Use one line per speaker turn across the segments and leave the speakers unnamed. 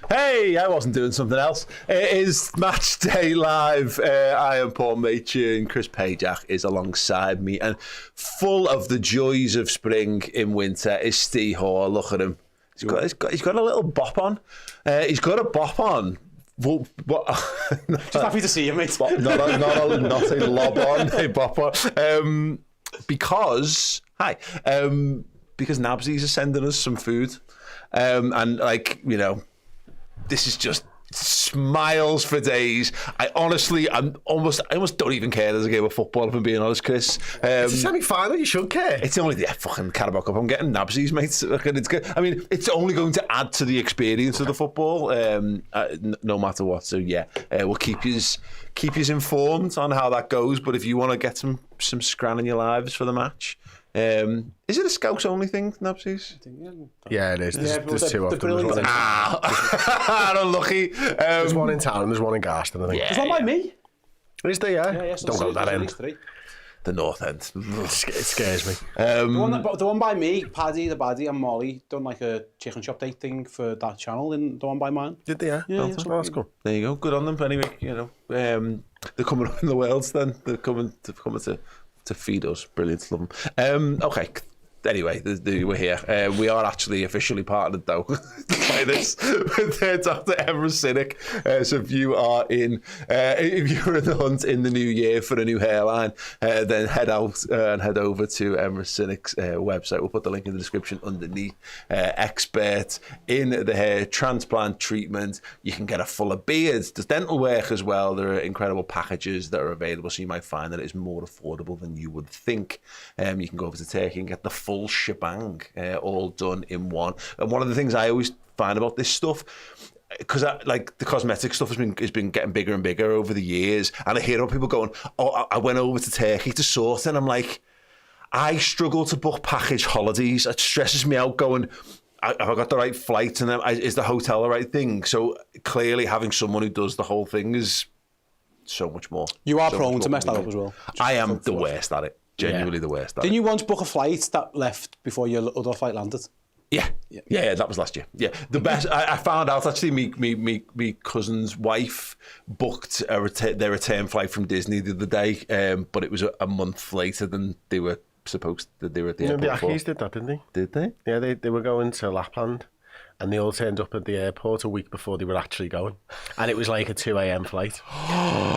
Hey, I wasn't doing something else. It is Match Day Live. I am Paul Machin and Chris Pajak is alongside me. And full of the joys of spring in winter is Steve Hall. Look at him. He's got a little bop on. He's got a bop on. What?
Just happy to see you, mate.
Not a lob on, a bop on. Because Nabsies are sending us some food. And this is just smiles for days. I almost don't even care there's a game of football, if I'm being honest, Chris.
It's a semi-final, you should care.
It's only the fucking Carabao Cup. I'm getting Nabsies, mate. It's good. I mean, it's only going to add to the experience of the football, no matter what. So yeah, we'll keep you informed on how that goes. But if you want to get some scran in your lives for the match. Is it a Scouts only thing, Nabsies?
Yeah, it is. There's two of them.
Unlucky.
There's one in town and there's one in Garston, I think.
There's one by me.
Is there, yeah? Don't go that end.
The north end.
It scares me.
The one by me, Paddy, the baddie, and Molly done like a chicken shop date thing for that channel, and the one by mine.
Did they? Yeah. That's cool.
There you go. Good on them. Anyway, they're coming up in the worlds. Then they're coming to feed us. Brilliant. Love them. Okay. Anyway, we're here. We are actually officially partnered, though, by this with Dr. Emma Cynic. So if you're in the hunt in the new year for a new hairline, then head out and head over to Emma Cynic's website. We'll put the link in the description underneath. Expert in the hair transplant treatment. You can get a fuller beard. There's dental work as well. There are incredible packages that are available, so you might find that it is more affordable than you would think. You can go over to Turkey and get the full shebang, all done in one. And one of the things I always find about this stuff, because the cosmetic stuff has been getting bigger and bigger over the years, and I hear other people going, "Oh, I went over to Turkey to sort," and I'm like, I struggle to book package holidays. It stresses me out going, have I got the right flight, and is the hotel the right thing? So clearly, having someone who does the whole thing is so much more.
You are prone to mess that up as well.
I am the worst at it. Genuinely the worst.
Didn't you once book a flight that left before your other flight landed?
Yeah, that was last year. Yeah, the best. I found out actually. Me cousin's wife booked their return flight from Disney the other day, but it was a month later than they were supposed to. They were at the airport.
The Ackies did that, didn't they?
Did they?
Yeah, they were going to Lapland. And they all turned up at the airport a week before they were actually going. And it was like a 2 a.m. flight.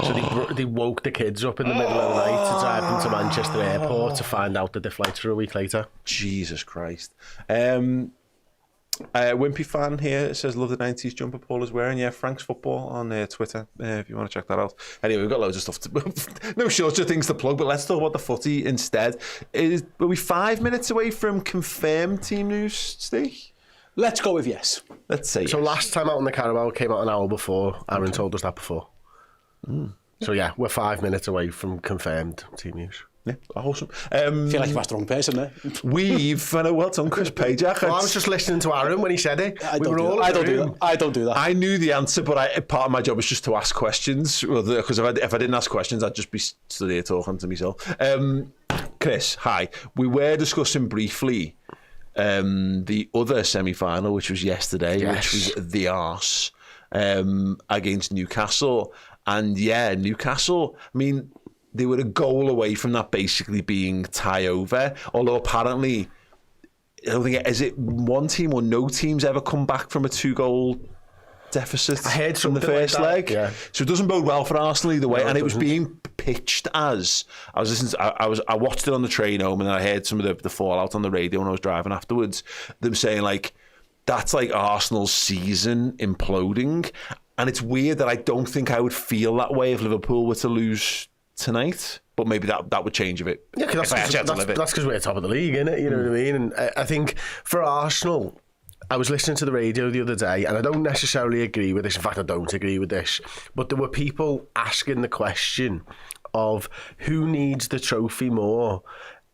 So they woke the kids up in the middle of the night to drive them to Manchester Airport to find out that their flights were a week later.
Jesus Christ. Wimpy fan here says, love the 90s jumper Paul is wearing. Yeah, Frank's Football on Twitter, if you want to check that out. Anyway, we've got loads of stuff no shortage of things to plug, but let's talk about the footy instead. Were we 5 minutes away from confirmed team news, Steve?
Let's go with yes.
Let's say
so.
Yes.
Last time out on the Carabao came out an hour before. Aaron told us that before. So yeah, we're 5 minutes away from confirmed team news.
Yeah, awesome.
I feel like you asked the wrong person there.
Well done, Chris Pajak.
Well, I was just listening to Aaron when he said it.
I don't do that.
I knew the answer, but part of my job was just to ask questions. Because if I didn't ask questions, I'd just be stood here talking to myself. Chris, hi. We were discussing briefly the other semi-final, which was yesterday, which was the arse against Newcastle. And yeah, Newcastle, I mean, they were a goal away from that basically being tie over, although apparently, I don't think, is it one team or no teams ever come back from a 2-goal deficit
I heard
from the first
like
leg?
Yeah.
So it doesn't bode well for Arsenal either way. No, and it was being pitched as, I was listening to, I watched it on the train home, and then I heard some of the fallout on the radio when I was driving afterwards, them saying like, that's like Arsenal's season imploding. And it's weird that I don't think I would feel that way if Liverpool were to lose tonight, but maybe that would change a bit.
Yeah, because that's because we're top of the league, isn't it? You know what I mean? And I think for Arsenal, I was listening to the radio the other day, and I don't necessarily agree with this. In fact, I don't agree with this. But there were people asking the question of who needs the trophy more,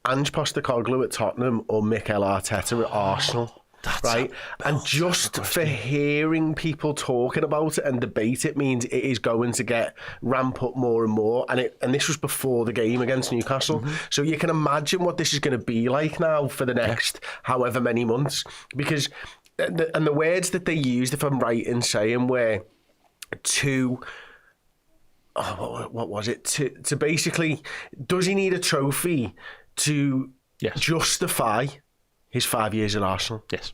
Ange Postecoglou at Tottenham or Mikel Arteta at Arsenal. Right, and just for hearing people talking about it and debate it means it is going to ramp up more and more. And this was before the game against Newcastle, so you can imagine what this is going to be like now for the next however many months. Because and the words that they used, if I'm right in saying, were to... what was it? To basically, does he need a trophy to justify his 5 years at Arsenal?
Yes.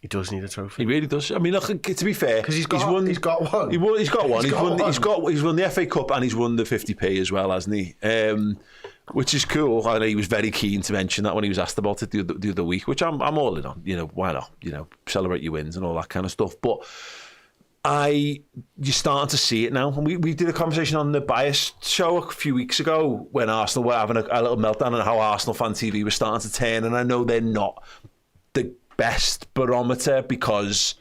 He does need a trophy.
He really does. I mean, look, to be fair,
because he's got one.
He's got one. He's won the FA Cup and he's won the 50p as well, hasn't he? Which is cool. I know he was very keen to mention that when he was asked about it the other week, which I'm all in on. You know, why not? You know, celebrate your wins and all that kind of stuff. But you're starting to see it now. We did a conversation on the Bias show a few weeks ago when Arsenal were having a little meltdown on how Arsenal Fan TV was starting to turn, and I know they're not the best barometer because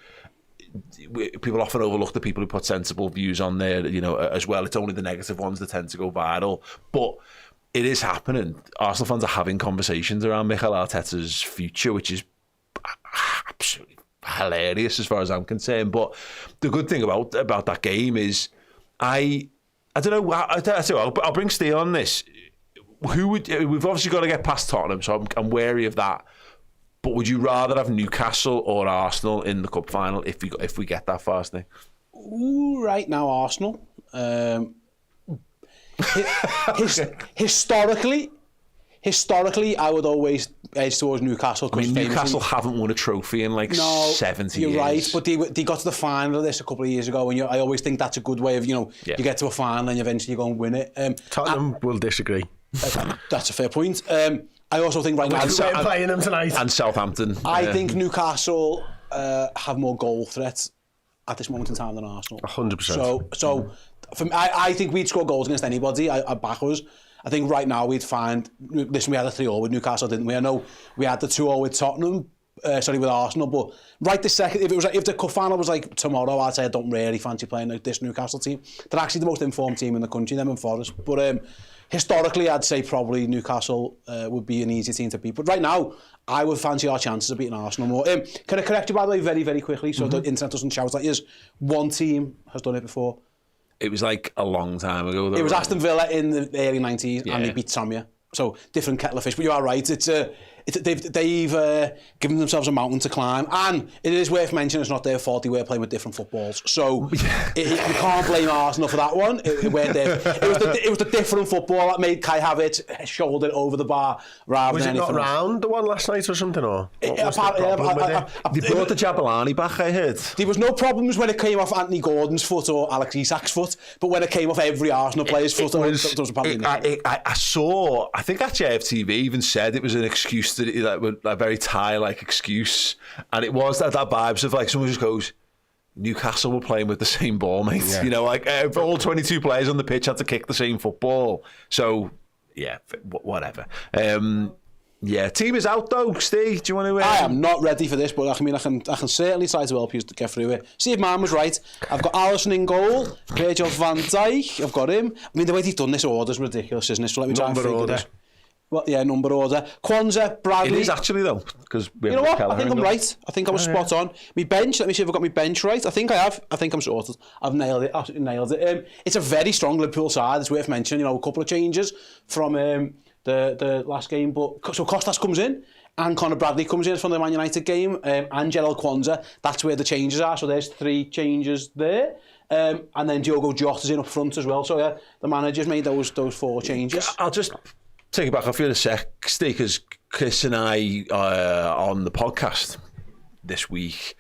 people often overlook the people who put sensible views on there, you know, as well. It's only the negative ones that tend to go viral, but it is happening. Arsenal fans are having conversations around Mikel Arteta's future, which is absolutely hilarious as far as I'm concerned. But the good thing about that game is I don't know. I'll bring Steele on this. We've obviously got to get past Tottenham, so I'm wary of that. But would you rather have Newcastle or Arsenal in the cup final if we get that far, Steve?
Ooh, right now Arsenal. Historically, I would always edge towards Newcastle.
I mean, Newcastle haven't won a trophy in 70 years.
You're right, but they got to the final of this a couple of years ago, and I always think that's a good way of, you get to a final and eventually you go and win it.
Tottenham will disagree.
That's a fair point. I also think right now...
We're playing them tonight.
And Southampton.
I think Newcastle have more goal threat at this moment in time than Arsenal.
100%.
So for me, I think we'd score goals against anybody. I back us. I think right now we'd find... Listen, we had a 3-0 with Newcastle, didn't we? I know we had the 2-0 with Tottenham, with Arsenal, but right this second, if the cup final was like tomorrow, I'd say I don't really fancy playing this Newcastle team. They're actually the most informed team in the country, them and Forest. But historically, I'd say probably Newcastle would be an easy team to beat. But right now, I would fancy our chances of beating Arsenal more. Can I correct you, by the way, very, very quickly, so the internet doesn't shout at you? One team has done it before.
It was like a long time ago.
It was Aston Villa in the early 90s, and they beat Samia. So different kettle of fish, but you are right. They've given themselves a mountain to climb, and it is worth mentioning it's not their fault. They were playing with different footballs, so you can't blame Arsenal for that one. It was the different football that made Kai Havertz shoulder over the bar rather than anything.
Was it not round the one last night or something? Or
they brought the Jabulani back, I heard.
There was no problems when it came off Anthony Gordon's foot or Alex Isak's foot, but when it came off every Arsenal player's foot, there was apparently
I think actually FTV even said it was an excuse, a very Thai-like excuse, and it was that vibes of someone just goes, Newcastle were playing with the same ball, mate. Yeah. All 22 players on the pitch had to kick the same football. So yeah, whatever. Team is out though. Steve, do you want to?
I am not ready for this, but I mean, I can certainly try to help you to get through it. See if mine was right. I've got Alisson in goal, Virgil van Dijk. I've got him. I mean, the way they've done this order is ridiculous, isn't it? So let me try and figure this. Well, yeah, number order. Kwanzaa, Bradley.
It is actually though, because
you know what? I think I'm right. I think I was spot on. My bench. Let me see if I've got my bench right. I think I have. I think I'm sorted. I've nailed it. Absolutely nailed it. It's a very strong Liverpool side. It's worth mentioning. A couple of changes from the last game, but so Costas comes in and Conor Bradley comes in from the Man United game, and Gerald Kwanzaa. That's where the changes are. So there's 3 changes there. And then Diogo Jota's in up front as well. So yeah, the manager's made those 4 changes.
I'll just take it back off you in a sec, Steve, because Chris and I on the podcast this week,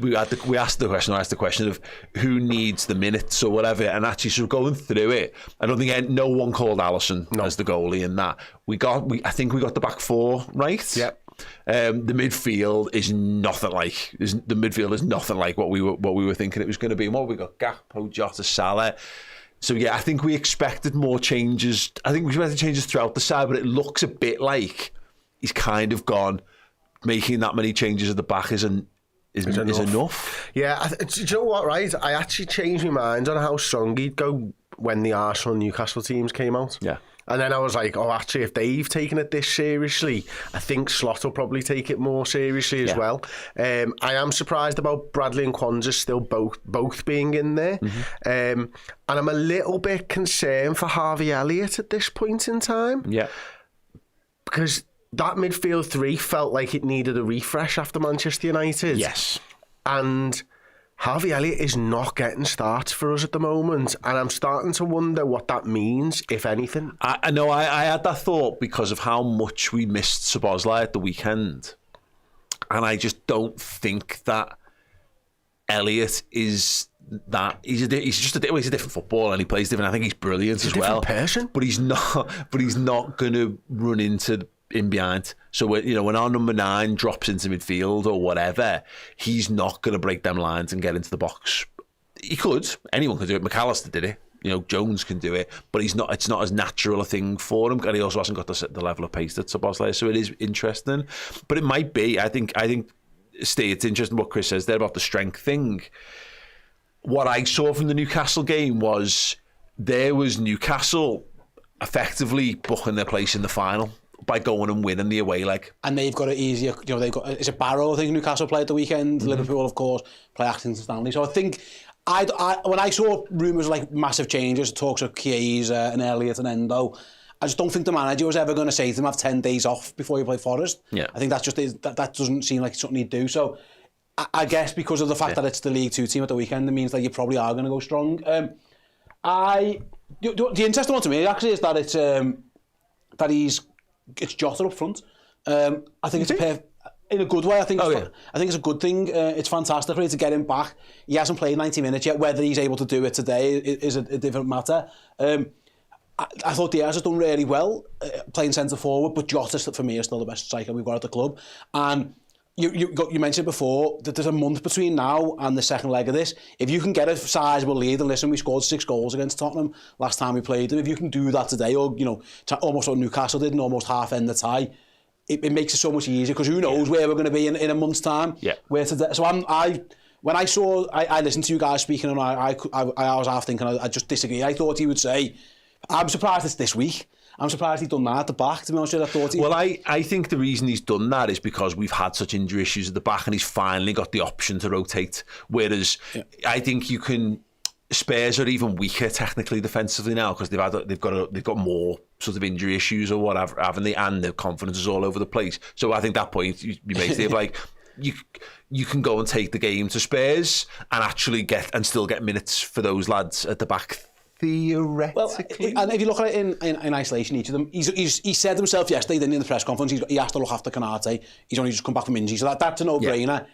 I asked the question of who needs the minutes or whatever, and actually sort of going through it, I don't think no one called Alisson as the goalie in that. I think we got the back 4 right.
Yep.
The midfield is nothing like what we were thinking it was going to be. And what we got: Gakpo, Jota, Salah. So yeah, I think we expected more changes. I think we expected changes throughout the side, but it looks a bit like he's kind of gone. Making that many changes at the back is enough.
Yeah, do you know what? Right, I actually changed my mind on how strong he'd go when the Arsenal and Newcastle teams came out.
Yeah.
And then I was like, oh, actually, if they've taken it this seriously, I think Slot will probably take it more seriously as well. I am surprised about Bradley and Kwanzaa still both being in there. Mm-hmm. And I'm a little bit concerned for Harvey Elliott at this point in time.
Yeah.
Because that midfield 3 felt like it needed a refresh after Manchester United.
Yes.
And Harvey Elliott is not getting starts for us at the moment, and I'm starting to wonder what that means, if anything.
I know I had that thought because of how much we missed Szoboszlai at the weekend, and I just don't think that Elliott is that. He's just a different footballer, and he plays different. I think he's brilliant as well.
Person,
but he's not going to run into in behind. So when our number 9 drops into midfield or whatever, he's not going to break them lines and get into the box. He could. Anyone could do it. McAllister did it. Jones can do it, but it's not as natural a thing for him, and he also hasn't got the level of pace that Szoboszlai. So it is interesting, but it might be. I think Steve, it's interesting what Chris says there about the strength thing. What I saw from the Newcastle game was Newcastle effectively booking their place in the final by going and winning the away leg.
And they've got it easier. They've got, is it Barrow, I think Newcastle played the weekend. Liverpool, of course, play Accrington Stanley. So I think when I saw rumours like massive changes, talks of Chiesa and Elliott and Endo, I just don't think the manager was ever going to say to them, have 10 days off before you play Forest.
Yeah.
I think that doesn't seem like something he'd do. So I guess because of the fact that it's the League Two team at the weekend, it means that you probably are going to go strong. The interesting one to me actually is that it's Jota up front. I think it's in a good way. I think it's a good thing. It's fantastic for you to get him back. He hasn't played 90 minutes yet. Whether he's able to do it today is a different matter. I thought Diaz has done really well playing centre forward, but Jota for me is still the best striker we've got at the club. And you mentioned before that there's a month between now and the second leg of this. If you can get a sizable lead, and listen, we scored 6 goals against Tottenham last time we played them. If you can do that today, or almost what Newcastle did and almost half end the tie, it makes it so much easier, because who knows where we're going to be in a month's time.
Yeah.
So when I listened to you guys speaking, and I was half thinking I just disagree. I thought he would say, I'm surprised it's this week. I'm surprised he's done that at the back, to be honest with you.
Well, I think the reason he's done that is because we've had such injury issues at the back, and he's finally got the option to rotate. Whereas I think Spurs are even weaker technically defensively now, because they've got more sort of injury issues or whatever, haven't they? And their confidence is all over the place. So I think that point you make there, like you can go and take the game to Spurs and actually still get minutes for those lads at the back. Theoretically.
Well, and if you look at it in isolation, each of them, he said himself yesterday, didn't he, in the press conference, he has to look after Konate. He's only just come back from injury, so that's a no-brainer. Yeah.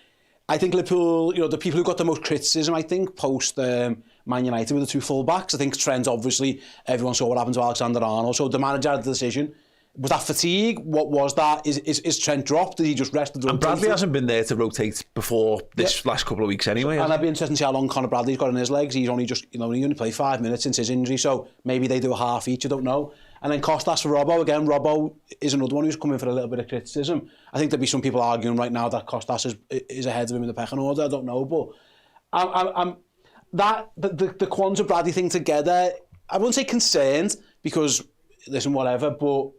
I think Liverpool, the people who got the most criticism, I think, post Man United were the 2 full-backs. I think Trent, obviously, everyone saw what happened to Alexander-Arnold, so the manager had the decision. Was that fatigue? What was that? Is Trent dropped? Did he just rest?
And Bradley hasn't been there to rotate before this last couple of weeks anyway.
And I'd be interested to see how long Conor Bradley's got in his legs. He's only just, he only played 5 minutes since his injury, so maybe they do a half each, I don't know. And then Costas for Robbo. Again, Robbo is another one who's coming for a little bit of criticism. I think there'd be some people arguing right now that Costas is ahead of him in the pecking order. I don't know, but the Kwanzaa Bradley thing together, I wouldn't say concerned, because, listen, whatever, but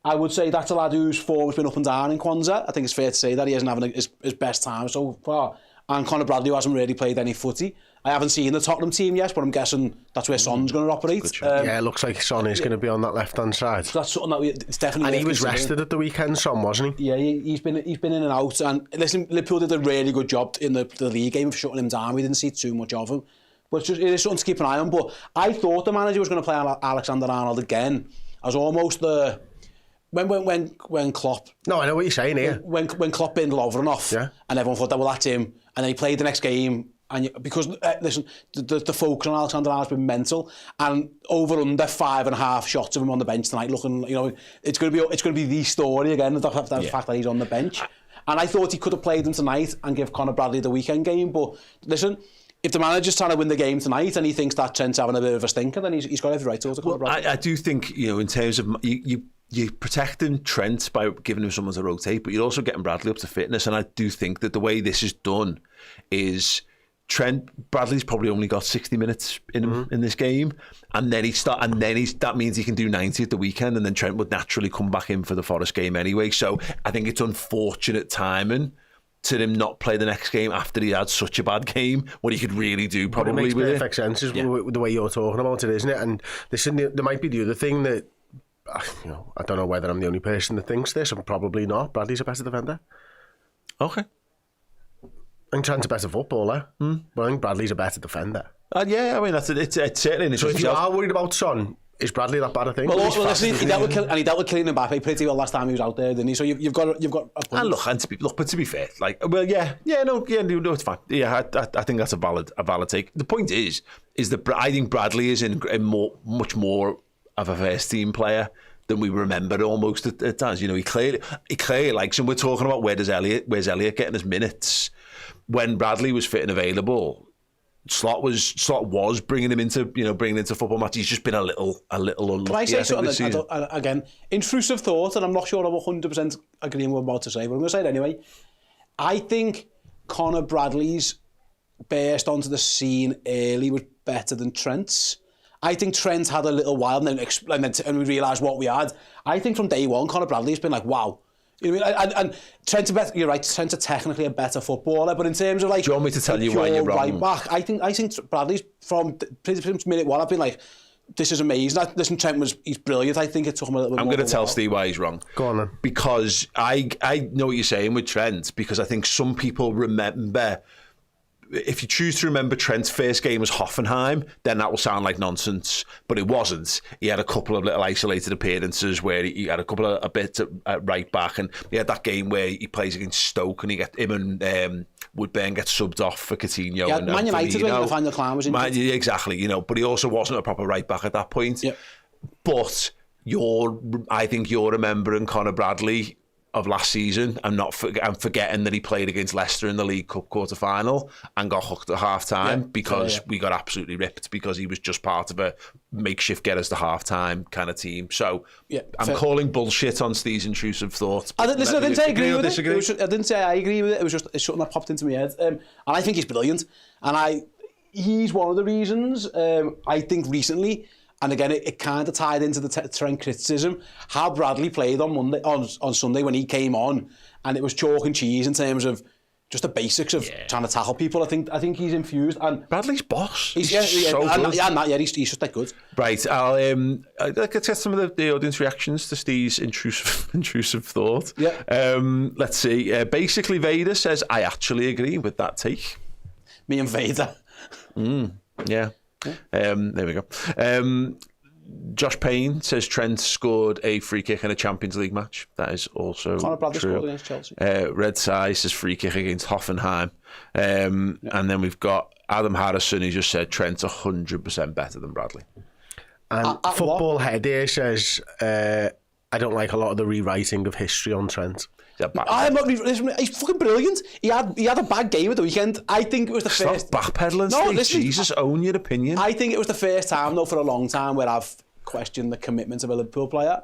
I would say that's a lad whose form has been up and down in Kwanzaa. I think it's fair to say that he hasn't having his best time so far. And Conor Bradley, who hasn't really played any footy. I haven't seen the Tottenham team yet, but I'm guessing that's where Son's going to operate.
It looks like Son is going to be on that left-hand side.
So that's something that it's definitely.
And he was rested at the weekend, Son, wasn't he?
Yeah, he's been in and out. And listen, Liverpool did a really good job in the league game of shutting him down. We didn't see too much of him. But it is something to keep an eye on. But I thought the manager was going to play Alexander-Arnold again. I was almost the... When Klopp...
No, I know what you're saying here.
When Klopp binned Lovren off, and everyone thought, well, that's him. And then he played the next game. And because, listen, the focus on Alexander-Arnold's been mental. And over under 5.5 shots of him on the bench tonight, looking, it's going to be the story again, the fact that he's on the bench. And I thought he could have played him tonight and give Conor Bradley the weekend game. But listen, if the manager's trying to win the game tonight and he thinks that Trent's having a bit of a stinker, then he's got every right to Conor Bradley.
I do think, in terms of... You're protecting Trent by giving him someone to rotate, but you're also getting Bradley up to fitness. And I do think that the way this is done is Bradley's probably only got 60 minutes in him in this game, and then that means he can do 90 at the weekend, and then Trent would naturally come back in for the Forest game anyway. So I think it's unfortunate timing to him not play the next game after he had such a bad game, what he could really do probably with it.
It makes perfect sense with the way you're talking about it, isn't it? And listen, there might be the other thing that, I don't know whether I'm the only person that thinks this. I'm probably not. Bradley's a better defender.
Okay.
I think Trent's a better footballer, but I think Bradley's a better defender.
Yeah, I mean, it's certainly an
So if you are worried about Son, is Bradley that bad a thing?
Well, listen, he dealt with Kylian Mbappe pretty well last time he was out there, didn't he? So you've got a point.
And but to be fair, like, well, no, it's fine. Yeah, I think that's a valid take. The point is that I think Bradley is in much more of a first team player than we remember almost at times. You know, he clearly likes him. We're talking about where's Elliot getting his minutes. When Bradley was fit and available, Slot was bringing him into football matches. He's just been a little unlucky.
Can I say something? Again, intrusive thought, and I'm not sure I'm 100% agreeing with what I'm about to say, but I'm going to say it anyway. I think Conor Bradley's burst onto the scene early was better than Trent's. I think Trent had a little while, and we realised what we had. I think from day one, Conor Bradley's been like, wow. You know what I mean? And Trent's you're right, Trent's technically a better footballer, but in terms of like...
Do you want me to tell you why you're wrong?
Right back, I think Bradley's from minute one, I've been like, this is amazing. Listen, he's brilliant. I think it took him a little bit
I'm going to tell Steve why he's wrong.
Go on then.
Because I know what you're saying with Trent, because I think some people remember... If you choose to remember Trent's first game as Hoffenheim, then that will sound like nonsense. But it wasn't. He had a couple of little isolated appearances where he had a couple of bits at right back, and he had that game where he plays against Stoke and him and Woodburn get subbed off for Coutinho.
Yeah, Man United when Nathaniel Klein was in.
Exactly, but he also wasn't a proper right back at that point.
Yep.
But I think you're remembering Conor Bradley of last season and forgetting that he played against Leicester in the League Cup quarter-final and got hooked at half-time because we got absolutely ripped because he was just part of a makeshift get-us-to-half-time kind of team. So I'm calling bullshit on Steve's intrusive thoughts.
I didn't say I agree with it. I didn't say I agree with it. It was just something that popped into my head. And I think he's brilliant. And he's one of the reasons, I think recently... And again, it kind of tied into the Trent criticism. How Bradley played on Sunday when he came on, and it was chalk and cheese in terms of just the basics of trying to tackle people. I think he's infused. And
Bradley's boss.
He's
so good.
He's just that good.
Right, let's get some of the audience reactions to Steve's intrusive thought.
Yeah.
Let's see. Basically, Vader says, I actually agree with that take.
Me and Vader.
Yeah. There we go. Josh Payne says Trent scored a free kick in a Champions League match. That is also
Conor Bradley
true.
Scored against Chelsea.
Red Sai says free kick against Hoffenheim. And then we've got Adam Harrison who just said Trent's 100% better than Bradley.
And Football Head here says I don't like a lot of the rewriting of history on Trent.
I'm not. He's fucking brilliant. He had a bad game at the weekend. I think it was the first.
Stop backpedaling. No, listen, Jesus, own your opinion.
I think it was the first time, though, for a long time where I've questioned the commitment of a Liverpool player.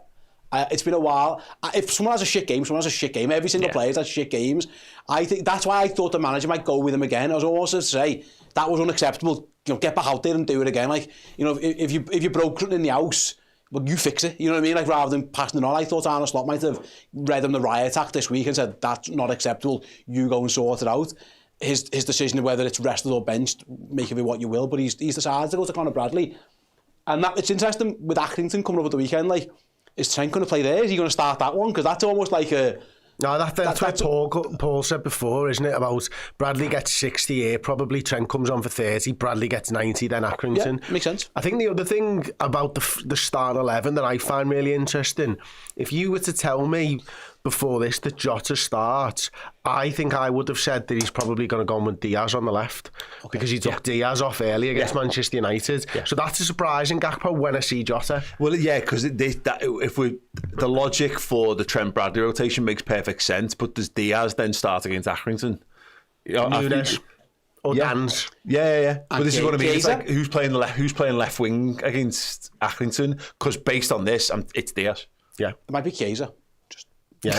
It's been a while. If someone has a shit game, someone has a shit game. Every single player has shit games. I think that's why I thought the manager might go with him again. I was almost to say that was unacceptable. Get back out there and do it again. Like, if you broke something in the house. Well, you fix it, you know what I mean? Like, rather than passing it on. I thought Arne Slot might have read him the riot act this week and said, that's not acceptable, you go and sort it out. His decision of whether it's rested or benched, make of it what you will, but he's decided to go to Conor Bradley. And it's interesting, with Accrington coming up at the weekend, like, is Trent going to play there? Is he going to start that one? Because that's almost like a...
No, that's what Paul said before, isn't it? About Bradley gets 60 here, probably Trent comes on for 30, Bradley gets 90, then Accrington.
Yeah, makes sense.
I think the other thing about the start 11 that I find really interesting, if you were to tell me before this that Jota starts, I think I would have said that he's probably going to go on with Diaz on the left because he took Diaz off early against Manchester United. Yeah. So that's a surprising Gakpo when I see Jota.
Well, yeah, because the logic for the Trent Bradley rotation makes perfect sense, but does Diaz then start against Accrington?
Nunes or Dans?
Yeah. But this is what I mean. It's like who's playing left wing against Accrington? Because based on this, it's Diaz.
Yeah,
it might be Chiesa.
Yeah,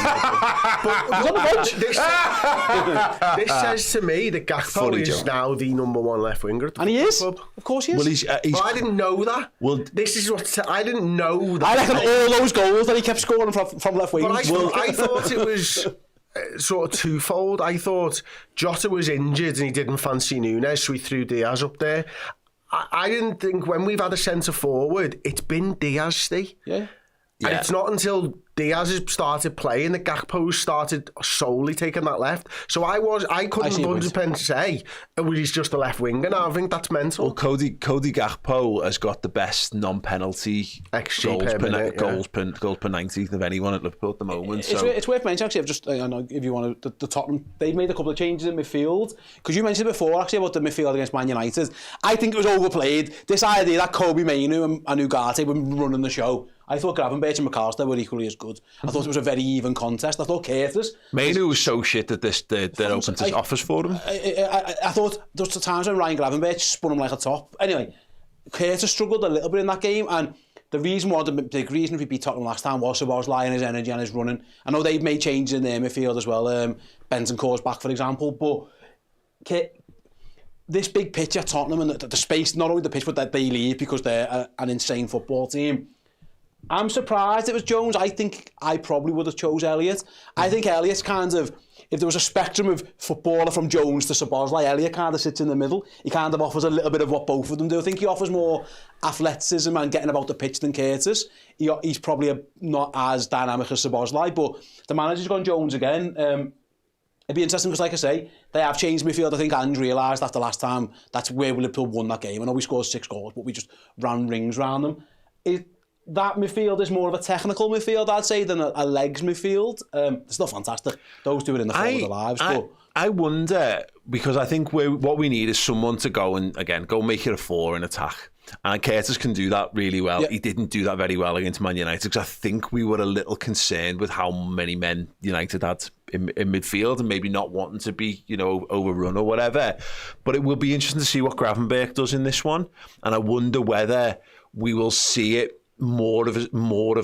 this says to me that Gakpo is now the number one left winger at the club.
Of course he is.
Well, I didn't know that. Well, this is what I didn't know that.
I reckon all those goals that he kept scoring from left wing.
But I thought it was sort of twofold. I thought Jota was injured and he didn't fancy Nunes, so he threw Diaz up there. I didn't think when we've had a centre forward, it's been Diaz, Steve.
Yeah.
And it's not until Diaz has started playing that Gakpo's started solely taking that left. So I couldn't 100% say he's just a left winger now. I think that's mental.
Well, Cody Gakpo has got the best non-penalty goals per 90 of anyone at Liverpool at the moment.
It's worth mentioning, actually, I know if you want to, the Tottenham, they've made a couple of changes in midfield. Because you mentioned before, actually, about the midfield against Man United. I think it was overplayed. This idea that Kobe Mainoo and Ugarte were running the show. I thought Gravenberch and McAllister were equally as good. I thought it was a very even contest. I thought Curtis...
Mainoo was so shit that they're open to offers for him.
I thought there was times when Ryan Gravenberch spun him like a top. Anyway, Curtis struggled a little bit in that game, and the big reason we beat Tottenham last time was Szoboszlai and his energy and his running. I know they've made changes in their midfield as well. Bentancur's back, for example, but this big pitch at Tottenham and the space, not only the pitch, but that they leave because they're an insane football team. I'm surprised it was Jones. I think I probably would have chose Elliott. I think Elliott's kind of, if there was a spectrum of footballer from Jones to Szoboszlai, Elliott kind of sits in the middle. He kind of offers a little bit of what both of them do. I think he offers more athleticism and getting about the pitch than Curtis. He's probably not as dynamic as Szoboszlai, but the manager's gone Jones again. It'd be interesting because, like I say, they have changed midfield. I think Ange realised after last time that's where Liverpool won that game. I know we scored 6 goals, but we just ran rings around them. That midfield is more of a technical midfield, I'd say, than a legs midfield. It's still fantastic. Those two are in the form of their lives.
I wonder, because I think what we need is someone to go and, again, go make it a 4 in attack. And Curtis can do that really well. Yeah. He didn't do that very well against Man United because I think we were a little concerned with how many men United had in midfield and maybe not wanting to be, overrun or whatever. But it will be interesting to see what Gravenberch does in this one. And I wonder whether we will see it more of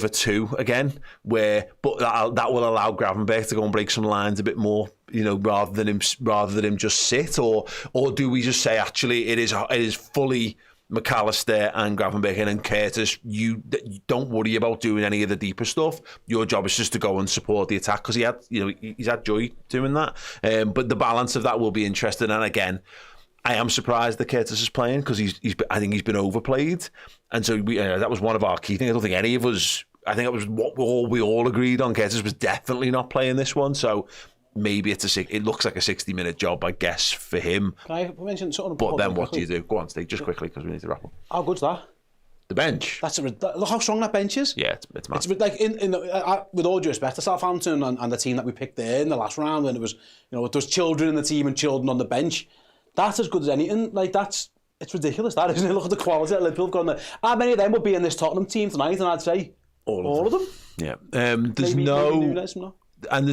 a 2 again, but that will allow Gravenberch to go and break some lines a bit more, rather than him just sit, or do we just say actually it is fully McAllister and Gravenberch and Curtis? You don't worry about doing any of the deeper stuff. Your job is just to go and support the attack, because he's had joy doing that. But the balance of that will be interesting. And again, I am surprised that Curtis is playing because I think he's been overplayed, and so that was one of our key things. I don't think any of us. I think it was what we all agreed on. Curtis was definitely not playing this one, so maybe it looks like a 60-minute job, I guess, for him.
Can I mention something?
But then what do you do? Go on, Steve, just quickly because we need to wrap up.
How good's that?
The bench.
Look how strong that bench is.
Yeah, it's mad.
It's like with all due respect to Southampton and the team that we picked there in the last round, and it was there was children in the team and children on the bench. That's as good as anything. It's ridiculous, that, isn't it? Look at the quality that Liverpool have got on there. How many of them would be in this Tottenham team tonight? And I'd say all of them. Yeah.
There's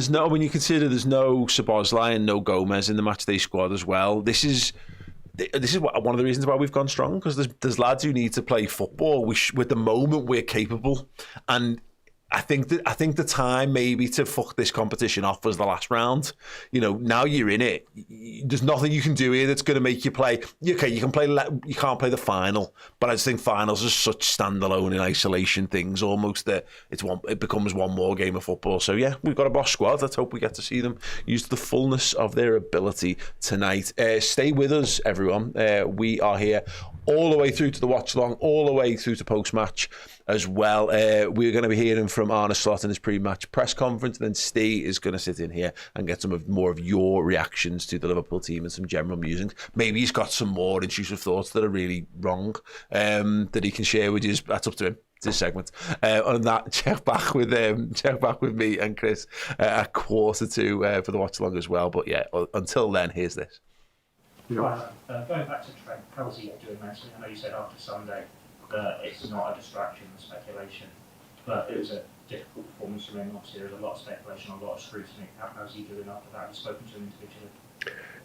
when you consider there's no Szoboszlai and no Gomez in the matchday squad as well. This is one of the reasons why we've gone strong, because there's lads who need to play football. With the moment we're capable, and I think the time maybe to fuck this competition off was the last round. Now you're in it. There's nothing you can do here that's going to make you play. Okay, you can play. You can't play the final, but I just think finals are such standalone in isolation things. Almost that it becomes one more game of football. So yeah, we've got a boss squad. Let's hope we get to see them use the fullness of their ability tonight. Stay with us, everyone. We are here all the way through to the watch-along, all the way through to post-match as well. We're going to be hearing from Arne Slot in his pre-match press conference, and then Steve is going to sit in here and get more of your reactions to the Liverpool team and some general musings. Maybe he's got some more intrusive thoughts that are really wrong that he can share with you. That's up to him. It's his segment. On that, check back with me and Chris at 1:45 for the watch-along as well. But yeah, until then, here's this.
Right, going back to Trent, how was he doing mentally? I know you said after Sunday that it's not a distraction, speculation, but it was a difficult performance from him. Obviously, there was a lot of speculation, a lot of scrutiny. How's he doing after that? Have you spoken to him individually?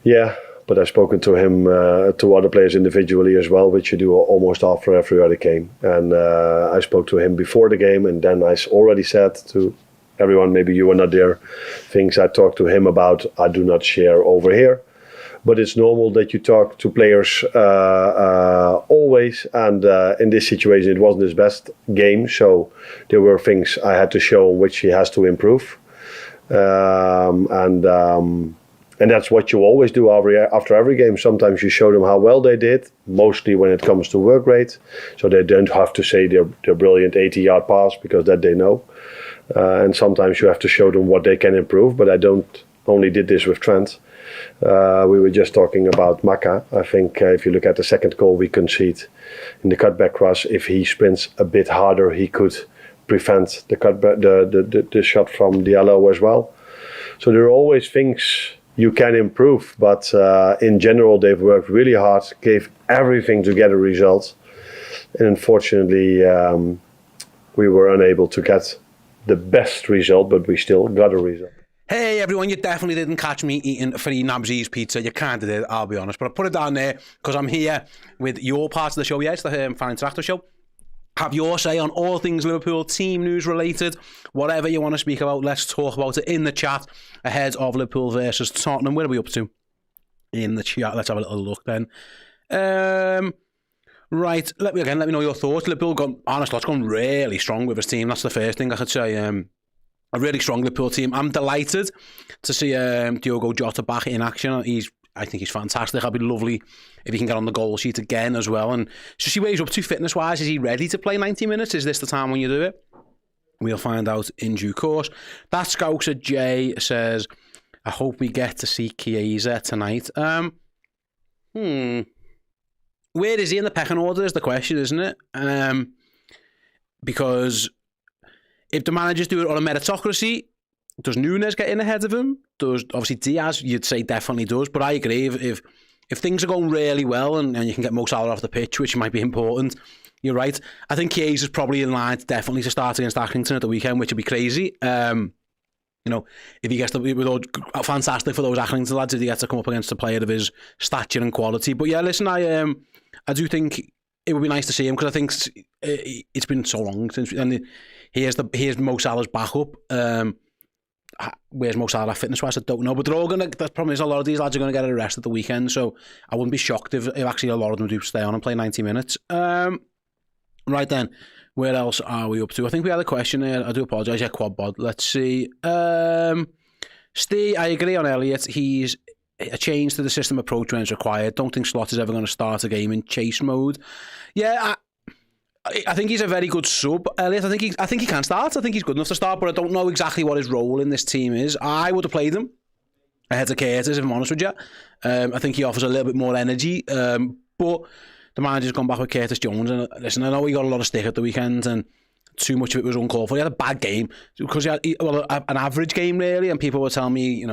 Yeah, but I've spoken to him, to other players individually as well, which you do almost after every other game. And I spoke to him before the game, and then I already said to everyone, maybe you were not there, things I talked to him about, I do not share over here. But it's normal that you talk to players always, and in this situation it wasn't his best game, so there were things I had to show which he has to improve. And that's what you always do after every game. Sometimes you show them how well they did, mostly when it comes to work rate. So they don't have to say their brilliant 80-yard pass, because that they know. And sometimes you have to show them what they can improve. But I don't only did this with Trent. We were just talking about Maka. I think if you look at the second goal we concede in the cutback cross, if he sprints a bit harder, he could prevent the shot from Diallo as well. So there are always things you can improve, but in general they've worked really hard, gave everything to get a result, and unfortunately we were unable to get the best result, but we still got a result.
Hey everyone, you definitely didn't catch me eating free Nabsi's pizza. You kind of did, I'll be honest. But I put it down there because I'm here with your part of the show. Yeah, it's the Fan Interactive Show. Have your say on all things Liverpool, team news related, whatever you want to speak about. Let's talk about it in the chat ahead of Liverpool versus Tottenham. Where are we up to in the chat? Let's have a little look then. Right, let me know your thoughts. Liverpool gone really strong with his team. That's the first thing I could say. A really strong Liverpool team. I'm delighted to see Diogo Jota back in action. I think he's fantastic. It'd be lovely if he can get on the goal sheet again as well. And so see where he's up to fitness-wise. Is he ready to play 90 minutes? Is this the time when you do it? We'll find out in due course. That Scouser J says, I hope we get to see Chiesa tonight. Where is he in the pecking order is the question, isn't it? Because if the managers do it on a meritocracy, does Nunes get in ahead of him? Does obviously Diaz? You'd say definitely does. But I agree if things are going really well and you can get Mo Salah off the pitch, which might be important, you're right. I think Chiesa's probably in line definitely to start against Accrington at the weekend, which would be crazy. If he gets fantastic for those Accrington lads if he gets to come up against a player of his stature and quality. But yeah, listen, I do think it would be nice to see him because I think it's been so long since here's Mo Salah's backup. Where's Mo Salah fitness-wise? I don't know. But they're all going to... The problem is a lot of these lads are going to get a rest at the weekend, so I wouldn't be shocked if actually a lot of them do stay on and play 90 minutes. Right then, where else are we up to? I think we had a question there. I do apologise. Yeah, quad bod. Let's see. Steve, I agree on Elliott. He's a change to the system approach when it's required. Don't think Slot is ever going to start a game in chase mode. Yeah, I think he's a very good sub, Elliot. I think he can start. I think he's good enough to start, but I don't know exactly what his role in this team is. I would have played him ahead of Curtis, if I'm honest with you. I think he offers a little bit more energy, but the manager's gone back with Curtis Jones. And listen, I know he got a lot of stick at the weekend, and too much of it was uncalled for. He had a bad game because he had an average game really, and people were telling me,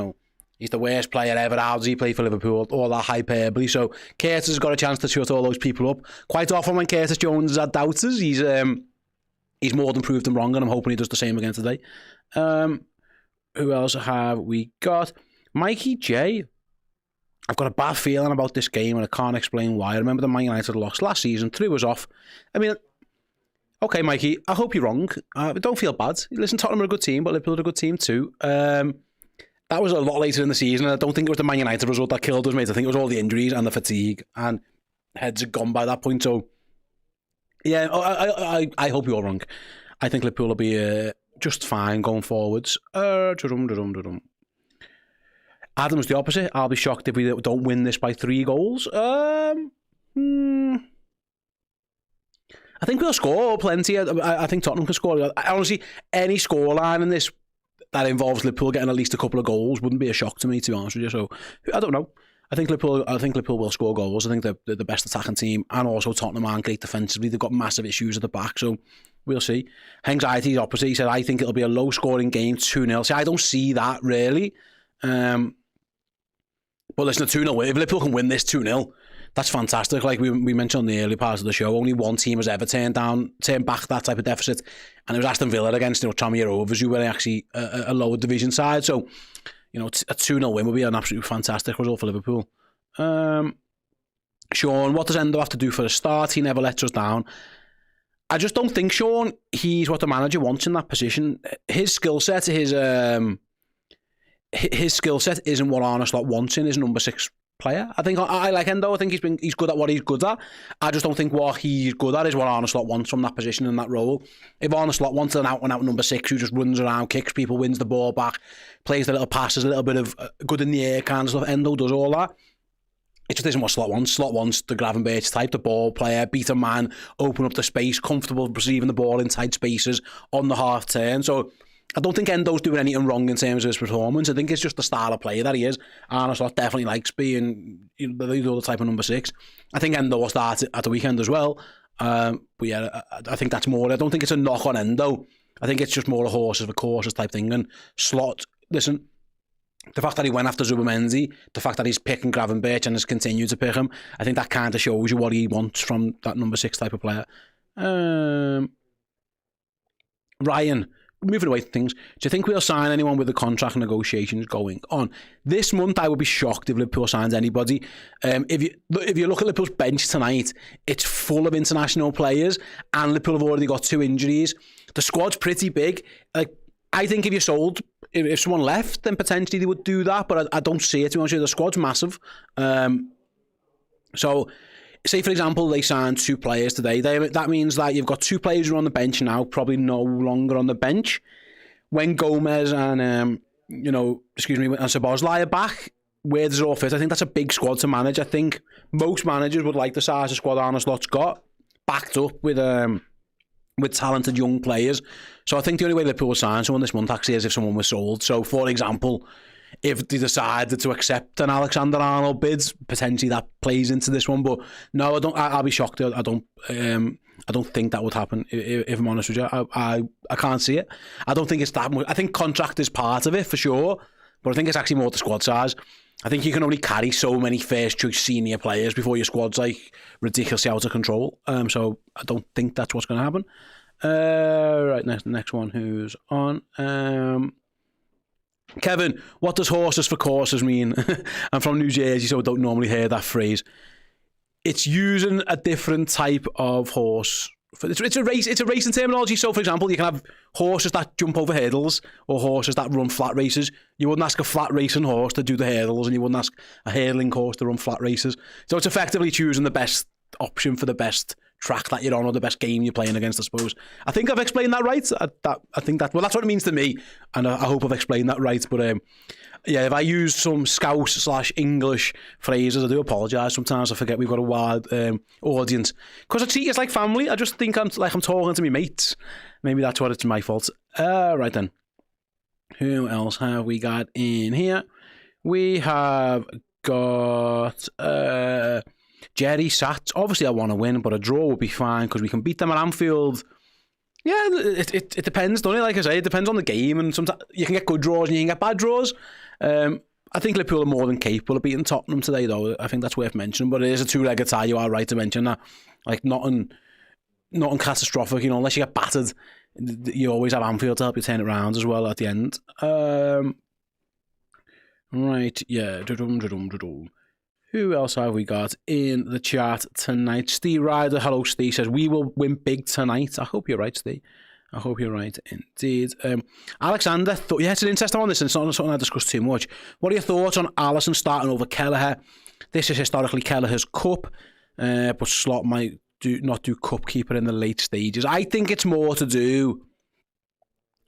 he's the worst player ever. How does he play for Liverpool? All that hyperbole. So Curtis has got a chance to shut all those people up. Quite often when Curtis Jones has had doubters, he's more than proved them wrong, and I'm hoping he does the same again today. Who else have we got? Mikey J. I've got a bad feeling about this game, and I can't explain why. I remember the Man United lost last season, threw us off. I mean, okay, Mikey, I hope you're wrong. Don't feel bad. Listen, Tottenham are a good team, but Liverpool are a good team too. That was a lot later in the season, and I don't think it was the Man United result that killed us, mate. I think it was all the injuries and the fatigue, and heads had gone by that point. So, yeah, I hope you're wrong. I think Liverpool will be just fine going forwards. Adam's the opposite. I'll be shocked if we don't win this by 3 goals. I think we'll score plenty. I think Tottenham can score. Honestly, any scoreline in this that involves Liverpool getting at least a couple of goals wouldn't be a shock to me, to be honest with you. So I don't know. I think Liverpool will score goals. I think they're the best attacking team, and also Tottenham aren't great defensively. They've got massive issues at the back, so we'll see. Anxiety's opposite. He said, I think it'll be a low-scoring game, 2-0. See, I don't see that really. But listen, a 2-0 if Liverpool can win this 2-0, that's fantastic. Like we mentioned on the early part of the show, only one team has ever turned back that type of deficit, and it was Aston Villa against Tranmere Rovers, who were actually a lower division side. So, a 2-0 win would be an absolutely fantastic result for Liverpool. Sean, what does Endo have to do for a start? He never lets us down. I just don't think, Sean, he's what the manager wants in that position. His skill set, his skill set isn't what Arne Slot wants in his number 6 player. I think I like Endo. I think he's good at what he's good at. I just don't think what he's good at is what Arne Slot wants from that position in that role. If Arne Slot wants an out-and-out number 6 who just runs around, kicks people, wins the ball back, plays the little passes, a little bit of good in the air kind of stuff, Endo does all that. It just isn't what Slot wants. Slot wants the Gravenberch type, the ball player, beat a man, open up the space, comfortable receiving the ball in tight spaces on the half turn. So I don't think Endo's doing anything wrong in terms of his performance. I think it's just the style of player that he is. Arne Slot definitely likes being the other type of number 6. I think Endo will start at the weekend as well. But yeah, I think that's more. I don't think it's a knock on Endo. I think it's just more a horses for courses type thing. And Slot, listen, the fact that he went after Zubimendi, the fact that he's picking Gravenberch and has continued to pick him, I think that kind of shows you what he wants from that number 6 type of player. Ryan, moving away from things, do you think we'll sign anyone with the contract negotiations going on? This month, I would be shocked if Liverpool signs anybody. If you look at Liverpool's bench tonight, it's full of international players, and Liverpool have already got 2 injuries. The squad's pretty big. Like, I think if you sold, if someone left, then potentially they would do that, but I don't see it. To be honest with you, the squad's massive. So, say for example, they signed 2 players today. That means that you've got 2 players who are on the bench now, probably no longer on the bench. When Gomez and and Szoboszlai are back, where does it all fit? I think that's a big squad to manage. I think most managers would like the size of squad Arne Slot's got, backed up with talented young players. So I think the only way Liverpool will sign someone this month actually is if someone was sold. So for example, if they decided to accept an Alexander Arnold bid, potentially that plays into this one. But no, I don't. I'll be shocked. I don't think that would happen. If I'm honest with you, I can't see it. I don't think it's that much. I think contract is part of it for sure, but I think it's actually more the squad size. I think you can only carry so many first choice senior players before your squad's like ridiculously out of control. So I don't think that's what's going to happen. Right, next one who's on. Kevin, what does horses for courses mean? I'm from New Jersey, so I don't normally hear that phrase. It's using a different type of horse. It's a racing terminology. So, for example, you can have horses that jump over hurdles or horses that run flat races. You wouldn't ask a flat racing horse to do the hurdles, and you wouldn't ask a hurdling horse to run flat races. So it's effectively choosing the best option for the best track that you're on or the best game you're playing against, I suppose. I think I've explained that right. I think that, well, that's what it means to me, and I hope I've explained that right. But yeah, if I use some Scouse/English phrases, I do apologise. Sometimes I forget we've got a wide audience. Because I treat you as like family. I just think I'm talking to my mates. Maybe that's what it's my fault. Right then. Who else have we got in here? We have got Jerry Sats. Obviously, I want to win, but a draw would be fine because we can beat them at Anfield. Yeah, it depends, don't it? Like I say, it depends on the game, and sometimes you can get good draws and you can get bad draws. I think Liverpool are more than capable of beating Tottenham today, though. I think that's worth mentioning. But it is a 2-legged tie. You are right to mention that. Like nothing catastrophic, you know. Unless you get battered, you always have Anfield to help you turn it around as well at the end. Right, yeah. Who else have we got in the chat tonight? Steve Ryder, hello Steve, says, we will win big tonight. I hope you're right, Steve. I hope you're right indeed. Alexander, it's an interesting one. This is not something I discussed too much. What are your thoughts on Alisson starting over Kelleher? This is historically Kelleher's cup, but Slot might not do cup keeper in the late stages. I think it's more to do...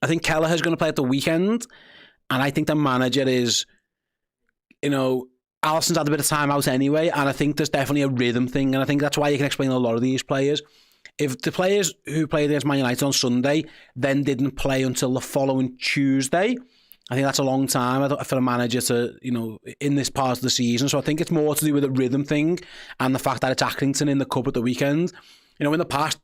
I think Kelleher's going to play at the weekend, and I think the manager is, Alisson's had a bit of time out anyway, and I think there's definitely a rhythm thing, and I think that's why you can explain a lot of these players. If the players who played against Man United on Sunday then didn't play until the following Tuesday, I think that's a long time for a manager to, in this part of the season. So I think it's more to do with the rhythm thing and the fact that it's Accrington in the cup at the weekend. In the past,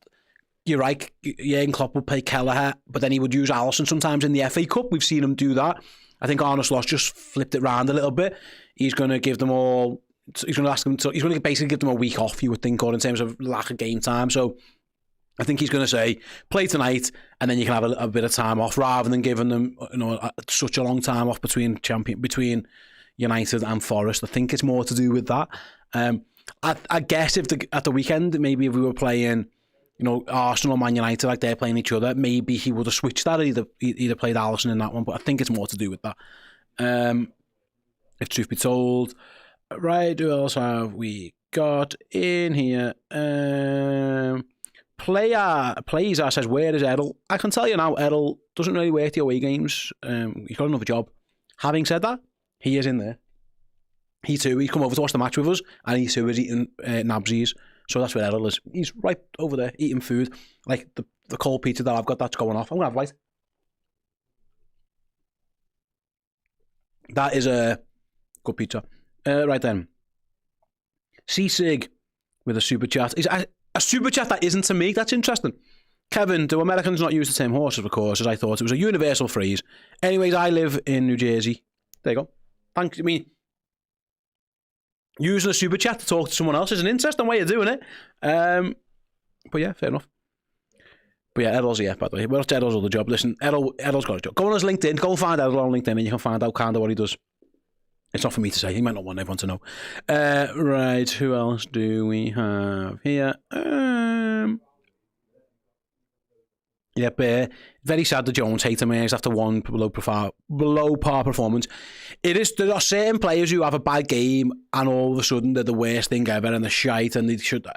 you're right, Jurgen Klopp would play Kelleher, but then he would use Alisson sometimes in the FA Cup. We've seen him do that. I think Arne Slot just flipped it round a little bit. He's going to give them all... He's going to basically give them a week off, you would think, or in terms of lack of game time. So I think he's going to say, play tonight, and then you can have a bit of time off, rather than giving them such a long time off between United and Forest. I think it's more to do with that. I guess if at the weekend, maybe if we were playing... Arsenal or Man United, like they're playing each other, maybe he would have switched that, either played Alisson in that one, but I think it's more to do with that. If truth be told. Right, who else have we got in here? Player says, where is Errol? I can tell you now, Errol doesn't really work the away games. He's got another job. Having said that, he is in there. He's come over to watch the match with us, and he too is eating nabsies. So that's where Errol is. He's right over there eating food. Like the cold pizza that I've got, that's going off. I'm going to have light. That is a good pizza. Right then. C-Sig with a super chat. A super chat that isn't to me. That's interesting. Kevin, do Americans not use the term horses for courses? I thought it was a universal phrase. Anyways, I live in New Jersey. There you go. Thanks. I mean, using a super chat to talk to someone else is an interesting way of doing it. But yeah, fair enough. But yeah, Errol's here, by the way. What's Errol's other job? Listen, Errol's got a job. Go on his LinkedIn. Go and find Errol on LinkedIn and you can find out kind of what he does. It's not for me to say. He might not want everyone to know. Right, who else do we have here? Yep, very sad the Jones hate emerged after one below par performance. There are certain players who have a bad game and all of a sudden they're the worst thing ever and they're shite and they should...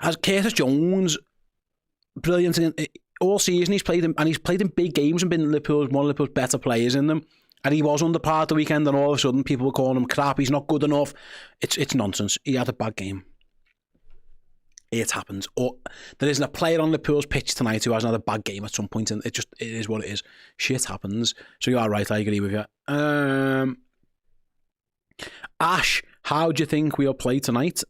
As Curtis Jones, brilliant. All season he's played in big games and been one of Liverpool's better players in them. And he was under par at the weekend and all of a sudden people were calling him crap, he's not good enough. It's nonsense. He had a bad game. It happens. Or there isn't a player on Liverpool's pitch tonight who hasn't had a bad game at some point, and it is what it is. Shit happens. So you are right, I agree with you. Ash, how do you think we'll play tonight?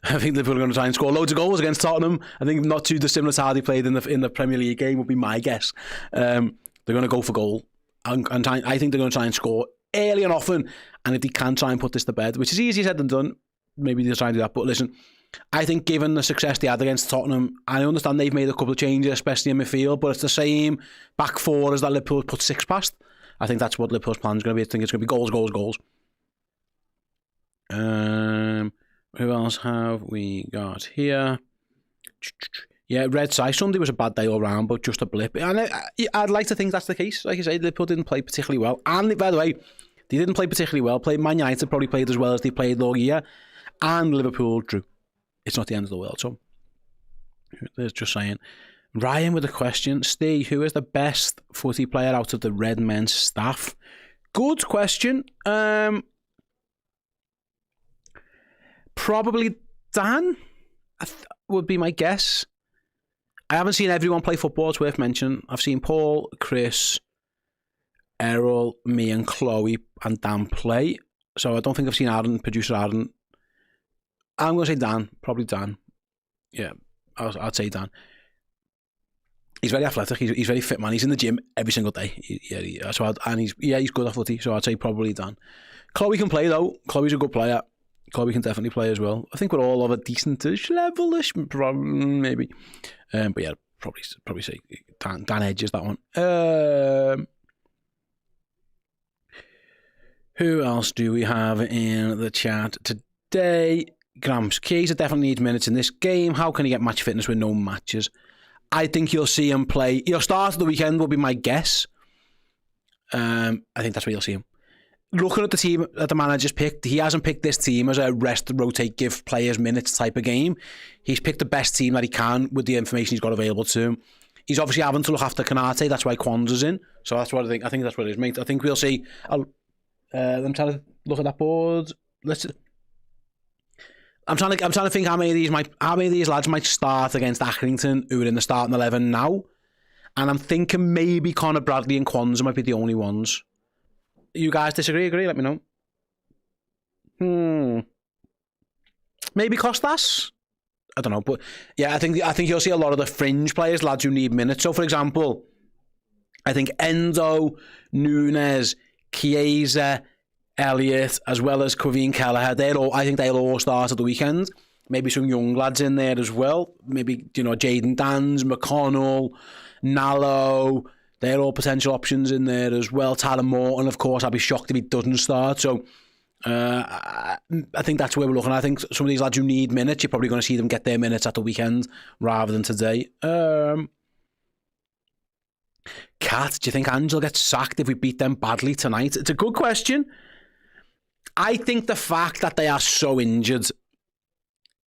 I think Liverpool are going to try and score loads of goals against Tottenham. I think not too dissimilar to how they played in the Premier League game would be my guess. They're going to go for goal. And I think they're going to try and score early and often. And if they can try and put this to bed, which is easier said than done, maybe they'll try and do that. But listen, I think given the success they had against Tottenham, I understand they've made a couple of changes, especially in midfield, but it's the same back four as that Liverpool put six past. I think that's what Liverpool's plan is going to be. I think it's going to be goals, goals, goals. Who else have we got here? Yeah, Red Side Sunday was a bad day all round, but just a blip. And I'd like to think that's the case. Like I say, Liverpool didn't play particularly well. And by the way, they didn't play particularly well. Man United probably played as well as they played all year. And Liverpool drew. It's not the end of the world. So, there's just saying. Ryan with a question. Steve, who is the best footy player out of the Redmen staff? Good question. Probably Dan would be my guess. I haven't seen everyone play football, it's worth mentioning. I've seen Paul, Chris, Errol, me and Chloe and Dan play. So I don't think I've seen Aaron, producer Aaron. I'm going to say Dan, probably Dan. Yeah, I'd say Dan. He's very athletic, he's very fit, man. He's in the gym every single day. He's good at footy, so I'd say probably Dan. Chloe can play though. Chloe's a good player. Chloe can definitely play as well. I think we're all of a decentish levelish, maybe. But yeah, probably say Dan edges that one. Who else do we have in the chat today? Gramps, Chiesa definitely needs minutes in this game. How can he get match fitness with no matches? I think you'll see him play. He'll start at the weekend, will be my guess. I think that's where you'll see him. Looking at the team that the manager's picked, he hasn't picked this team as a rest, rotate, give players minutes type of game. He's picked the best team that he can with the information he's got available to him. He's obviously having to look after Kanate. That's why Kwanzaa's in. So that's what I think. I think that's what it is, mate. I think we'll see. I'm trying to look at that board. I'm trying to think how many of these lads might start against Accrington who are in the starting 11 now. And I'm thinking maybe Connor Bradley and Kwanzaa might be the only ones. You guys disagree? Agree? Let me know. Maybe Costas? I don't know, but yeah, I think you'll see a lot of the fringe players, lads who need minutes. So, for example, I think Endo, Nunes, Chiesa, Elliott, as well as Kevin Kelleher, I think they'll all start at the weekend. Maybe some young lads in there as well. Maybe, Jaden Dans, McConnell, Nallo. They're all potential options in there as well. Tyler Morton, of course, I'd be shocked if he doesn't start. So I think that's where we're looking. I think some of these lads who need minutes, you're probably going to see them get their minutes at the weekend rather than today. Kat, do you think Angel gets sacked if we beat them badly tonight? It's a good question. I think the fact that they are so injured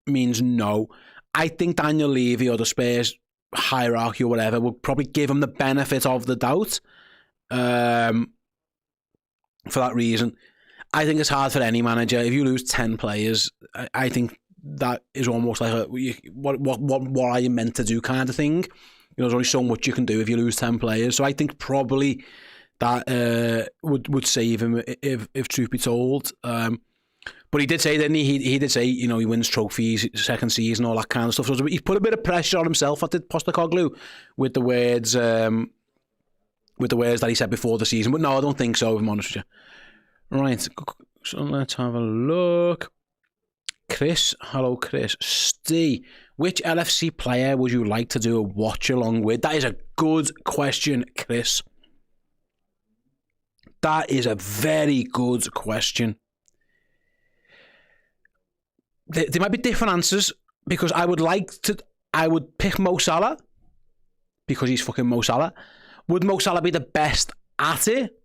means no. I think Daniel Levy or the Spurs hierarchy or whatever will probably give him the benefit of the doubt for that reason. I think it's hard for any manager. If you lose 10 players, I think that is almost like what are you meant to do kind of thing. There's only so much you can do if you lose 10 players. So I think probably that would save him if truth be told. But he did say, didn't he? He did say, he wins trophies, second season, all that kind of stuff. So he's put a bit of pressure on himself, I did Postecoglou, with the words that he said before the season. But no, I don't think so, if I'm honest with you. Right, so let's have a look. Chris, hello Chris. Steve, which LFC player would you like to do a watch along with? That is a good question, Chris. That is a very good question. There might be different answers because I would pick Mo Salah because he's fucking Mo Salah. Would Mo Salah be the best at it?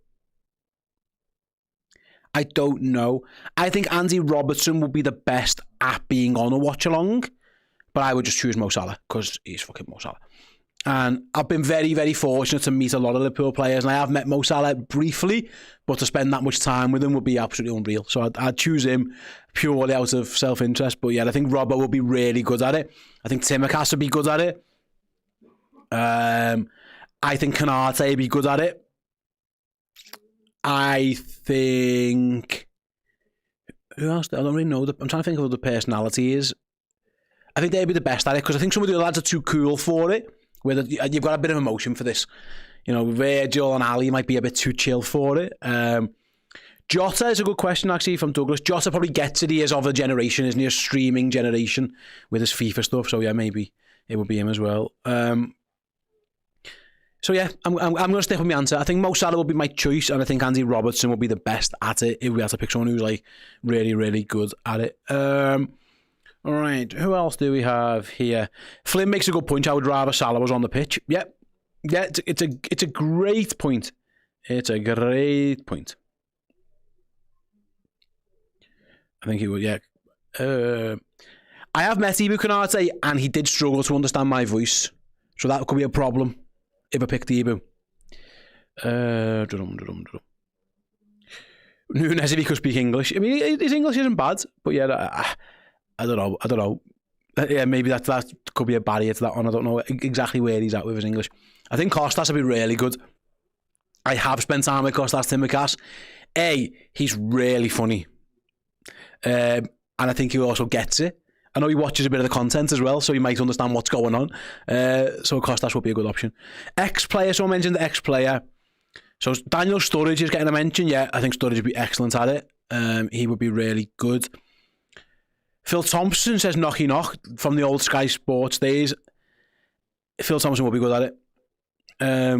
I don't know. I think Andy Robertson would be the best at being on a watch along, but I would just choose Mo Salah because he's fucking Mo Salah. And I've been very, very fortunate to meet a lot of Liverpool players, and I have met Mo Salah briefly, but to spend that much time with him would be absolutely unreal. So I'd choose him purely out of self-interest. But yeah, I think Robbo will be really good at it. I think Tsimikas would be good at it. I think Canate would be good at it. I think... Who else? I don't really know. I'm trying to think of who the personality is. I think they'd be the best at it, because I think some of the other lads are too cool for it. Where you've got a bit of emotion for this. Virgil and Ali might be a bit too chill for it. Jota is a good question, actually, from Douglas. Jota probably gets it. He is of a generation, isn't he? A streaming generation with his FIFA stuff. So, yeah, maybe it would be him as well. So, yeah, I'm going to stick with my answer. I think Mo Salah will be my choice, and I think Andy Robertson will be the best at it if we had to pick someone who's, like, really, really good at it. All right, who else do we have here? Flynn makes a good point. I would rather Salah was on the pitch. Yeah, it's a great point. It's a great point. I think he would, yeah. I have met Ibu Konate, and he did struggle to understand my voice. So that could be a problem if I picked Ibu. Nunes, if he could speak English. I mean, his English isn't bad, but yeah, I don't know. Yeah, maybe that could be a barrier to that one. I don't know exactly where he's at with his English. I think Kostas would be really good. I have spent time with Kostas Tsimikas. He's really funny. And I think he also gets it. I know he watches a bit of the content as well, so he might understand what's going on. So Kostas would be a good option. Ex-player, so I mentioned the ex-player. So Daniel Sturridge is getting a mention. Yeah, I think Sturridge would be excellent at it. He would be really good. Phil Thompson says knocky knock from the old Sky Sports days. Phil Thompson will be good at it. I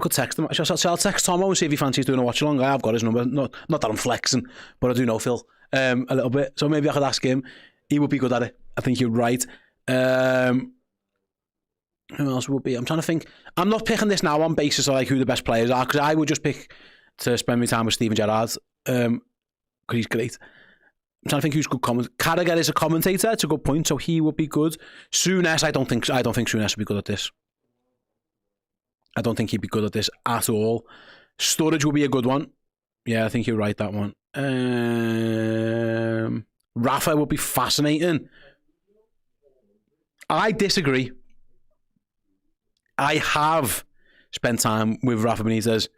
could text him. I'll text Tomo and see if he fancies doing a watch along. I have got his number. Not that I'm flexing, but I do know Phil a little bit. So maybe I could ask him. He would be good at it. I think you're right. Who else would be? I'm trying to think. I'm not picking this now on basis of like who the best players are, because I would just pick to spend my time with Steven Gerrard because he's great. I'm trying to think who's good comment. Carragher is a commentator. It's a good point, so he would be good. Souness, I don't think Souness would be good at this. I don't think he'd be good at this at all. Sturridge would be a good one. Yeah, I think you're right, that one. Rafa would be fascinating. I disagree. I have spent time with Rafa Benitez.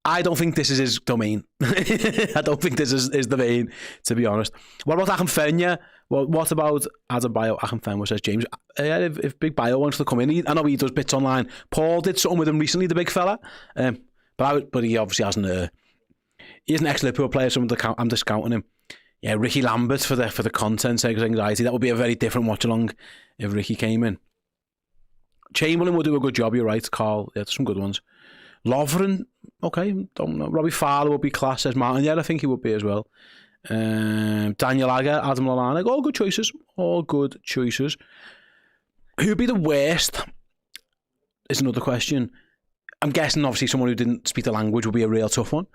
I don't think this is his domain. I don't think this is his domain, to be honest. What about Akinfenwa? Well, what about Adebayo Akinfenwa, says James? If Big Bio wants to come in, I know he does bits online. Paul did something with him recently, the big fella. But he obviously hasn't... He's an ex-Liverpool player, so I'm discounting him. Yeah, Ricky Lambert for the content sake of anxiety. That would be a very different watch-along if Ricky came in. Chamberlain will do a good job, you're right, Carl. Yeah, some good ones. Lovren, okay, don't know. Robbie Fowler would be class, says Martin. Yeah, I think he would be as well. Daniel Agger, Adam Lallana, all good choices. All good choices. Who'd be the worst is another question. I'm guessing, obviously, someone who didn't speak the language would be a real tough one.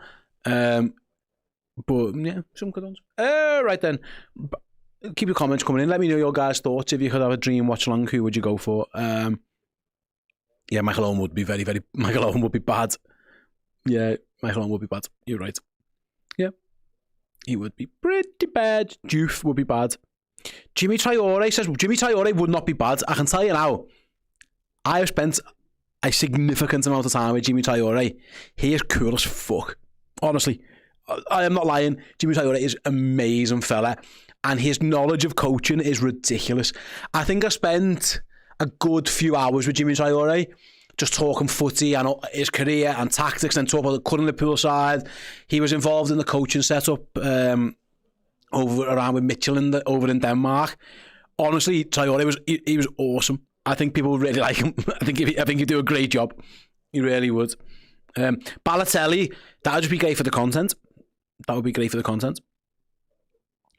But yeah, some good ones. Right then. Keep your comments coming in. Let me know your guys' thoughts. If you could have a dream watch along, who would you go for? Yeah, Michael Owen would be Michael Owen would be bad. Yeah, Michael Owen would be bad. You're right. Yeah. He would be pretty bad. Juve would be bad. Jimmy Traore says Jimmy Traore would not be bad. I can tell you now, I have spent a significant amount of time with Jimmy Traore. He is cool as fuck. Honestly, I am not lying. Jimmy Traore is an amazing fella, and his knowledge of coaching is ridiculous. I think I spent a good few hours with Jimmy Traore, just talking footy and his career and tactics, and talk about the current Liverpool side. He was involved in the coaching setup over around with Mitchell over in Denmark. Honestly, Traore he was awesome. I think people would really like him. I think he'd do a great job. He really would. Balotelli, that would just be great for the content. That would be great for the content.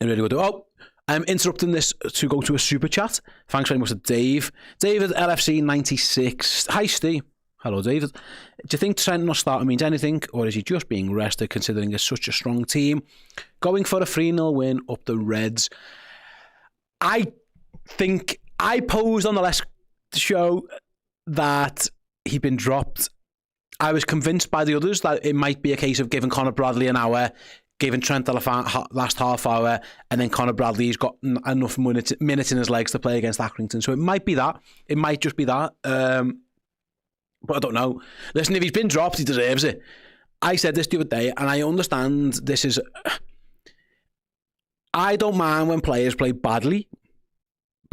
It really would. Oh, I'm interrupting this to go to a super chat. Thanks very much to Dave. David LFC 96. Hi, Steve. Hello, David. Do you think Trent not starting means anything, or is he just being rested considering it's such a strong team? Going for a 3-0 win up the Reds. I think I posed on the last show that he'd been dropped. I was convinced by the others that it might be a case of giving Conor Bradley an hour, giving Trent the last half hour, and then Conor Bradley's got enough minutes in his legs to play against Accrington. So it might be that. It might just be that. But I don't know. Listen, if he's been dropped, he deserves it. I said this the other day, and I understand this is... I don't mind when players play badly.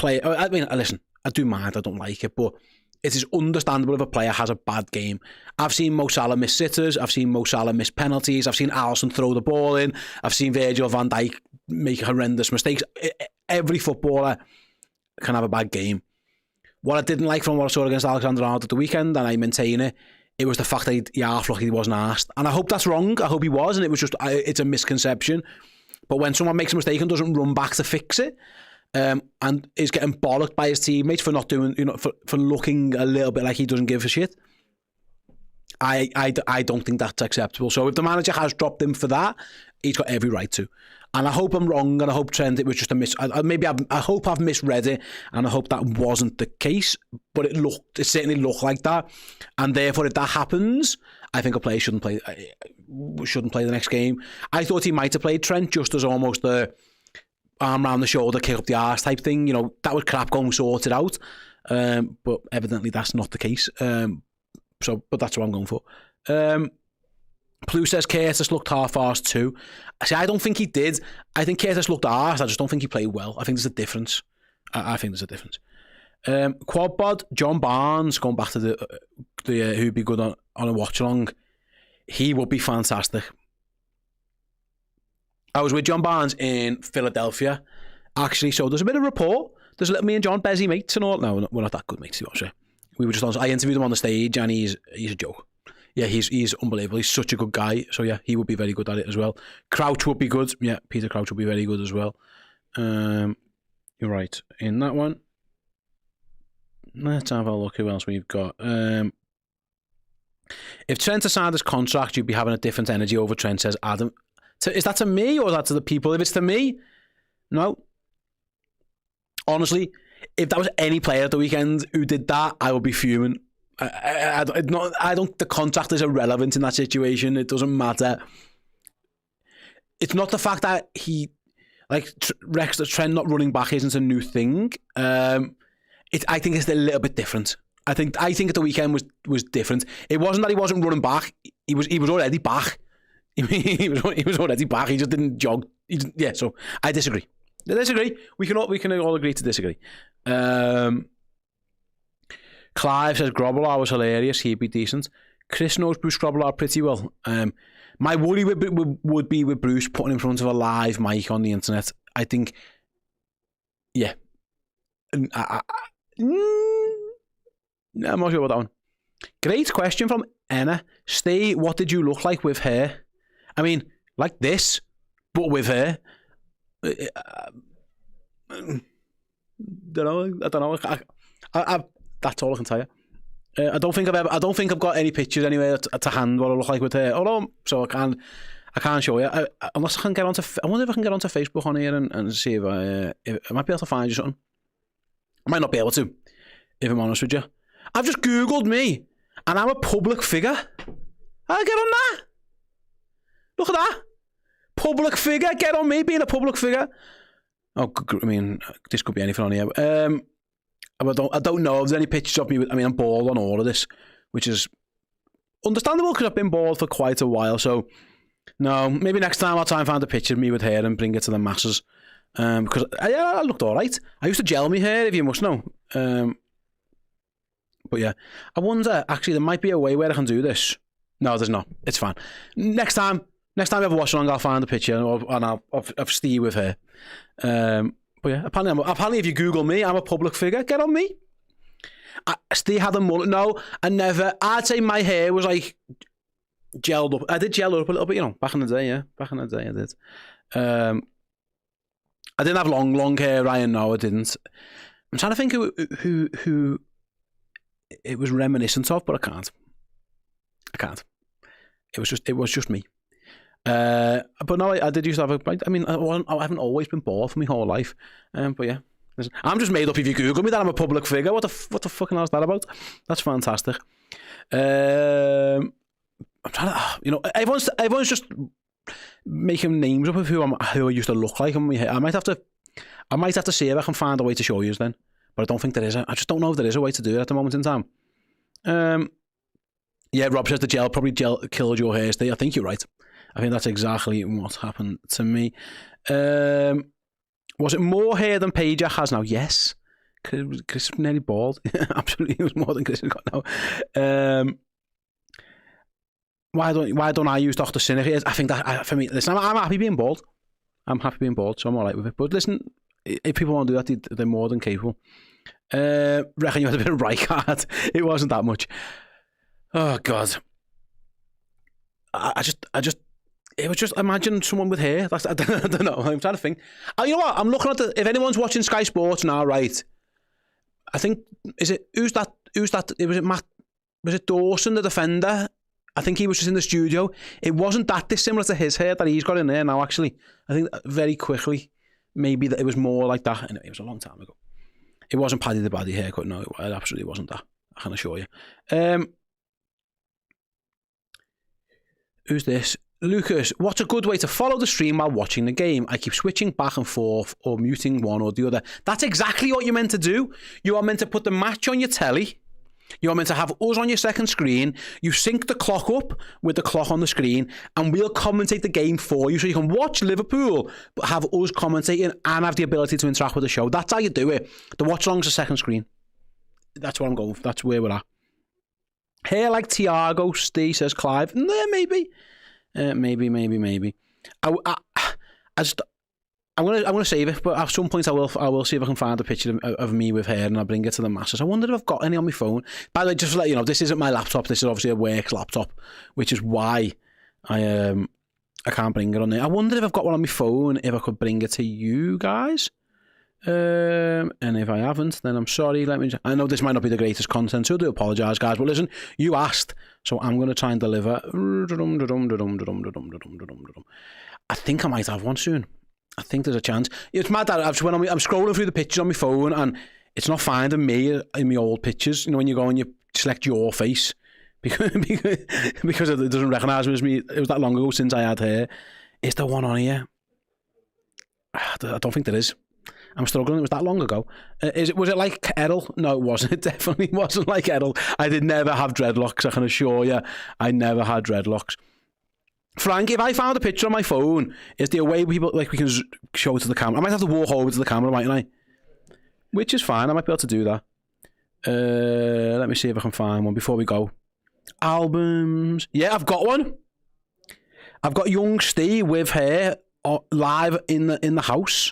Listen, I do mind, I don't like it, but it is understandable if a player has a bad game. I've seen Mo Salah miss sitters, I've seen Mo Salah miss penalties, I've seen Alisson throw the ball in, I've seen Virgil van Dijk make horrendous mistakes. Every footballer can have a bad game. What I didn't like from what I saw against Alexander-Arnold at the weekend, and I maintain it was the fact that he half lucky he wasn't asked. And I hope that's wrong. I hope he was, and it was just, it's a misconception. But when someone makes a mistake and doesn't run back to fix it, and is getting bollocked by his teammates for not doing, for looking a little bit like he doesn't give a shit, I don't think that's acceptable. So if the manager has dropped him for that, he's got every right to. And I hope I'm wrong, and I hope Trent, it was just a I hope I've misread it, and I hope that wasn't the case, but it certainly looked like that. And therefore, if that happens, I think a player shouldn't play the next game. I thought he might have played Trent just as almost a arm round the shoulder, kick up the arse type thing. That was crap going sorted out. But evidently that's not the case. But that's what I'm going for. Plu says Curtis looked half-arsed too. See, I don't think he did. I think Curtis looked arsed. I just don't think he played well. I think there's a difference. I think there's a difference. Quad bod, John Barnes, going back to the who'd be good on a watch-along. He would be fantastic. I was with John Barnes in Philadelphia, actually, so there's a bit of rapport. There's me and John Bezzy mates and all. No, we're not that good mates, obviously. We were just on. I interviewed him on the stage, and he's a joke. Yeah, he's unbelievable. He's such a good guy. So yeah, he would be very good at it as well. Crouch would be good. Yeah, Peter Crouch would be very good as well. You're right in that one. Let's have a look who else we've got. If Trent signed his contract, you'd be having a different energy over Trent, says Adam. Is that to me or is that to the people? If it's to me, no. Honestly, if that was any player at the weekend who did that, I would be fuming. I don't. The contract is irrelevant in that situation. It doesn't matter. It's not the fact that he, Rex, the Trent not running back isn't a new thing. I think it's a little bit different. I think at the weekend was different. It wasn't that he wasn't running back. He was already back. He was already back. He just didn't jog. So I disagree. We can all agree to disagree. Clive says Grobbelaar was hilarious. He'd be decent. Chris knows Bruce Grobbelaar pretty well. My worry would be with Bruce putting in front of a live mic on the internet. I think, yeah. I'm not sure about that one. Great question from Anna. Stay, what did you look like with hair? I mean, like this, but with hair. I don't know. That's all I can tell you. I don't think I've got any pictures anyway to hand what I look like with hair. So I I can't show you. Unless I can get onto... I wonder if I can get onto Facebook on here and see if I might be able to find you something. I might not be able to, if I'm honest with you. I've just Googled me, and I'm a public figure. I'll get on that. Look at that. Public figure. Get on me being a public figure. Oh, I mean, this could be anything on here. I don't know if there's any pictures of me. I mean, I'm bald on all of this, which is understandable because I've been bald for quite a while. So, no, maybe next time I'll try and find a picture of me with hair and bring it to the masses. Because I looked all right. I used to gel my hair, if you must know. But yeah, I wonder, actually, there might be a way where I can do this. No, there's not. It's fine. Next time I have a watch along, I'll find a picture and I'll Steve with hair. But yeah, apparently if you Google me, I'm a public figure. Get on me. Steve had a mullet. No, I never. I'd say my hair was like gelled up. I did gel up a little bit, you know, back in the day, yeah. Back in the day, I did. I didn't have long hair, Ryan. No, I didn't. I'm trying to think who it was reminiscent of, but I can't. It was just me. But no, I did used to have I mean, I haven't always been bald for my whole life. But yeah, listen, I'm just made up if you Google me that I'm a public figure. What the fucking hell is that about? That's fantastic. I'm trying to, you know, everyone's just making names up of who I used to look like. I might have to see if I can find a way to show you then. But I don't think there is. I just don't know if there is a way to do it at the moment in time. Yeah, Rob says the gel probably killed your hair, Steve. I think you're right. I think that's exactly what happened to me. Was it more hair than Paige has now? Yes. Chris was nearly bald. Absolutely, it was more than Chris has got now. Why don't I use Dr. Cynic? I think that for me, listen, I'm happy being bald. I'm happy being bald, so I'm alright with it. But listen, if people want to do that, they're more than capable. Reckon you had a bit of Rijkaard. It wasn't that much. Oh God. I just it was just, imagine someone with hair. I don't know. I'm trying to think. You know what? I'm looking at if anyone's watching Sky Sports now, right? I think who's that? Was it Matt? Was it Dawson, the defender? I think he was just in the studio. It wasn't that dissimilar to his hair that he's got in there now. Actually, I think very quickly, maybe that it was more like that. Anyway, it was a long time ago. It wasn't Paddy the Baddy haircut. No, it absolutely wasn't that. I can assure you. Who's this? Lucas, what's a good way to follow the stream while watching the game? I keep switching back and forth or muting one or the other. That's exactly what you're meant to do. You are meant to put the match on your telly. You are meant to have us on your second screen. You sync the clock up with the clock on the screen and we'll commentate the game for you so you can watch Liverpool but have us commentating and have the ability to interact with the show. That's how you do it. The watch-along's the second screen. That's what I'm going for. That's where we're at. Hair like Thiago, Steve, says Clive. Yeah, maybe. Maybe. I'm gonna save it, but at some point I will see if I can find a picture of me with hair and I'll bring it to the masses. I wonder if I've got any on my phone. By the way, just to let you know, this isn't my laptop. This is obviously a work laptop, which is why I can't bring it on there. I wonder if I've got one on my phone. If I could bring it to you guys. And if I haven't, then I'm sorry. I know this might not be the greatest content, so I do apologise, guys. But listen, you asked, so I'm going to try and deliver. I think I might have one soon. I think there's a chance. It's mad that I'm scrolling through the pictures on my phone and it's not finding me in my old pictures. You know, when you go and you select your face because it doesn't recognise me as me. It was that long ago since I had hair. Is there one on here? I don't think there is. I'm struggling. It was that long ago. Was it like Errol? No, it wasn't. It definitely wasn't like Errol. I did never have dreadlocks. I can assure you, I never had dreadlocks. Frank, if I found a picture on my phone, is there a way we can show it to the camera? I might have to walk over to the camera, mightn't I? Which is fine. I might be able to do that. Let me see if I can find one before we go. Albums. Yeah, I've got one. I've got young Steve with hair live in the house.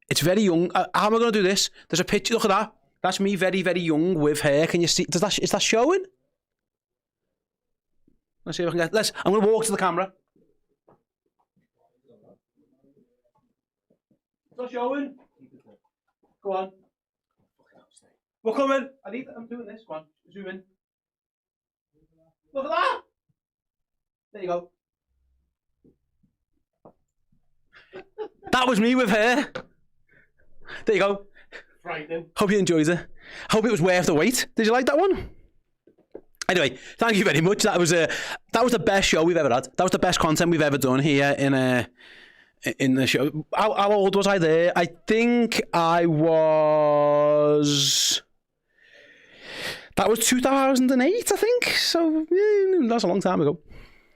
It's very young. How am I going to do this? There's a picture. Look at that. That's me very, very young with hair. Can you see? Is that showing? Let's see if I can get... I'm going to walk to the camera. It's not showing. Go on. We're coming. I'm doing this. Go on. Zoom in. Look at that. There you go.
That was me with hair. There you go.
Frightening.
Hope you enjoyed it. Hope it was worth the wait. Did you like that one? Anyway, thank you very much. That was the best show we've ever had. That was the best content we've ever done here in the show. How old was I there? I think I was... That was 2008, I think. So, yeah, that's a long time ago.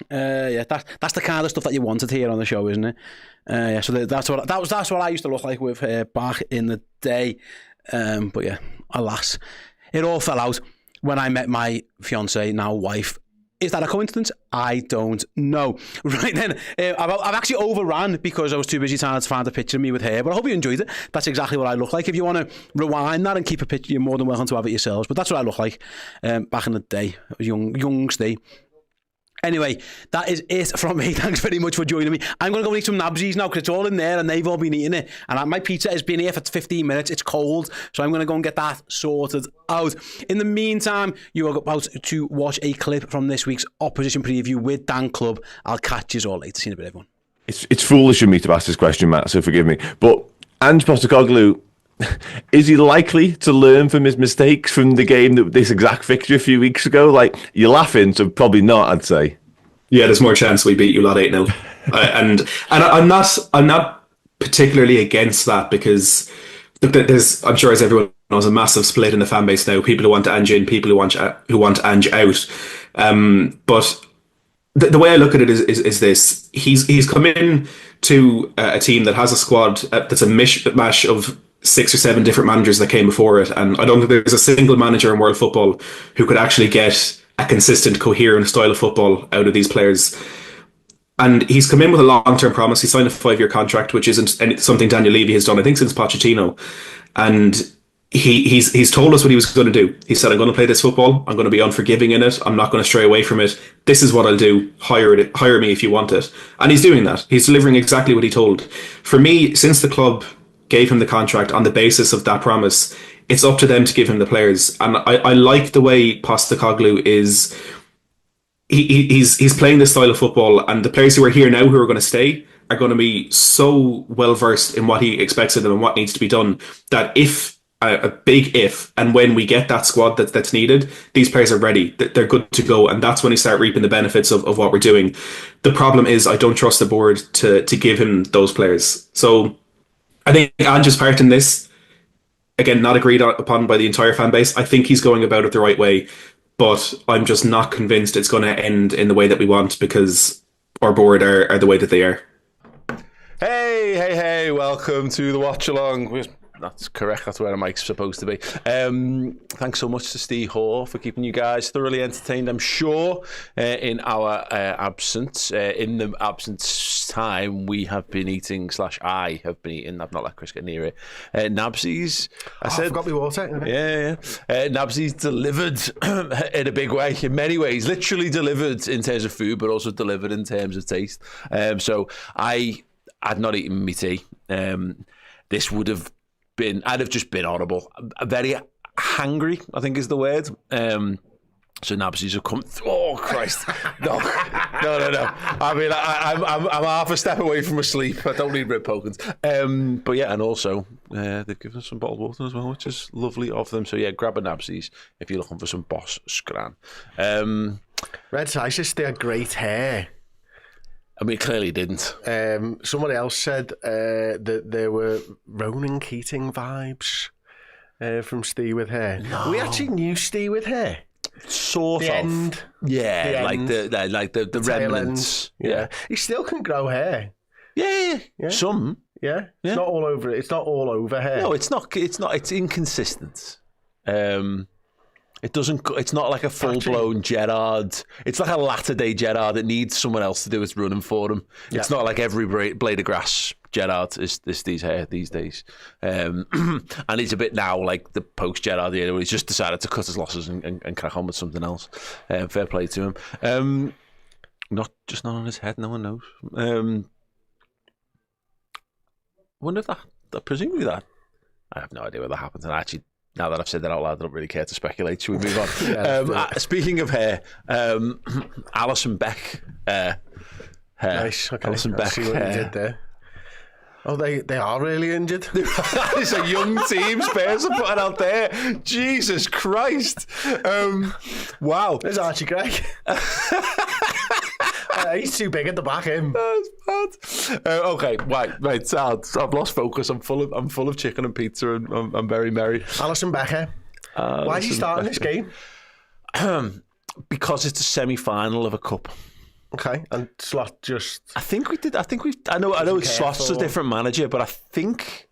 Yeah, that's the kind of stuff that you wanted here on the show, isn't it? Yeah, so that's what I used to look like with back in the day. But yeah, alas, it all fell out when I met my fiance, now wife. Is that a coincidence? I don't know. Right then, I've actually overran because I was too busy trying to find a picture of me with hair, but I hope you enjoyed it. That's exactly what I look like. If you want to rewind that and keep a picture, you're more than welcome to have it yourselves, but that's what I look like back in the day. I was young Steve. Anyway, that is it from me. Thanks very much for joining me. I'm going to go and eat some nabsies now because it's all in there and they've all been eating it. And my pizza has been here for 15 minutes. It's cold. So I'm going to go and get that sorted out. In the meantime, you are about to watch a clip from this week's opposition preview with Dan Club. I'll catch you all later. See you in a bit, everyone.
It's foolish of me to ask this question, Matt, so forgive me. But Ange Postecoglou, is he likely to learn from his mistakes from the game, this exact fixture a few weeks ago? Like, you're laughing, so probably not, I'd say.
Yeah, there's more chance we beat you lot 8-0. And I'm not particularly against that because there's, I'm sure as everyone knows, a massive split in the fan base now. People who want Ange in, people who want Ange out. But the way I look at it is this: he's come in to a team that has a squad that's a mishmash of 6 or 7 different managers that came before it, and I don't think there's a single manager in world football who could actually get a consistent, coherent style of football out of these players. And he's come in with a long-term promise. He signed a 5-year contract, which isn't something Daniel Levy has done, I think, since Pochettino. And he's told us what he was going to do. He said, I'm going to play this football. I'm going to be unforgiving in it. I'm not going to stray away from it. This is what I'll do. Hire me if you want it. And he's doing that. He's delivering exactly what he told. For me, since the club gave him the contract on the basis of that promise, it's up to them to give him the players. And I like the way Postecoglou is. He's playing this style of football, and the players who are here now who are going to stay are going to be so well versed in what he expects of them and what needs to be done that if a big if and when we get that squad that's needed, these players are ready. They're good to go, and that's when he start reaping the benefits of what we're doing. The problem is I don't trust the board to give him those players. So I think Ange's part in this, again, not agreed upon by the entire fan base. I think he's going about it the right way, but I'm just not convinced it's going to end in the way that we want because our board are the way that they are.
Hey, welcome to the Watchalong. That's correct, that's where the mic's supposed to be. Thanks so much to Steve Hoare for keeping you guys thoroughly entertained, I'm sure, in our absence. In the absence time, we have been eating, / I have been eating, I've not let Chris get near it, Nabsies. I forgot
my water.
Yeah. Nabsies delivered in a big way, in many ways. Literally delivered in terms of food, but also delivered in terms of taste. So I had not eaten my tea. This would have I'd have just been horrible. Very hangry, I think is the word. So Nabsies have come. Oh Christ! No. I mean, I'm half a step away from asleep. I don't need rib pokings. But yeah, and also they've given us some bottled water as well, which is lovely of them. So yeah, grab a Nabsies if you're looking for some boss scran.
Red Isis, they had great hair.
I mean, it clearly didn't.
Somebody else said that there were Ronan Keating vibes from Steve with hair. No. We actually knew Steve with hair.
Sort
the
of.
End.
Yeah,
the
like
end.
the remnants.
Yeah. He still can grow hair.
Yeah. Some.
Yeah. It's not all over. It's not all over hair.
No, it's not. It's inconsistent. It doesn't. It's not like a full-blown Gerrard. It's like a latter-day Gerrard that needs someone else to do its running for him. Yeah. It's not like every blade of grass Gerrard is these hair these days. And he's a bit now like the post-Gerrard era where he's just decided to cut his losses and crack on with something else. Fair play to him. Not on his head. No one knows. Wonder if that presumably that. I have no idea whether that happens. And actually, Now that I've said that out loud, I don't really care to speculate. Should we move on? Speaking of hair, Alison Beck. Hair.
Nice. Okay.
Alison Beck.
See what you did there. Oh, they are really injured.
It's a young team Spurs are putting out there. Jesus Christ. Wow.
There's Archie Gregg. He's too big at the back, him.
That's bad. Okay, right. So I've lost focus. I'm full of chicken and pizza, and I'm very merry.
Alison Becker. Why is he starting this game?
Because it's a semi-final of a cup.
Okay, and Slot just...
I know Slot's a different manager, but I think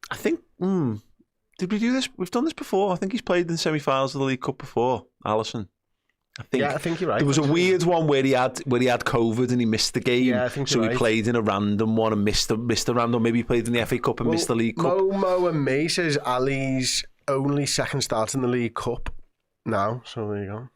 did we do this? We've done this before. I think he's played in the semi-finals of the League Cup before, Alison. I think you're right. There was a weird one where he had COVID and he missed the game.
Yeah, I think
so he played in a random one and missed the random. Maybe he played in the FA Cup and missed the League Cup.
Mo and me says Ali's only second start in the League Cup now. So there you go.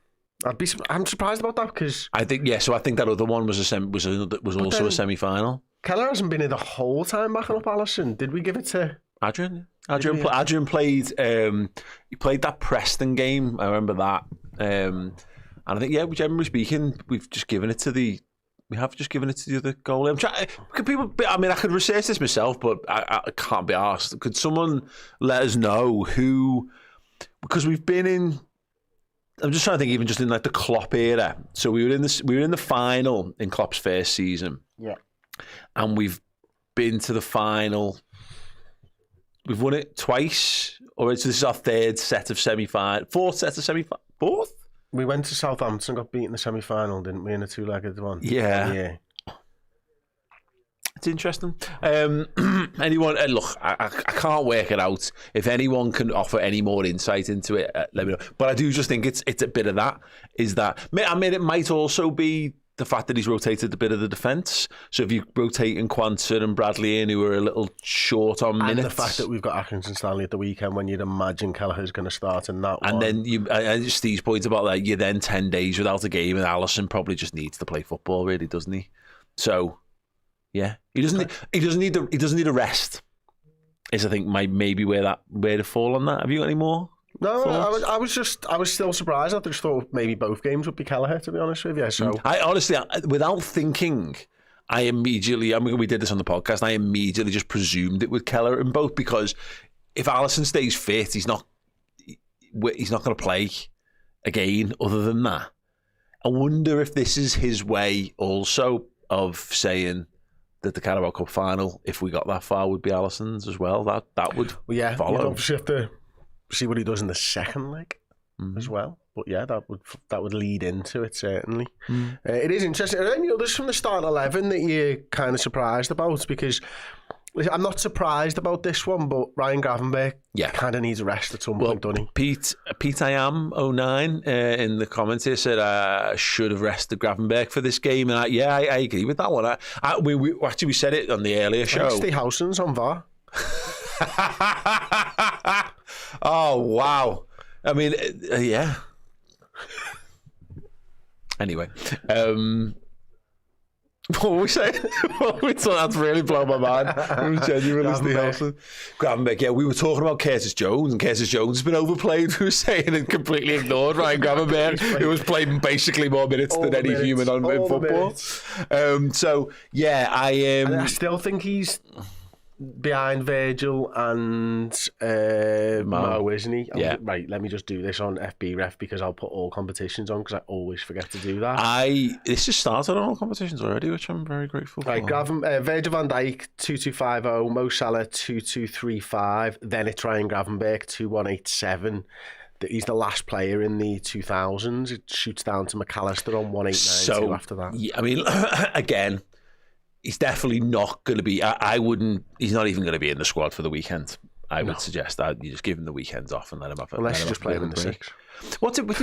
I'm surprised about that because
I think that other one was also a semi-final.
Keller hasn't been here the whole time backing up Alison. Did we give it to
Adrian? Adrian played. He played that Preston game. I remember that. And I think generally speaking, we have just given it to the other goalie. I'm trying. Could people? I mean, I could research this myself, but I can't be asked. Could someone let us know who? Because we've been in. I'm just trying to think, even just in like the Klopp era. So we were in the final in Klopp's first season.
Yeah. And
we've been to the final. We've won it twice. Or so this is our fourth set of semi-final. Fourth?
We went to Southampton, got beaten in the semi-final, didn't we, in a two-legged one?
Yeah. It's interesting. Anyone? Look, I can't work it out. If anyone can offer any more insight into it, let me know. But I do just think it's a bit of that. I mean, it might also be the fact that he's rotated a bit of the defence. So if you rotate in Quansah and Bradley in, who are a little short on minutes,
and the fact that we've got Atkinson Stanley at the weekend, when you'd imagine Kelleher's going to start in that
and
one.
Then Steve's point about that, you're then 10 days without a game, and Alisson probably just needs to play football, really, doesn't he? So. Yeah, he doesn't need a rest. Is I think maybe where to fall on that. Have you got any more?
No, I was still surprised. I just thought maybe both games would be Kelleher, to be honest with you. So
I honestly, without thinking, we did this on the podcast. I immediately just presumed it would Kelleher in both, because if Alisson stays fit, he's not going to play again. Other than that, I wonder if this is his way also of saying that the Carabao Cup final, if we got that far, would be Alisson's as well. That would follow.
You'd obviously have to see what he does in the second leg as well. But yeah, that would lead into it, certainly. It is interesting. Are there any others from the start 11 that you're kind of surprised about? Because I'm not surprised about this one, but Ryan Gravenberch kind of needs a rest at some point, doesn't he?
Pete I am 09 in the comments here said I should have rested Gravenberch for this game, and I agree with that one. We said it on the earlier show.
Steve Howson's on VAR.
Oh wow! I mean, yeah. Anyway. What were we saying? That's really blown my mind. It was genuinely Steve Howson. Gravenberch, yeah, we were talking about Curtis Jones, and Curtis Jones has been overplayed, we were saying, and completely ignored Ryan Gravenberch, who was playing basically more minutes than any human in football. So, yeah, I
still think he's behind Virgil and Mo, isn't he?
Yeah.
Right, let me just do this on FB Ref because I'll put all competitions on because I always forget to do that.
This has started on all competitions already, which I'm very grateful for.
Right, Virgil van Dijk 2250, Mo Salah 2235, then it's Ryan Gravenberch 2187. He's the last player in the 2000s. It shoots down to McAllister on 1892 after that.
Yeah, I mean, again, he's definitely not going to be. He's not even going to be in the squad for the weekend. I would suggest that you just give him the weekends off and let him have.
Unless you just play him in the six.
What did we?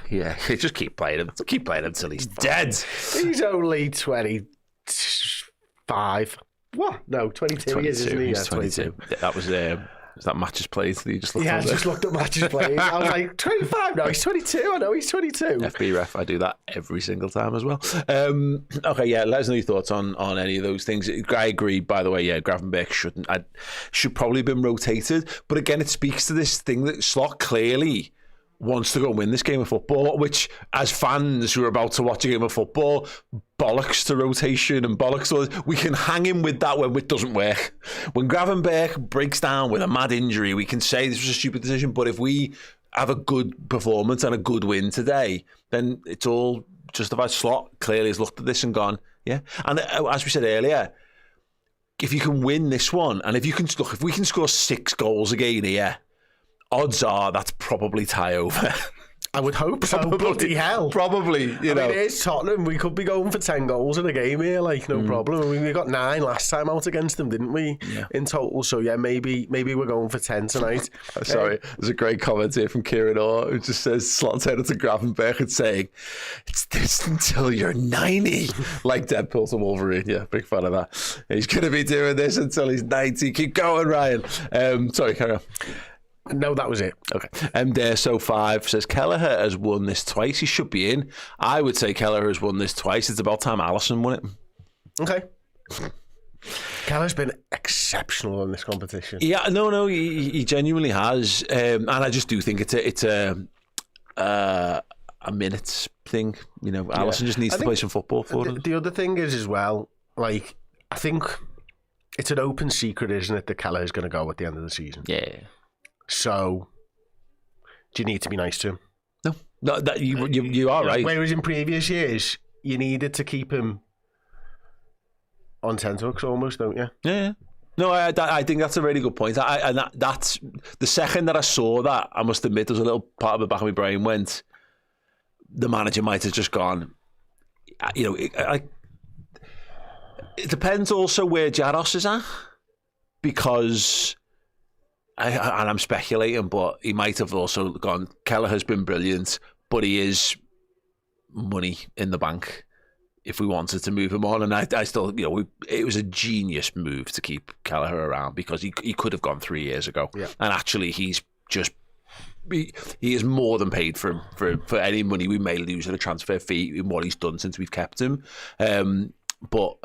Yeah. Just keep playing him. Keep playing him until he's dead.
He's only 25. What? No, 22.
22.
Isn't he?
He's 22. That was Is that matches played that you just looked
Yeah,
at?
I just looked at matches played. I was like, 25 now, he's 22. I know he's 22.
FB ref, I do that every single time as well. Okay, yeah, let us know your thoughts on any of those things. I agree, by the way, yeah, Gravenberch should probably have been rotated. But again, it speaks to this thing that Slot clearly wants to go and win this game of football, which, as fans who are about to watch a game of football, bollocks to rotation and bollocks to... We can hang him with that when it doesn't work. When Gravenberch breaks down with a mad injury, we can say this was a stupid decision, but if we have a good performance and a good win today, then it's all justified. Slot clearly has looked at this and gone, yeah. And as we said earlier, if you can win this one, and if we can score 6 goals again here, odds are that's probably tie over.
I would hope so. Bloody hell.
Probably, you know.
I mean, it is Tottenham. We could be going for 10 goals in a game here, like, no problem. I mean, we got 9 last time out against them, didn't we? Yeah. In total. So, yeah, maybe we're going for 10 tonight.
Sorry, there's a great comment here from Kieran Orr who just says, Slot's headed to Gravenberch and saying, it's this until you're 90. Like Deadpool to Wolverine. Yeah, big fan of that. He's going to be doing this until he's 90. Keep going, Ryan. Sorry, carry on.
No, that was it.
Okay. So5 says Kelleher has won this twice. He should be in. I would say Kelleher has won this twice. It's about time Alisson won it.
Okay. Kelleher's been exceptional in this competition.
Yeah, no, he genuinely has, and I just do think it's a minutes thing. You know, Alisson just needs to play some football for it.
The other thing is as well, like, I think it's an open secret, isn't it, that Kelleher's going to go at the end of the season?
Yeah.
So, do you need to be nice to him?
No, that you are right.
Whereas in previous years, you needed to keep him on tenterhooks almost, don't you?
Yeah. No, I think that's a really good point. That's the second that I saw that, I must admit, there's a little part of the back of my brain went, the manager might have just gone, you know, it depends also where Jaros is at, because... and I'm speculating, but he might have also gone, Kelleher has been brilliant, but he is money in the bank if we wanted to move him on. And I still, you know, it was a genius move to keep Kelleher around, because he could have gone 3 years ago. Yeah. And actually, he is more than paid for any money we may lose at a transfer fee in what he's done since we've kept him. But...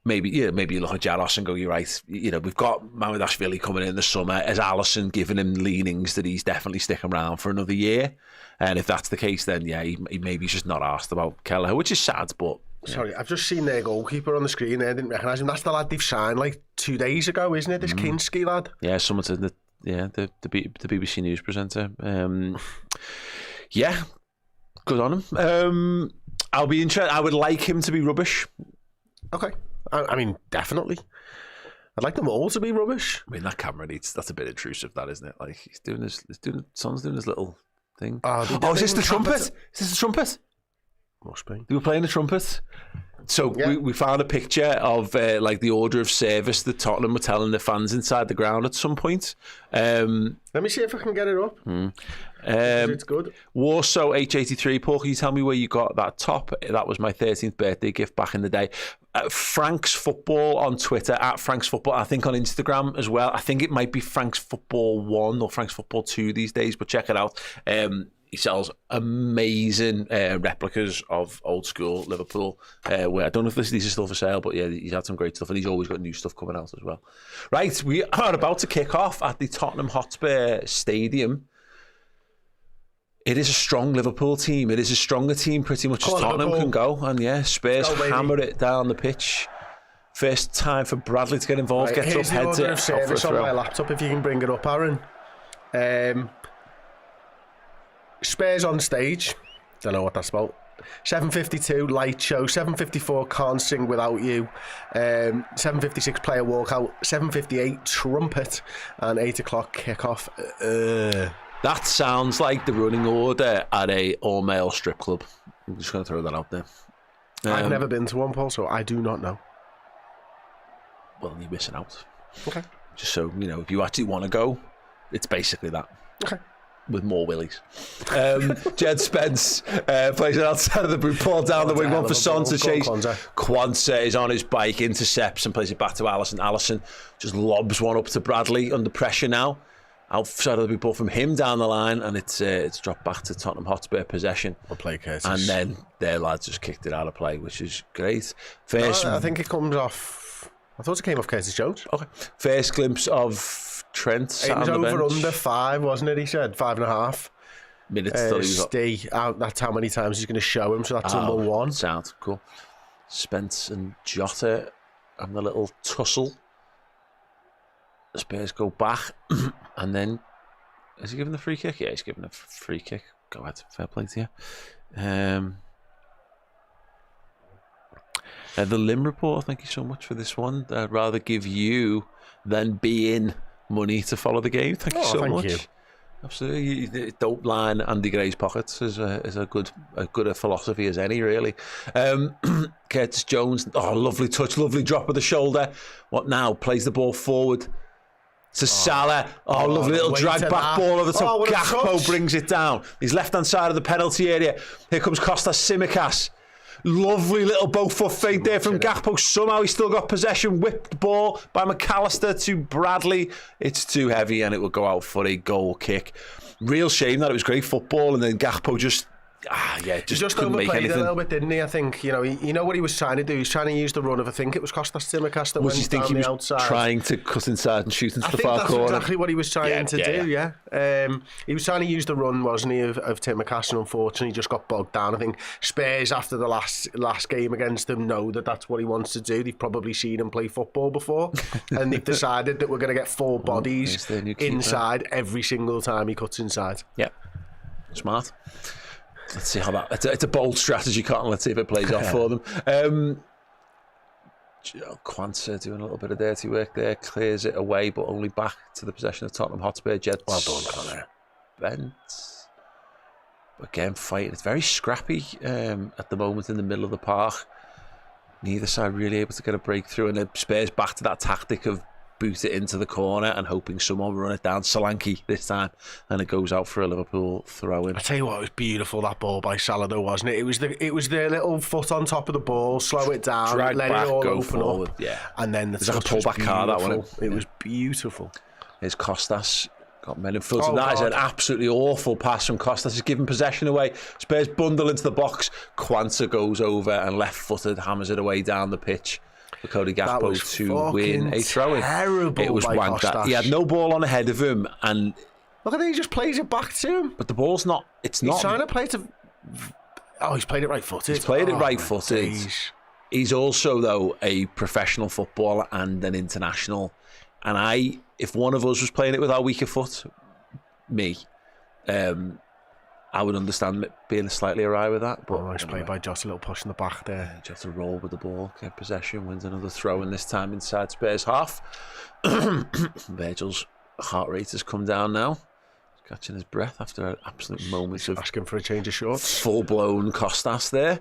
Maybe you look at Jaros and go, you're right. You know, we've got Mamardashvili coming in the summer. Has Alisson given him leanings that he's definitely sticking around for another year? And if that's the case, then yeah, he maybe just not asked about Kelleher, which is sad. But yeah.
Sorry, I've just seen their goalkeeper on the screen there. I didn't recognise him. That's the lad they've signed like 2 days ago, isn't it? This Kinski lad.
Yeah, someone said that. Yeah, the BBC News presenter. Yeah, good on him. I'll be interested. I would like him to be rubbish.
Okay. I mean, definitely. I'd like them all to be rubbish.
I mean, that camera that's a bit intrusive, that, isn't it? Like, Son's doing his little thing. Is this the trumpet? Is this the trumpet?
Must be.
They were playing the trumpet. So yeah. we found a picture of like the order of service that Tottenham were telling the fans inside the ground at some point.
Let me see if I can get it up. It's good.
Warsaw H83, Paul, can you tell me where you got that top? That was my 13th birthday gift back in the day. Frank's Football on Twitter, at Frank's Football, I think on Instagram as well. I think it might be Frank's Football 1 or Frank's Football 2 these days, but check it out. He sells amazing replicas of old school Liverpool. Where I don't know if these are still for sale, but yeah, he's had some great stuff, and he's always got new stuff coming out as well. Right, we are about to kick off at the Tottenham Hotspur Stadium. It is a strong Liverpool team. It is as strong a team pretty much as Tottenham can go. And yeah, Spurs hammer it down the pitch. First time for Bradley to get involved. Gets up, heads it.
Here's the order of service on my laptop, if you can bring it up, Aaron. Spurs on stage. Don't know what that's about. 7:52 light show. 7:54 Can't Sing Without You. 7:56 player walkout. 7:58 trumpet. And 8 o'clock kickoff.
That sounds like the running order at a all-male strip club. I'm just going to throw that out there.
I've never been to one, Paul, so I do not know.
Well, you're missing out.
Okay.
Just so, you know, if you actually want to go, it's basically that.
Okay.
With more willies. Jed Spence plays it outside of the boot, ball down the wing, one for Son to chase. Quansah is on his bike, intercepts and plays it back to Alisson. Alisson just lobs one up to Bradley under pressure now. outside of the ball from him down the line, and it's dropped back to Tottenham Hotspur possession.
We'll play Curtis.
And then their lads just kicked it out of play, which is great. First,
I think it comes off. I thought it came off Curtis Jones.
Okay. First glimpse of Trent.
It was
on the
over
bench.
under 5, wasn't it? He said 5.5
minutes. Till he was up.
That's how many times he's going to show him. So that's number 1.
Sounds cool. Spence and Jota and the little tussle. The Spurs go back, and then is he given the free kick? Yeah, he's given a free kick. Go ahead, fair play to you. The Lim report, thank you so much for this one. I'd rather give you than be in money to follow the game. Thank you so much.
You.
Absolutely, don't line Andy Gray's pockets is a good philosophy as any, really. Curtis Jones, lovely touch, lovely drop of the shoulder. What now? Plays the ball forward to Salah. Lovely little drag back ball over the top. Gakpo brings it down. He's left-hand side of the penalty area. Here comes Kostas Tsimikas. Lovely little both foot fade there from Gakpo. Somehow he still got possession. Whipped ball by McAllister to Bradley. It's too heavy and it will go out for a goal kick. Real shame that it was great football and then Gakpo just couldn't make anything.
A little bit, didn't he? I think you know what he was trying to do. He was trying to use the run of, I think it was Kostas Tsimikas that went down the outside.
Trying to cut inside and shoot into the far corner?
I think that's exactly what he was trying to do. Yeah. He was trying to use the run, wasn't he, of Tsimikas, and unfortunately just got bogged down. I think Spurs after the last game against him know that that's what he wants to do. They've probably seen him play football before, and they've decided that we're going to get 4 bodies inside every single time he cuts inside.
Yeah, smart. Let's see how that... It's a bold strategy, Cotton. Let's see if it plays off for them. Kwanzaa doing a little bit of dirty work there. Clears it away, but only back to the possession of Tottenham Hotspur.
Well done, Connor.
Bent. Again, fighting. It's very scrappy at the moment in the middle of the park. Neither side really able to get a breakthrough. And the Spurs back to that tactic of boot it into the corner and hoping someone will run it down. Solanke this time, and it goes out for a Liverpool throw-in.
I tell you what, it was beautiful, that ball by Salah, though, wasn't it? It was the little foot on top of the ball, slow it down,
drag
let
back,
it all
go
open
forward.
up,
yeah.
And then the
it's like a pullback car, that one.
It was beautiful.
Here's Kostas. Got men in front of that. Is an absolutely awful pass from Kostas. He's giving possession away. Spurs bundle into the box. Kwanzaa goes over and left-footed hammers it away down the pitch. Cody Gakpo to win a throw-in.
It
was wanked at. He had no ball on ahead of him, and
look at it, he just plays it back to him.
But the ball's not. He's
trying to play to. Oh, he's played it right-footed.
He's played it right-footed. He's also, though, a professional footballer and an international. And if one of us was playing it with our weaker foot, me, I would understand being slightly awry with that. But
nice play by Jota, a little push in the back there.
Jota roll with the ball, get possession, wins another throw, and this time inside Spurs half. Virgil's heart rate has come down now. He's catching his breath after an absolute moment of
asking for a change of shorts.
Full-blown Kostas there.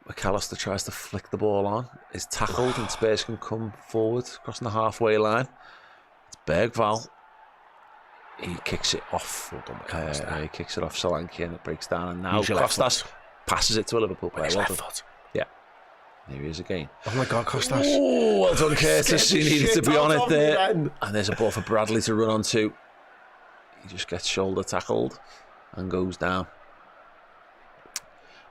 McAllister tries to flick the ball on. Is tackled, and Spurs can come forward, crossing the halfway line. It's Bergvall. He kicks it off. He kicks it off Solanke and it breaks down. And now Kostas passes it to a Liverpool player.
Well done.
Yeah. Here he is again.
Oh my God, Kostas.
Oh, well done, Curtis. He needed to be on it there. And there's a ball for Bradley to run onto. He just gets shoulder tackled and goes down.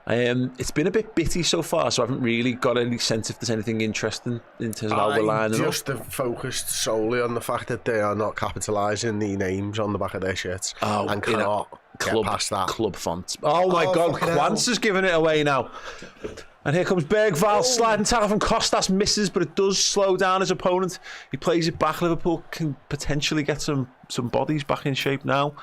It's been a bit bitty so far, so I haven't really got any sense if there's anything interesting in terms of how we're lining up.
Just focused solely on the fact that they are not capitalising the names on the back of their shirts and cannot get past that.
Club font. Oh my God, Kwanzaa's giving it away now. And here comes Bergvall, sliding tackle from Kostas, misses, but it does slow down his opponent. He plays it back. Liverpool can potentially get some bodies back in shape now.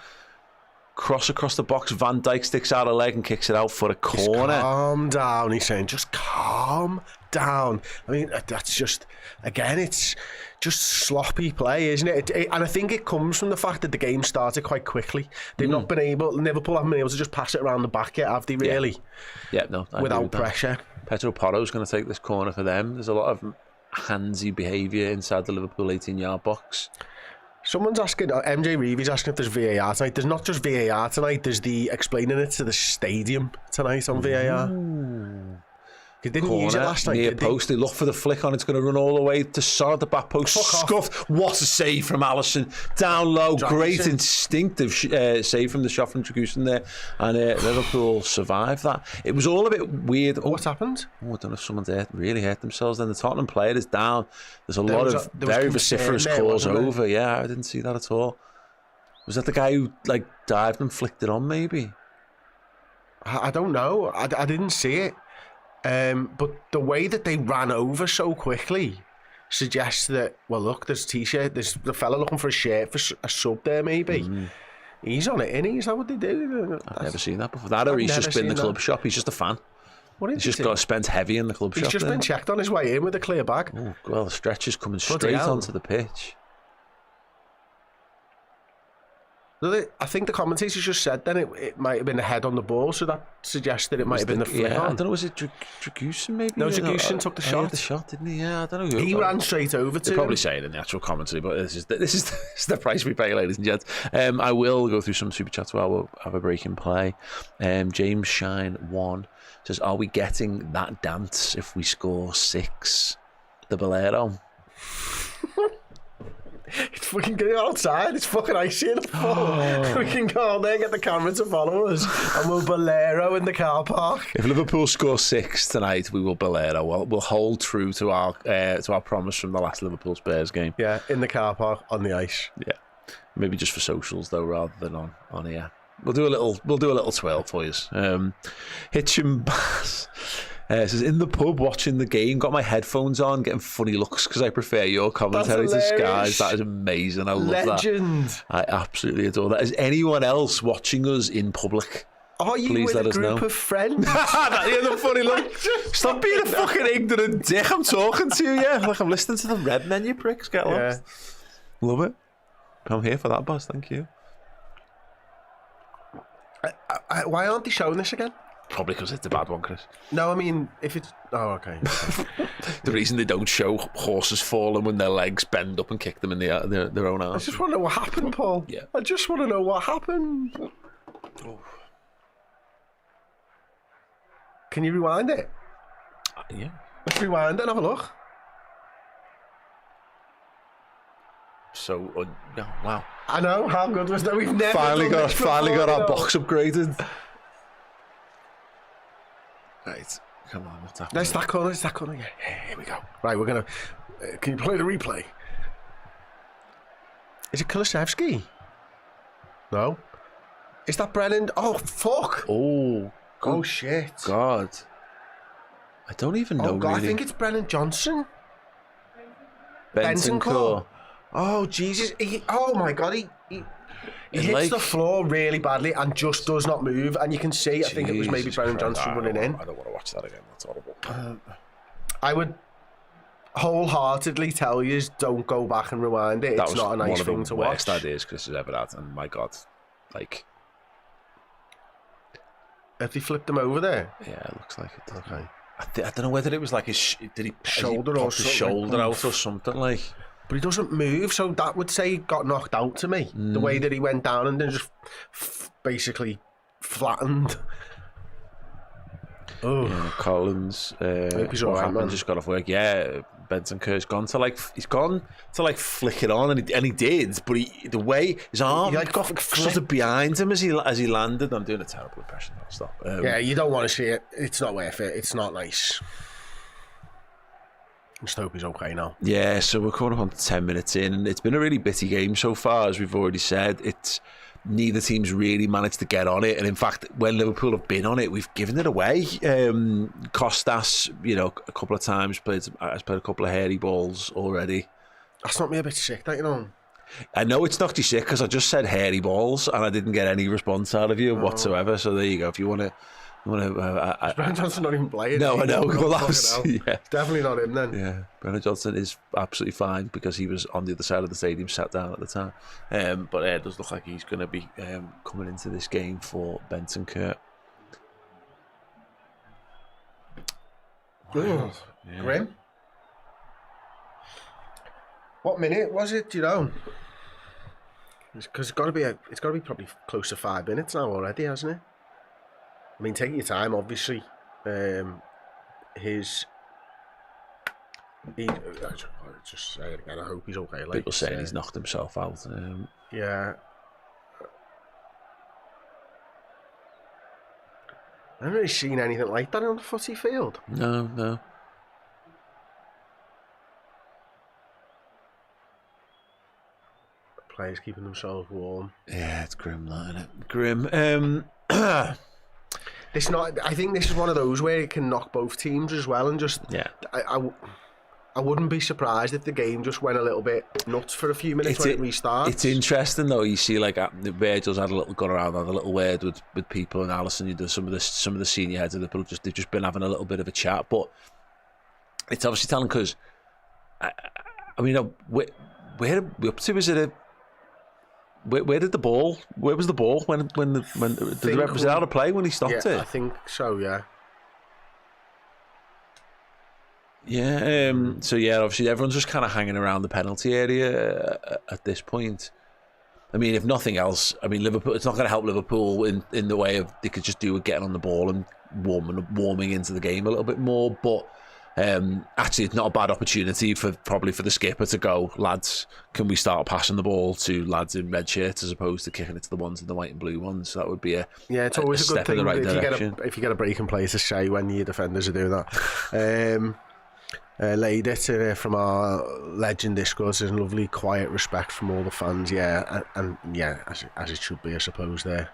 Cross across the box, Van Dijk sticks out a leg and kicks it out for a corner.
Calm down, he's saying, just calm down. I mean, that's just, again, it's just sloppy play, isn't it? And I think it comes from the fact that the game started quite quickly. They've not been able, Liverpool haven't been able to just pass it around the back yet, have they really?
Yeah, no.
Without pressure.
Pedro Porro's going to take this corner for them. There's a lot of handsy behaviour inside the Liverpool 18-yard box.
Someone's asking, MJ Reevy's asking if there's VAR tonight. There's not just VAR tonight, there's the explaining it to the stadium tonight on VAR. He didn't use it last night,
near
did he?
post. They look for the flick on. It's going to run all the way to Sod, the back post.
Fuck off.
Scuffed. What a save from Allison. Down low. Great instinctive save from the shot from Dragusin there. And Liverpool survived that. It was all a bit weird.
What's happened?
Oh, I don't know if someone's really hurt themselves. Then the Tottenham player is down. There's a lot of very vociferous calls over. Yeah, I didn't see that at all. Was that the guy who like dived and flicked it on? Maybe.
I don't know. I didn't see it. But the way that they ran over so quickly suggests that, well, look, there's a t-shirt. There's the fella looking for a shirt for a sub there, maybe. He's on it, isn't he? Is that what they do?
I've never seen that before. That or he's just been in the club shop. He's just a fan. He's just got spent heavy in the club shop.
He's just been checked on his way in with a clear bag.
Oh, well, the stretcher's coming straight onto the pitch.
I think the commentators just said then it might have been a head on the ball, so that suggests that it might have been the flick on.
I don't know, was it Dragusin maybe?
No, Dragusin took the shot.
He had the shot, didn't he? Yeah, I don't know.
He ran straight over to
They're probably saying in the actual commentary, but this is the price we pay, ladies and gents. I will go through some super chats while we'll have a break in play. James Shine 1 says, are we getting that dance if we score 6? The Bolero.
It's fucking getting outside. It's fucking icy in the fall. We can go on there and get the camera to follow us, and we'll bolero in the car park.
If Liverpool score 6 tonight, we will bolero. We'll hold true to our promise from the last Liverpool Spurs game.
Yeah, in the car park on the ice.
Yeah, maybe just for socials though, rather than on here. We'll do a little twirl for you. Hitchin Bass. Says, in the pub watching the game, got my headphones on, getting funny looks because I prefer your commentary to Sky's. That is amazing. I love
Legend.
that. I absolutely adore that. Is anyone else watching us in public?
Are you
Please
with
let
a
us
group
know.
of friends?
Yeah, the funny look. Stop being a fucking ignorant dick. I'm talking to you, yeah. Like I'm listening to the Redmen, you pricks. Get lost. Love it. I'm here for that, boss. Thank you.
Why aren't they showing this again?
Probably because it's a bad one, Chris.
No, I mean, if it's... Oh, okay.
The reason they don't show horses falling when their legs bend up and kick them in their own arms.
I just want to know what happened, Paul.
Yeah.
I just want to know what happened.
Oh.
Can you rewind it?
Yeah.
Let's rewind it and have a look.
So, no, wow.
I know, how good was that? We've never
finally
done this
got
before,
our box upgraded. Right, come on, what's happening?
It's that corner. Yeah, here we go. Right, we're going to... can you play the replay? Is it Kulusevski? No. Is that Brennan? Oh, fuck.
Oh, good
oh, shit.
God. I don't even know,
God,
really.
I think it's Brennan Johnson.
Bentancur.
Oh, Jesus. Oh, my God. He hits the floor really badly and just does not move. And you can see, I think it was maybe Brennan Johnson running in.
I don't want to watch that again. That's horrible.
I would wholeheartedly tell you, don't go back and rewind it. It's not a nice thing to watch.
Worst ideas Chris has ever had. And my God, like...
Have they flipped him over there?
Yeah, it looks like it.
Okay.
I don't know whether it was like his... Did he
shoulder or
his shoulder out or something like...
But he doesn't move, so that would say he got knocked out to me. The way that he went down and then just basically flattened. Oh,
yeah, Collins.
He's all right, man.
Just got off work. Yeah, Bentancur's gone to flick it on, and he did. But the way his arm got sort of behind him as he landed. I'm doing a terrible impression. I'll stop.
Yeah, you don't want to see it. It's not worth it. It's not nice. I just hope he's okay now.
Yeah, so we're coming up on 10 minutes in, and it's been a really bitty game so far, as we've already said. Neither team's really managed to get on it, and in fact, when Liverpool have been on it, we've given it away. Costas, a couple of times has played a couple of hairy balls already.
That's not me a bit sick, that,
I know it's knocked you sick because I just said hairy balls, and I didn't get any response out of you whatsoever. So there you go. If you want to.
Brennan Johnson not even playing.
No, I know. Well, yeah.
Definitely not him then.
Yeah, Brennan Johnson is absolutely fine because he was on the other side of the stadium, sat down at the time. But it does look like he's going to be coming into this game for Bentancur.
Wow. Yeah. Grim. What minute was it? Because it's got to be probably close to 5 minutes now already, hasn't it? I mean, take your time, obviously. his... Just say it again, I hope he's okay. Like,
People saying he's knocked himself out.
Yeah. I haven't really seen anything like that on the footy field.
No.
Players keeping themselves warm.
Yeah, it's grim, that, isn't it? Grim.
This not. I think this is one of those where it can knock both teams as well, and just I wouldn't be surprised if the game just went a little bit nuts for a few minutes when it restarts.
It's interesting though. You see, like Virgil's had a little gone around, had a little word with people, and Alisson. You do some of the senior heads of Liverpool. They've just been having a little bit of a chat, but it's obviously telling because I mean, where are we up to? Is it a where did the ball? Where was the ball when was it out of play when he stopped it?
I think so. Yeah.
Yeah. So yeah, obviously everyone's just kind of hanging around the penalty area at this point. I mean, if nothing else, I mean Liverpool. It's not going to help Liverpool in the way of they could just do with getting on the ball and warming into the game a little bit more, but. Actually, it's not a bad opportunity probably for the skipper to go, lads, can we start passing the ball to lads in red shirts as opposed to kicking it to the ones in the white and blue ones? So that would be
it's always a good thing
right
if you get a breaking play to say when your defenders are doing that. Laid it from our legend discourse. There's lovely quiet respect from all the fans, and as it should be, I suppose. There.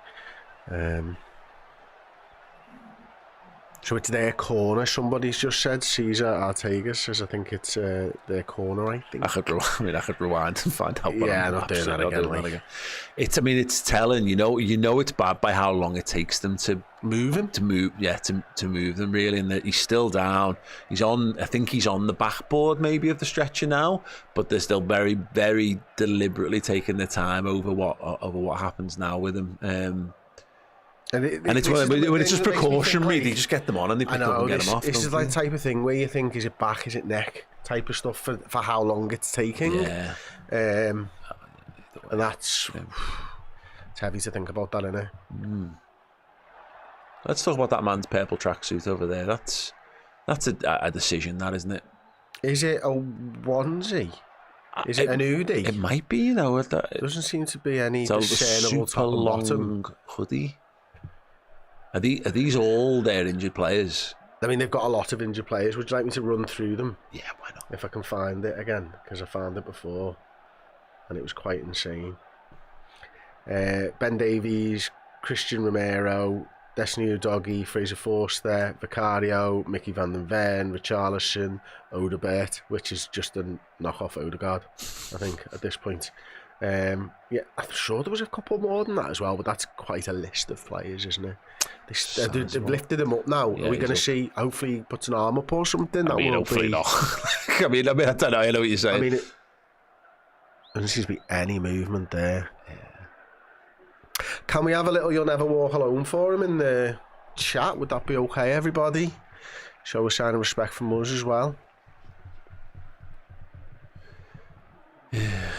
So it's their corner. Somebody's just said Cesar Arteaga says I think it's their corner. I think. I
could rewind and find out.
Yeah, I'm not doing that again.
It's telling. You know, it's bad by how long it takes them to
move him.
To move them really, and that he's still down. He's on. I think he's on the backboard maybe of the stretcher now, but they're still very, very deliberately taking their time over what happens now with him. And it's just precautionary. They just get them on and they pick up and get them off.
This is like the type of thing where you think, is it back, is it neck type of stuff for how long it's taking.
Yeah.
And that's it's heavy to think about that, isn't it?
Let's talk about that man's purple tracksuit over there. That's a decision, that, isn't it?
Is it a onesie? Is it an hoodie?
It might be, It
doesn't seem to be any discernible top and bottom
hoodie. Are these all their injured players?
I mean, they've got a lot of injured players. Would you like me to run through them?
Yeah, why not?
If I can find it again, because I found it before, and it was quite insane. Ben Davies, Christian Romero, Destiny Udogie, Fraser Forster, Vicario, Mickey van den Ven, Richarlison, Odebert, which is just a knockoff Odegaard, I think, at this point. I'm sure there was a couple more than that as well, but that's quite a list of players, isn't it? They've lifted him up now. Are we going to see, hopefully he puts an arm up or something?
Hopefully not. I mean, I don't know. I know what you're saying.
I mean, there seems to be any movement there. Yeah. Can we have a little "You'll Never Walk Alone" for him in the chat? Would that be okay, everybody? Show a sign of respect from us as well.
Yeah.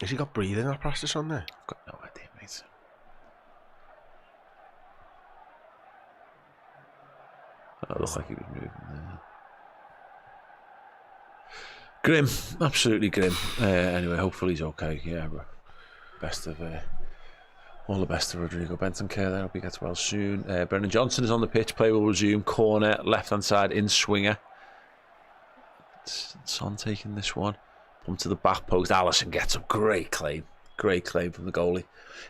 Has he got breathing apparatus on there?
I've got no idea, mate. It looked like he was moving there. Grim, absolutely grim. Anyway, hopefully he's okay. Yeah, all the best to Rodrigo Bentancur there. Hope he gets well soon. Brendan Johnson is on the pitch. Play will resume. Corner, left hand side in swinger. Son taking this one. Come to the back post. Alisson gets up. Great claim from the goalie.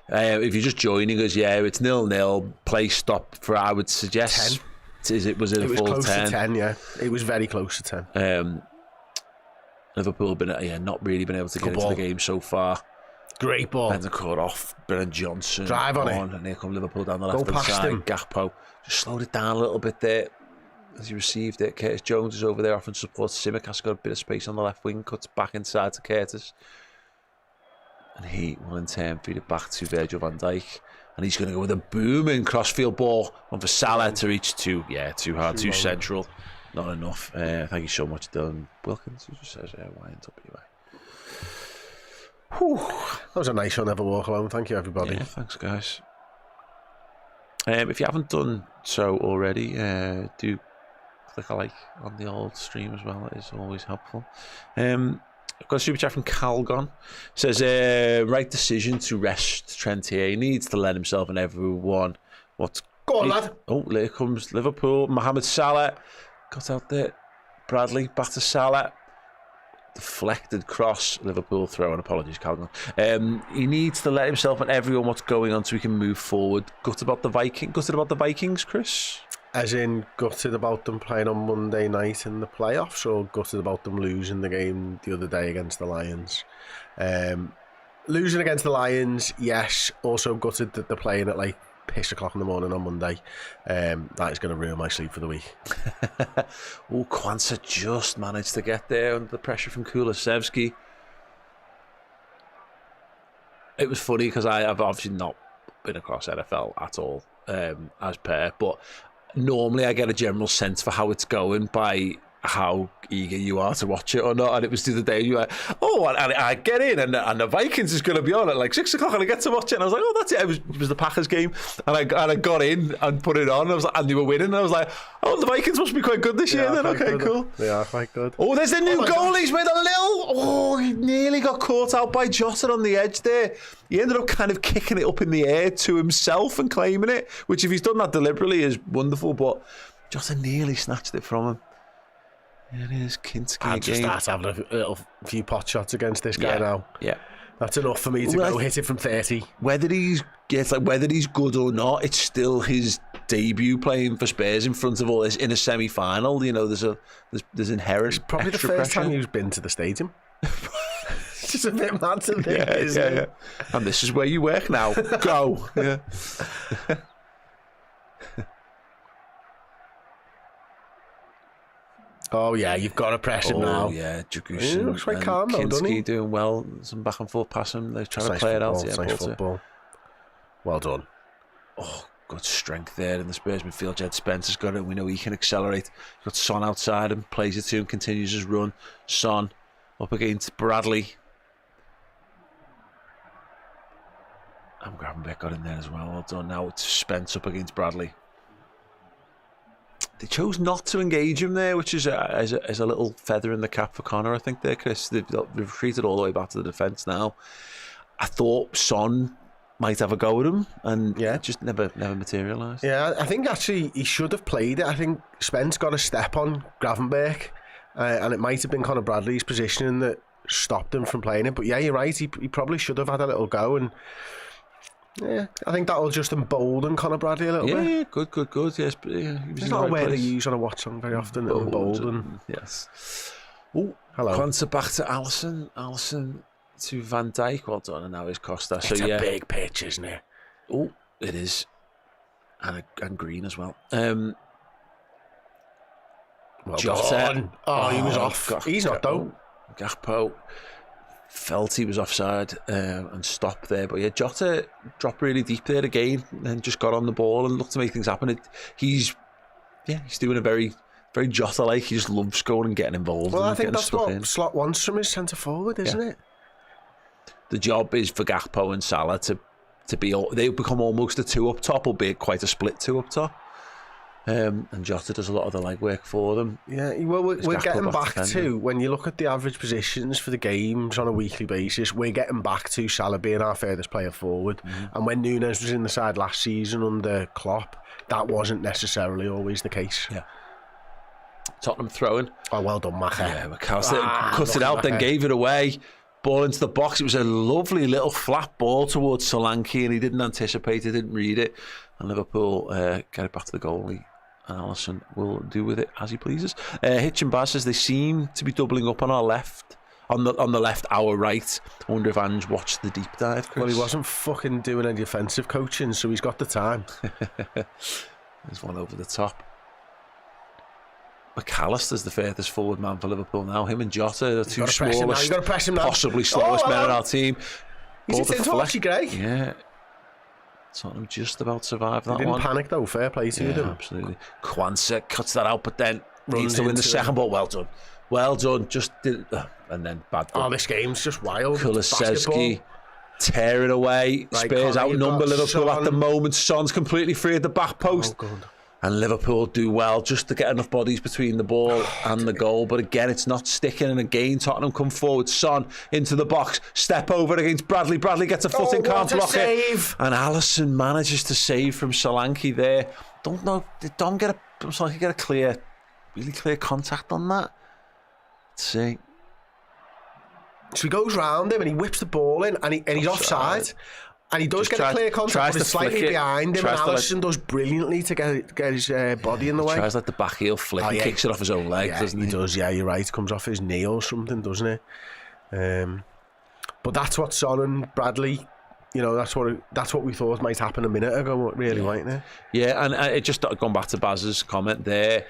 If you're just joining us, it's 0-0. Play stop for, I would suggest,
10.
Was it a full 10? It was close
to 10, yeah. It was very close to 10.
Liverpool have not really been able to get into the game so far.
Great ball.
Bentancur off. Brendan Johnson.
Drive on it.
And here come Liverpool down the left hand side. Gakpo just slowed it down a little bit there as he received it. Curtis Jones is over there offering support. Tsimikas got a bit of space on the left wing. Cuts back inside to Curtis. And he will in turn feed it back to Virgil van Dijk. And he's going to go with a booming crossfield ball. One for Salah to reach too hard, too central. not enough. Thank you so much, Dylan Wilkins, who just says YNWA. Whew.
That was a nice one, Never Walk Alone. Thank you, everybody.
Yeah, thanks, guys. If you haven't done so already, do click a like on the old stream as well. It is always helpful. I've got a super chat from Calgon. Says, right decision to rest Trent here. He needs to let himself and everyone.
Go on, lad.
Oh, there comes Liverpool. Mohamed Salah got out there. Bradley back to Salah. Deflected cross. Liverpool throw. And apologies, Calgon. He needs to let himself and everyone what's going on so he can move forward. Gutted about the Vikings, Chris?
As in, gutted about them playing on Monday night in the playoffs, or gutted about them losing the game the other day against the Lions? Losing against the Lions, yes. Also gutted that they're playing at like piss o'clock in the morning on Monday. That is going to ruin my sleep for the week.
Oh, Kwanzaa just managed to get there under the pressure from Kulusevski. It was funny because I've obviously not been across NFL at all, as per, but normally I get a general sense for how it's going by how eager you are to watch it or not. And it was the other day, you were like, oh, and I get in and the Vikings is going to be on at like 6 o'clock and I get to watch it. And I was like, oh, that's it. It was the Packers game. And I got in and put it on. And I was like, and they were winning. And I was like, oh, the Vikings must be quite good this year then. Okay, cool.
They are quite good.
Oh, there's the new goal. He's made a little... Oh, he nearly got caught out by Jota on the edge there. He ended up kind of kicking it up in the air to himself and claiming it, which if he's done that deliberately is wonderful, but Jota nearly snatched it from him. It is Kinski again.
I'd just start having a little few pot shots against this guy now.
Yeah.
That's enough for me to go hit it from 30.
Whether he's good or not, it's still his debut playing for Spurs in front of all this in a semi-final. You know, there's inherent.
It's probably the first time you've been to the stadium. It's just a bit mad to think, isn't it?
Yeah. And this is where you work now. Go. Yeah.
Oh yeah, you've got to press him now.
Oh yeah, Jagusin.
Looks quite calm though, doesn't he?
Doing well. Some back and forth passing. They're trying to play it out.
Nice football. Well done.
Oh, good strength there in the Spurs midfield. Jed Spencer's got it. We know he can accelerate. Got Son outside him. Plays it to him. Continues his run. Son up against Bradley. And Gravenberch got in there as well. Well done. Now it's Spence up against Bradley. They chose not to engage him there, which is a little feather in the cap for Connor, I think, there, Chris. They've retreated all the way back to the defence now. I thought Son might have a go at him, and it just never materialised.
Yeah, I think actually he should have played it. I think Spence got a step on Gravenberch, and it might have been Conor Bradley's positioning that stopped him from playing it. But yeah, you're right, he probably should have had a little go, and yeah, I think that'll just embolden Conor Bradley a little bit.
Yeah, good. Yes, but
he's not a word they use on a Watchalong very often. Embolden.
Yes. Oh,
hello.
Kwanzaa back to Alisson. Alisson to Van Dijk. Well done, and now it's Costa.
It's a big pitch, isn't it?
Oh, it is, and green as well.
Well
Jota.
Done. Oh, he was off. He's not though.
Gakpo felt he was offside and stopped there, but yeah, Jota dropped really deep there again and just got on the ball and looked to make things happen. He's doing a very, very Jota-like. He just loves going and getting involved.
Well, I think that's what Slot wants from his centre forward, isn't it?
The job is for Gakpo and Salah to be. They become almost a two up top, albeit quite a split two up top. And Jota does a lot of the legwork for them.
Yeah, well, we're getting back to, when you look at the average positions for the games on a weekly basis, we're getting back to Salah being our furthest player forward. Mm-hmm. And when Núñez was in the side last season under Klopp, that wasn't necessarily always the case.
Yeah. Tottenham throwing.
Oh, well done, Macher.
Yeah, McAllister cut it out, then gave it away. Ball into the box. It was a lovely little flat ball towards Solanke, and he didn't anticipate it, didn't read it. And Liverpool get it back to the goalie. And Alisson will do with it as he pleases. Hitch and Baz says they seem to be doubling up on our left. On the left, our right. I wonder if Ange watched the deep dive, Chris.
Well, he wasn't fucking doing any offensive coaching, so he's got the time.
There's one over the top. McAllister's the furthest forward man for Liverpool now. Him and Jota are the two smallest, possibly slowest men on our team.
He's into Archie Gray.
Yeah. Tottenham just about survived that one.
He didn't panic though, fair play to them.
Absolutely. Kwanzaa cuts that out, but then needs to win the second ball. Well done. Just did, and then bad.
Oh, this game's just wild.
Kulusevski tearing away.
Right,
Spurs
Connor, you've
outnumber
got
Liverpool
Son.
at the moment. Son's completely free at the back post.
Oh, God.
And Liverpool do well just to get enough bodies between the ball and the goal. But again, it's not sticking. And again, Tottenham come forward. Son into the box. Step over against Bradley. Bradley gets a foot in, can't block it. And Alisson manages to save from Solanke there. Don't know. Don't get a really clear contact on that. Let's see.
So he goes round him and he whips the ball in and he's offside. And he does get a clear contact, but it's slightly behind him, and Alisson does brilliantly to get his body in the way.
Tries like the back heel flick and kicks it off his own leg, doesn't he?
He does, yeah, you're right. Comes off his knee or something, doesn't it? But that's what Son and Bradley, that's what we thought might happen a minute ago, really, mightn't it?
Yeah, and it just gone back to Baz's comment there.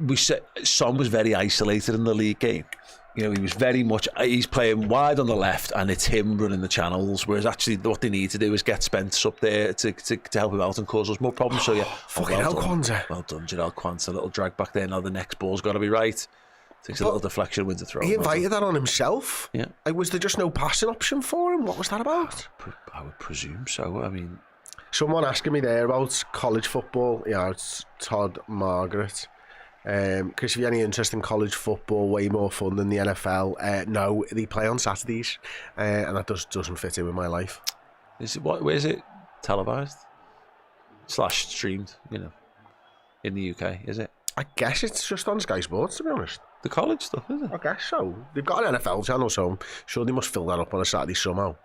We said Son was very isolated in the league game. He was very much, he's playing wide on the left and it's him running the channels, whereas actually what they need to do is get Spence up there to help him out and cause us more problems. So yeah,
fucking hell, Kwanzaa.
Well done, Jarell Kwanzaa. A little drag back there. Now the next ball's got to be right. Takes a little deflection, wins a throw.
He invited that on himself?
Yeah.
Was there just no passing option for him? What was that about?
I would presume so. I mean...
Someone asking me there about college football. Yeah, it's Todd Margaret. Chris, have you any interest in college football? Way more fun than the NFL. No, they play on Saturdays, and that doesn't fit in with my life.
Where is it? Televised / streamed? In the UK, is it?
I guess it's just on Sky Sports, to be honest.
The college stuff, is it?
I guess so. They've got an NFL channel, so I'm sure they must fill that up on a Saturday somehow.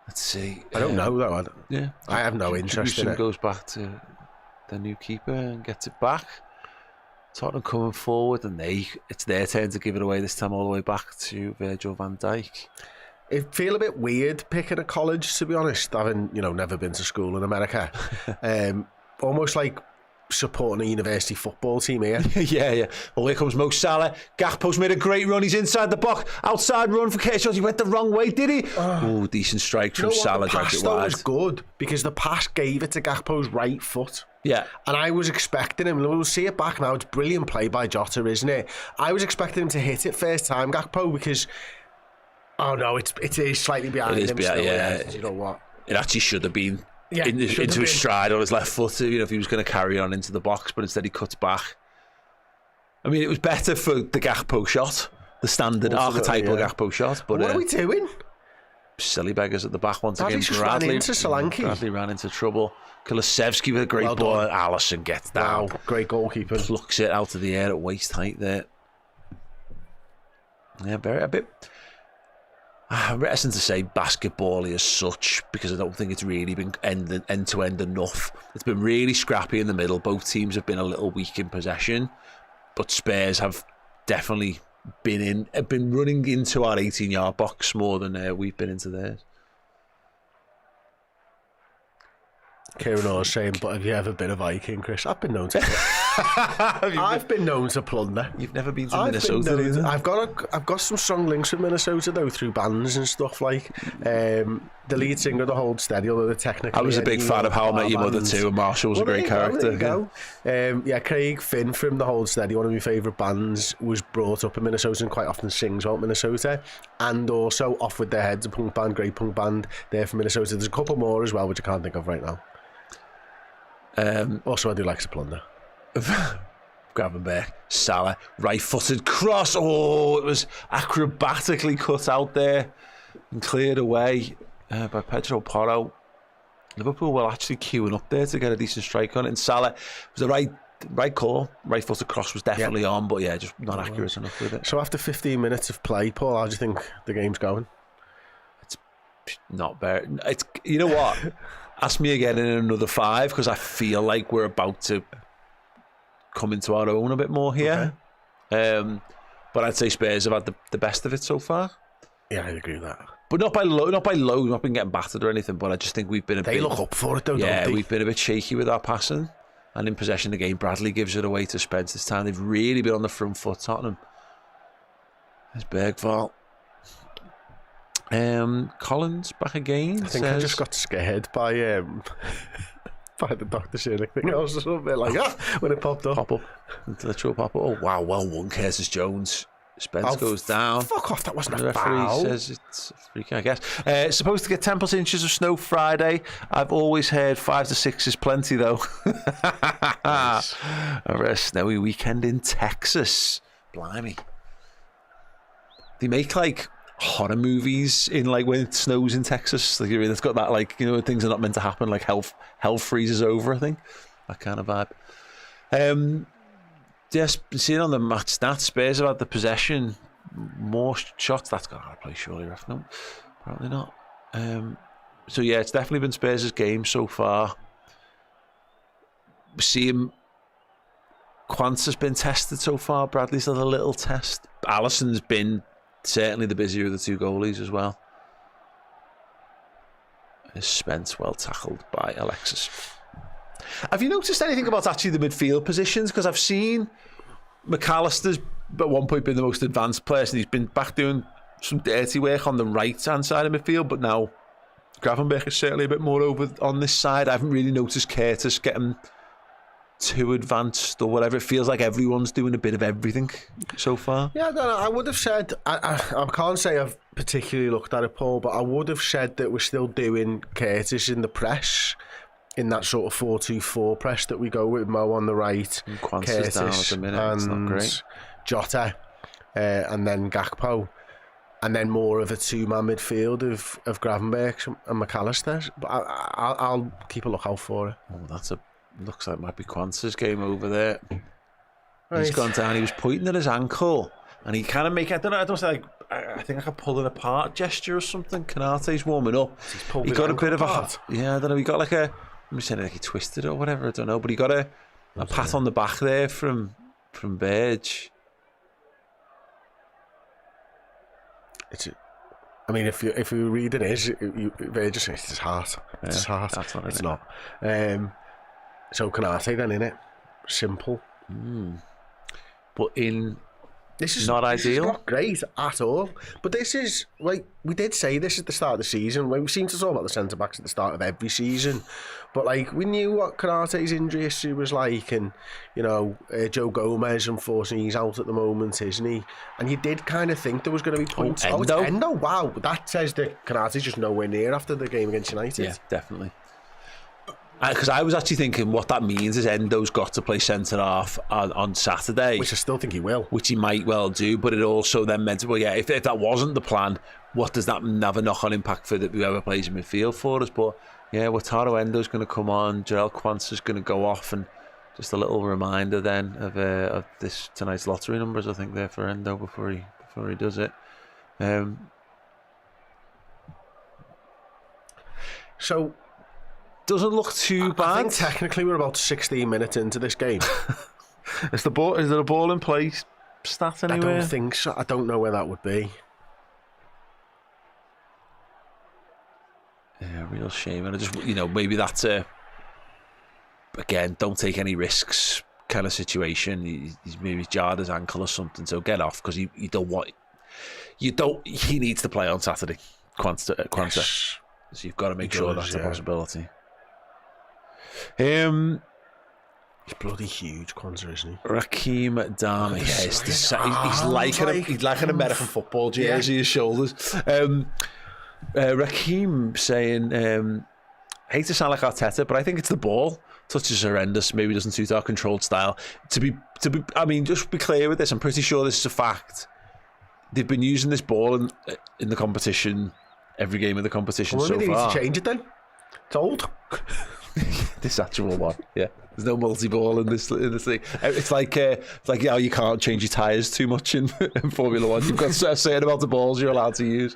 Let's see.
I don't know though. I have no interest in it.
Goes back to the new keeper and gets it back. Tottenham coming forward, and it's their turn to give it away this time, all the way back to Virgil van Dijk.
It feel a bit weird picking a college, to be honest, having never been to school in America. Almost like supporting a university football team here.
yeah. Well, here comes Mo Salah. Gakpo's made a great run. He's inside the box. Outside run for Kershaw. He went the wrong way, did he? Oh, decent strike from Salah.
The pass though was good because the pass gave it to Gakpo's right foot.
Yeah.
And I was expecting him, we'll see it back now, it's brilliant play by Jota, isn't it? I was expecting him to hit it first time, Gakpo, because it is slightly behind him still. Yeah. You know what?
It actually should have been into his stride on his left foot, if he was going to carry on into the box, but instead he cuts back. I mean, it was better for the Gakpo shot, the standard archetypal Gakpo shot. But
what are we doing?
Silly beggars at the back once again.
Bradley ran into Solanke.
Bradley ran into trouble. Kulusevski with a great ball. Alisson gets down.
Wow, great goalkeeper.
Plucks it out of the air at waist height there. Yeah, I'm reticent to say basketball as such because I don't think it's really been end to end enough. It's been really scrappy in the middle. Both teams have been a little weak in possession, but Spurs have definitely been running into our 18-yard box more than we've been into theirs.
Kieran Orr's saying, but have you ever been a Viking, Chris? I've been known to. I've been known to plunder.
You've never been to Minnesota?
I've got some strong links with Minnesota though through bands and stuff like. The lead singer of the Hold Steady, although technically.
I was a big fan of How I Met Your Mother too, and Marshall was a great character.
There you go. Craig Finn from the Hold Steady, one of my favourite bands, was brought up in Minnesota and quite often sings about Minnesota, and also Off With Their Heads, a punk band, great punk band there from Minnesota. There's a couple more as well which I can't think of right now. Also I do like to plunder.
Gravenberch, Salah, right-footed cross. Oh, it was acrobatically cut out there and cleared away by Pedro Porro. Liverpool were actually queuing up there to get a decent strike on it, and Salah was the right call. Right-footed cross was definitely on, but yeah, just not accurate enough with it.
So after 15 minutes of play, Paul, how do you think the game's going?
It's not very. It's, you know what? Ask me again in another 5 because I feel like we're about to come into our own a bit more here. Okay. But I'd say Spurs have had the best of it so far.
Yeah, I agree with that.
But not by low, not been getting battered or anything, but I just think we've been
They look up for it though, don't they?
We've been a bit shaky with our passing. And in possession of the game, Bradley gives it away to Spence this time. They've really been on the front foot, Tottenham. There's Bergvall. Collins back again.
I think I just got scared by by the Dr. Sherlock thing or something like that when it popped up.
Pop up. Literal pop up. Oh, wow, well won, Curtis Jones. Spence goes down.
Fuck off, that wasn't
The
a
referee
foul.
says it's a free kick, I guess. Supposed to get 10 plus inches of snow Friday. I've always heard 5 to 6 is plenty, though.
Nice.
A snowy weekend in Texas. Blimey. They make like horror movies in like when it snows in Texas. Like it's got that like, you know, things are not meant to happen. Like hell freezes over, I think. That kind of vibe. Just seeing on the match stats, Spurs have had the possession, more shots. That's got to play surely, ref. No, apparently not. So yeah, it's definitely been Spurs' game so far. We see him. Quance has been tested so far. Bradley's had a little test. Alisson's been certainly the busier of the two goalies as well. Spence well tackled by Alexis. Have you noticed anything about actually the midfield positions? Because I've seen McAllister's at one point been the most advanced player, and he's been back doing some dirty work on the right hand side of midfield, but now Gravenberch is certainly a bit more over on this side. I haven't really noticed Curtis getting too advanced or whatever. It feels like everyone's doing a bit of everything so far.
Yeah, I would have said, I can't say I've particularly looked at it, Paul, but I would have said that we're still doing Curtis in the press, in that sort of 4-2-4 press that we go with Mo on the right,
Curtis down at the minute. It's not great.
Jota, and then Gakpo, and then more of a two-man midfield of Gravenberch and McAllister. But I'll keep a lookout for it.
Oh, looks like it might be Quance's game over there.
Right.
He's gone down. He was pointing at his ankle, and he kind of I don't say like, I think like a pulling apart gesture or something. Canate's warming up. He got a bit of
apart.
I don't know. He got like I'm saying like he twisted it or whatever. I don't know, but he got a pat on the back there from Burge.
I mean, if you read it, Burge says it's his heart. It's his heart. It's not. So Canate then, innit? Simple.
But
this is
not
ideal.
ideal.
It's not great at all. But this is, like, we did say this at the start of the season. We seem to talk about the centre-backs at the start of every season. But, like, we knew what Canate's injury history was like. And, you know, Joe Gomez, unfortunately, he's out at the moment, isn't he? And you did kind of think there was going to be points.
Endo.
It's Endo. Wow. That says that Canate's just nowhere near after the game against United.
Yeah, definitely. Because I was actually thinking what that means is Endo's got to play centre half on Saturday,
Which I still think he will.
which he might well do. But it also then meant, well, yeah, if that wasn't the plan, what does that have a knock-on impact for whoever plays in midfield for us? But yeah, Wataru Endo's going to come on, Jarell Quance is going to go off, and just a little reminder then of this tonight's lottery numbers, I think, there for Endo before he does it.
So
Doesn't look too
I
bad.
think technically we're about 16 minutes into this game.
Is there a ball in play stat anywhere?
I don't think so. I don't know where that would be.
Yeah, real shame. And I just, maybe that's again, don't take any risks kind of situation. He's maybe jarred his ankle or something, so get off, because he needs to play on Saturday. Quanta.
Yes.
So you've got to make sure that's a possibility.
He's bloody huge, Kwanzaa, isn't he?
Raheem Darmy. He's like an American football jersey, his shoulders. Raheem saying, hate to sound like Arteta, but I think it's the ball. Touch is horrendous. Maybe doesn't suit our controlled style. Just be clear with this. I'm pretty sure this is a fact. They've been using this ball in the competition, every game of the competition so far.
They need to change it then. It's old.
This actual one, yeah. There's no multi-ball in this league. It's like you can't change your tyres too much in Formula One. You've got a certain amount of balls you're allowed to use.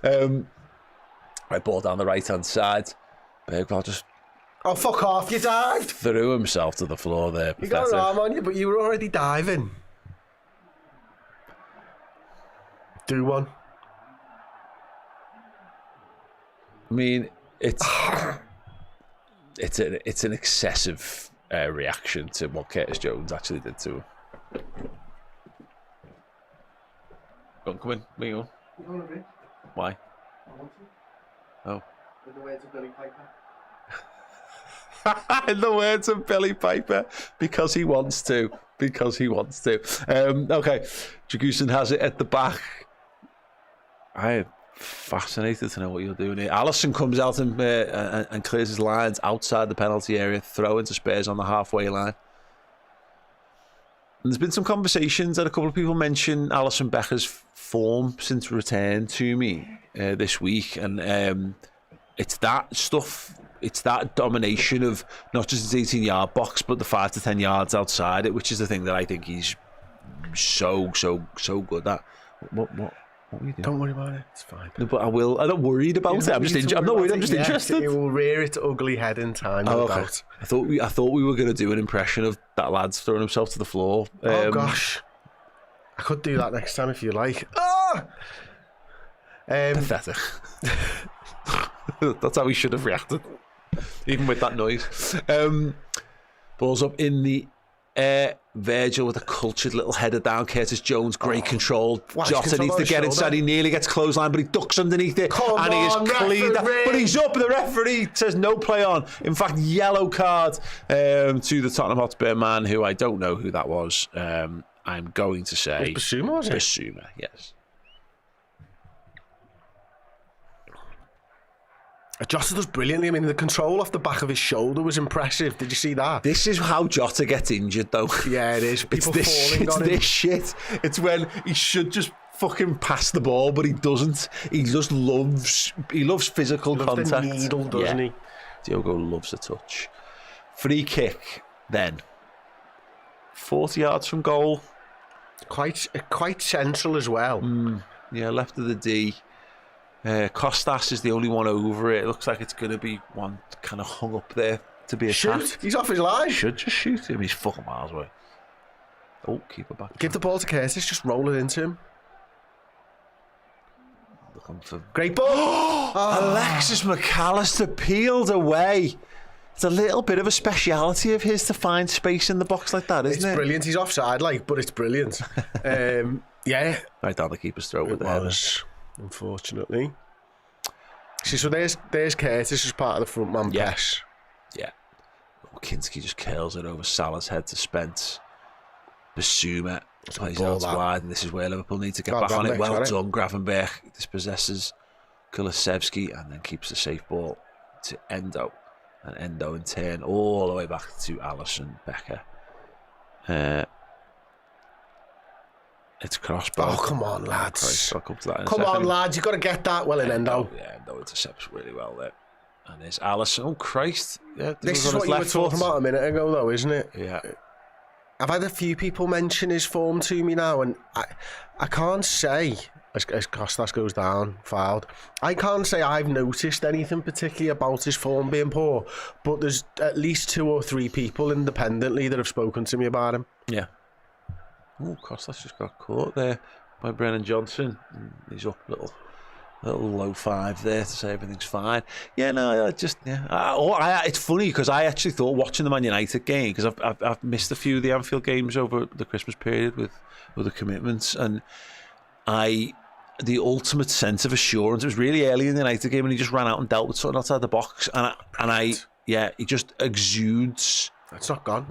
Right, ball down the right-hand side. Bergvall just
fuck off! You dived.
threw himself to the floor there.
You got an arm on you, but you were already diving. Do one.
I mean, it's an excessive reaction to what Curtis Jones actually did to him. Come in. Where you going? Why? I want to. Oh. With the words of Billy Piper. In the words of Billy Piper, because he wants to. Because he wants to. Okay, Jagusin has it at the back. I am fascinated to know what you're doing here. Alisson comes out and clears his lines outside the penalty area, throw into Spurs on the halfway line. And there's been some conversations that a couple of people mention Alisson Becker's form since return to me this week, and it's that stuff. It's that domination of not just his 18-yard box, but the 5 to 10 yards outside it, which is the thing that I think he's so good at. What are you doing?
Don't worry about it. It's fine.
No, but I will. I'm not worried about it. I'm not worried. I'm just interested.
It will rear its ugly head in time. No doubt.
I thought we were going to do an impression of that lad's throwing himself to the floor.
Oh gosh, I could do that next time if you like.
Pathetic. That's how he should have reacted, even with that noise. Ball's up in the air. Virgil with a cultured little header down. Curtis Jones, great control. Jota needs to get inside. He nearly gets clothesline, but he ducks underneath it. And he is clean. But he's up. The referee says no play on. In fact, yellow card to the Tottenham Hotspur man, who I don't know who that was. I'm going to say
Basuma, was it?
Basuma, yes.
Jota does brilliantly. I mean, the control off the back of his shoulder was impressive. Did you see that?
This is how Jota gets injured, though.
Yeah, it is. People falling on him.
It's this shit. It's when he should just fucking pass the ball, but he doesn't. He just loves physical contact.
The needle, doesn't he?
Diogo loves a touch. Free kick, then. 40 yards from goal.
Quite central as well.
Yeah, left of the D. Costas is the only one over it. It looks like it's going to be one kind of hung up there to be attacked.
Shoot, he's off his line.
Should just shoot him. He's fucking miles away. Oh, keep it back.
Give the ball to Curtis, just roll it into him.
Looking for
great ball.
Alexis McAllister peeled away. It's a little bit of a speciality of his to find space in the box like that, isn't it?
It's brilliant. He's offside, but it's brilliant. Yeah.
Right down the keeper's throat with
it. Unfortunately. See, so there's Curtis as part of the front man press.
Yeah. Kinski just curls it over Salah's head to Spence. Basuma plays out wide, and this is where Liverpool need to get back on it. Well done, Gravenberch dispossesses Kulusevski and then keeps the safe ball to Endo. And Endo in turn all the way back to Alisson Becker. It's crossbar.
Oh, come on, lads.
I'll come to that in
come
a second.
on, lads. You've got to get that well in Endo.
Yeah, Endo intercepts really well there. And there's Alisson. Oh, Christ. Yeah,
this is what you were talking about a minute ago, though, isn't it?
Yeah.
I've had a few people mention his form to me now, and I can't say, as Costas goes down, fouled, I can't say I've noticed anything particularly about his form being poor, but there's at least 2 or 3 people independently that have spoken to me about him.
Yeah. Oh, Costas just got caught there by Brennan Johnson. He's up a little low 5 there to say everything's fine. Yeah, no, it's funny because I actually thought watching the Man United game, because I've missed a few of the Anfield games over the Christmas period with the commitments, and the ultimate sense of assurance. It was really early in the United game, and he just ran out and dealt with something outside the box, he just exudes.
That's not gone.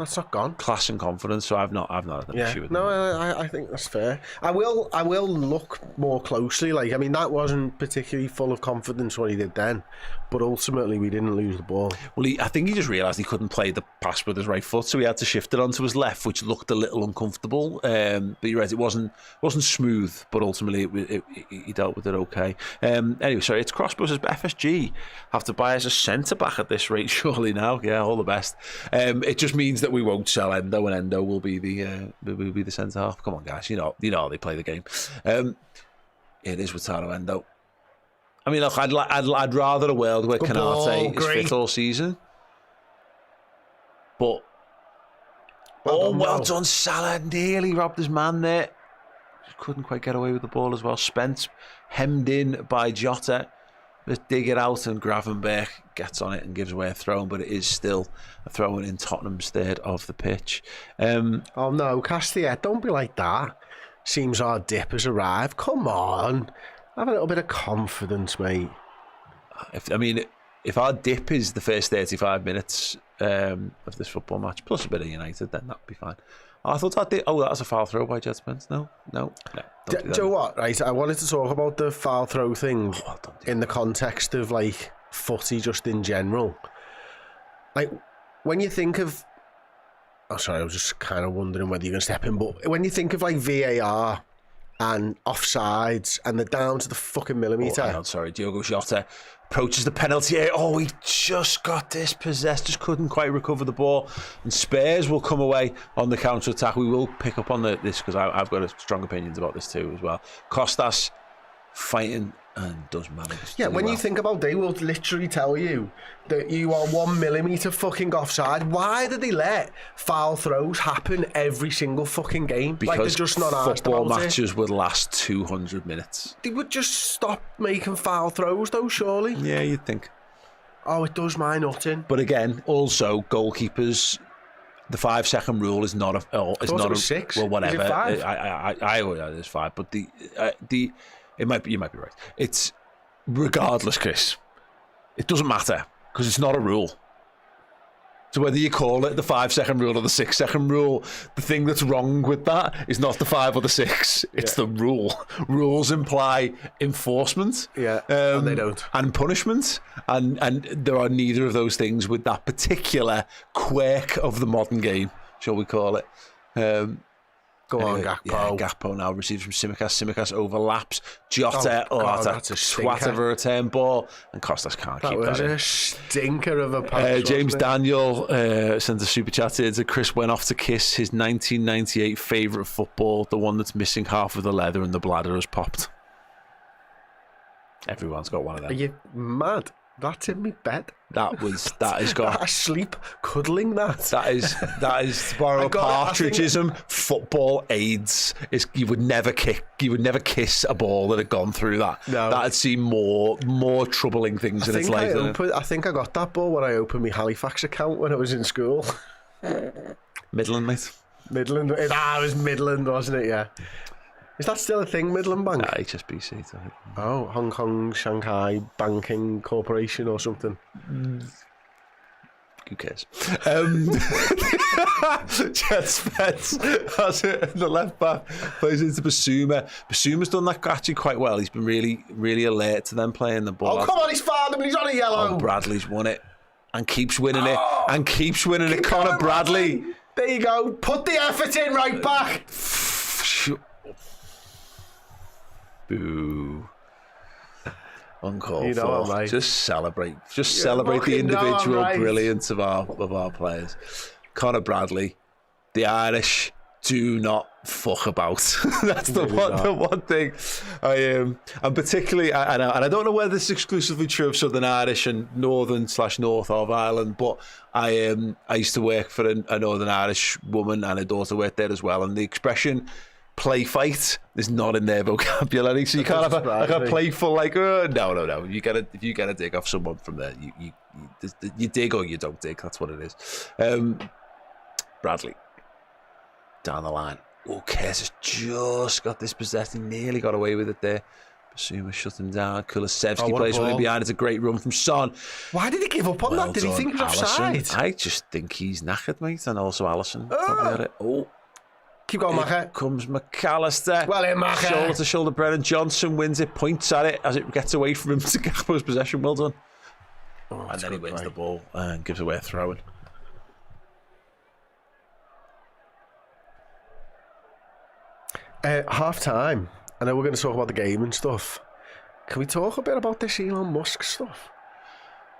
Class and confidence. So I've not had an issue with
that. I think that's fair. I will look more closely. Like, I mean, that wasn't particularly full of confidence what he did then, but ultimately we didn't lose the ball.
Well, I think he just realised he couldn't play the pass with his right foot, so he had to shift it onto his left, which looked a little uncomfortable. But you're right, it wasn't smooth, but ultimately he dealt with it okay. Anyway, sorry, it's Cross versus FSG. Have to buy us a centre back at this rate, surely now. Yeah, all the best. It just means that we won't sell Endo, and Endo will be the centre half. Come on, guys, you know how they play the game. It is Wataru Endo. I mean, look, I'd rather a world where Canate is fit all season, but well done, Salah. Nearly robbed his man there. Just couldn't quite get away with the ball as well. Spence hemmed in by Jota. Let's dig it out, and Gravenberch gets on it and gives away a throw, but it is still a throw in Tottenham's third of the pitch.
Oh no, Castilla, don't be like that. Seems our dip has arrived. Come on, have a little bit of confidence, mate.
If our dip is the first 35 minutes of this football match, plus a bit of United, then that'd be fine. I thought that was a foul throw by Jet Spence. No. Do
you know what? Right, I wanted to talk about the foul throw thing in the context of like footy, just in general. Like when you think of, I was just kind of wondering whether you're going to step in, but when you think of like VAR and offsides and they're down to the fucking millimetre.
Diogo Jota approaches the penalty area. He just got dispossessed, just couldn't quite recover the ball. And Spurs will come away on the counter-attack. We will pick up on this because I've got strong opinions about this too as well. Costas fighting and does manage.
Yeah, when you think about, they will literally tell you that you are 1 millimetre fucking offside. Why do they let foul throws happen every single fucking game?
Because
like they're just not asked about
football matches would last 200 minutes.
They would just stop making foul throws though, surely.
Yeah, you'd think.
It does my nutting.
But again, also goalkeepers. The 5 second rule is not a. It's not
it was 6.
Well, whatever.
Is it 5?
It's 5, but the. You might be right. It's regardless, Chris. It doesn't matter because it's not a rule. So whether you call it the 5 second rule or the 6 second rule, the thing that's wrong with that is not the 5 or the 6. It's the rule. Rules imply enforcement.
Yeah, and they don't.
And punishment. And there are neither of those things with that particular quirk of the modern game, shall we call it.
Go on, Gakpo.
Yeah, Gakpo now receives from Tsimikas. Tsimikas overlaps. Jota, that's a swat of a return ball. And Costas can't keep that.
That was a stinker of a pass.
James Daniel sent a super chat here. Chris went off to kiss his 1998 favourite football, the one that's missing half of the leather and the bladder has popped. Everyone's got one of them.
Are you mad? That's in me bed.
That has got
asleep cuddling that.
That is to borrow a Partridgeism. Football AIDS is you would never kiss a ball that had gone through that.
No.
That had seen more troubling things in its life.
I think I got that ball when I opened my Halifax account when I was in school.
Midland, mate.
Midland. It was Midland, wasn't it? Yeah. Is that still a thing, Midland Bank?
HSBC.
Oh, Hong Kong, Shanghai Banking Corporation or something.
Who cares? Jet Spence has it in the left back, plays into Basuma. Basuma's done that actually quite well. He's been really, really alert to them playing the ball.
Oh, come on, he's fouled him and he's on a yellow.
Bradley's won it and keeps winning it and keeps winning it. Conor Bradley.
There you go. Put the effort in, right back.
Boo. Uncalled
you know
for.
Right.
Just celebrate the individual brilliance of our players. Conor Bradley, the Irish do not fuck about. That's the one thing I am, and particularly, and I don't know whether this is exclusively true of Southern Irish and North of Ireland, but I used to work for a Northern Irish woman and her daughter worked there as well, and the expression play fight is not in their vocabulary, so you can't have a playful no. If you get a dig off someone from there, you dig or you don't dig. That's what it is. Bradley down the line. Kez has just got this possessed. He nearly got away with it there. Basuma shut him down. Kulusevski plays from behind. It's a great run from Son.
Why did he give up on that? Did he think he was offside?
I just think he's knackered, mate, and also Alisson probably had it.
Keep going, Macca.
Comes McAllister.
Well in, Macca.
Shoulder to shoulder. Brennan Johnson wins it, points at it as it gets away from him to Gakpo's possession. Well done. And then he wins the ball and gives away a throw-in.
Half time. I know we're going to talk about the game and stuff. Can we talk a bit about this Elon Musk stuff?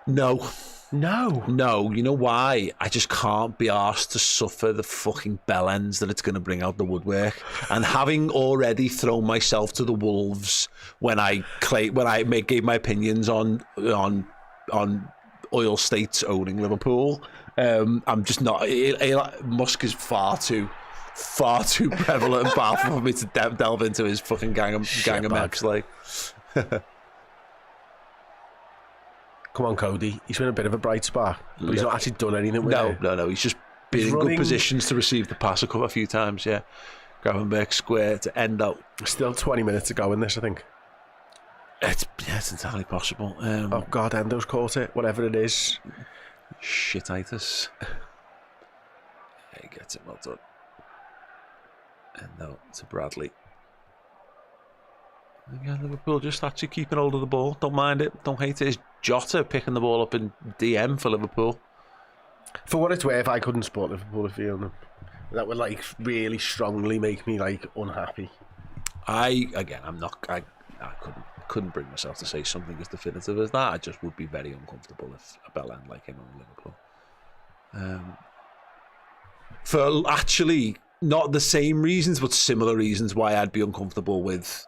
No.
No.
You know why? I just can't be arsed to suffer the fucking bell ends that it's going to bring out the woodwork. And having already thrown myself to the wolves when I gave my opinions on oil states owning Liverpool, I'm just not. Musk is far too prevalent and powerful for me to delve into his fucking gang of maps. Like.
Come on, Cody. He's been a bit of a bright spark, but he's not actually done anything with it.
No. He's just been in good positions to receive the pass a few times, yeah. Gravenberg square to end out.
Still 20 minutes to go in this, I think.
It's entirely possible.
Oh, God, Endo's caught it. Whatever it is.
Shititis. He gets it well done. And now to Bradley. Again, Liverpool just actually keeping hold of the ball. Don't mind it. Don't hate it. It's Jota picking the ball up in DM for Liverpool.
For what it's worth, I couldn't support Liverpool if you them. That would like really strongly make me like unhappy.
I couldn't bring myself to say something as definitive as that. I just would be very uncomfortable if a bellend like him on Liverpool. For actually not the same reasons, but similar reasons why I'd be uncomfortable with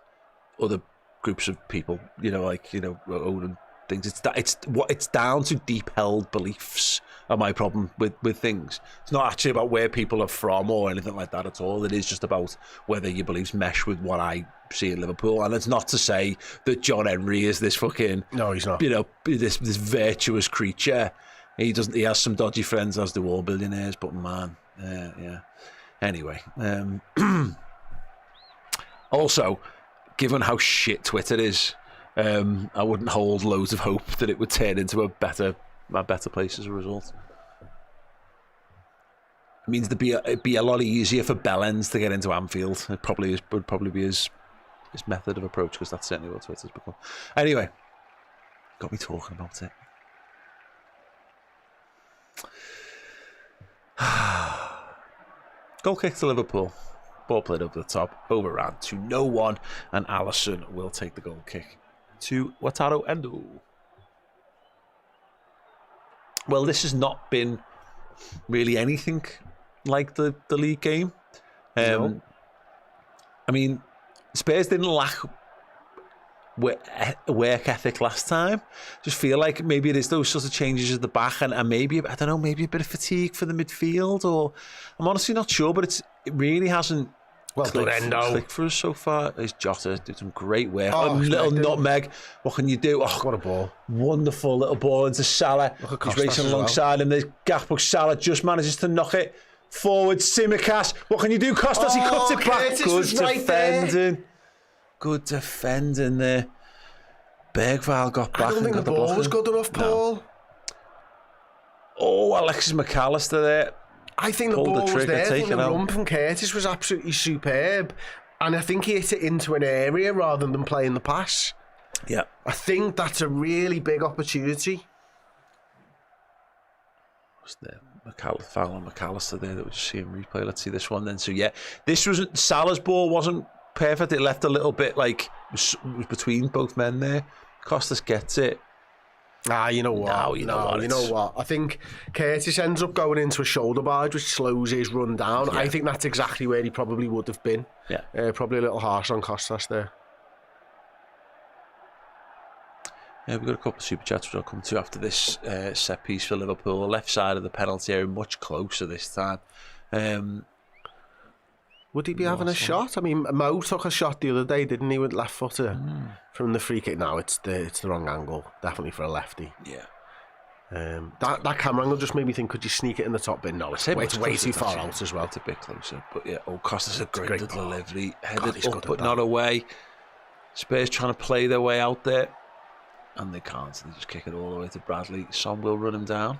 other groups of people. Owning things. It's down to deep held beliefs are my problem with things. It's not actually about where people are from or anything like that at all. It is just about whether your beliefs mesh with what I see in Liverpool. And it's not to say that John Henry is this fucking...
No, he's not.
This virtuous creature. He doesn't. He has some dodgy friends, as do all billionaires, but man, yeah. Anyway. Also, given how shit Twitter is, I wouldn't hold loads of hope that it would turn into a better place as a result. It means it'd be a lot easier for bellends to get into Anfield. It would probably be his method of approach, because that's certainly what Twitter's become. Anyway, got me talking about it. Goal kick to Liverpool. Ball played over the top, overran to no one, and Alisson will take the goal kick to Wataru Endo. Well, this has not been really anything like the league game.
No.
I mean, Spurs didn't lack work ethic last time. Just feel like maybe it is those sorts of changes at the back, and maybe, I don't know, maybe a bit of fatigue for the midfield, or I'm honestly not sure, but it really hasn't clicked for us so far. There's Jota, did some great work. Little nutmeg. What can you do? Oh,
what a ball.
Wonderful little ball into Salah. He's racing alongside him. There's Gakpo. Salah just manages to knock it forward. Tsimikas. What can you do? Costas, he cuts it back. Good defending. Right, good defending there. Bergvall got back.
I don't think the ball was good enough, Paul.
No. Oh, Alexis McAllister there.
I think the ball was there. I think the run from Curtis was absolutely superb. And I think he hit it into an area rather than playing the pass.
Yeah.
I think that's a really big opportunity.
Was there foul on McAllister there that we just see him replay? Let's see this one then. So yeah, this wasn't... Salah's ball wasn't perfect. It left a little bit like... It was between both men there. Costas gets it.
You know what? You know what? I think Curtis ends up going into a shoulder barge, which slows his run down. Yeah. I think that's exactly where he probably would have been.
Yeah.
Probably a little harsh on Costas there.
Yeah, we've got a couple of super chats which I'll come to after this set piece for Liverpool. Left side of the penalty area, much closer this time.
Would he be having a shot? I mean, Mo took a shot the other day, didn't he, with left footer from the free kick? No, it's the wrong angle. Definitely for a lefty.
Yeah.
That camera angle just made me think, could you sneak it in the top bin? No, it's way too far out as well.
It's a bit closer. But yeah, Costas a great delivery. Headed up but not away. Spurs trying to play their way out there. And they can't. They just kick it all the way to Bradley. Son will run him down.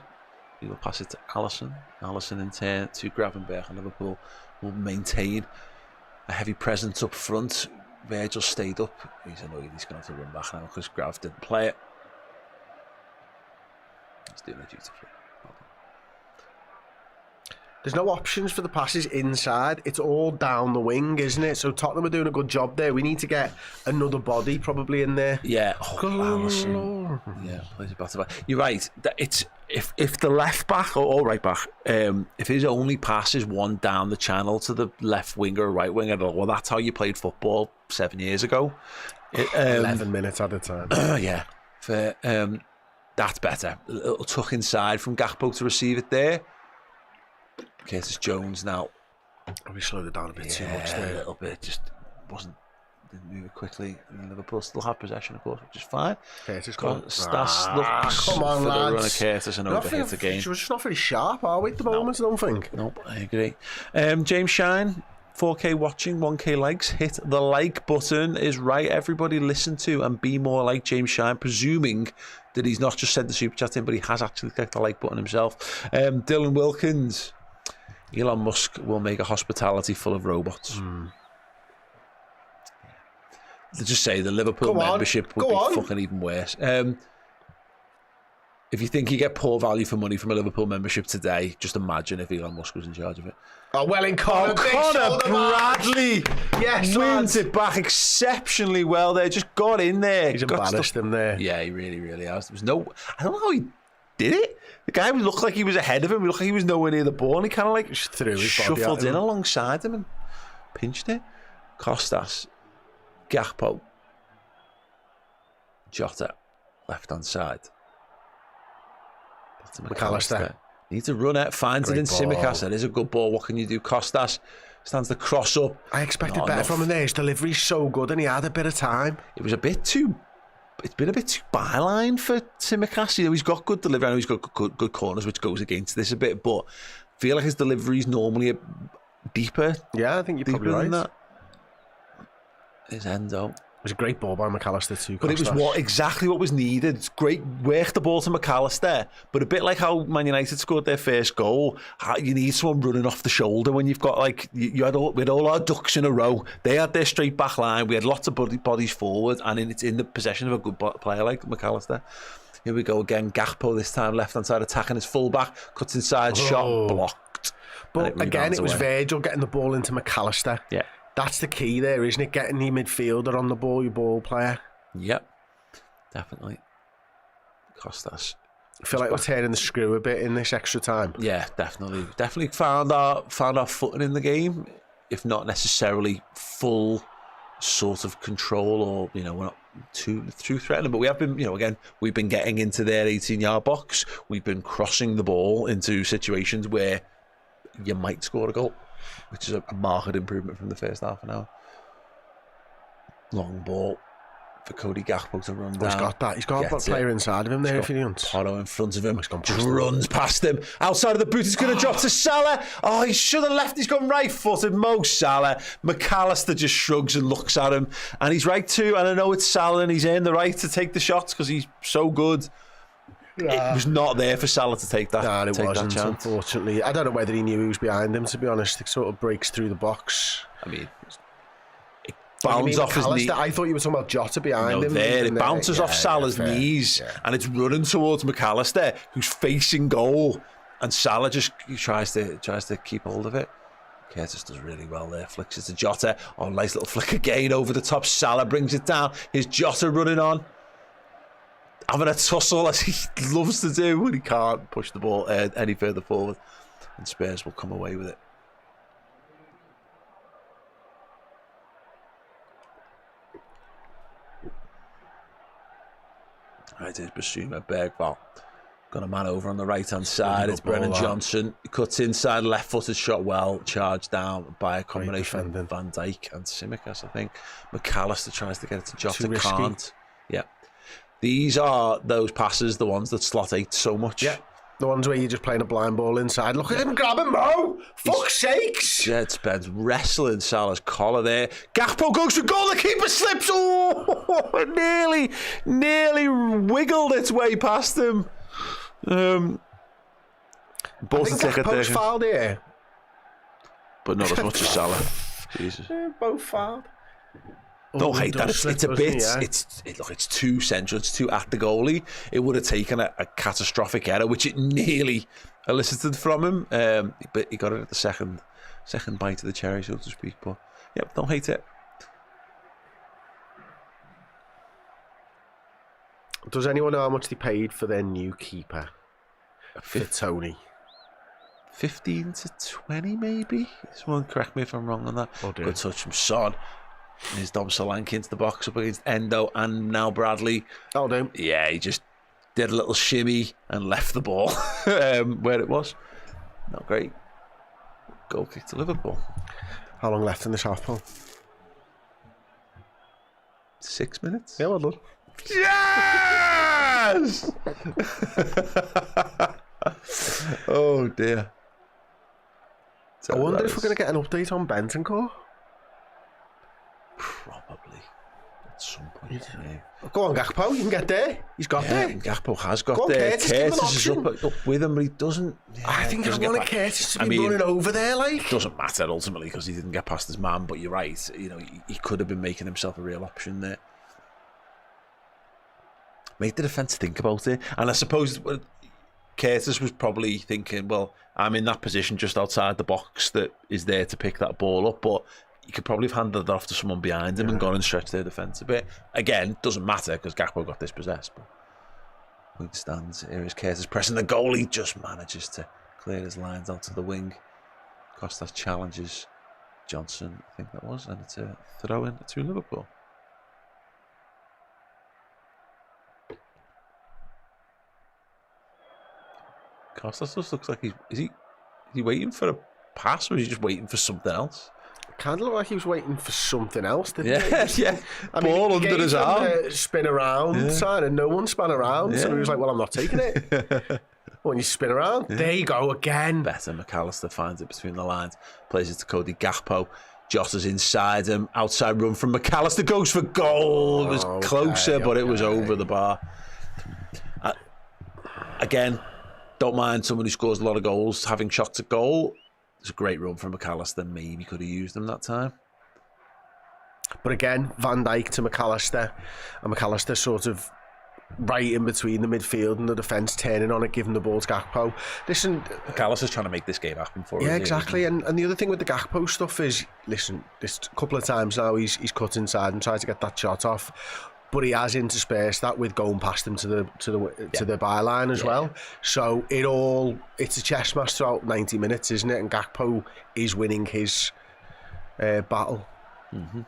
He will pass it to Alisson. Alisson in turn to Gravenberch, and Liverpool will maintain a heavy presence up front. Virgil stayed up. He's annoyed. He's going to have to run back now because Grav didn't play it. He's doing it beautifully.
There's no options for the passes inside. It's all down the wing, isn't it? So Tottenham are doing a good job there. We need to get another body probably in there.
Yeah. Alisson. Yeah, plays it back to back. You're right. It's if the left back or right back, if his only pass is one down the channel to the left winger or right winger, well, that's how you played football 7 years ago.
11 minutes at a time.
Yeah. That's better. A little tuck inside from Gakpo to receive it there. Curtis Jones now.
We slowed it down a bit too much there.
A little bit. Just didn't move it quickly. And Liverpool still have possession, of course, which is fine.
Curtis got
come on, lads. The run of Curtis and overhit again.
We're just not very sharp, are we, at the moment, I don't think?
Nope, I agree. James Shine, 4K watching, 1K likes. Hit the like button is right. Everybody listen to and be more like James Shine, presuming that he's not just sent the super chat in, but he has actually clicked the like button himself. Dylan Wilkins, Elon Musk will make a hospitality full of robots. They just say the Liverpool membership would be fucking even worse. If you think you get poor value for money from a Liverpool membership today, just imagine if Elon Musk was in charge of it.
Oh, well, in Connor
Bradley wins it back exceptionally well there. Just got in there.
He's embarrassed him there.
Yeah, he really, really has. There was I don't know how he did it. The guy looked like he was ahead of him. He looked like he was nowhere near the ball. And he kind of like
just threw his
shuffled in alongside him and pinched it. Costas, Gakpo, Jota, left hand side.
McAllister
needs to run it, finds it in Tsimikas. That is a good ball. What can you do? Costas stands the cross up.
I expected better from him there. His delivery's so good and he had a bit of time.
It's been a bit too byline for Tsimikas. You know, he's got good delivery. I know he's got good corners, which goes against this a bit, but I feel like his delivery's normally deeper.
Yeah, I think you're probably right.
That. His Endo.
It was a great ball by McAllister too.
But it was exactly what was needed. It's great, work the ball to McAllister, but a bit like how Man United scored their first goal, you need someone running off the shoulder when you've got like we had all our ducks in a row. They had their straight back line. We had lots of bodies forward, and it's in the possession of a good player like McAllister. Here we go again. Gakpo this time, left hand side attacking his fullback, cuts inside, shot blocked.
But again, it was Virgil getting the ball into McAllister.
Yeah.
That's the key there, isn't it? Getting your midfielder on the ball, your ball player.
Yep, definitely. Costas.
I feel like we're tearing the screw a bit in this extra time.
Yeah, definitely. Definitely found our footing in the game, if not necessarily full sort of control, or we're not too threatening, but we have been, again, we've been getting into their 18-yard box. We've been crossing the ball into situations where you might score a goal, which is a marked improvement from the first half an hour. Long ball for Cody Gakpo to run down.
He's got that. He's got a player inside of him there, if he wants.
Porro in front of him. Just runs past him. Outside of the boot, he's going to drop to Salah. Oh, he should have left. He's gone right-footed. Mo Salah. McAllister just shrugs and looks at him. And he's right too. And I know it's Salah and he's earned the right to take the shots because he's so good. It was not there for Salah to take that.
No, it wasn't, unfortunately. I don't know whether he knew who was behind him, to be honest. It sort of breaks through the box.
I mean, it bounces off his knee.
I thought you were talking about Jota behind him.
It bounces off Salah's knees and it's running towards McAllister, who's facing goal. And Salah just tries to keep hold of it. Curtis does really well there. Flicks it to Jota. Oh, nice little flick again over the top. Salah brings it down. Here's Jota running on, having a tussle as he loves to do when he can't push the ball any further forward, and Spurs will come away with it. Right, here's Basuma. Bergvall got a man over on the right hand side. It's Brennan Johnson. He cuts inside, left footed shot well, charged down by a combination of Van Dijk and Tsimikas, I think. McAllister tries to get it to Jota, can't. Yeah. These are those passes, the ones that slot 8 so much.
Yeah, the ones where you're just playing a blind ball inside. Look at him grab him, Mo! Fuck's sakes!
Jed Spence wrestling Salah's collar there. Gakpo goes for goal, the keeper slips. Oh, nearly wiggled its way past him.
I think Gakpo's fouled here.
But not as much as Salah. Jesus.
Both fouled.
Don't hate that. It's a bit. It's too central. It's too at the goalie. It would have taken a catastrophic error, which it nearly elicited from him. But he got it at the second bite of the cherry, so to speak. But yep, don't hate it.
Does anyone know how much they paid for their new keeper? For Tony.
15 to 20, maybe. Someone correct me if I'm wrong on that.
Oh dear.
Good touch from Son. His Dom Solanke into the box up against Endo and now Bradley.
Oh, damn.
Yeah, he just did a little shimmy and left the ball where it was. Not great. Goal kick to Liverpool.
How long left in this half, Paul?
6 minutes?
Yeah, well done.
Yes! Oh, dear.
I wonder if we're going to get an update on Bentancur.
Probably. at some point. Yeah.
Go on, Gakpo, you can get there. He's got there.
Gakpo has got
Go on,
there.
Curtis, give him an
Curtis is
option.
up with him, but he doesn't. Yeah,
I think I
doesn't get
wanted
back.
Curtis to be running over there, like.
Doesn't matter ultimately because he didn't get past his man. But you're right. He could have been making himself a real option there. Make the defence think about it, and I suppose Curtis was probably thinking, well, I'm in that position just outside the box that is there to pick that ball up, but he could probably have handed it off to someone behind him and gone and stretched their defence a bit. Again, doesn't matter because Gakpo got dispossessed. But point stands. Here is Curtis pressing the goal. He just manages to clear his lines out to the wing. Costas challenges Johnson, I think that was, and it's a throw in to Liverpool. Costas just looks like is he waiting for a pass or is he just waiting for something else?
Kind of look like he was waiting for something else, didn't he?
Yeah.
I
Ball
mean,
under his arm.
Spin around sign, and no one span around. So he was like, well, I'm not taking it. When you spin around, there you go again.
Better McAllister finds it between the lines, plays it to Cody Gakpo. Jota's inside him, outside run from McAllister, goes for goal. It was closer, but it was over the bar. Again, don't mind someone who scores a lot of goals having shots at goal. It's a great run from McAllister. Maybe could have used them that time.
But again, Van Dijk to McAllister, and McAllister sort of right in between the midfield and the defence, turning on it, giving the ball to Gakpo. Listen,
McAllister's trying to make this game happen for us.
Yeah, exactly. And the other thing with the Gakpo stuff is, listen, this couple of times now he's cut inside and tried to get that shot off. But he has interspersed that with going past him to the byline as well. So it's a chess match throughout 90 minutes, isn't it? And Gakpo is winning his battle.
Mm-hmm.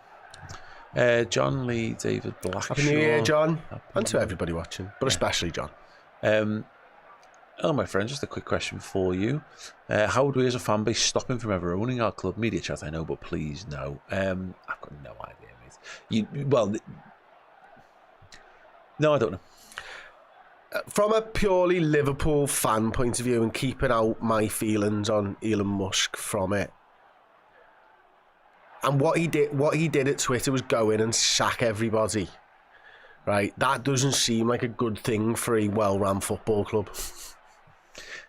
John Lee, David Blackshaw.
Happy New Year, John, and to everybody watching, but especially John.
My friend, just a quick question for you. How would we as a fan base stop him from ever owning our club? Media chat, I know, but please no. I've got no idea, mate. No, I don't know.
From a purely Liverpool fan point of view and keeping out my feelings on Elon Musk from it, and what he did at Twitter was go in and sack everybody, right? That doesn't seem like a good thing for a well-run football club.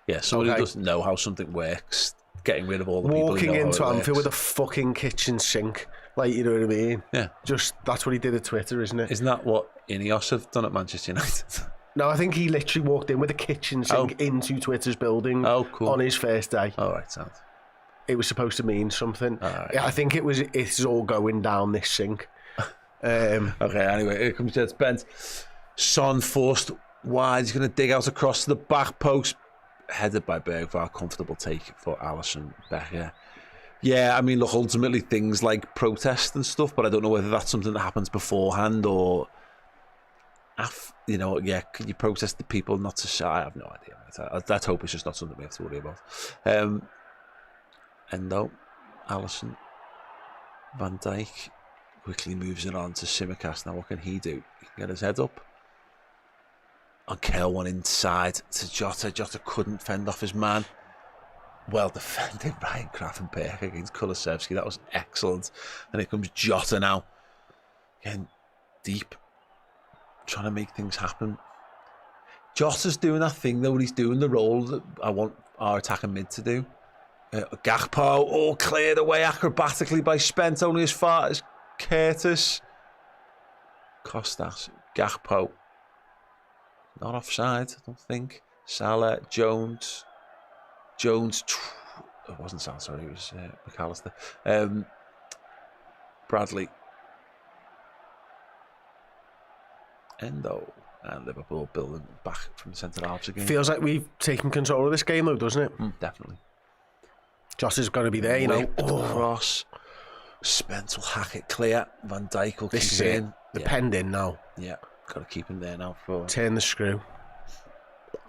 Yeah, somebody who doesn't know how something works, getting rid of all the people who
walking
know
into
how it
Anfield
works.
with a fucking kitchen sink, like, you know what I mean?
Yeah.
Just, that's what he did at Twitter, isn't it?
Isn't that what Ineos have done at Manchester United?
No, I think he literally walked in with a kitchen sink into Twitter's building
cool.
on his first day.
All right, sound.
It was supposed to mean something.
Right.
I think it's all going down this sink.
Okay, anyway, here comes Jets Bent. Son forced wide. He's going to dig out across the back post. Headed by Bergvall. Comfortable take for Alisson Becker. Yeah, I mean, look, ultimately things like protest and stuff, but I don't know whether that's something that happens beforehand or can you protest the people not to shy? I have no idea. Let's hope it's just not something we have to worry about. Endo, Alisson, Van Dijk quickly moves it on to Simicast. Now what can he do? He can get his head up. And curl one inside to Jota. Jota couldn't fend off his man. Well defended, Ryan Gravenberch against Kulusevski. That was excellent. And here comes Jota now. Again, deep. Trying to make things happen. Jota's doing that thing though, when he's doing the role that I want our attacking mid to do. Gakpo, cleared away acrobatically by Spence, only as far as Curtis. Costas, Gakpo. Not offside, I don't think. Salah, Jones. It wasn't Salah, sorry, it was McAllister. Bradley. Endo. And Liverpool building back from the centre halves again.
Feels like we've taken control of this game though, doesn't it?
Definitely.
Jota's going to be there,
Cross. Spence will hack it clear. Van Dijk will keep it in.
The penned in now.
Yeah, got to keep him there now. For
turn the screw.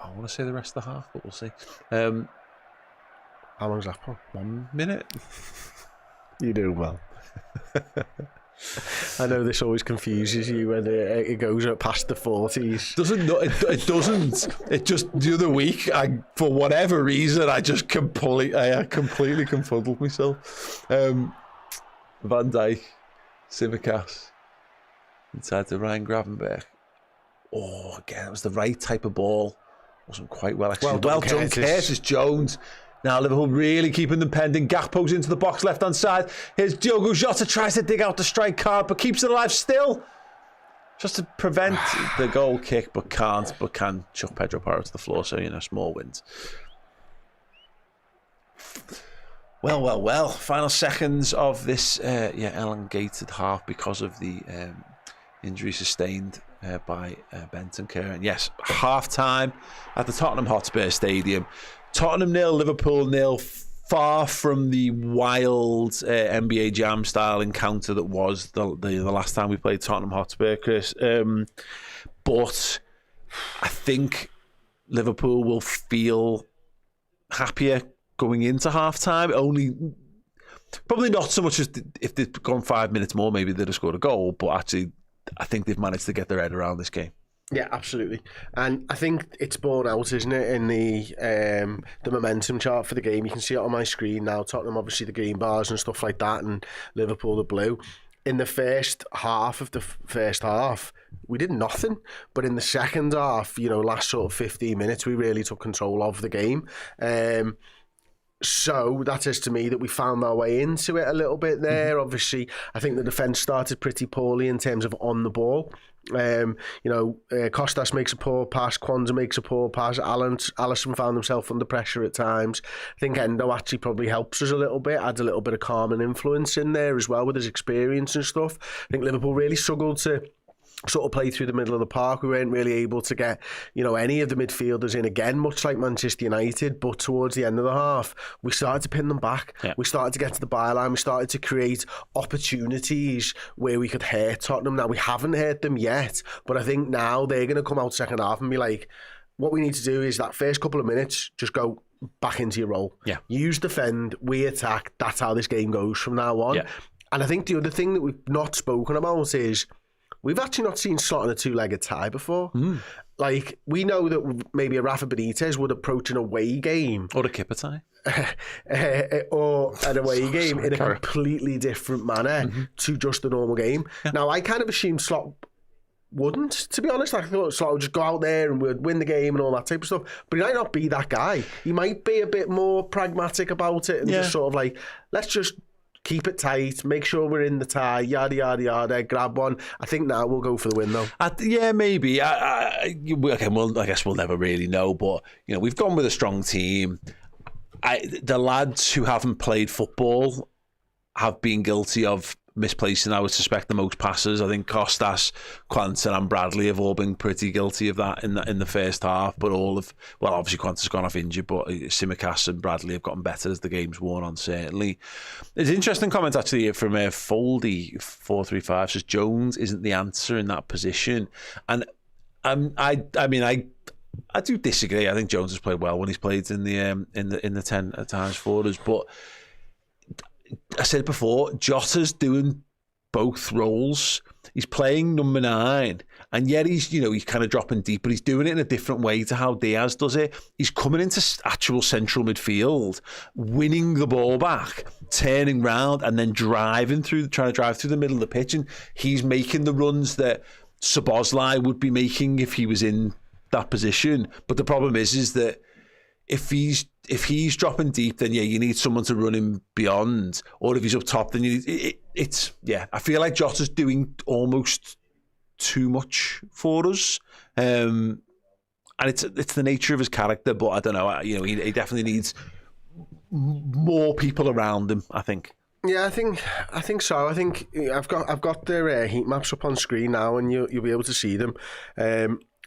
I want to say the rest of the half, but we'll see.
How long's that for?
1 minute.
You're doing well. I know this always confuses you when it goes up past the 40s.
It doesn't. It just the other week, for whatever reason, I just completely confuddled myself. Van Dijk, Simicast, inside to Ryan Gravenberch. Oh, again, it was the right type of ball. Wasn't quite well executed. Well done, Curtis Jones. Now Liverpool really keeping them pending. Gakpo's into the box left-hand side. Here's Diogo Jota, tries to dig out the strike card, but keeps it alive still. Just to prevent the goal kick, but can chuck Pedro Porro to the floor, so, small wins. Well. Final seconds of this elongated half because of the injury sustained by Bentancur. And yes, half-time at the Tottenham Hotspur Stadium. Tottenham 0, Liverpool 0. Far from the wild NBA Jam style encounter that was the last time we played Tottenham Hotspur, Chris. But I think Liverpool will feel happier going into half-time. Probably not so much as if they'd gone 5 minutes more, maybe they'd have scored a goal. But actually, I think they've managed to get their head around this game.
Yeah, absolutely. And I think it's borne out, isn't it, in the momentum chart for the game. You can see it on my screen now. Tottenham, obviously, the green bars and stuff like that, and Liverpool, the blue. In the first half of the first half, we did nothing. But in the second half, last sort of 15 minutes, we really took control of the game. So that says to me that we found our way into it a little bit there. Obviously, I think the defence started pretty poorly in terms of on the ball. Costas makes a poor pass, Kwanzaa makes a poor pass, Alisson found himself under pressure at times. I think Endo actually probably helps us a little bit, adds a little bit of calming influence in there as well with his experience and stuff. I think Liverpool really struggled to sort of play through the middle of the park. We weren't really able to get, any of the midfielders in again, much like Manchester United. But towards the end of the half, we started to pin them back. Yeah. We started to get to the byline. We started to create opportunities where we could hurt Tottenham. Now, we haven't hurt them yet, but I think now they're going to come out second half and be like, what we need to do is that first couple of minutes, just go back into your role. Yeah. Use defend, we attack. That's how this game goes from now on. Yeah. And I think the other thing that we've not spoken about is we've actually not seen Slot in a two-legged tie before. Like, we know that maybe a Rafa Benitez would approach an away game.
Or a kipper tie.
Or an away game in a completely different manner to just a normal game. Yeah. Now, I kind of assumed Slot wouldn't, to be honest. I thought Slot would just go out there and would win the game and all that type of stuff. But he might not be that guy. He might be a bit more pragmatic about it and just sort of like, let's just keep it tight, make sure we're in the tie, yada, yada, yada, grab one. I think now we'll go for the win, though.
Yeah, maybe. I guess we'll never really know, but, we've gone with a strong team. The lads who haven't played football have been guilty of misplacing, I would suspect, the most passes. I think Costas, Quanton and Bradley have all been pretty guilty of that in the first half, but obviously Quanton's gone off injured, but Tsimikas and Bradley have gotten better as the game's worn on, certainly. There's an interesting comment actually from Foldy 435 says Jones isn't the answer in that position, and I do disagree. I think Jones has played well when he's played in the 10 at times for us, but I said it before, Jota's doing both roles. He's playing number 9, and yet he's kind of dropping deep, but he's doing it in a different way to how Diaz does it. He's coming into actual central midfield, winning the ball back, turning round, and then trying to drive through the middle of the pitch, and he's making the runs that Szoboszlai would be making if he was in that position. But the problem is that if he's dropping deep, then you need someone to run him beyond. Or if he's up top, then you need I feel like Jota's doing almost too much for us, and it's the nature of his character. But I don't know. He definitely needs more people around him, I think.
Yeah, I think so. I think I've got their heat maps up on screen now, and you'll be able to see them.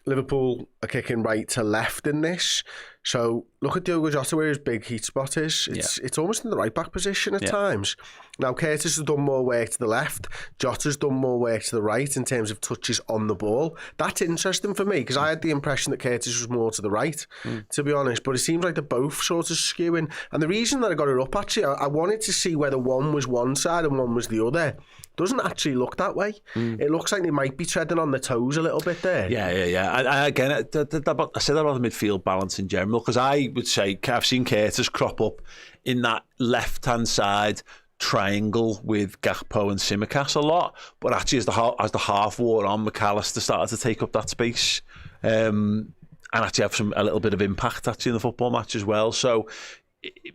Liverpool are kicking right to left in this. So look at Diogo Jota where his big heat spot is. It's almost in the right back position at times. Now Curtis has done more work to the left. Jota's done more work to the right in terms of touches on the ball. That's interesting for me because I had the impression that Curtis was more to the right, to be honest. But it seems like they're both sort of skewing. And the reason that I got it up, actually, I wanted to see whether one was one side and one was the other. Doesn't actually look that way. It looks like they might be treading on the toes a little bit there.
Yeah. Again, I said that about the midfield balance in general, because I would say I've seen Curtis crop up in that left-hand side, triangle with Gakpo and Tsimikas a lot, but actually as the half wore on, McAllister started to take up that space, and actually have a little bit of impact actually in the football match as well. So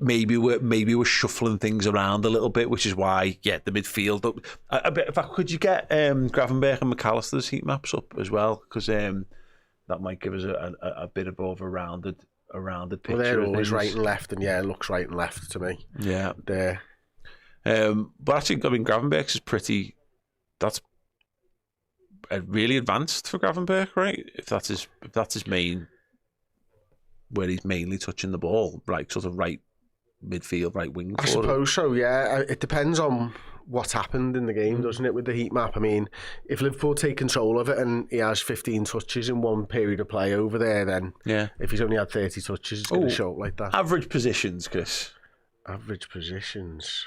maybe we're shuffling things around a little bit, which is why the midfield. In fact, could you get Gravenberch and McAllister's heat maps up as well, because that might give us a bit of a rounded picture.
Well, they're always right and left, and it looks right and left to me.
Yeah,
there.
But actually, I mean, Gravenberch is pretty. That's really advanced for Gravenberch, right? If that's his main, where he's mainly touching the ball, right, sort of right midfield, right wing.
I suppose so. Yeah, it depends on what's happened in the game, doesn't it? With the heat map, I mean, if Liverpool take control of it and he has 15 touches in one period of play over there, then if he's only had 30 touches, it's going to show up like that.
Average positions, Chris.
Average positions.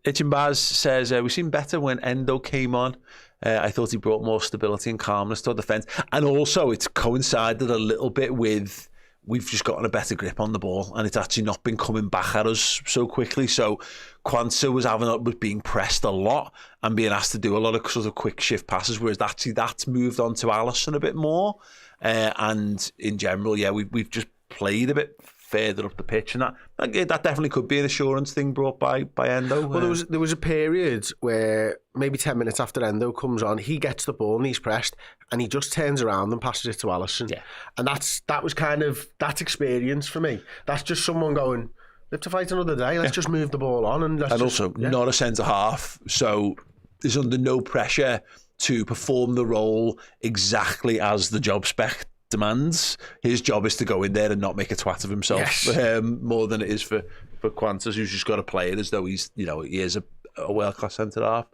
Itchenbaz says, we seemed better when Endo came on. I thought he brought more stability and calmness to our defence. And also, it's coincided a little bit with we've just gotten a better grip on the ball, and it's actually not been coming back at us so quickly. So Kwanzaa was being pressed a lot and being asked to do a lot of sort of quick shift passes, whereas actually that's moved on to Alisson a bit more. And in general, we've just played a bit further up the pitch, and that definitely could be an assurance thing brought by Endo.
Well, there was a period where maybe 10 minutes after Endo comes on, he gets the ball and he's pressed, and he just turns around and passes it to Alisson.
Yeah.
And that was kind of that experience for me. That's just someone going, live to fight another day. Let's just move the ball on, and
not a centre half, so is under no pressure to perform the role exactly as the job spec demands. His job is to go in there and not make a twat of himself, more than it is for Kwanzaa, who's just got to play it as though he is a world-class centre-half,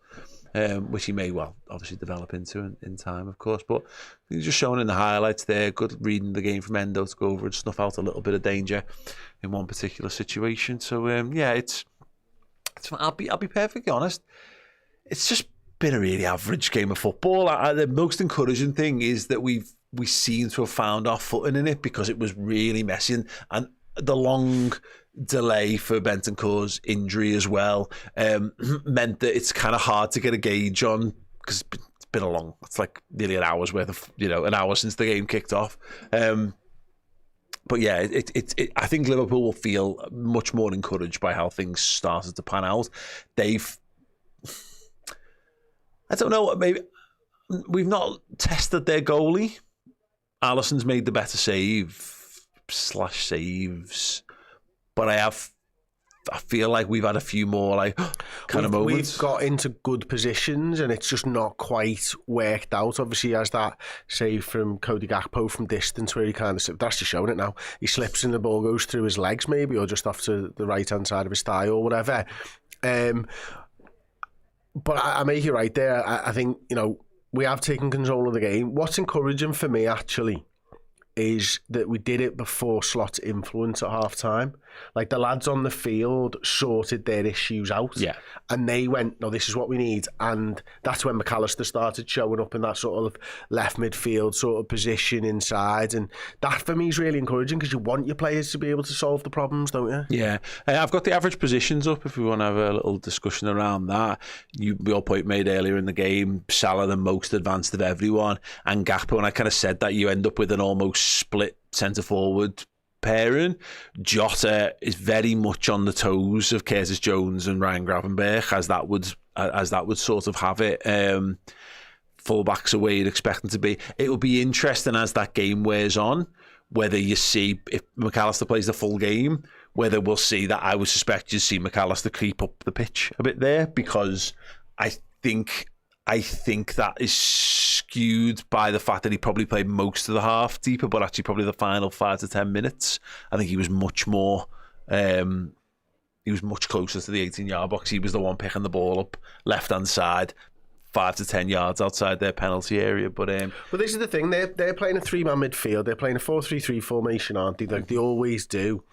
which he may obviously develop into in time, of course. But he's just showing in the highlights there, good reading the game from Endo to go over and snuff out a little bit of danger in one particular situation. So it's I'll be perfectly honest, it's just been a really average game of football. The most encouraging thing is that we seem to have found our footing in it, because it was really messy, and the long delay for Bentancur's injury as well meant that it's kind of hard to get a gauge on, because it's been it's like nearly an hour's worth of, an hour since the game kicked off. But I think Liverpool will feel much more encouraged by how things started to pan out. I don't know, maybe we've not tested their goalie. Alisson's made the better saves, but I feel like we've had a few more kind of moments.
We've got into good positions, and it's just not quite worked out. Obviously, he has that save from Cody Gakpo from distance where he kind of, that's just showing it now. He slips and the ball goes through his legs maybe, or just off to the right-hand side of his thigh or whatever. But I make you right there. I think, we have taken control of the game. What's encouraging for me, actually, is that we did it before Slot's influence at half-time. Like, the lads on the field sorted their issues out.
Yeah.
And they went, no, this is what we need. And that's when McAllister started showing up in that sort of left midfield sort of position inside. And that, for me, is really encouraging, because you want your players to be able to solve the problems, don't you?
Yeah. I've got the average positions up if we want to have a little discussion around that. Your point made earlier in the game, Salah the most advanced of everyone, and Gakpo, and I kind of said that you end up with an almost split centre-forward pairing. Jota is very much on the toes of Curtis Jones and Ryan Gravenberch, as that would sort of have it. Fullbacks are where you'd expect them to be. It will be interesting as that game wears on, whether you see, if McAllister plays the full game, whether we'll see that. I would suspect you'd see McAllister creep up the pitch a bit there, because I think that is skewed by the fact that he probably played most of the half deeper, but actually probably the final 5 to 10 minutes, I think he was much more, he was much closer to the 18-yard box. He was the one picking the ball up left-hand side, 5 to 10 yards outside their penalty area. But
this is the thing, they're playing a 3-man midfield, they're playing a 4-3-3 formation, aren't they? Like they always do.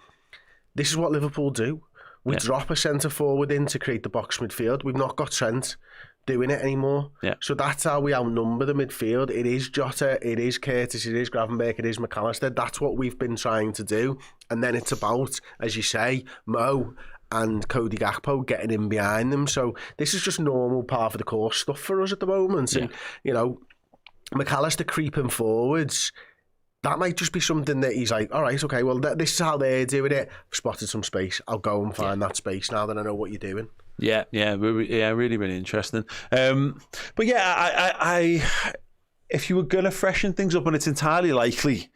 This is what Liverpool do. We drop a centre-forward in to create the box midfield. We've not got Trent doing it anymore.
Yeah.
So that's how we outnumber the midfield. It is Jota, it is Curtis, it is Gravenberch, it is McAllister. That's what we've been trying to do. And then it's about, as you say, Mo and Cody Gakpo getting in behind them. So this is just normal part of the course stuff for us at the moment. And, you know, McAllister creeping forwards, that might just be something that he's like, all right, okay, well, this is how they're doing it. I've spotted some space. I'll go and find that space now that I know what you're doing.
Yeah, really, really interesting. But yeah, I if you were going to freshen things up, and it's entirely likely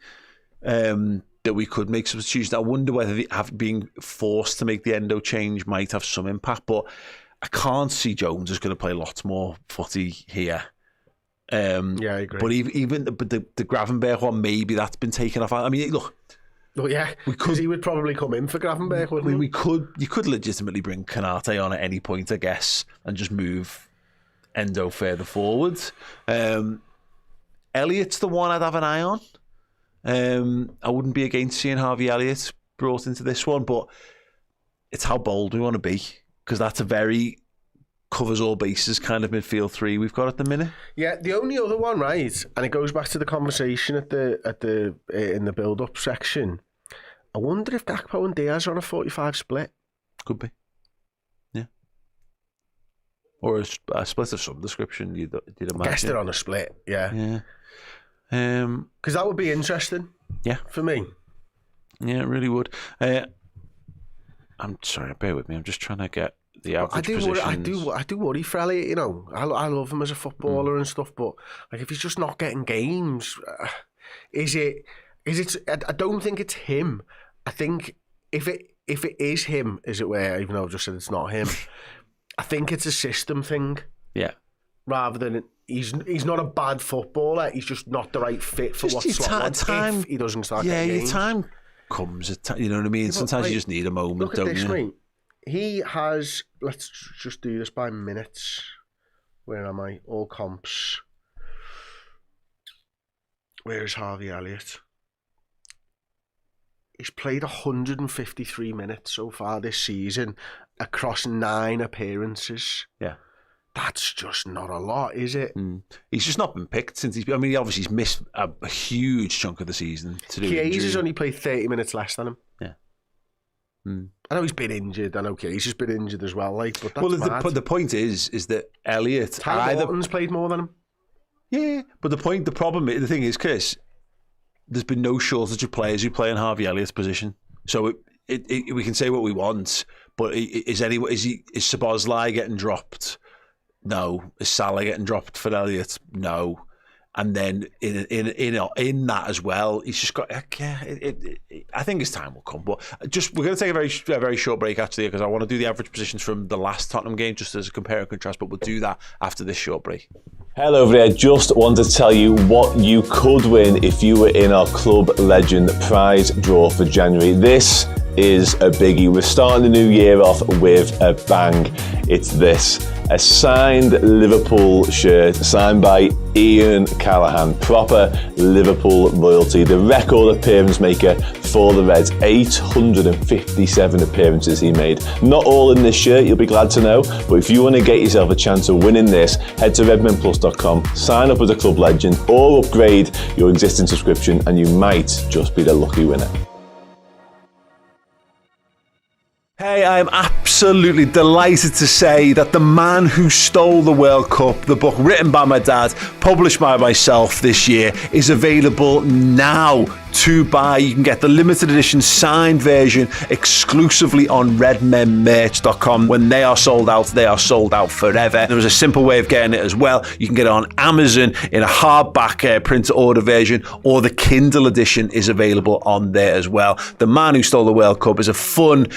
that we could make substitutions, I wonder whether being forced to make the Endo change might have some impact. But I can't see Jones is going to play lots more footy here.
Yeah, I agree.
But even the Gravenberch one, maybe that's been taken off. I mean, look.
Well, yeah, because he would probably come in for Gravenberch, wouldn't he?
You could legitimately bring Canate on at any point, I guess, and just move Endo further forward. Elliott's the one I'd have an eye on. I wouldn't be against seeing Harvey Elliott brought into this one, but it's how bold we want to be, because that's a very covers all bases kind of midfield three we've got at the minute.
Yeah, the only other one, right, and it goes back to the conversation in the build-up section. I wonder if Gakpo and Diaz are on a 45 split.
Could be, yeah, or a split of some description. You'd imagine.
I guess they're on a split, yeah. Because that would be interesting.
Yeah,
for me.
Yeah, it really would. I'm sorry, bear with me. I'm just trying to get the average positions.
I do worry for Elliott, you know. I love him as a footballer and stuff, but like if he's just not getting games, is it? I don't think it's him. I think if it is him, as it were, even though I've just said it's not him, I think it's a system thing.
Yeah.
Rather than he's not a bad footballer, he's just not the right fit for what Slot wants if he doesn't start getting games.
Your time comes, you know what I mean? Sometimes you just need a moment, don't you?
Mate. He has, let's just do this by minutes. Where am I? All comps. Where is Harvey Elliott? He's played 153 minutes so far this season across 9 appearances.
Yeah.
That's just not a lot, is it?
He's just not been picked since he obviously he's missed a huge chunk of the season to do
Chiesa has only played 30 minutes less than him.
Yeah.
I know he's been injured. I know Chiesa's been injured as well. Like, but that's mad.
The point is that Elliott
Tyler Morton's played more than him.
Yeah, but the thing is, Chris, there's been no shortage of players who play in Harvey Elliott's position. So we can say what we want, but is Szoboszlai getting dropped? No. Is Salah getting dropped for Elliott? No. And then in that as well, he's just got. I think his time will come. But we're going to take a very short break actually, because I want to do the average positions from the last Tottenham game just as a compare and contrast. But we'll do that after this short break.
Hello there, just wanted to tell you what you could win if you were in our Club Legend prize draw for January. This is a biggie. We're starting the new year off with a bang. It's this, a signed Liverpool shirt signed by Ian Callahan, proper Liverpool royalty, the record appearance maker for the Reds, 857 appearances he made. Not all in this shirt, you'll be glad to know, but if you want to get yourself a chance of winning this, head to redmenplus.com, sign up as a Club Legend or upgrade your existing subscription and you might just be the lucky winner.
Hey, I am absolutely delighted to say that The Man Who Stole the World Cup, the book written by my dad, published by myself this year, is available now to buy. You can get the limited edition signed version exclusively on redmenmerch.com. When they are sold out forever. There is a simple way of getting it as well. You can get it on Amazon in a hardback print to order version, or the Kindle edition is available on there as well. The Man Who Stole the World Cup is a fun,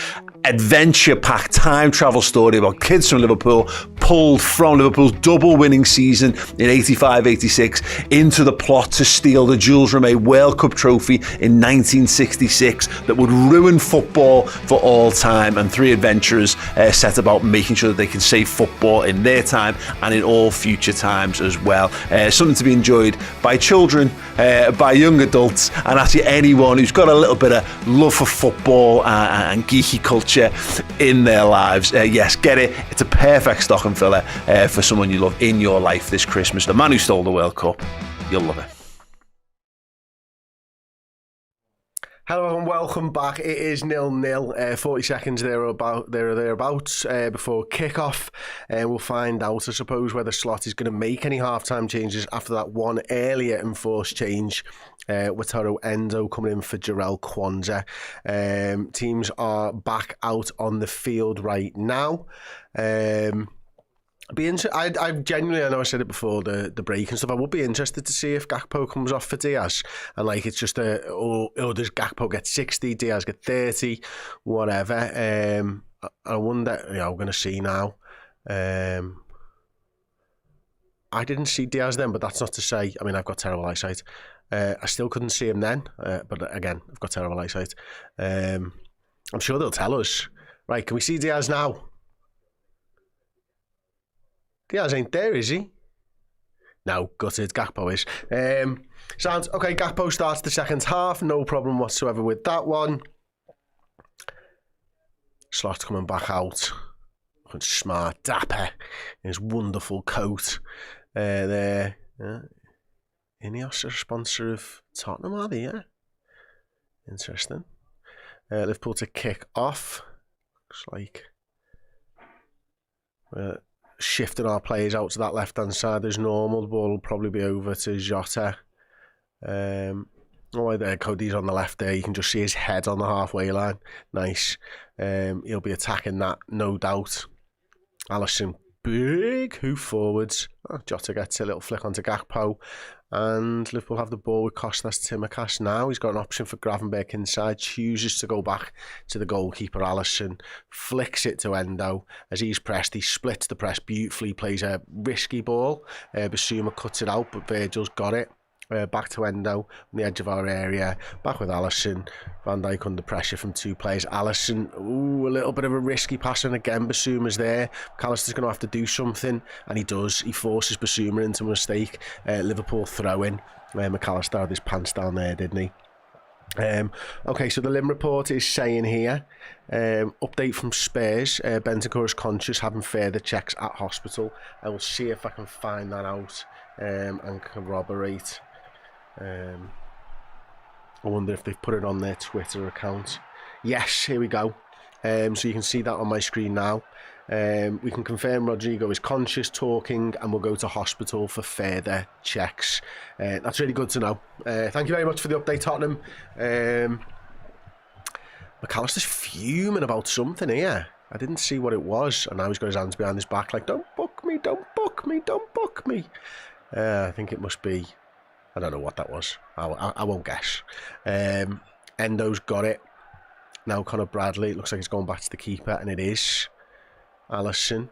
adventure-packed time travel story about kids from Liverpool pulled from Liverpool's double winning season in 85-86 into the plot to steal the Jules Rimet World Cup trophy in 1966 that would ruin football for all time, and 3 adventurers set about making sure that they can save football in their time and in all future times as well. Something to be enjoyed by children, by young adults, and actually anyone who's got a little bit of love for football and geeky culture in their lives. Yes, get it. It's a perfect stocking filler for someone you love in your life this Christmas. The Man Who Stole the World Cup. You'll love it.
Hello and welcome back. It is 0-0. 40 seconds thereabouts before kick-off. We'll find out, I suppose, whether Slot is going to make any half-time changes after that one earlier enforced change. Wataru Endo coming in for Jarrell Kwanzaa. Teams are back out on the field right now. I genuinely, I know I said it before the break and stuff, I would be interested to see if Gakpo comes off for Diaz, and like it's just does Gakpo get 60, Diaz get 30, whatever. I wonder, we're going to see now. I didn't see Diaz then, but that's not to say, I mean, I've got terrible eyesight. I still couldn't see him then, but again, I've got terrible eyesight. I'm sure they'll tell us. Right, can we see Diaz now? Diaz ain't there, is he? No, gutted. Gakpo is. Sounds okay. Gakpo starts the second half. No problem whatsoever with that one. Slot coming back out. Looking smart, dapper in his wonderful coat. There. Ineos are a sponsor of Tottenham, are they? Yeah. Interesting. Liverpool to kick off. Looks like. Shifting our players out to that left-hand side as normal. The ball will probably be over to Jota. There, Cody's on the left there. You can just see his head on the halfway line. Nice. He'll be attacking that, no doubt. Alisson, big hoof forwards. Jota gets a little flick onto Gakpo. And Liverpool have the ball with Kostas Tsimikas now. He's got an option for Gravenberch inside. Chooses to go back to the goalkeeper, Alisson. Flicks it to Endo. As he's pressed, he splits the press beautifully. Plays a risky ball. Basuma cuts it out, but Virgil's got it. Back to Endo on the edge of our area. Back with Alisson. Van Dijk under pressure from two players. Alisson, a little bit of a risky pass, and again Basuma's there. McAllister's going to have to do something, and he does. He forces Basuma into a mistake. Liverpool throw-in. McAllister had his pants down there, didn't he? Okay, so the Lim report is saying here, update from Spurs, Bentancur is conscious, having further checks at hospital. I will see if I can find that out and corroborate. I wonder if they've put it on their Twitter account. Yes, here we go. So you can see that on my screen now. We can confirm Rodrigo is conscious, talking, and will go to hospital for further checks. That's really good to know. Thank you very much for the update, Tottenham. McAllister's fuming about something here. I didn't see what it was, and now he's got his hands behind his back like, don't book me, don't book me, don't book me. I think it must be, I don't know what that was. I won't guess. Endo's got it. Now Conor Bradley, it looks like he's going back to the keeper, and it is. Alisson,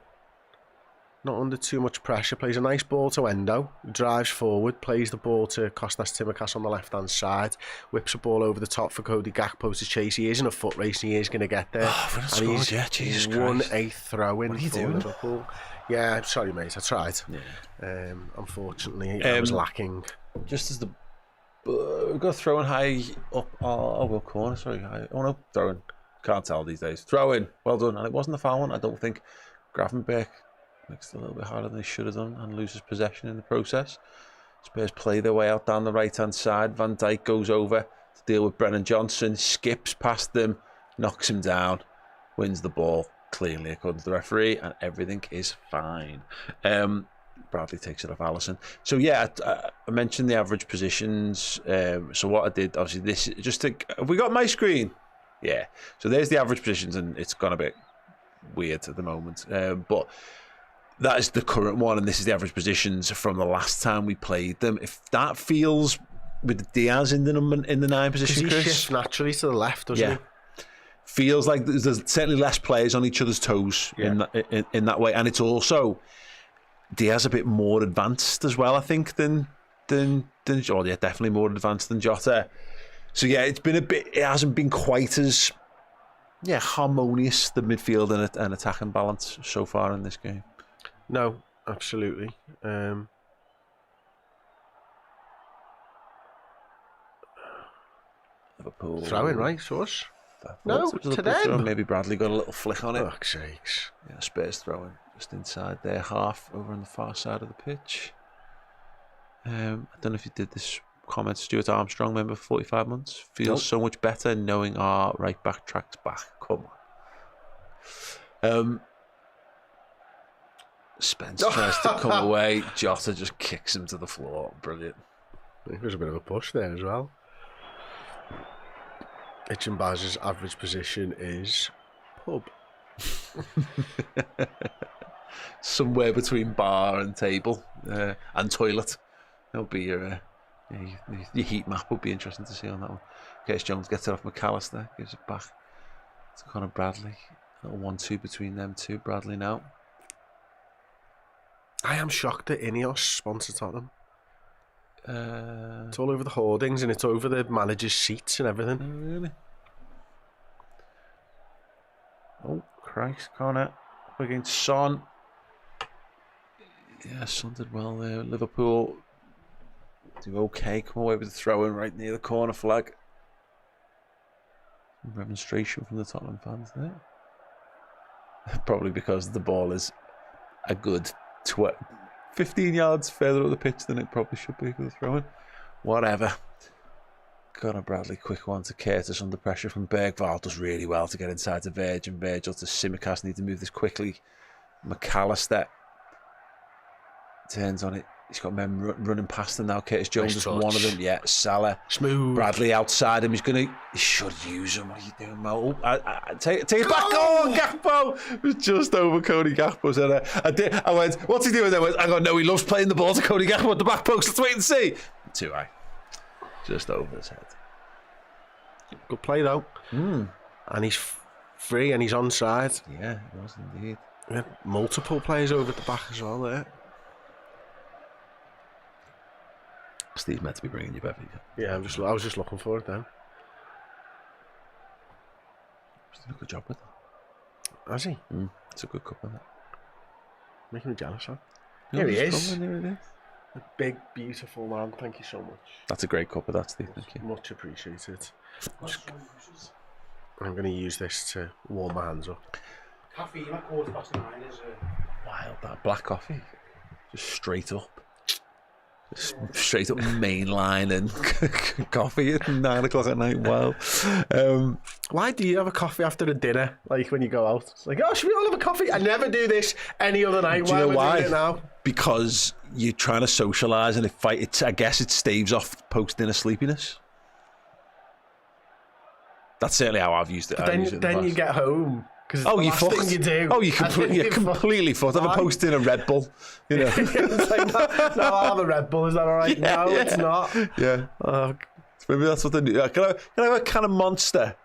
not under too much pressure, plays a nice ball to Endo, drives forward, plays the ball to Kostas Tsimikas on the left-hand side, whips a ball over the top for Cody Gakpo to chase. He is in a foot race, and he is going to get there.
And he's Jesus
won
Christ.
A throw-in for
doing?
Liverpool. Yeah, sorry mate, I tried.
Yeah.
Unfortunately, I was lacking.
Just as the we've got throwing high up, well corner, sorry, high, oh no, throwing, can't tell these days, throwing, well done, and it wasn't the foul one. I don't think Gravenberch makes it a little bit harder than he should have done and loses possession in the process. Spurs play their way out down the right hand side. Van Dijk goes over to deal with Brennan Johnson, skips past them, knocks him down, wins the ball cleanly according to the referee, and everything is fine. Bradley takes it off Alisson. So yeah, I mentioned the average positions. So what I did, obviously, this just to, have we got my screen? Yeah. So there's the average positions, and it's gone a bit weird at the moment. But that is the current one, and this is the average positions from the last time we played them. If that feels with Diaz in the 9 position, Chris,
he shifts naturally to the left, doesn't he?
Feels like there's certainly less players on each other's toes in that way, and it's also Diaz a bit more advanced as well, I think, than definitely more advanced than Jota. So yeah, it hasn't been quite as harmonious, the midfield and attacking balance so far in this game.
No, absolutely.
Liverpool
throwing, right? Source? No, to them.
Maybe Bradley got a little flick on it.
Oh, sakes.
Yeah, Spurs throwing just inside their half over on the far side of the pitch. I don't know if you did this comment. Stuart Armstrong, member for 45 months. Feels so much better knowing our right back tracks back. Come on. Spence tries to come away. Jota just kicks him to the floor. Brilliant.
There's a bit of a push there as well. Itchin Baz's average position is pub.
Somewhere between bar and table and toilet. That'll be your heat map. Would be interesting to see on that one. Curtis Jones gets it off McAllister, gives it back to Conor Bradley. A 1-2 between them two. Bradley now.
I am shocked that Ineos sponsor Tottenham. It's all over the hoardings and it's over the manager's seats and everything.
Oh, really? Oh, Christ, Connor. Up against Son. Yeah, Son did well there. Liverpool do okay. Come away with the throw-in right near the corner flag. Some remonstration from the Tottenham fans there. Probably because the ball is a good 15 yards further up the pitch than it probably should be for the throw-in. Whatever. Conor Bradley, quick one to Curtis under pressure from Bergvall. Does really well to get inside to Virgil. And Virgil to Tsimikas. Need to move this quickly. McAllister turns on it. He's got men running past him now. Curtis Jones is one of them. Yeah, Salah.
Smooth.
Bradley outside him. He should use him. What are you doing, Mo? Take it back. Oh, Gakpo. It was just over Cody Gakpo's head. I went, what's he doing there? I go, no, he loves playing the ball to Cody Gakpo at the back post. Let's wait and see. Too high. Just over his head.
Good play, though. And he's free and he's onside.
Yeah, it was indeed.
Yeah, multiple players over at the back as well there.
Steve's meant to be bringing you back.
Yeah, I was just looking for it then.
He's done a good job with that.
Has he?
It's a good cup of that.
Making me jealous, huh?
No,
Here he
he's
is.
coming, here it is.
A big, beautiful man. Thank you so much.
That's a great cup of that, Steve. Thank you.
Much appreciated. I'm going to use this to warm my hands up.
Caffeine at 9:15 is
Wild, that black coffee. Just straight up. Just straight up mainline and coffee at 9 o'clock at night. Wild.
Why do you have a coffee after a dinner? Like when you go out? It's like, oh, should we all have a coffee? I never do this any other night.
Do you know
am I
why?
doing it now?
Because you're trying to socialise and I guess it staves off post-dinner sleepiness. That's certainly how I've used it.
But then you get home.
Oh, you fucked.
Thing you do.
Oh, you're completely fucked. Have a post in a Red Bull. You know.
It's like, no, I'll have a Red Bull. Is that all right?
Yeah,
no, it's not.
Yeah. Maybe that's what they do. Can I have a can of Monster,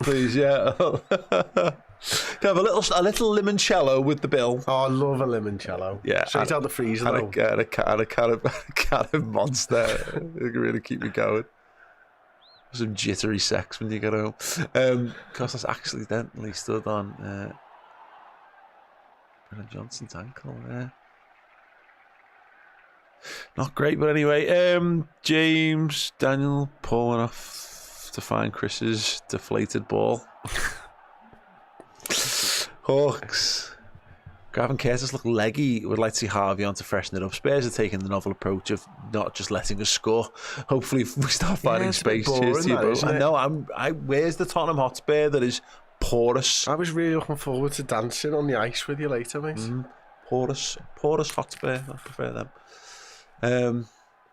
please? Yeah. Can I have a little limoncello with the bill?
Oh, I love a limoncello.
Yeah.
Straight out the freezer, though.
And a can of Monster. It can really keep me going. Some jittery sex when you get home. Because that's accidentally stood on Brennan Johnson's ankle there. Not great, but anyway. James Daniel pulling off to find Chris's deflated ball. Hawks. Gavin Curtis looked leggy. Would like to see Harvey on to freshen it up. Spurs are taking the novel approach of not just letting us score. Hopefully, if we start finding space. Cheers to you both. I know. Where's the Tottenham Hotspur that is porous?
I was really looking forward to dancing on the ice with you later, mate.
Porous Hotspur. I prefer them.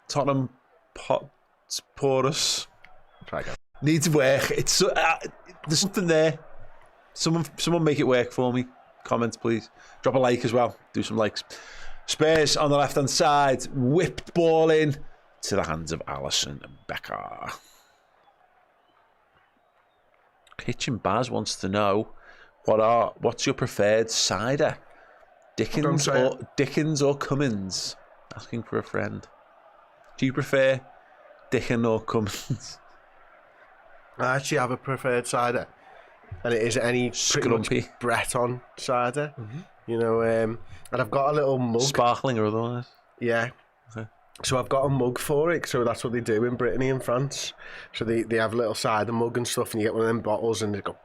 Tottenham porous.
Try again.
Needs work. It's there's something there. Someone make it work for me. Comments, please. Drop a like as well. Do some likes. Spurs on the left-hand side. Whipped ball in to the hands of Alisson and Becker. Kitchen Baz wants to know what's your preferred cider? Dickens or Cummins? Asking for a friend. Do you prefer Dickens or Cummins?
I actually have a preferred cider. And it is any pretty much Breton cider, you know, and I've got a little mug.
Sparkling or otherwise?
Yeah.
Okay.
So I've got a mug for it, so that's what they do in Brittany and France. So they have a little cider mug and stuff, and you get one of them bottles and they go,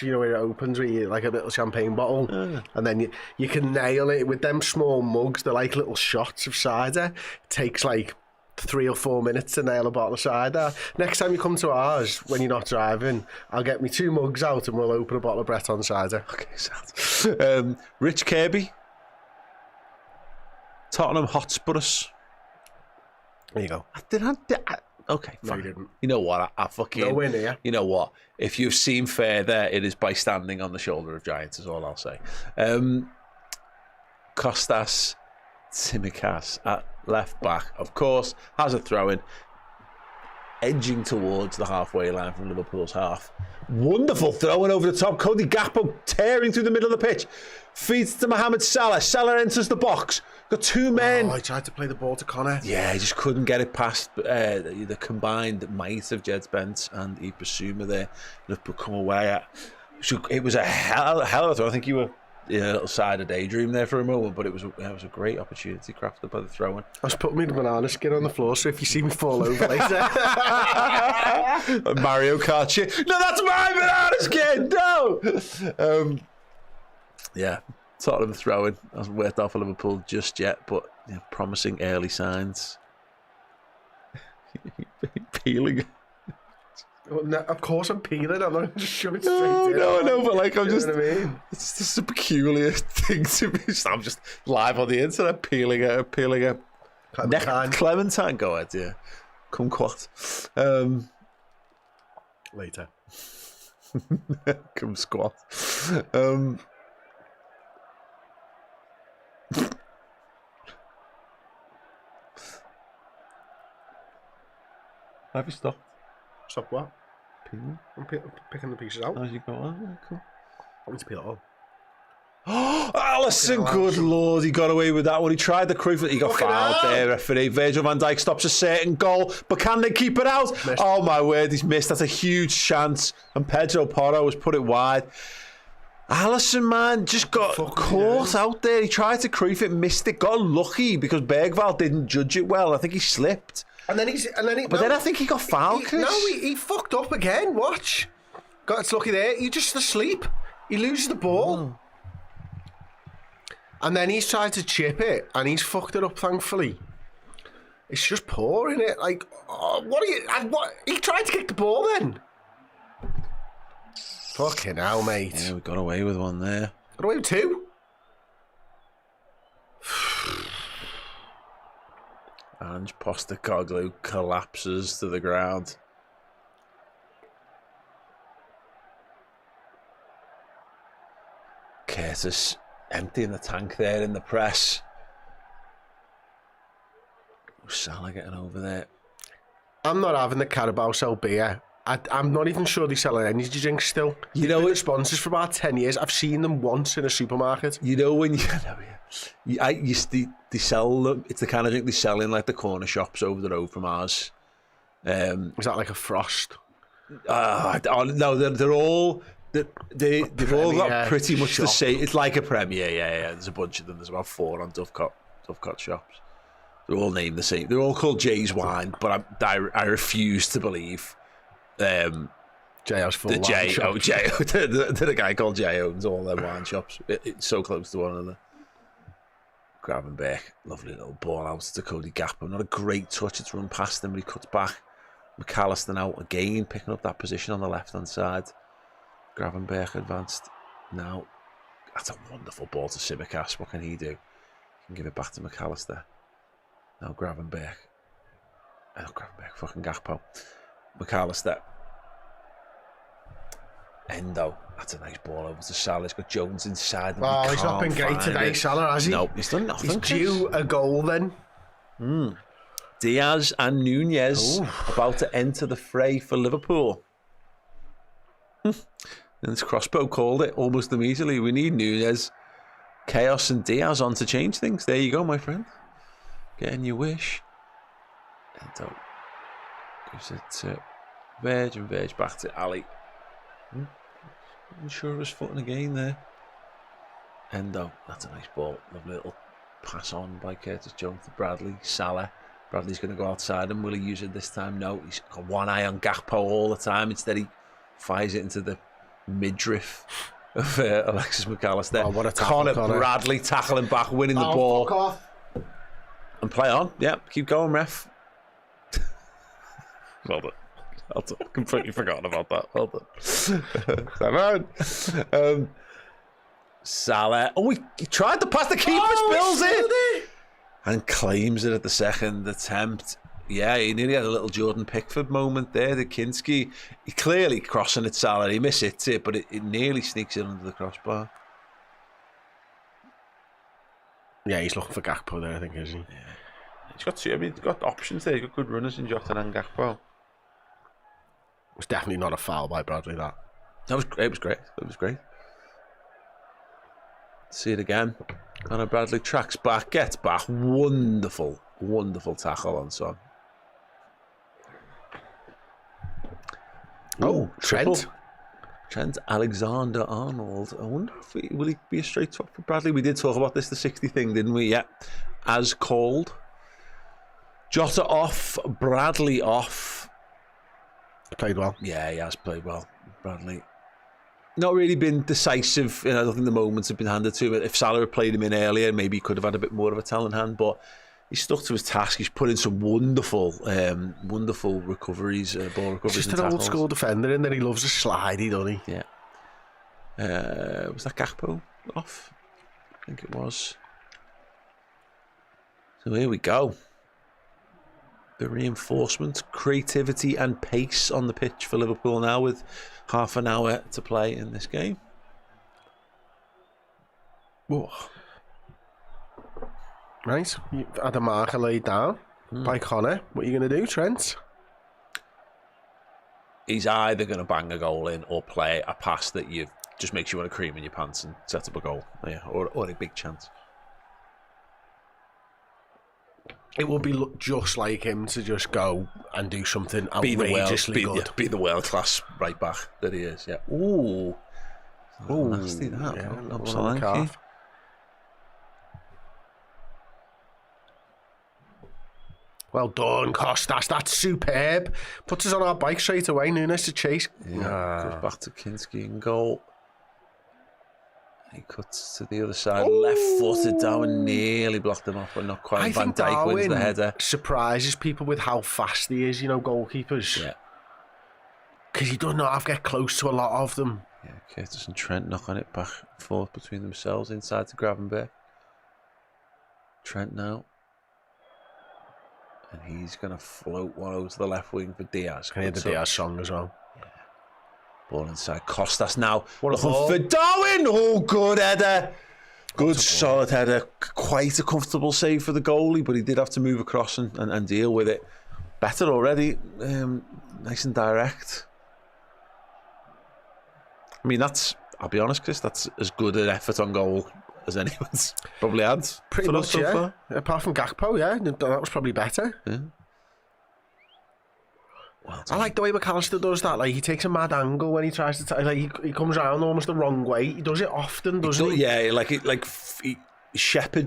you know, where it opens, where you like a little champagne bottle, and then you can nail it with them small mugs. They're like little shots of cider. It takes like 3 or 4 minutes to nail a bottle of cider. Next time you come to ours, when you're not driving, I'll get me 2 mugs out and we'll open a bottle of Breton cider.
Okay, sad. Rich Kirby. Tottenham Hotspurs.
There you go.
Okay,
No,
fine.
you didn't.
You know what? I fucking...
No win here.
You know what? If you've seen further, it is by standing on the shoulder of giants, is all I'll say. Kostas Tsimikas at left back, of course, has a throw-in, edging towards the halfway line from Liverpool's half. Wonderful throw-in over the top. Cody Gakpo tearing through the middle of the pitch. Feeds to Mohamed Salah. Salah enters the box. Got 2 men.
Oh, I tried to play the ball to Connor.
Yeah, he just couldn't get it past the combined might of Jed Spence and Yves Bissouma there. Liverpool come away at... It was a hell of a throw. I think you were in a little side of daydream there for a moment, but it was a great opportunity crafted by the throw-in.
I was putting me the banana skin on the floor, so if you see me fall over later...
Mario Kart shit. No, that's my banana skin! No! Yeah, Tottenham throwing hasn't worked out for Liverpool just yet, but promising early signs. Peeling.
Well, no, of course I'm peeling. I'm not just shove it straight in.
No, but like I'm just...
You know what I mean?
It's just a peculiar thing to me. I'm just live on the internet peeling a Clementine. Go ahead, yeah. Kumquat.
Later.
Come squat. Have you stopped?
Stop what?
Peeling?
I'm picking the pieces out.
As you go on, cool.
I need to peel it all.
Alisson, good lord, he got away with that one. He tried the Cruyff, he got fouled there, referee. Virgil van Dijk stops a certain goal, but can they keep it out?
Missed.
Oh my word, he's missed. That's a huge chance. And Pedro Porro has put it wide. Alisson, man, just got caught out there. He tried to Cruyff it, missed it, got lucky because Bergvall didn't judge it well. I think he slipped.
Then
I think he got fouled.
He fucked up again. Watch. It's lucky there. You're just asleep. He loses the ball. And then he's tried to chip it and he's fucked it up, thankfully. It's just poor, isn't it? Like, what are you... What? He tried to kick the ball then. Fucking hell, mate.
Yeah, we got away with one there.
Got away with 2.
Ange Postecoglou collapses to the ground. Curtis emptying the tank there in the press. Salah getting over there.
I'm not having the Carabao sell beer. I'm not even sure they sell an energy drink still.
You know,
the sponsors for about 10 years. I've seen them once in a supermarket.
You know when they sell them. It's the kind of drink they sell in like the corner shops over the road from ours.
Is that like a Frost?
No, they're all. They've all got pretty much the same. It's like a Premier, yeah. There's a bunch of them. There's about 4 on Dovecot shops. They're all named the same. They're all called Jay's Wine, but I refuse to believe
J.O.'s full
the
wine shop.
the guy called Jay owns all their wine shops. It's so close to one another. Gravenberch, lovely little ball out to Cody Gakpo. Not a great touch. It's run past him, but he cuts back. McAllister now again picking up that position on the left-hand side. Gravenberch advanced. Now, that's a wonderful ball to Tsimikas. What can he do? He can give it back to McAllister. Now Gravenberch. Fucking Gakpo. McAllister. Endo. That's a nice ball over to Salah. He's got Jones inside.
Oh, he's not been great today, Salah, has he?
No, he's done nothing.
He's due a goal then.
Diaz and Nunez about to enter the fray for Liverpool. And this crossbow called it almost immediately. We need Nunez, Chaos and Diaz on to change things. There you go, my friend. Getting your wish. Endo gives it to Verge and Verge back to Ali. I'm sure it was footing again there. Endo, that's a nice ball. Lovely little pass on by Curtis Jones to Bradley. Salah. Bradley's going to go outside him. Will he use it this time? No. He's got one eye on Gakpo all the time. Instead, he fires it into the midriff of Alexis McAllister.
Oh, what a tackle,
Connor Bradley tackling back, winning the ball.
Fuck off.
And play on. Yeah, keep going, ref. Well done. Completely forgotten about that. Well done. Salah. Oh, he tried to pass the keeper, spills it. And claims it at the second attempt. Yeah, he nearly had a little Jordan Pickford moment there. The Kinski, he clearly crossing at Salah. He mishits it, but it nearly sneaks in under the crossbar.
Yeah, he's looking for Gakpo there, I think, isn't he?
Yeah. He's got two. I mean, he's got options there. He's got good runners in Jota and Gakpo.
It's definitely not a foul by Bradley, that.
That was great. It was great. It was great. See it again. Conor Bradley tracks back, gets back. Wonderful, wonderful tackle on Son.
Oh, Trent.
Trent Alexander-Arnold. I wonder if will he be a straight swap for Bradley? We did talk about this, the 60 thing, didn't we? Yeah. As called. Jota off, Bradley off.
Played well.
Yeah, he has played well, Bradley. Not really been decisive. I don't think the moments have been handed to him. If Salah had played him in earlier, maybe he could have had a bit more of a talent hand, but he stuck to his task. He's put in some wonderful recoveries, ball recoveries.
Just
and
an
tackles.
old school defender in there. He loves a slidey, doesn't he?
Yeah. Was that Gakpo off? I think it was. So here we go. The reinforcement, creativity and pace on the pitch for Liverpool now with half an hour to play in this game. Whoa.
Right, you've had a marker laid down by Connor. What are you going to do, Trent?
He's either going to bang a goal in or play a pass that just makes you want to cream in your pants and set up a goal. Yeah, or a big chance.
It will be just like him to just go and do something outrageously good.
Be the world class right back that he is. Yeah. Ooh, nasty that.
Yeah,
Absolutely.
Well done, Costas. That's superb. Puts us on our bike straight away. Nunes to chase.
Yeah. Goes back to Kinski in goal. He cuts to the other side, left-footed. Darwin nearly blocked him off, but not quite.
I
Van
think
Dijk wins the header.
Surprises people with how fast he is, goalkeepers.
Yeah.
Because he does not have to get close to a lot of them.
Yeah, Curtis and Trent knocking it back and forth between themselves inside to Gravenberch. Trent now. And he's going to float one over to the left wing for Diaz.
Can you hear the Diaz song as well?
Ball inside. Costas now.
What a ball.
For Darwin. Oh, good header. Good solid header. Quite a comfortable save for the goalie, but he did have to move across and deal with it. Better already. Nice and direct. I mean, I'll be honest, Chris, that's as good an effort on goal as anyone's probably had.
Pretty much, yeah. Far. Apart from Gakpo, yeah. That was probably better.
Yeah. Well,
I like the way McAllister does that. Like, he takes a mad angle when he tries to he comes around almost the wrong way. He does it often, doesn't he?
Yeah,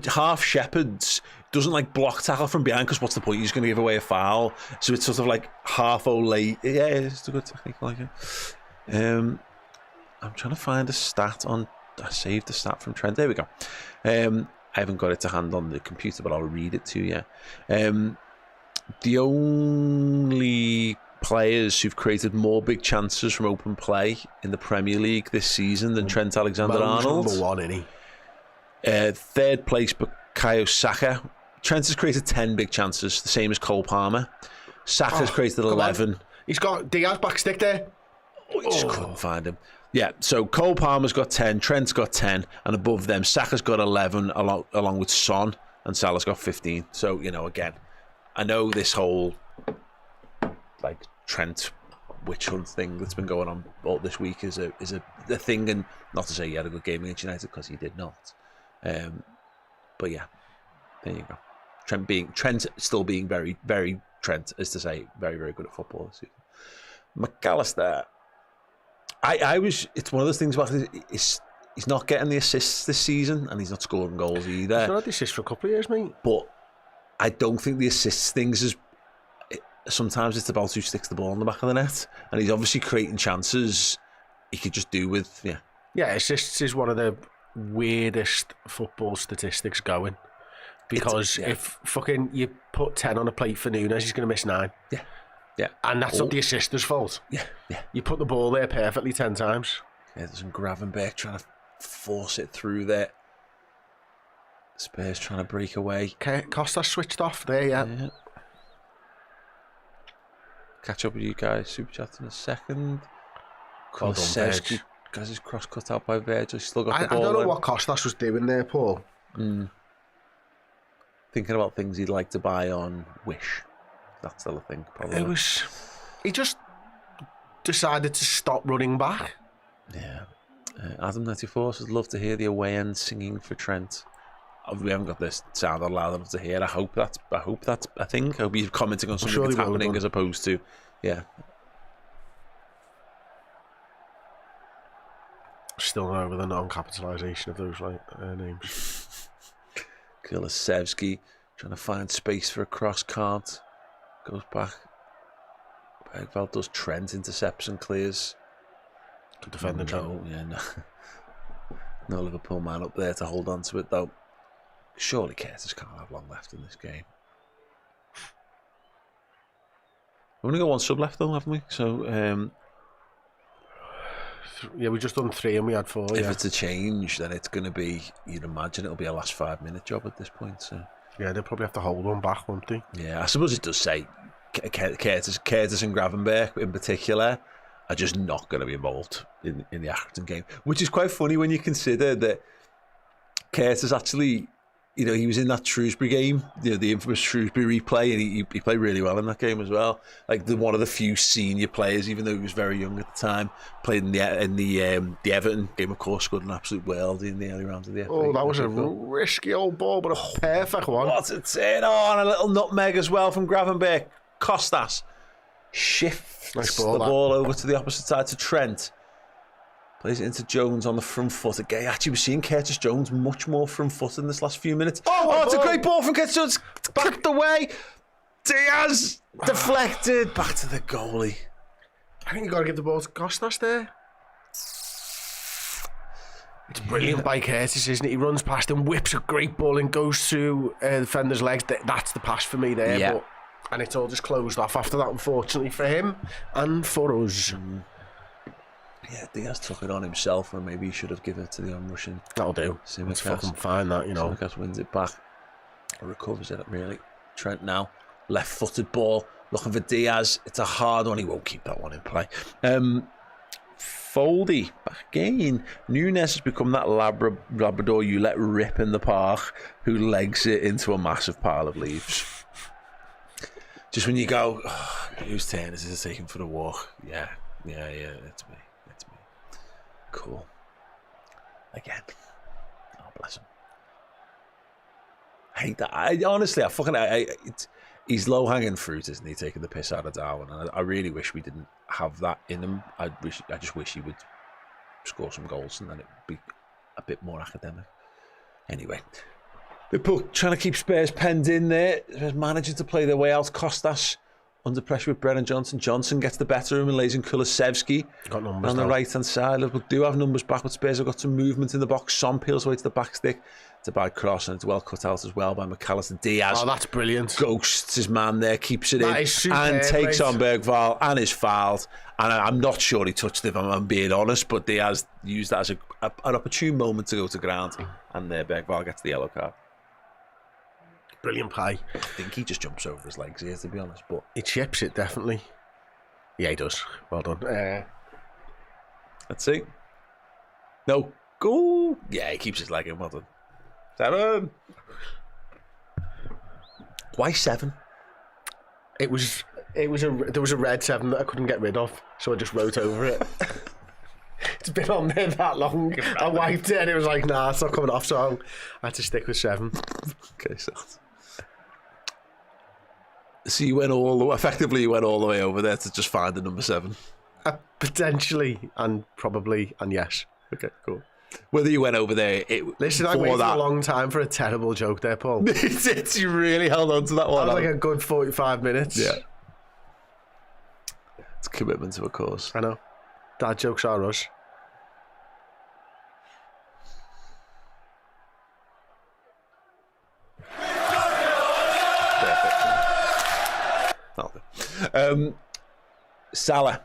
half shepherds, doesn't block tackle from behind because what's the point? He's going to give away a foul. So it's sort of like half late. Yeah, it's a good technique, like it. I'm trying to find a stat on. I saved the stat from Trent. There we go. I haven't got it to hand on the computer, but I'll read it to you. The only players who've created more big chances from open play in the Premier League this season than Trent Alexander-Arnold.
Number one, isn't
he? Third place, Bukayo Saka. Trent has created 10 big chances, the same as Cole Palmer. Saka's created 11.
He's got Diaz back stick there.
Just couldn't find him. Yeah, so Cole Palmer's got 10, Trent's got 10, and above them, Saka's got 11, along with Son, and Salah's got 15. So, again, I know this whole Trent witch hunt thing that's been going on all this week is a thing, and not to say he had a good game against United because he did not. But yeah, there you go. Trent still being very, very Trent, is to say, very, very good at football this season. McAllister, it's one of those things about he's not getting the assists this season, and he's not scoring goals either.
He's not had the assists for a couple of years, mate.
But I don't think the assists things is. Sometimes it's about who sticks the ball in the back of the net, and he's obviously creating chances he could just do with.
Yeah, assists is one of the weirdest football statistics going, because if fucking you put 10 on a plate for Nunes, he's going to miss 9.
Yeah, Yeah.
And that's not the assister's fault.
Yeah.
You put the ball there perfectly 10 times.
Yeah, there's some Gravenberch trying to force it through there. Spurs trying to break away.
Costa switched off there, yeah.
Catch up with you guys. Super chat in a second.
Well done,
Kulusevski
Verge.
has his cross cut out by Virgil. He's still got the
I
ball.
don't know
in.
what Costas was doing there, Paul.
Thinking about things he'd like to buy on Wish. That's still a thing, probably.
He just decided to stop running back.
Yeah. Adam 94 says, love to hear the away end singing for Trent. We haven't got this sound out loud enough to hear. I hope that's a thing. I hope he's commenting on something that's happening as opposed to, yeah.
Still not over the non-capitalisation of those names.
Kulusevski trying to find space for a cross, can't. Goes back. Bergvall does. Trent intercepts and clears.
Good defender, Trent.
No Liverpool man up there to hold on to it though. Surely Curtis can't have long left in this game. We've only got one sub left though, haven't we? So
yeah, we just done 3 and we had 4.
If it's a change, then it's going to be, you'd imagine it'll be a last 5-minute job at this point. So
yeah, they'll probably have to hold one back, won't they?
Yeah, I suppose it does say Curtis and Gravenberch in particular are just not going to be involved in the Accrington game, which is quite funny when you consider that Curtis actually, he was in that Shrewsbury game, the infamous Shrewsbury replay, and he played really well in that game as well. Like one of the few senior players, even though he was very young at the time, played in the Everton game. Of course, scored an absolute world in the early rounds of the FA.
Oh, that was a risky old ball, but a perfect one.
What's it saying? Oh, and a little nutmeg as well from Gravenberch. Costas shifts
nice ball,
the ball over to the opposite side to Trent. Plays it into Jones on the front foot. Again, actually, we're seeing Curtis Jones much more front foot in this last few minutes. Oh, it's a great ball from Curtis Jones. Backed away. Diaz deflected. Back to the goalie.
I think you've got to give the ball to Costas there. It's brilliant by Curtis, isn't it? He runs past and whips a great ball and goes through the defender's legs. That's the pass for me there.
Yeah.
And it's all just closed off after that, unfortunately, for him and for us.
Yeah, Diaz took it on himself, or maybe he should have given it to the on-rushing.
That'll do. It's fucking fine, that,
Simicast wins it back. Recovers it, really. Trent now. Left-footed ball. Looking for Diaz. It's a hard one. He won't keep that one in play. Foldy back in. Nunes has become that Labrador you let rip in the park, who legs it into a massive pile of leaves. Just when you go, whose turn is it taking for the walk? Yeah, it's me. Cool. Again. Oh, bless him. I hate that. He's low-hanging fruit, isn't he? Taking the piss out of Darwin, and I really wish we didn't have that in him. I just wish he would score some goals, and then it'd be a bit more academic. Anyway, Liverpool trying to keep Spurs penned in there, managing to play their way out. Costas under pressure with Brennan Johnson. Johnson gets the better of him and lays in Kulusevski on the right-hand side. Liverpool do have numbers back, but Spurs have got some movement in the box. Son peels away to the back stick. It's a bad cross, and it's well cut out as well by McAllister. Diaz.
Oh, that's brilliant.
Ghosts his man there, keeps it in,
superb,
and takes
mate.
on Bergvall, and is fouled. And I'm not sure he touched it, if I'm being honest, but Diaz used that as an opportune moment to go to ground, and Bergvall gets the yellow card.
Brilliant play.
I think he just jumps over his legs here, to be honest. But
he chips it, definitely. Yeah, he does. Well done.
Let's see. No. Go. Yeah, he keeps his leg in. Well done. 7. Why 7?
There was a red 7 that I couldn't get rid of, so I just wrote over it. It's been on there that long. I wiped it and it was like, nah, it's not coming off, so I had to stick with 7.
Okay, so you went all the way over there to just find the number 7.
Potentially, and probably, and yes.
Okay, cool. Whether you went over there,
listen, I waited a long time for a terrible joke there, Paul.
You really held on to that one.
That was like a good 45 minutes.
Yeah. It's a commitment to a cause.
I know. Dad jokes are us.
Salah.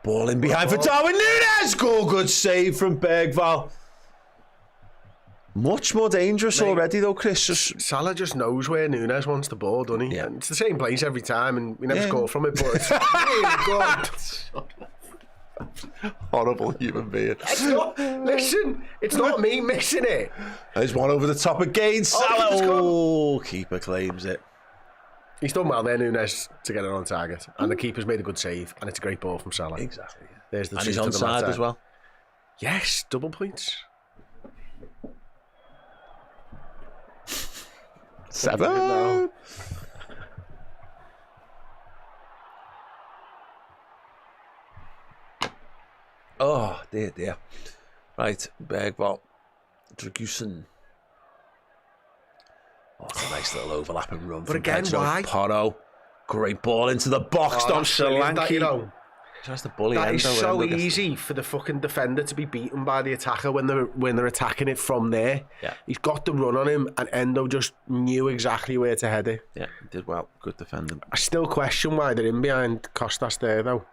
Ball in behind for Darwin Núñez. Good save from Bergvall. Much more dangerous already, though, Chris.
Salah just knows where Núñez wants the ball, doesn't he?
Yeah.
And it's the same place every time, and we never score from it, but it's really good.
Horrible human being.
Listen, it's not me missing it.
There's one over the top again. Salah. Keeper claims it.
He's done well there, Núñez, to get it on target. And the keeper's made a good save, and it's a great ball from Salah.
Exactly.
There's the
And
truth
he's
to the
onside
matter.
as well.
Yes, double points.
7. Oh, dear. Right, Bergvall. Dragusin. Oh, it's a nice little overlapping run.
But
from
again,
Pedro
why?
Porro. Great ball into the box. Don't Solanke. Tries to bully
That is
Endo,
so
Endo gets
easy for the fucking defender to be beaten by the attacker when they're attacking it from there.
Yeah.
He's got the run on him, and Endo just knew exactly where to head it.
Yeah, he did well. Good defending.
I still question why they're in behind Costas there, though.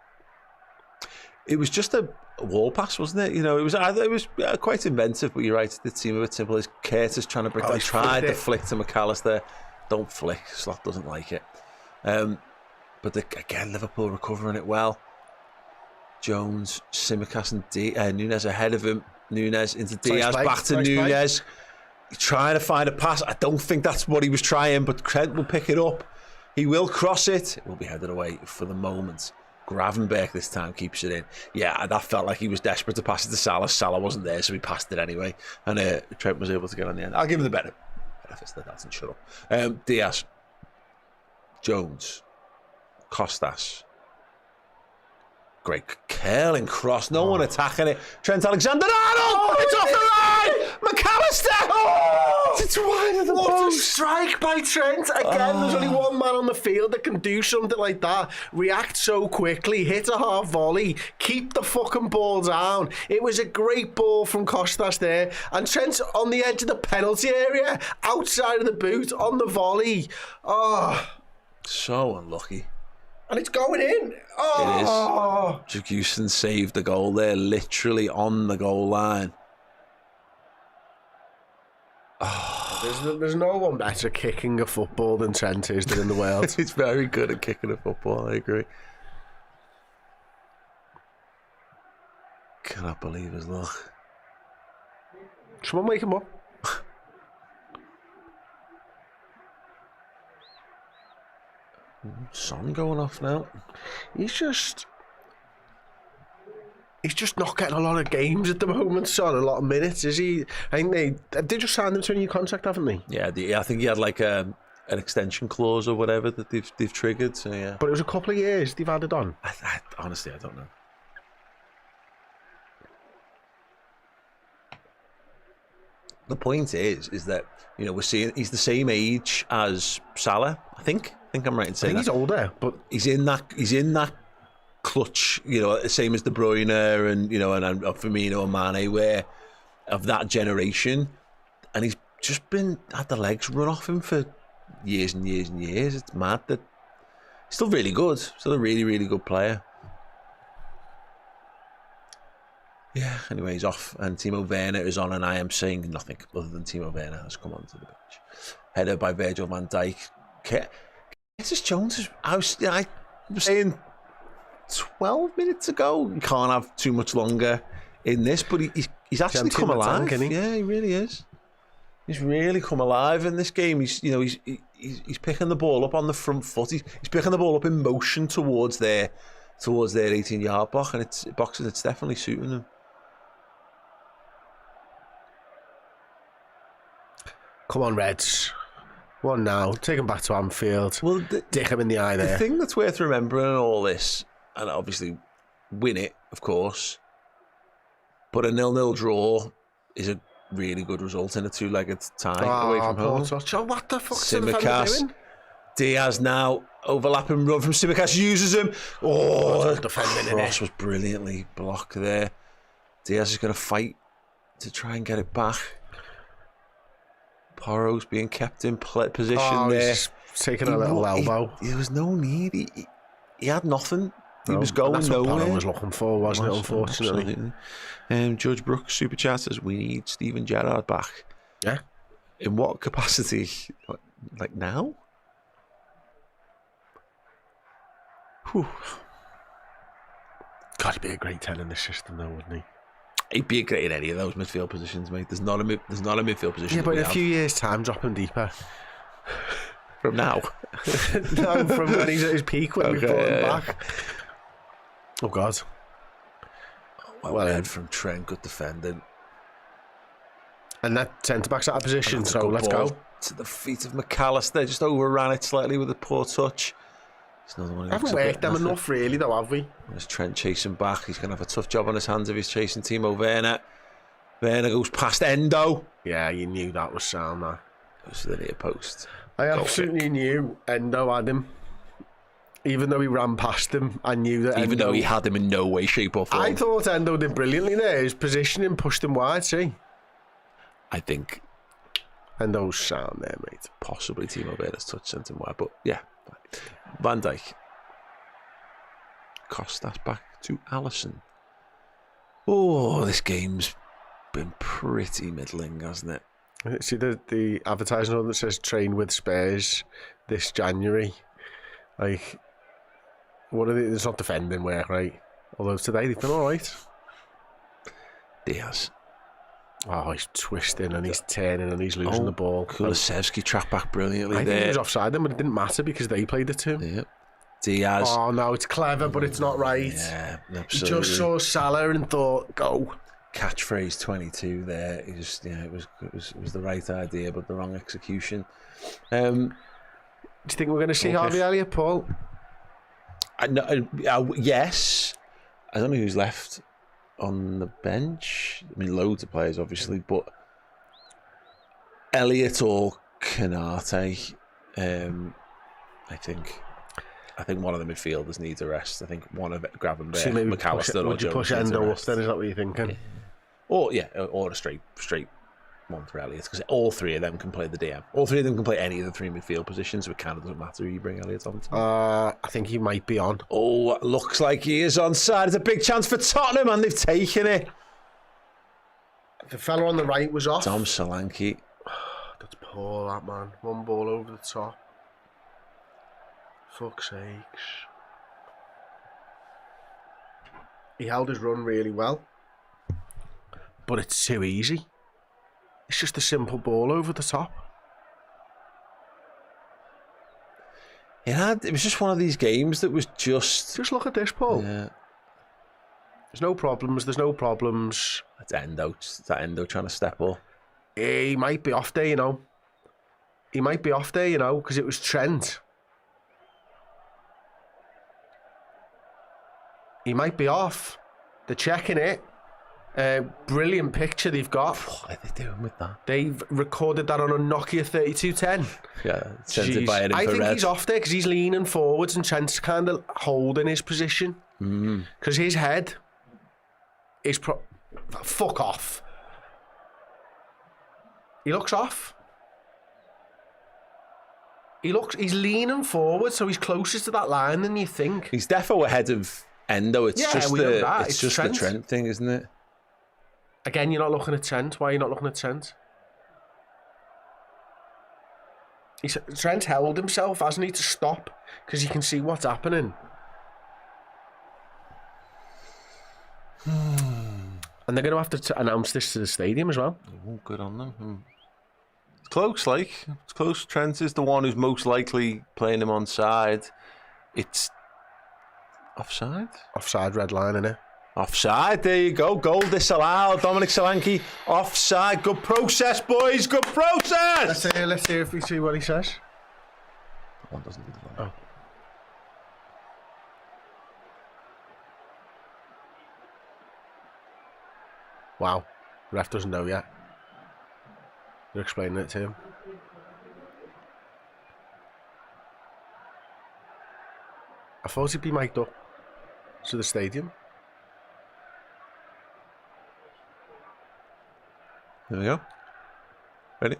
It was just a wall pass, wasn't it? You know, it was quite inventive, but you're right. It did seem a bit simple. It's Curtis trying to break.
Oh,
They
he's
tried to
flicked
flick to McAllister. Don't flick. Slot doesn't like it. But again, Liverpool recovering it well. Jones, Tsimikas and Núñez ahead of him. Núñez into Diaz, back to Núñez. Trying to find a pass. I don't think that's what he was trying, but Trent will pick it up. He will cross it. It will be headed away for the moment. Gravenberch this time keeps it in. Yeah, that felt like he was desperate to pass it to Salah. Salah wasn't there, so he passed it anyway. And Trent was able to get on the end. I'll give him the benefits that doesn't shut up. Diaz. Jones. Costas. Great curling cross. No one attacking it. Trent Alexander-Arnold! It's off the line! McAllister! It's wide of the
What
post.
a strike by Trent. Again, there's only one man on the field that can do something like that. React so quickly, hit a half volley, keep the fucking ball down. It was a great ball from Costas there. And Trent's on the edge of the penalty area, outside of the boot, on the volley. Oh.
So unlucky.
And it's going in. Oh.
It is. Dragusin saved the goal there, literally on the goal line.
There's no one better kicking a football than Trent is in the world.
He's very good at kicking a football, I agree. Cannot believe his luck.
Someone wake him up.
Son going off now.
He's just not getting a lot of games at the moment, son. A lot of minutes, is he? I think they just signed him to a new contract, haven't they?
Yeah, I think he had like an extension clause or whatever that they've triggered. So yeah.
But it was a couple of years they've added on.
Honestly, I don't know. The point is that, you know, we're seeing he's the same age as Salah. I think I'm right in saying
he's older, but
he's in that clutch, you know, same as De Bruyne and, you know, and Firmino and Mane, where of that generation, and he's just had the legs run off him for years and years and years. It's mad that he's still really good, still a really, really good player. Yeah, anyway, he's off, and Timo Werner is on, and I am saying nothing other than Timo Werner has come onto the pitch. Header by Virgil van Dijk. Curtis Jones, I was saying 12 minutes ago, you can't have too much longer in this, but he's actually come alive.
Tank,
yeah, he really is. He's really come alive in this game. He's picking the ball up on the front foot. He's picking the ball up in motion towards their 18-yard box, and it's definitely suiting him.
Come on, Reds. One now. Take him back to Anfield.
Well,
dick him in the eye there.
The thing that's worth remembering in all this, and obviously win it, of course, but a 0-0 draw is a really good result in a two-legged tie away from home.
So what the fuck's the defender doing?
Diaz now, overlapping run from Tsimikas, uses him. Oh, the
defending
cross was brilliantly blocked there. Diaz is going to fight to try and get it back. Porro's being kept in position there.
He's taking a little elbow.
There was no need. He had nothing. He was
And
going
that's what
nowhere.
Porro was looking for, wasn't it, unfortunately?
Judge Brooks, Super Chat says, we need Steven Gerrard back.
Yeah.
In what capacity? Like now? Whew.
God, he'd be a great 10 in this system, though, wouldn't he?
He'd be great in any of those midfield positions, mate. There's not a midfield position.
Yeah, but in a few years' time, drop him deeper.
From now?
No, from when he's at his peak, when we brought him back. Oh, God.
Well head from Trent, good defending.
And that centre-back's out of position, so let's
ball
go.
To the feet of McAllister, just overran it slightly with a poor touch.
I haven't worked them enough, really, though, have we?
There's Trent chasing back. He's going to have a tough job on his hands if he's chasing Timo Werner. Werner goes past Endo.
Yeah, you knew that was sound, that.
Goes to the near post.
I absolutely knew Endo had him. Even though he ran past him, I knew that
Even though he had him in no way, shape or form.
I thought Endo did brilliantly there. His positioning pushed him wide, see?
I think
Endo's sound there, mate.
Possibly Timo Werner's touch sent him wide, but yeah. Van Dijk. Costas back to Alisson. Oh, this game's been pretty middling, hasn't it?
See the advertising on that says train with Spurs this January. Like, what are they? It's not defending work, right? Although today they've been all right.
Diaz.
Oh, he's twisting and he's turning and he's losing the ball.
Kulusevski tracked back brilliantly
I
there.
think he was offside then, but it didn't matter because they played it too.
Yeah. Diaz.
Oh no, it's clever, but it's not right.
Yeah,
He
absolutely.
just saw Salah and thought, go.
Catchphrase 22 there. It was the right idea, but the wrong execution.
Do you think we're going to see Harvey Elliott, Paul?
Yes. I don't know who's left on the bench. I mean, loads of players, obviously, but Elliott or Canate, I think one of the midfielders needs a rest. I think one of Gravenberch, McAllister, or
would you
Jones
push
needs a
Endo up
rest.
then? Is that what you're thinking?
Or a straight one for Elliott, because all three of them can play the DM. All three of them can play any of the three midfield positions, so it kind of doesn't matter who you bring Elliott on to.
I think he might be on.
Oh, looks like he is onside. It's a big chance for Tottenham, and they've taken it.
The fella on the right was off.
Tom Solanke.
That's poor, that man. One ball over the top. Fuck's sakes. He held his run really well. But it's too easy. It's just a simple ball over the top.
It was just one of these games that was just...
Just look at this, Paul.
Yeah.
There's no problems.
That's Endo. Is that Endo trying to step up?
He might be off there, you know. Because it was Trent. He might be off. They're checking it. Brilliant picture they've got.
What are they doing with that?
They've recorded that on a Nokia 3210.
Yeah, sent it by an
I
infrared.
think he's off there because he's leaning forwards and Trent's kind of holding his position. Because his head is... Fuck off. He looks off. He's leaning forward, so he's closer to that line than you think.
He's defo ahead of Endo. It's just the Trent thing, isn't it?
Again, you're not looking at Trent. Why are you not looking at Trent? Trent held himself, hasn't he, to stop? Because he can see what's happening. And they're going to have to announce this to the stadium as well.
Oh, good on them. It's close, It's close. Trent is the one who's most likely playing him on side. It's offside?
Offside, red line, innit?
Offside, there you go. Goal disallowed. Dominic Solanke, offside. Good process, boys. Good process.
Let's hear if we see what he says.
That one doesn't do the line.
Oh. Wow. The ref doesn't know yet. You're explaining it to him. I thought he'd be mic'd up to the stadium.
There we go. Ready?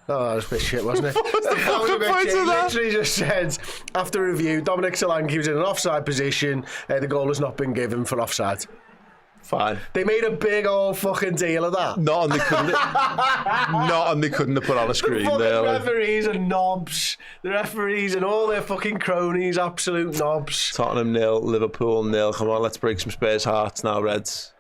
Oh, that was a bit shit, wasn't it?
What's the fucking point of that?
Literally just said, after review, Dominic Solanke was in an offside position. The goal has not been given for offside.
Fine.
They made a big old fucking deal of that.
Not and they couldn't have put on a screen
The
there.
fucking referees are knobs. The referees and all their fucking cronies, absolute knobs.
Tottenham 0, Liverpool 0. Come on, let's break some Spurs hearts now, Reds.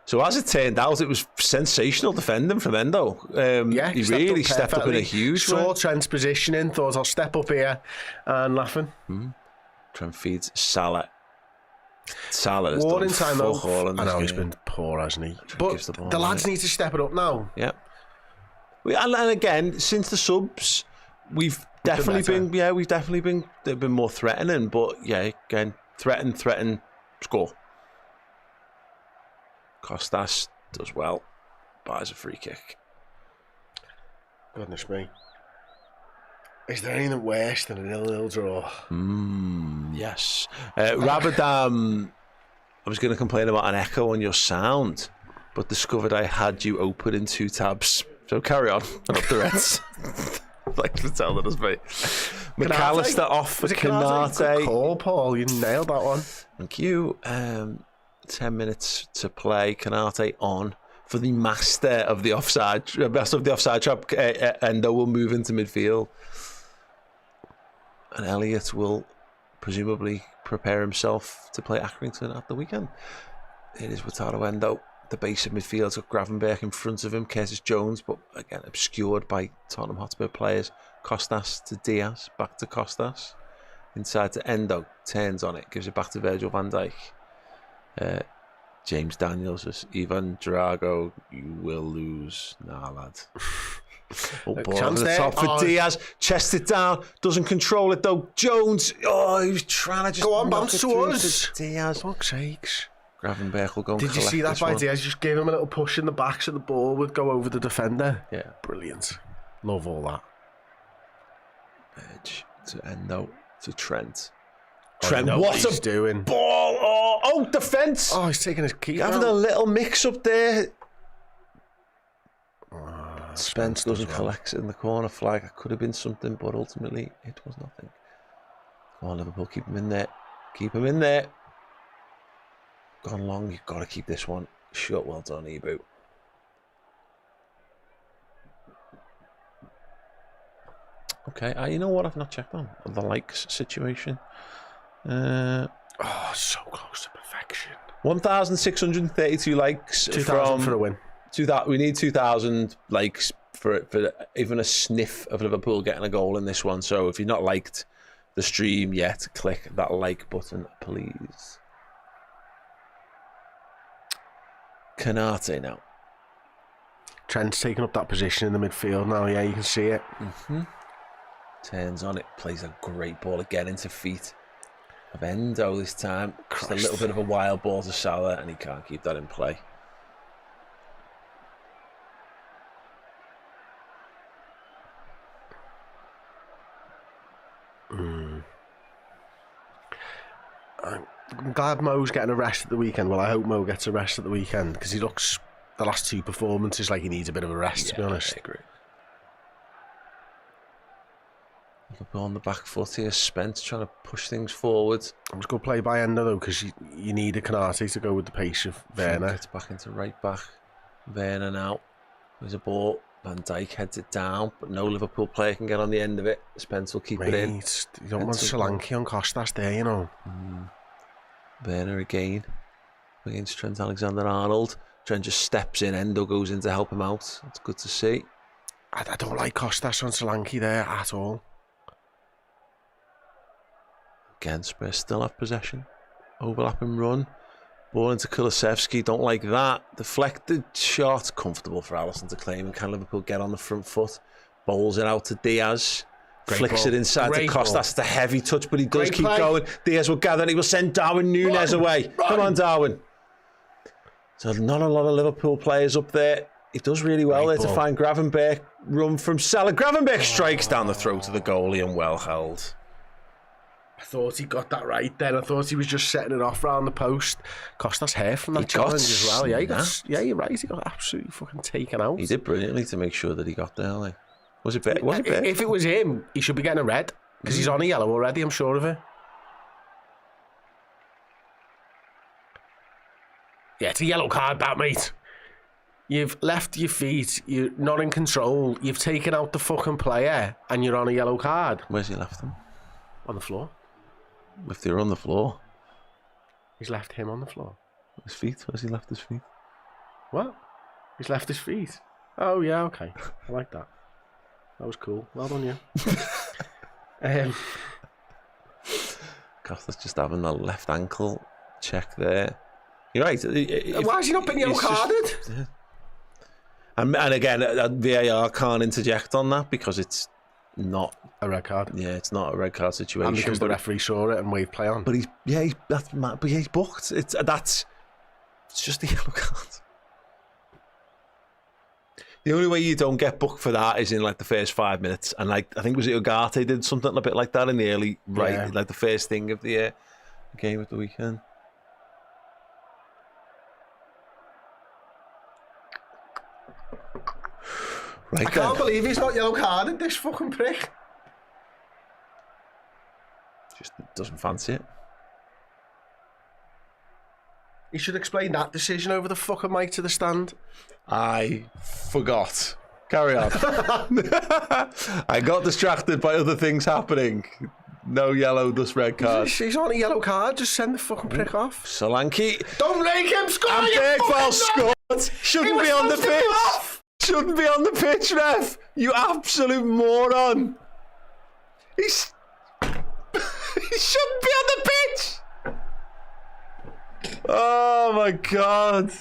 So as it turned out, it was sensational defending from Endo. He really stepped up in a huge
Saw
way.
Trent's positioning, thought I'll step up here and laughing.
Trent feeds Salah. Salah has
Warning
done
time though.
fuck all in
I
this
know he's
game.
been poor, hasn't he?
gives
But
the ball,
the lads
right?
need to step it up now.
Yeah. And again, since the subs, we've definitely they've been more threatening. But yeah, again, threaten, score. Costas does well, buys a free kick.
Goodness me. Is there anything worse than a 0-0 draw?
Yes. Rabadam, I was going to complain about an echo on your sound, but discovered I had you open in 2 tabs. So carry on. And up the Reds. Thanks for telling us, mate. McAllister off for
Canate? Good call, Paul. You nailed that one.
Thank you. 10 minutes to play. Canate on for the master of the offside trap. Endo will move into midfield. And Elliott will presumably prepare himself to play Accrington at the weekend. It is Wataru Endo. The base of midfield, got Gravenberch in front of him, Curtis Jones, but again obscured by Tottenham Hotspur players. Costas to Diaz, back to Costas. Inside to Endo, turns on it, gives it back to Virgil van Dijk. James Daniels says, Ivan Drago, you will lose. Nah, lad. Oh, ball over the top for Diaz. Chest it down. Doesn't control it though. Jones. Oh, he was trying to just
go on,
knock
bounce
it
to
through
us.
Diaz.
Fuck's sakes.
Gravenberch will go and
Did you
collect
see that
this
by
one.
Diaz? Just gave him a little push in the back so the ball would go over the defender.
Yeah.
Brilliant. Love all that.
Edge to Endo to Trent.
Oh,
Trent,
you know
what
he's
a
doing.
ball! Oh, defence!
Oh, he's taking his key.
Having a little mix up there. Spence doesn't collect it in the corner flag. It could have been something, but ultimately it was nothing. Come on, Liverpool, keep him in there. Keep him in there. Gone long, you've got to keep this one shut. Well done, Ebu. Okay, you know what I've not checked on? The likes situation.
Oh, so close to perfection.
1,632 likes
2,000 for a win.
We need 2,000 likes for even a sniff of Liverpool getting a goal in this one. So if you've not liked the stream yet, click that like button, please. Canate now.
Trent's taking up that position in the midfield now. Yeah, you can see it.
Turns on it, plays a great ball again into feet of Endo this time. Just a little bit of a wild ball to Salah, and he can't keep that in play.
I'm glad Mo's getting a rest at the weekend. Well, I hope Mo gets a rest at the weekend because he looks, the last 2 performances, like he needs a bit of a rest, to be honest.
I agree. Liverpool on the back foot here. Spence trying to push things forward.
It was good play by Endo though, because you need a Canate to go with the pace of Werner.
Gets back into right back. Werner now. There's a ball. Van Dijk heads it down, but no Liverpool player can get on the end of it. Spence will keep it in.
You don't want Solanke on Costas there, you know.
Werner again against Trent Alexander-Arnold. Trent just steps in. Endo goes in to help him out. That's good to see.
I don't like Costas on Solanke there at all.
Again, Spurs still have possession. Overlapping run. Ball into Kulusevski. Don't like that. Deflected shot. Comfortable for Alisson to claim. And can Liverpool get on the front foot? Bowls it out to Diaz. Flicks it inside to Costas. That's the heavy touch, but he does keep going. Diaz will gather and he will send Darwin Núñez away. Come on, Darwin. So not a lot of Liverpool players up there. He does really well there to find Gravenberch. Run from Salah. Gravenberch strikes down the throat of the goalie and well held.
I thought he got that right then. I thought he was just setting it off round the post. Costas hair from that challenge as well. Yeah, you're right. He got absolutely fucking taken out.
He did brilliantly to make sure that he got there. Like. Was it big? Was it big?
If it was him, he should be getting a red because he's on a yellow already. I'm sure of it. Yeah, it's a yellow card, that mate. You've left your feet. You're not in control. You've taken out the fucking player, and you're on a yellow card.
Where's he left them?
On the floor.
If they were on the floor.
He's left him on the floor.
His feet? Where's he left his feet?
What? He's left his feet. Oh yeah, okay. I like that. That was cool. Well done, you.
Costa's just having the left ankle check there. You're right.
Why has he not been yellow carded?
Yeah. And again, VAR can't interject on that because it's not
a red card.
Yeah, it's not a red card situation.
And because the referee saw it and waved play on.
But he's booked. It's just a yellow card. The only way you don't get booked for that is in like the first 5 minutes, and like I think was it Ugarte did something a bit like that in the early like the first thing of the game at the weekend. Right, I
can't believe he's not yellow carded, this fucking prick.
Just doesn't fancy it.
He should explain that decision over the fucking mic to the stand.
I forgot. Carry on. I got distracted by other things happening. No yellow, thus red card.
He's on a yellow card. Just send the fucking prick off.
Solanke.
Don't make him score.
And Bergvall scored. Shouldn't be on the pitch. Shouldn't be on the pitch, ref. You absolute moron. He shouldn't be on the pitch. Oh my God.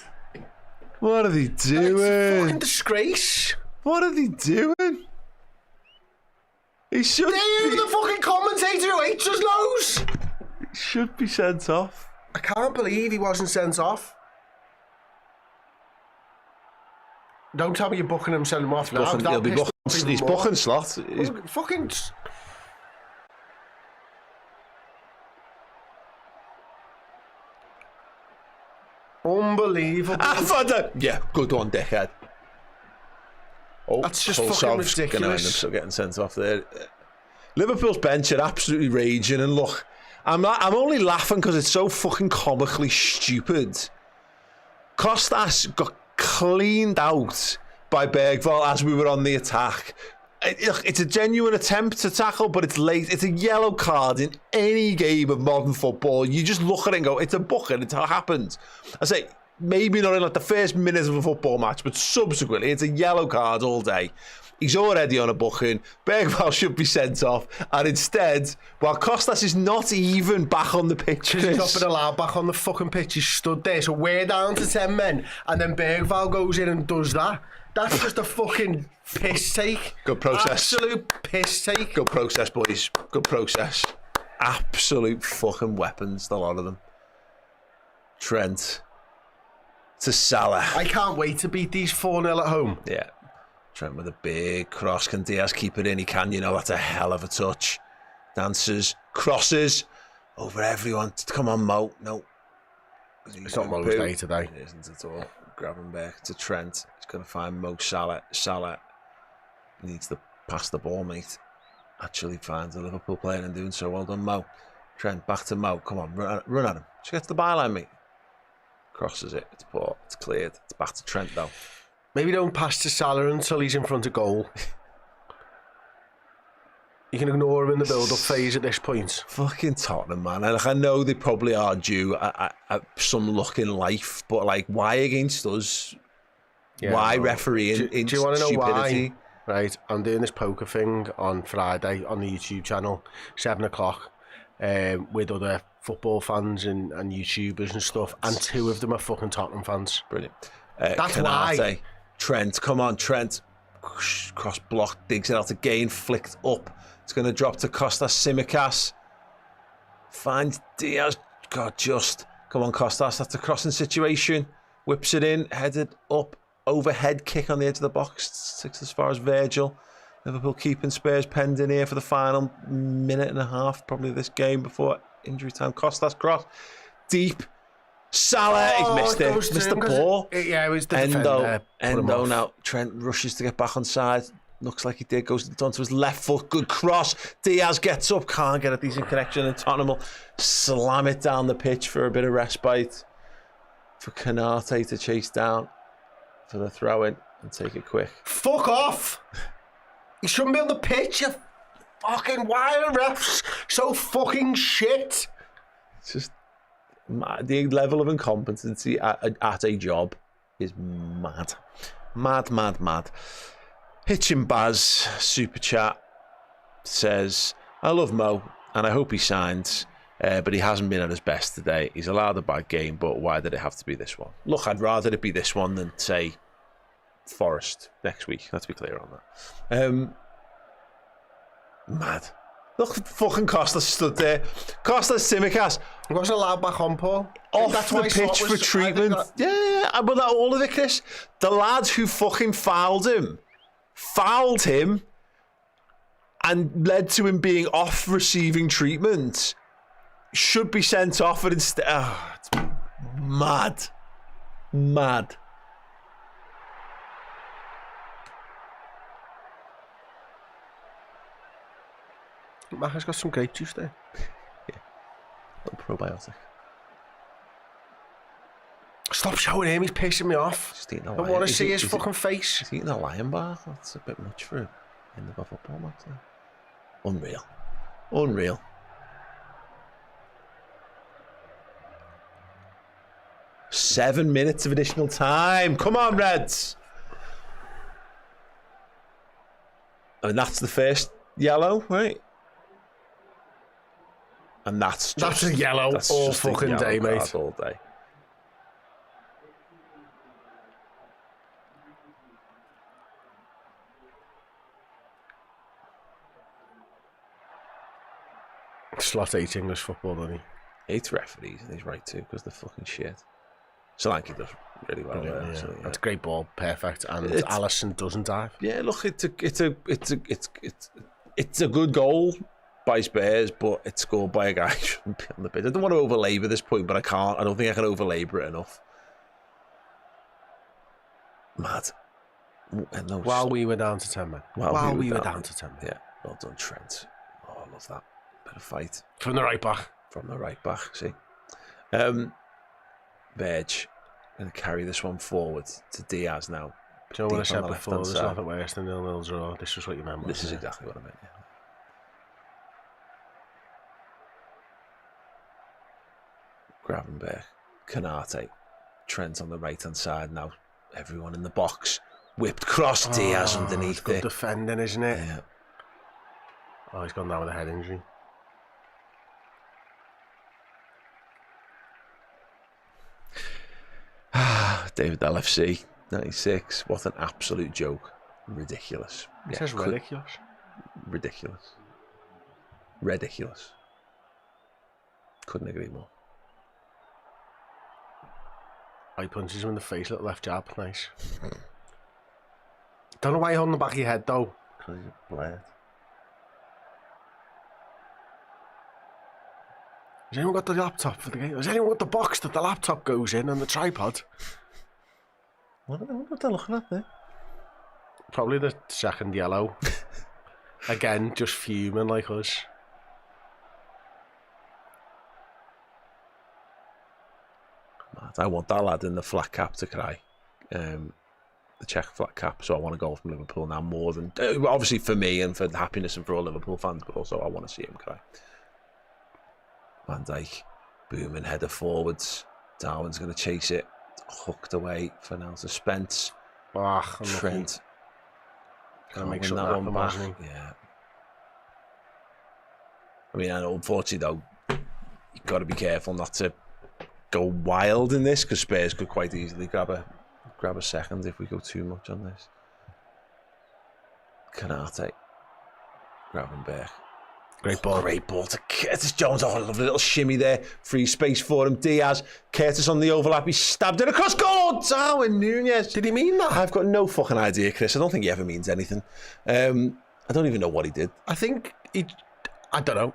What are they doing?
It's a fucking disgrace.
What are they doing? He should
be the fucking commentator who hates us loads.
He should be sent off.
I can't believe he wasn't sent off. Don't tell me you're booking him, send him off now.
He's booking slot. He's
fucking... Unbelievable.
Yeah, good one, dickhead. Oh,
that's just fucking ridiculous.
Still getting sent off there. Liverpool's bench are absolutely raging, and look, I'm only laughing because it's so fucking comically stupid. Costas got cleaned out by Bergvall as we were on the attack. It's a genuine attempt to tackle, but it's late. It's a yellow card in any game of modern football. You just look at it and go, it's a booking. It's how it happens. I say, maybe not in like the first minute of a football match, but subsequently, it's a yellow card all day. He's already on a booking. Bergvall should be sent off. And instead, while Costas is not even back on the pitch.
Because he's not been allowed back on the fucking pitch. He's stood there. So we're down to 10 men. And then Bergvall goes in and does that. That's just a fucking piss take.
Good process.
Absolute piss take.
Good process, boys. Good process. Absolute fucking weapons, the lot of them. Trent. To Salah.
I can't wait to beat these 4-0 at home.
Yeah. Trent with a big cross. Can Diaz keep it in? He can. You know, that's a hell of a touch. Dances. Crosses. Over everyone. Come on, Mo. No.
It's not Mo's day today.
It isn't at all. Grab him back to Trent. He's going to find Mo Salah. Salah needs to pass the ball, mate. Actually finds the Liverpool player and doing so. Well done, Mo. Trent, back to Mo. Come on, run at him. Just get to the byline, mate. Crosses it. It's poor. It's cleared. It's back to Trent, though.
Maybe don't pass to Salah until he's in front of goal. You can ignore him in the build-up phase at this point.
Fucking Tottenham, man. And I know they probably are due some luck in life, but like, why against us? Yeah, why refereeing in
do you want to know
stupidity?
Why? Right, I'm doing this poker thing on Friday on the YouTube channel, 7 o'clock, with other football fans and YouTubers and stuff, and 2 of them are fucking Tottenham fans.
Brilliant.
That's
Canate,
why.
Trent, come on, Trent. Cross block, digs it out again, flicked up. It's going to drop to Costas Tsimikas. Finds Diaz. God, just. Come on, Costas. That's a crossing situation. Whips it in. Headed up. Overhead kick on the edge of the box. Six as far as Virgil. Liverpool keeping Spurs penned in here for the final minute and a half, probably, this game before injury time. Costas cross. Deep. Salah. He's missed it. Missed the ball.
Yeah, it was the defender.
Endo now. Trent rushes to get back on side. Looks like he did. Goes onto his left foot. Good cross. Diaz gets up. Can't get a decent connection. And Tottenham will slam it down the pitch for a bit of respite. For Canate to chase down. For the throw-in. And take it quick.
Fuck off! You shouldn't be on the pitch, you fucking... Why are refs so fucking shit?
It's just... The level of incompetency at a job is mad. Mad. Hitchin Baz, super chat, says, I love Mo and I hope he signs, but he hasn't been at his best today. He's allowed a bad game, but why did it have to be this one? Look, I'd rather it be this one than, say, Forest next week. Let's be clear on that. Mad. Look, fucking Costa stood there. Costa Simicas.
He wasn't allowed back on, Paul.
Off the pitch for treatment. Yeah, but all of it, Chris. The lads who fucking fouled him and led to him being off receiving treatment should be sent off, and instead, it's mad.
Macha's got some grape juice there.
Yeah, a little probiotic.
Stop showing him, he's pissing me off. I don't want to see his fucking face.
He's eating a lion bar. That's a bit much for him in the football match now. Unreal. Seven minutes of additional time. Come on, Reds. I mean, that's the first yellow, right? And that's
a yellow all fucking day, mate.
All day.
Slot hates English football, doesn't he?
Hates referees, and he's right too, because they're fucking shit. Solanke does really well there.
Yeah.
So, yeah.
That's a great ball, perfect, and Allison doesn't dive.
Yeah, look, it's a good goal by Spurs, but it's scored by a guy who shouldn't be on the pitch. I don't want to overlabour this point, but I can't. I don't think I can overlabour it enough. Mad.
While we were down to 10 men. While we were down to 10 men.
Yeah, well done, Trent. Oh, I love that. Bit of fight.
From the right back.
See. Verge going to carry this one forward to Diaz now.
Do you know what I said before? There's nothing worse than 0-0 draw. This was what you meant.
This is exactly what I meant, yeah. Gravenberch, Canate, Trent on the right-hand side now. Everyone in the box. Whipped cross, Diaz underneath
good
it.
Defending, isn't it?
Yeah.
Oh, he's gone down with a head injury.
David LFC, 96. What an absolute joke. Ridiculous.
It says ridiculous.
Ridiculous. Couldn't agree more.
He punches him in the face, little left jab. Nice. Don't know why you're holding the back of your head, though.
Because you're bled.
Has anyone got the laptop for the game? Has anyone got the box that the laptop goes in and the tripod?
What are they looking at there?
Probably the second yellow. Again, just fuming like us.
I want that lad in the flat cap to cry. The Czech flat cap. So I want to go from Liverpool now more than... obviously for me and for the happiness and for all Liverpool fans, but also I want to see him cry. Van Dijk, booming header forwards. Darwin's going to chase it. Hooked away for now to Spence. Trent.
Gonna make sure that one back.
Yeah. I mean, unfortunately though, you've got to be careful not to go wild in this, because Spurs could quite easily grab a second if we go too much on this. Canate. Gravenberch.
Great ball
to Curtis Jones. Oh, lovely little shimmy there. Free space for him. Diaz. Curtis on the overlap. He stabbed it across goal. Darwin Núñez.
Did he mean that?
I've got no fucking idea, Chris. I don't think he ever means anything. I don't even know what he did.
I don't know.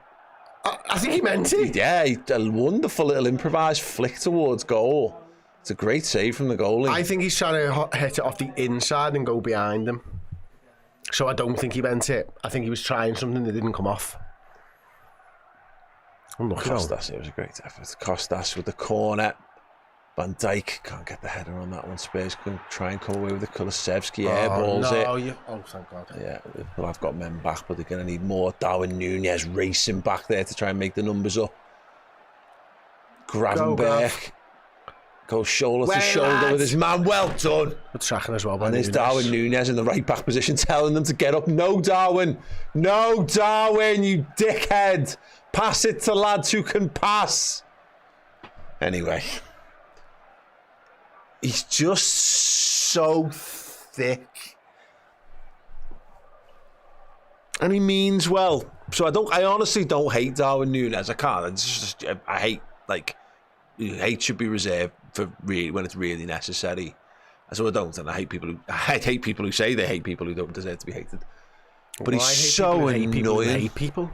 I think he meant it.
Yeah, a wonderful little improvised flick towards goal. It's a great save from the goalie.
I think he's trying to hit it off the inside and go behind him. So I don't think he meant it. I think he was trying something that didn't come off. Unlucky.
Costas, it was a great effort. Costas with the corner. Van Dijk can't get the header on that one. Spurs can try and come away with the Kulusevski airballs it.
Oh, thank God.
Yeah, well, I've got men back, but they're going to need more. Darwin Núñez racing back there to try and make the numbers up. Gravenberch goes shoulder to shoulder with his man. Well done.
Good tracking as well.
And there's Darwin Núñez in the right back position telling them to get up. No, Darwin. No, Darwin, you dickhead. Pass it to lads who can pass. Anyway. He's just so thick. And he means well. So I honestly don't hate Darwin Núñez. I can't. I hate, like, hate should be reserved for really when it's really necessary. So I don't, and I hate people who say they hate people who don't deserve to be hated. But he's so annoying.
Hate people.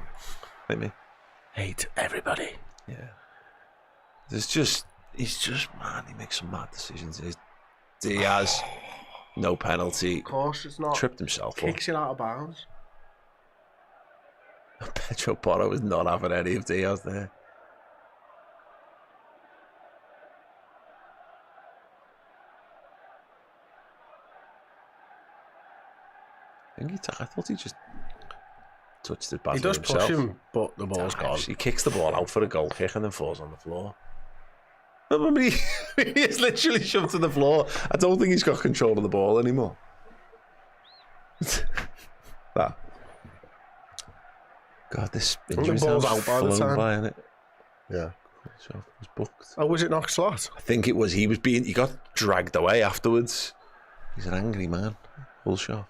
Hate me.
Hate everybody.
Yeah. He's just, man, he makes some mad decisions. Diaz, no penalty.
Of course it's not.
Tripped himself
Kicks it out of bounds.
Pedro Porro was not having any of Diaz there. I thought he just touched it badly himself.
He does push him, but the ball's gone.
He kicks the ball out for a goal kick and then falls on the floor. I mean, he's literally shoved to the floor. I don't think he's got control of the ball anymore. That. God, this injury sounds flown by, isn't it?
Yeah.
So it was booked.
Oh, was it knock slot?
I think it was. He got dragged away afterwards. He's an angry man. Hulshaw.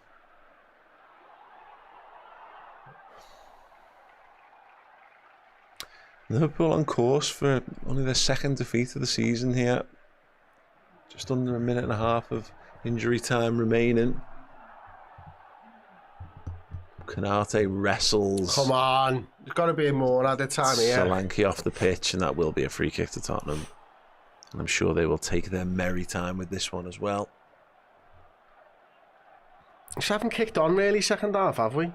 Liverpool on course for only their second defeat of the season here. Just under a minute and a half of injury time remaining. Konate wrestles.
Come on. There's got to be more at the time here.
Solanke off the pitch, and that will be a free kick to Tottenham. And I'm sure they will take their merry time with this one as well.
Just haven't kicked on really second half, have we?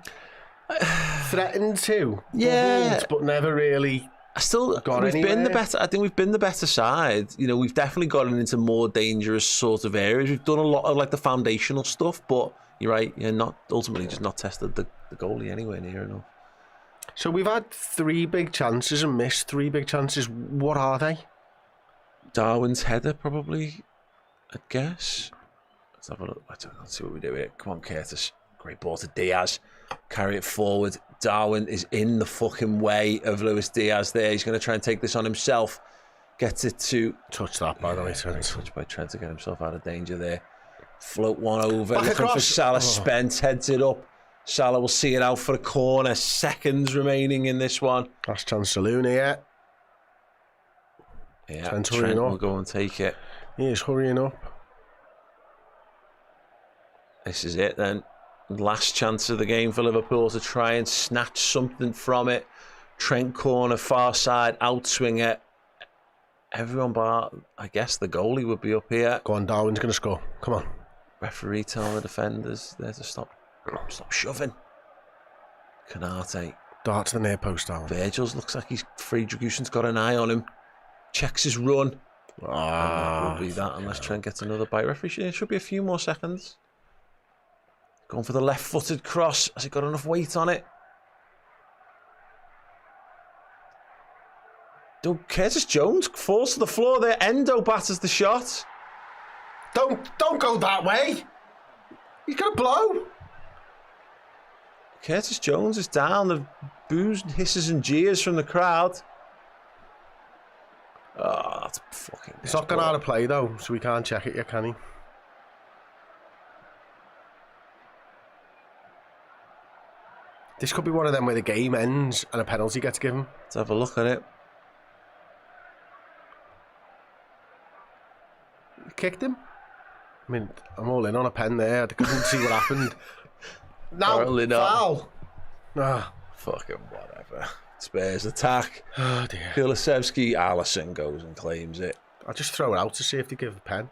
Threatened to.
Yeah.
But never really. I
think we've been the better side. You know, we've definitely gotten into more dangerous sort of areas. We've done a lot of like the foundational stuff, but you're right, you're not ultimately just not tested the goalie anywhere near enough.
So we've had 3 big chances and missed 3 big chances. What are they?
Darwin's header, probably, I guess. Let's have a look. Let's see what we do here. Come on, Curtis. Great ball to Diaz. Carry it forward. Darwin is in the fucking way of Luis Diaz there. He's going to try and take this on himself. Gets it to...
Touch that, by the way, Trent.
Touch by Trent to get himself out of danger there. Float one over.
Back
looking
across.
for Salah. Spence heads it up. Salah will see it out for a corner. Seconds remaining in this one.
Last chance to Looney, yeah.
Yeah,
Trent
will go and take it.
He is hurrying up.
This is it then. Last chance of the game for Liverpool to try and snatch something from it. Trent corner, far side, outswing it. Everyone but, I guess, the goalie would be up here.
Go on, Darwin's going to score. Come on.
Referee telling the defenders there to stop shoving. Konate.
Dart to the near post, Darwin.
Virgil's looks like he's free. Dragushin's got an eye on him. Checks his run. That will be that unless Trent gets another bite. Referee, it should be a few more seconds. Going for the left-footed cross. Has it got enough weight on it? Curtis Jones falls to the floor there. Endo batters the shot.
Don't go that way. He's going to blow.
Curtis Jones is down. The boos, hisses and jeers from the crowd. Oh, that's fucking...
It's not going out of play, though, so we can't check it yet, can he? This could be one of them where the game ends and a penalty gets given.
Let's have a look at it.
Kicked him? I mean, I'm all in on a pen there. I couldn't see what happened. Now, foul.
Fucking whatever. Spurs attack.
Oh dear.
Kulusevski, Alisson goes and claims it.
I'll just throw it out to see if they give a pen.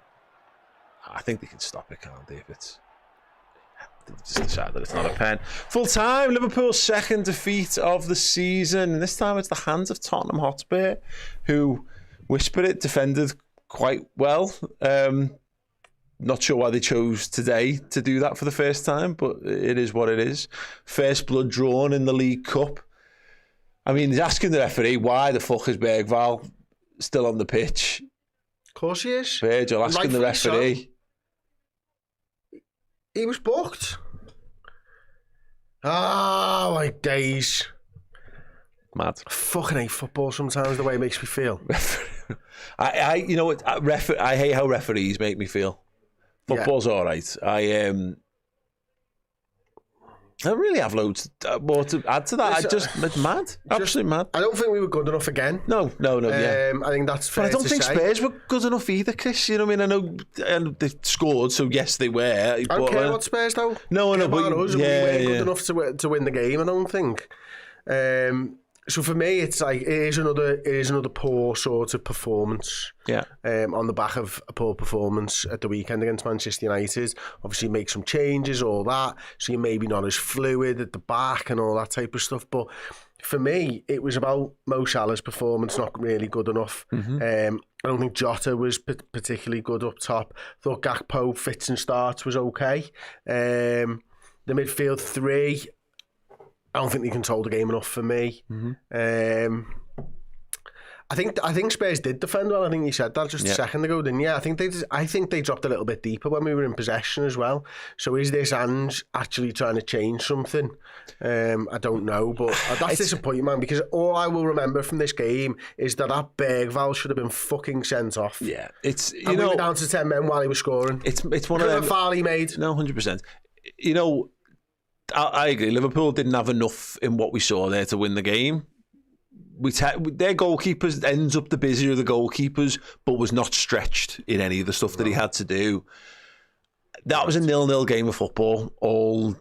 I think they can stop it, can't they? If it's... just decided that it's not a pen. Full time, Liverpool's second defeat of the season. And this time it's the hands of Tottenham Hotspur, who, whisper it, defended quite well. Not sure why they chose today to do that for the first time, but it is what it is. First blood drawn in the League Cup. I mean, he's asking the referee, why the fuck is Bergvall still on the pitch?
Of course he is.
Virgil asking the referee.
So. He was booked. Ah, my days.
Mad.
I fucking hate football sometimes, the way it makes me feel.
You know what? I hate how referees make me feel. Football's all right. I really have loads more to add to that. It's mad. Absolutely mad.
I don't think we were good enough again.
No, yeah.
I think that's fair.
But I don't think Spurs were good enough either, Chris. You know what I mean? I know they scored, so yes, they were.
I don't care about Spurs, though.
No, but
we weren't good enough to win the game, I don't think. So for me, it's like it is another poor sort of performance.
Yeah.
On the back of a poor performance at the weekend against Manchester United, obviously make some changes, all that. So you're maybe not as fluid at the back and all that type of stuff. But for me, it was about Mo Salah's performance not really good enough. I don't think Jota was particularly good up top. Thought Gakpo fits and starts was okay. The midfield three, I don't think they controlled the game enough for me. I think Spurs did defend well. I think you said that just a second ago, didn't you? I think they dropped a little bit deeper when we were in possession as well. So is this Ange actually trying to change something? I don't know, but that's disappointing, man, because all I will remember from this game is that Bergvall should have been fucking sent off.
Yeah, we
were down to 10 men while he was scoring.
It's one of them.
A foul he made.
No, 100%. You know, I agree. Liverpool didn't have enough in what we saw there to win the game. Their goalkeepers ends up the busier of the goalkeepers, but was not stretched in any of the stuff that he had to do. That was a 0-0 game of football all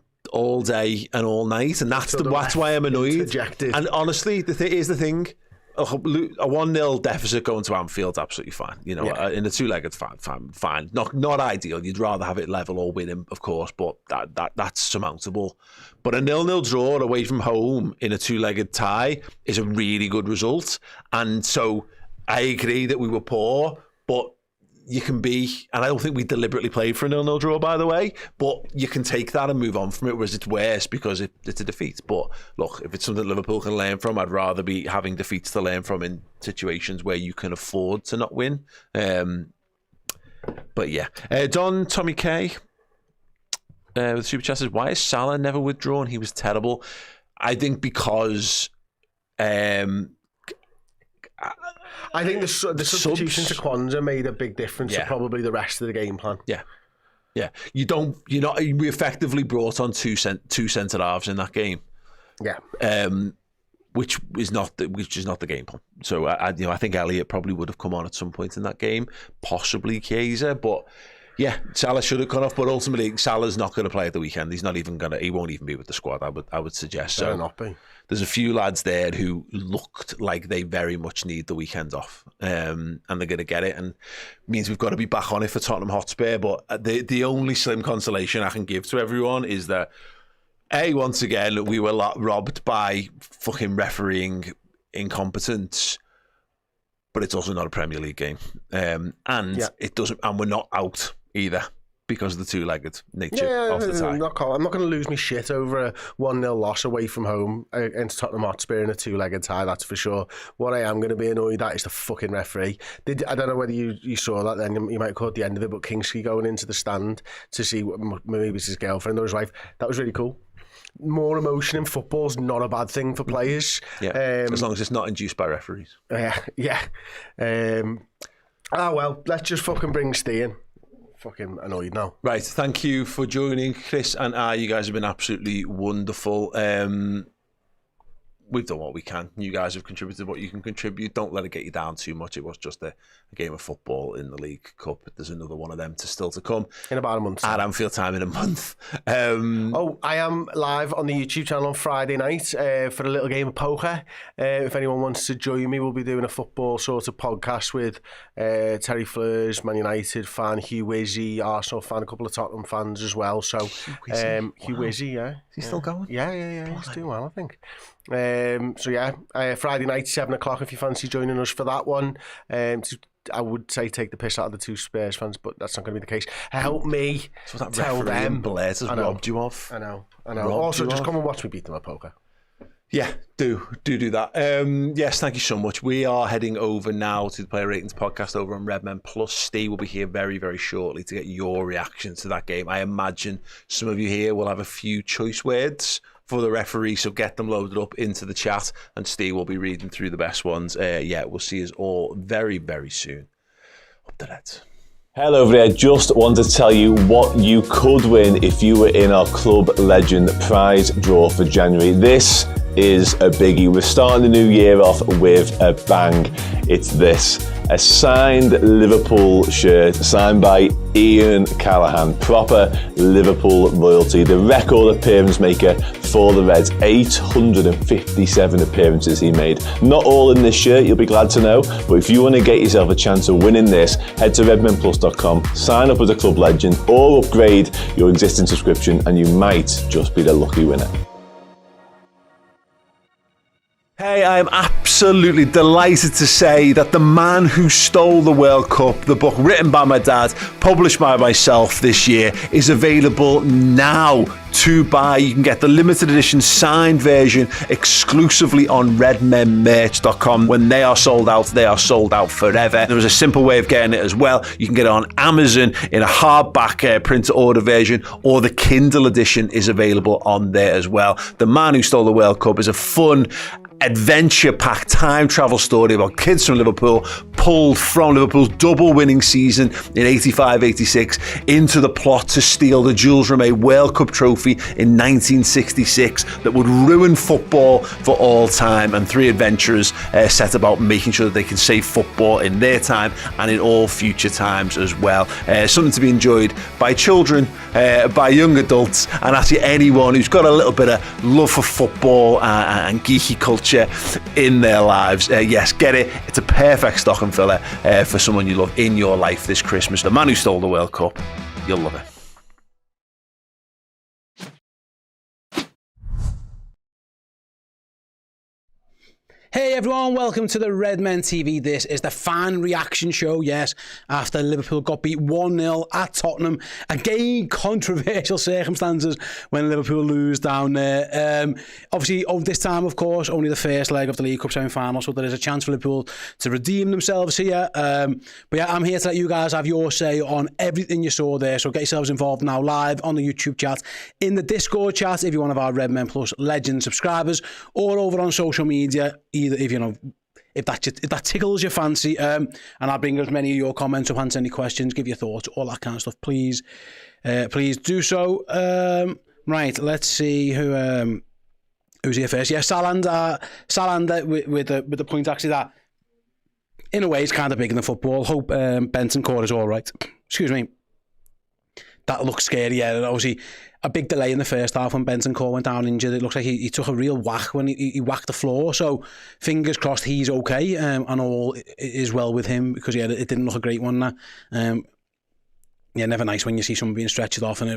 day and all night, and that's why I'm annoyed.
Interjected.
And honestly, here's the thing: a 1-0 deficit going to Anfield's absolutely fine. You know, in a two-legged, fine. Not ideal. You'd rather have it level or win him, of course, but that's surmountable. But a 0-0 draw away from home in a two-legged tie is a really good result. And so I agree that we were poor, but you can be, and I don't think we deliberately played for a 0-0 draw, by the way, but you can take that and move on from it, whereas it's worse because it's a defeat. But look, if it's something Liverpool can learn from, I'd rather be having defeats to learn from in situations where you can afford to not win. But yeah. Tommy K with Super Chat says, why is Salah never withdrawn? He was terrible. I think because...
I think the substitution to Kwanzaa made a big difference to probably the rest of the game plan.
Yeah. We effectively brought on two centre halves in that game.
Yeah.
Which is not the game plan. So I think Elliott probably would have come on at some point in that game, possibly Chiesa, but yeah, Salah should have gone off. But ultimately, Salah's not going to play at the weekend. He's not even going to. He won't even be with the squad. I would suggest.
Better not be.
There's a few lads there who looked like they very much need the weekend off, and they're going to get it. And it means we've got to be back on it for Tottenham Hotspur. But the only slim consolation I can give to everyone is that once again we were robbed by fucking refereeing incompetence. But it's also not a Premier League game, it doesn't, and we're not out either because of the two-legged nature of the tie.
I'm not going to lose my shit over a 1-0 loss away from home against Tottenham Hotspur in a two-legged tie, that's for sure. What I am going to be annoyed at is the fucking referee. I don't know whether you saw that then, you might have caught the end of it, but Kingsley going into the stand to see maybe it's his girlfriend or his wife, that was really cool. More emotion in football is not a bad thing for players.
Yeah, as long as it's not induced by referees.
Yeah. Well, let's just fucking bring Steve in. Fucking annoyed now.
Right, thank you for joining, Chris and I. You guys have been absolutely wonderful. we've done what we can. You guys have contributed what you can contribute. Don't let it get you down too much. It was just a game of football in the League Cup. There's another one of them still to come.
In about a month.
At Anfield time in a month.
I am live on the YouTube channel on Friday night for a little game of poker. If anyone wants to join me, we'll be doing a football sort of podcast with Terry Fleurs, Man United fan, Hugh Wizzy, Arsenal fan, a couple of Tottenham fans as well. So Hugh Wizzy, yeah.
Is he still going?
Yeah. He's doing well, I think. Friday night, 7:00, if you fancy joining us for that one. I would say take the piss out of the two Spurs fans, but that's not going to be the case. Help me tell them.
Blaise has robbed you of.
I know. Also, just come and watch me beat them at poker.
Yeah, do that. Yes, thank you so much. We are heading over now to the Player Ratings podcast over on Redmen Plus. Steve will be here very, very shortly to get your reaction to that game. I imagine some of you here will have a few choice words for the referee, so get them loaded up into the chat, and Steve will be reading through the best ones. We'll see us all very, very soon. Up the Reds.
Hello everybody, I just wanted to tell you what you could win if you were in our Club Legend prize draw for January. This is a biggie. We're starting the new year off with a bang. It's this, a signed Liverpool shirt signed by Ian Callaghan, proper Liverpool royalty, the record appearance maker for the Reds. 857 appearances he made. Not all in this shirt, you'll be glad to know, but if you want to get yourself a chance of winning this, head to redmenplus.com, sign up as a Club Legend or upgrade your existing subscription and you might just be the lucky winner.
Hey, I am absolutely delighted to say that The Man Who Stole the World Cup, the book written by my dad, published by myself this year, is available now to buy. You can get the limited edition signed version exclusively on redmenmerch.com. When they are sold out forever. There is a simple way of getting it as well. You can get it on Amazon in a hardback print to order version, or the Kindle edition is available on there as well. The Man Who Stole the World Cup is a fun, adventure-packed time travel story about kids from Liverpool pulled from Liverpool's double winning season in 85-86 into the plot to steal the Jules Rimet World Cup trophy in 1966 that would ruin football for all time, and three adventurers set about making sure that they can save football in their time and in all future times as well. Something to be enjoyed by children, by young adults, and actually anyone who's got a little bit of love for football and geeky culture in their lives. Yes, get it. It's a perfect stocking filler for someone you love in your life this Christmas. The Man Who Stole the World Cup. You'll love it.
Hey everyone, welcome to the Redmen TV. This is the fan reaction show, yes, after Liverpool got beat 1-0 at Tottenham. Again, controversial circumstances when Liverpool lose down there. Obviously, this time, of course, only the first leg of the League Cup semi-final, so there is a chance for Liverpool to redeem themselves here. But yeah, I'm here to let you guys have your say on everything you saw there, so get yourselves involved now live on the YouTube chat, in the Discord chat if you're one of our Redmen Plus Legend subscribers, or over on social media, either if that tickles your fancy, and I'll bring as many of your comments up, answer any questions, give your thoughts, all that kind of stuff. Please do so. Right, let's see who's here first. Yeah, Salander with the point actually that in a way is kind of big in the football. Hope Bentancur is all right. Excuse me. That looks scary. Yeah, obviously a big delay in the first half when Bentancur went down injured. It looks like he took a real whack when he whacked the floor. So fingers crossed he's okay, and all is well with him, because yeah, it didn't look a great one. Yeah, never nice when you see someone being stretched off, and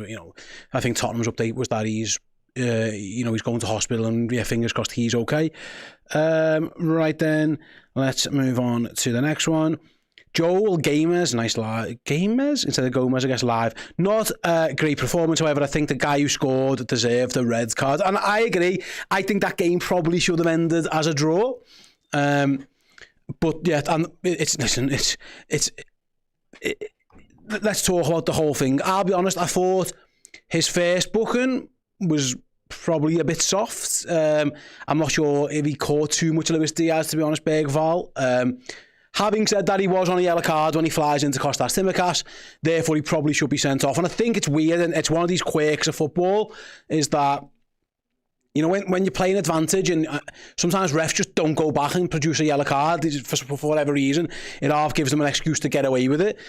I think Tottenham's update was that he's going to hospital, and yeah, fingers crossed he's okay. Right then, let's move on to the next one. Joel Gamers, nice live. Gamers instead of Gomez, I guess, live. Not a great performance, however. I think the guy who scored deserved a red card, and I agree. I think that game probably should have ended as a draw. But yeah, and let's talk about the whole thing. I'll be honest. I thought his first booking was probably a bit soft. I'm not sure if he caught too much of Luis Diaz, to be honest, Bergval. Having said that, he was on a yellow card when he flies into Kostas Tsimikas, therefore he probably should be sent off. And I think it's weird, and it's one of these quirks of football, is that You know, when you're playing advantage, and sometimes refs just don't go back and produce a yellow card for whatever reason, it half gives them an excuse to get away with it.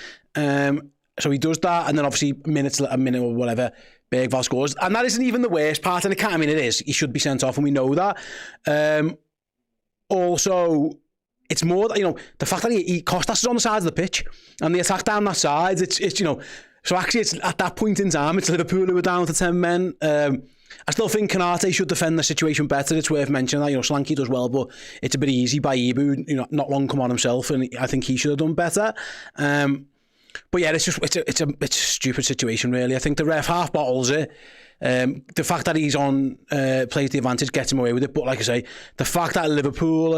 So he does that, and then obviously a minute or whatever, Bergvall scores, and that isn't even the worst part. And it is. He should be sent off, and we know that. Also, it's more that, you know, the fact that Costas is on the side of the pitch and the attack down that side. It's you know, so actually it's at that point in time, it's Liverpool who are down to 10 men. I still think Canate should defend the situation better. It's worth mentioning that, you know, Solanke does well, but it's a bit easy by Ibu, you know, not long come on himself, and I think he should have done better. But yeah, it's a stupid situation, really. I think the ref half bottles it. The fact that he's on plays the advantage gets him away with it. But like I say, the fact that Liverpool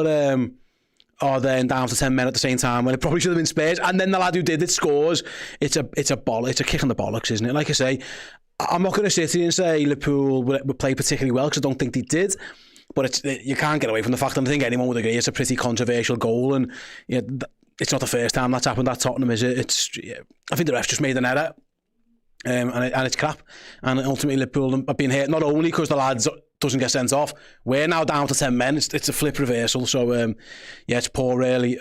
are then down to 10 men at the same time when it probably should have been Spurs, and then the lad who did it scores, it's a kick in the bollocks, isn't it? Like I say, I'm not going to sit here and say Liverpool would play particularly well, because I don't think they did. But you can't get away from the fact, and I think anyone would agree, it's a pretty controversial goal, and yeah, it's not the first time that's happened at Tottenham, is it? I think the ref just made an error, and it's crap. And ultimately Liverpool have been hurt, not only because the lads doesn't get sent off. We're now down to 10 men. It's a flip reversal. So yeah, it's poor, really.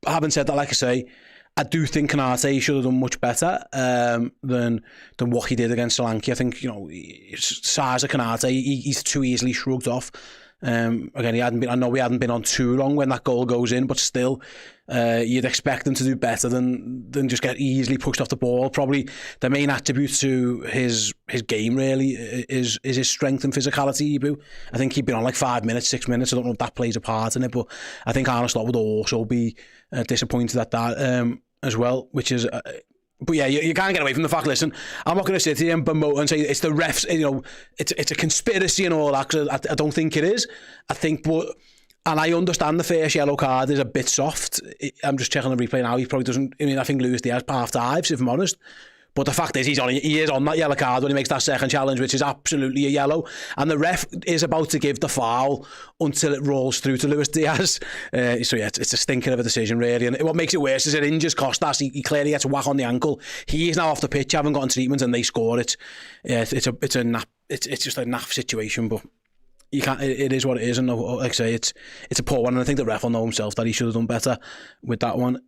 Having said that, like I say, I do think Canate should have done much better than what he did against Solanke. I think, you know, size of Canate, he's too easily shrugged off. Again, I know we hadn't been on too long when that goal goes in, but still, you'd expect him to do better than just get easily pushed off the ball. Probably the main attribute to his game, really, is his strength and physicality, Ibu. I think he'd been on like 5 minutes, 6 minutes. I don't know if that plays a part in it, but I think Arne Slot would also be disappointed at that as well, which is... But yeah, you can't get away from the fact, listen, I'm not going to sit here and bemoan and say it's the refs, you know, it's a conspiracy and all that, because I don't think it is. I think, and I understand the first yellow card is a bit soft. I'm just checking the replay now. He probably doesn't, I mean, I think Luis Diaz half dives, if I'm honest. But the fact is, he is on that yellow card when he makes that second challenge, which is absolutely a yellow. And the ref is about to give the foul until it rolls through to Luis Diaz. So yeah, it's a stinking of a decision, really. And what makes it worse is it injures Costas. He clearly gets a whack on the ankle. He is now off the pitch, haven't gotten treatment, and they score it. It's just a naff situation, but you can't. It is what it is, and like I say, it's a poor one. And I think the ref will know himself that he should have done better with that one.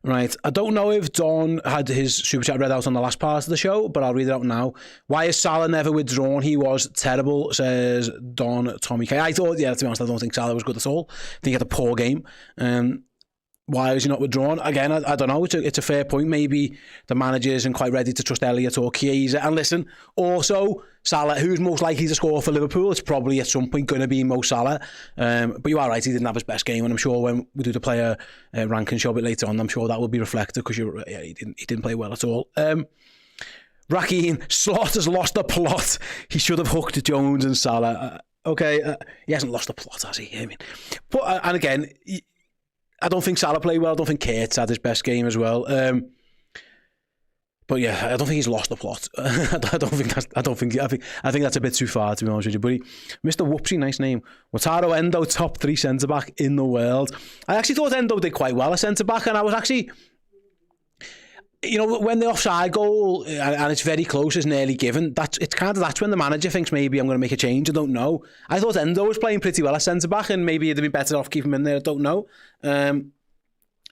Right, I don't know if Don had his super chat read out on the last part of the show, but I'll read it out now. Why is Salah never withdrawn? He was terrible, says Don Tommy K. I thought, yeah, to be honest, I don't think Salah was good at all. I think he had a poor game. Why is he not withdrawn? Again, I don't know. It's a fair point. Maybe the manager isn't quite ready to trust Elliott or Chiesa. And listen, also, Salah, who's most likely to score for Liverpool? It's probably at some point going to be Mo Salah. But you are right, he didn't have his best game. And I'm sure when we do the player ranking show a bit later on, I'm sure that will be reflected, because he didn't play well at all. Raheem, Slot has lost the plot. He should have hooked Jones and Salah. Okay, he hasn't lost the plot, has he? I mean, but and again, I don't think Salah played well. I don't think Kurtz had his best game as well. But yeah, I don't think he's lost the plot. I think that's a bit too far, to be honest with you. But Mr. Whoopsie, nice name. Wataru Endo, top 3 centre back in the world. I actually thought Endo did quite well as centre back, and I was actually, you know, when the offside goal and it's very close is nearly given, that's when the manager thinks maybe I'm going to make a change. I don't know. I thought Endo was playing pretty well as centre back, and maybe it'd be better off keeping him in there. I don't know.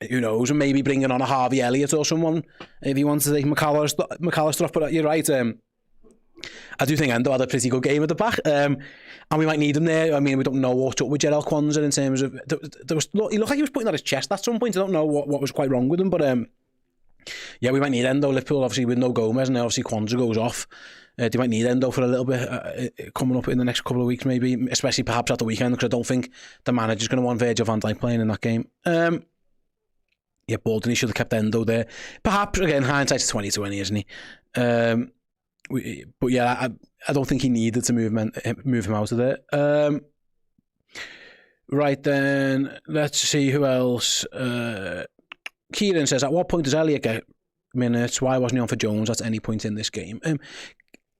Who knows? And maybe bringing on a Harvey Elliott or someone if he wants to take McAllister off. But you're right. I do think Endo had a pretty good game at the back, and we might need him there. I mean, we don't know what's up with Jarell Quansah in terms of he looked like he was putting out his chest at some point. I don't know what was quite wrong with him, but yeah, we might need Endo. Liverpool, obviously, with no Gomez, and then obviously Quansah goes off. They might need Endo for a little bit coming up in the next couple of weeks, maybe, especially perhaps at the weekend, because I don't think the manager's going to want Virgil van Dijk playing in that game. Yeah, Bolton, he should have kept Endo there. Perhaps, again, hindsight's 20/20, isn't he? But yeah, I don't think he needed to move him out of there. Right then, let's see who else. Kieran says, at what point does Elliott get minutes? Why wasn't he on for Jones at any point in this game?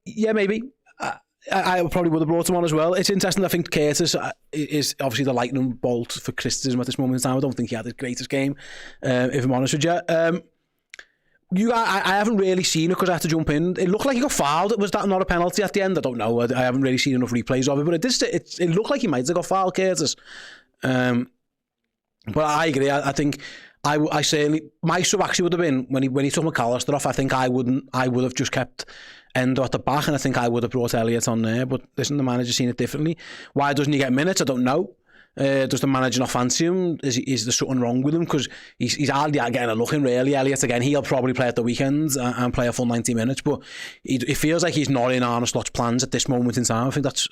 Yeah, maybe. I probably would have brought him on as well. It's interesting. I think Curtis is obviously the lightning bolt for criticism at this moment in time. I don't think he had his greatest game, if I'm honest with you. I haven't really seen it because I had to jump in. It looked like he got fouled. Was that not a penalty at the end? I don't know. I haven't really seen enough replays of it, but it looked like he might have got fouled, Curtis. But I agree. I think I certainly, my sub actually would have been when he took McAllister off. I think I would have just kept Endo at the back, and I think I would have brought Elliott on there. But listen, the manager's seen it differently. Why doesn't he get minutes? I don't know. Does the manager not fancy him? Is there something wrong with him? Because he's hardly getting a look in, really. Elliott, again, he'll probably play at the weekends and play a full 90 minutes, but it feels like he's not in Arne Slot's plans at this moment in time. I think that's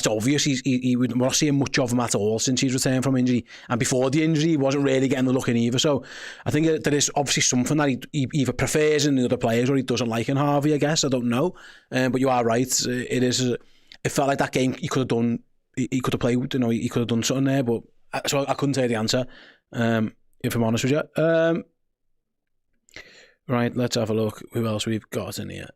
obvious. We're not seeing much of him at all since he's returned from injury, and before the injury he wasn't really getting the look in either. So I think there is obviously something that he either prefers in the other players or he doesn't like in Harvey, I guess. I don't know, but you are right. It felt like that game he could have done. He could have played, he could have done something there, but so I couldn't tell you the answer, if I'm honest with you. Right, let's have a look. Who else we've got in here?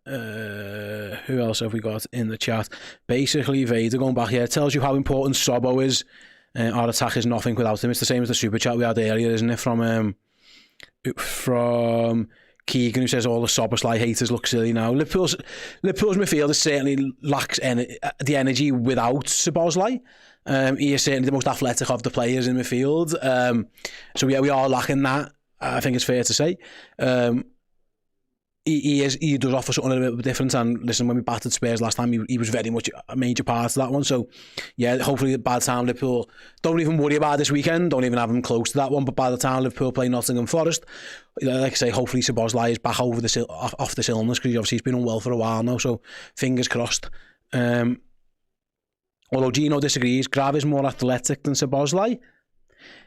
Who else have we got in the chat? Basically, Vader going back here tells you how important Sobbo is. Our attack is nothing without him. It's the same as the super chat we had earlier, isn't it? From Keegan, who says all the Szoboszlai haters look silly now. Liverpool's midfield certainly lacks the energy without Szoboszlai. He is certainly the most athletic of the players in midfield. So yeah, we are lacking that. I think it's fair to say. He does offer something a little bit different, and listen, when we battered Spurs last time, he was very much a major part of that one. So yeah, hopefully by the time Liverpool, don't even worry about this weekend, don't even have him close to that one, but by the time Liverpool play Nottingham Forest, like I say, hopefully Szoboszlai is back off this illness, because obviously he's been unwell for a while now, so fingers crossed. Although Gino disagrees, Grav is more athletic than Szoboszlai.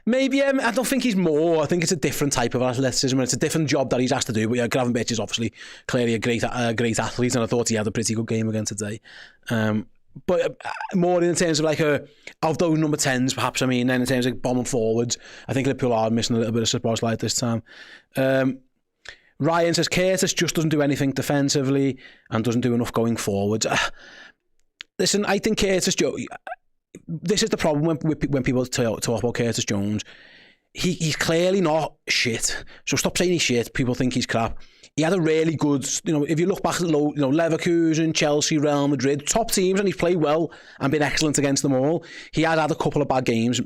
Maybe, I don't think he's more. I think it's a different type of athleticism, and it's a different job that he's asked to do. But yeah, Gravenberch is obviously clearly a great athlete, and I thought he had a pretty good game again today. But more in terms of like of those number 10s, perhaps. I mean, then in terms of bombing forwards, I think Liverpool are missing a little bit of Szoboszlai at this time. Ryan says Curtis just doesn't do anything defensively and doesn't do enough going forwards. Listen, I think Curtis Jones. This is the problem when people talk about Curtis Jones. He's clearly not shit. So stop saying he's shit. People think he's crap. He had a really good, if you look back at Leverkusen, Chelsea, Real Madrid, top teams, and he's played well and been excellent against them all. He had a couple of bad games.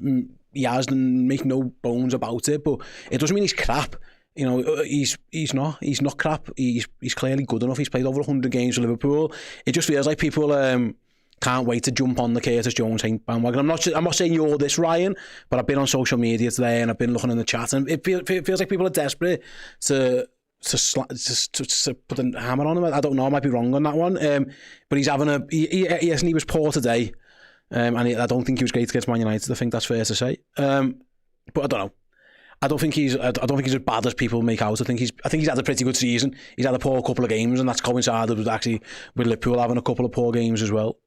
He has, and make no bones about it. But it doesn't mean he's crap. He's not crap. He's clearly good enough. He's played over 100 games for Liverpool. It just feels like people can't wait to jump on the Curtis Jones bandwagon. I'm not saying you're this, Ryan, but I've been on social media today and I've been looking in the chat, and it feels like people are desperate to put a hammer on him. I don't know, I might be wrong on that one. But he's having he was poor today, and I don't think he was great against Man United. I think that's fair to say. But I don't know. I don't think he's as bad as people make out. I think he's had a pretty good season. He's had a poor couple of games, and that's coincided with Liverpool having a couple of poor games as well.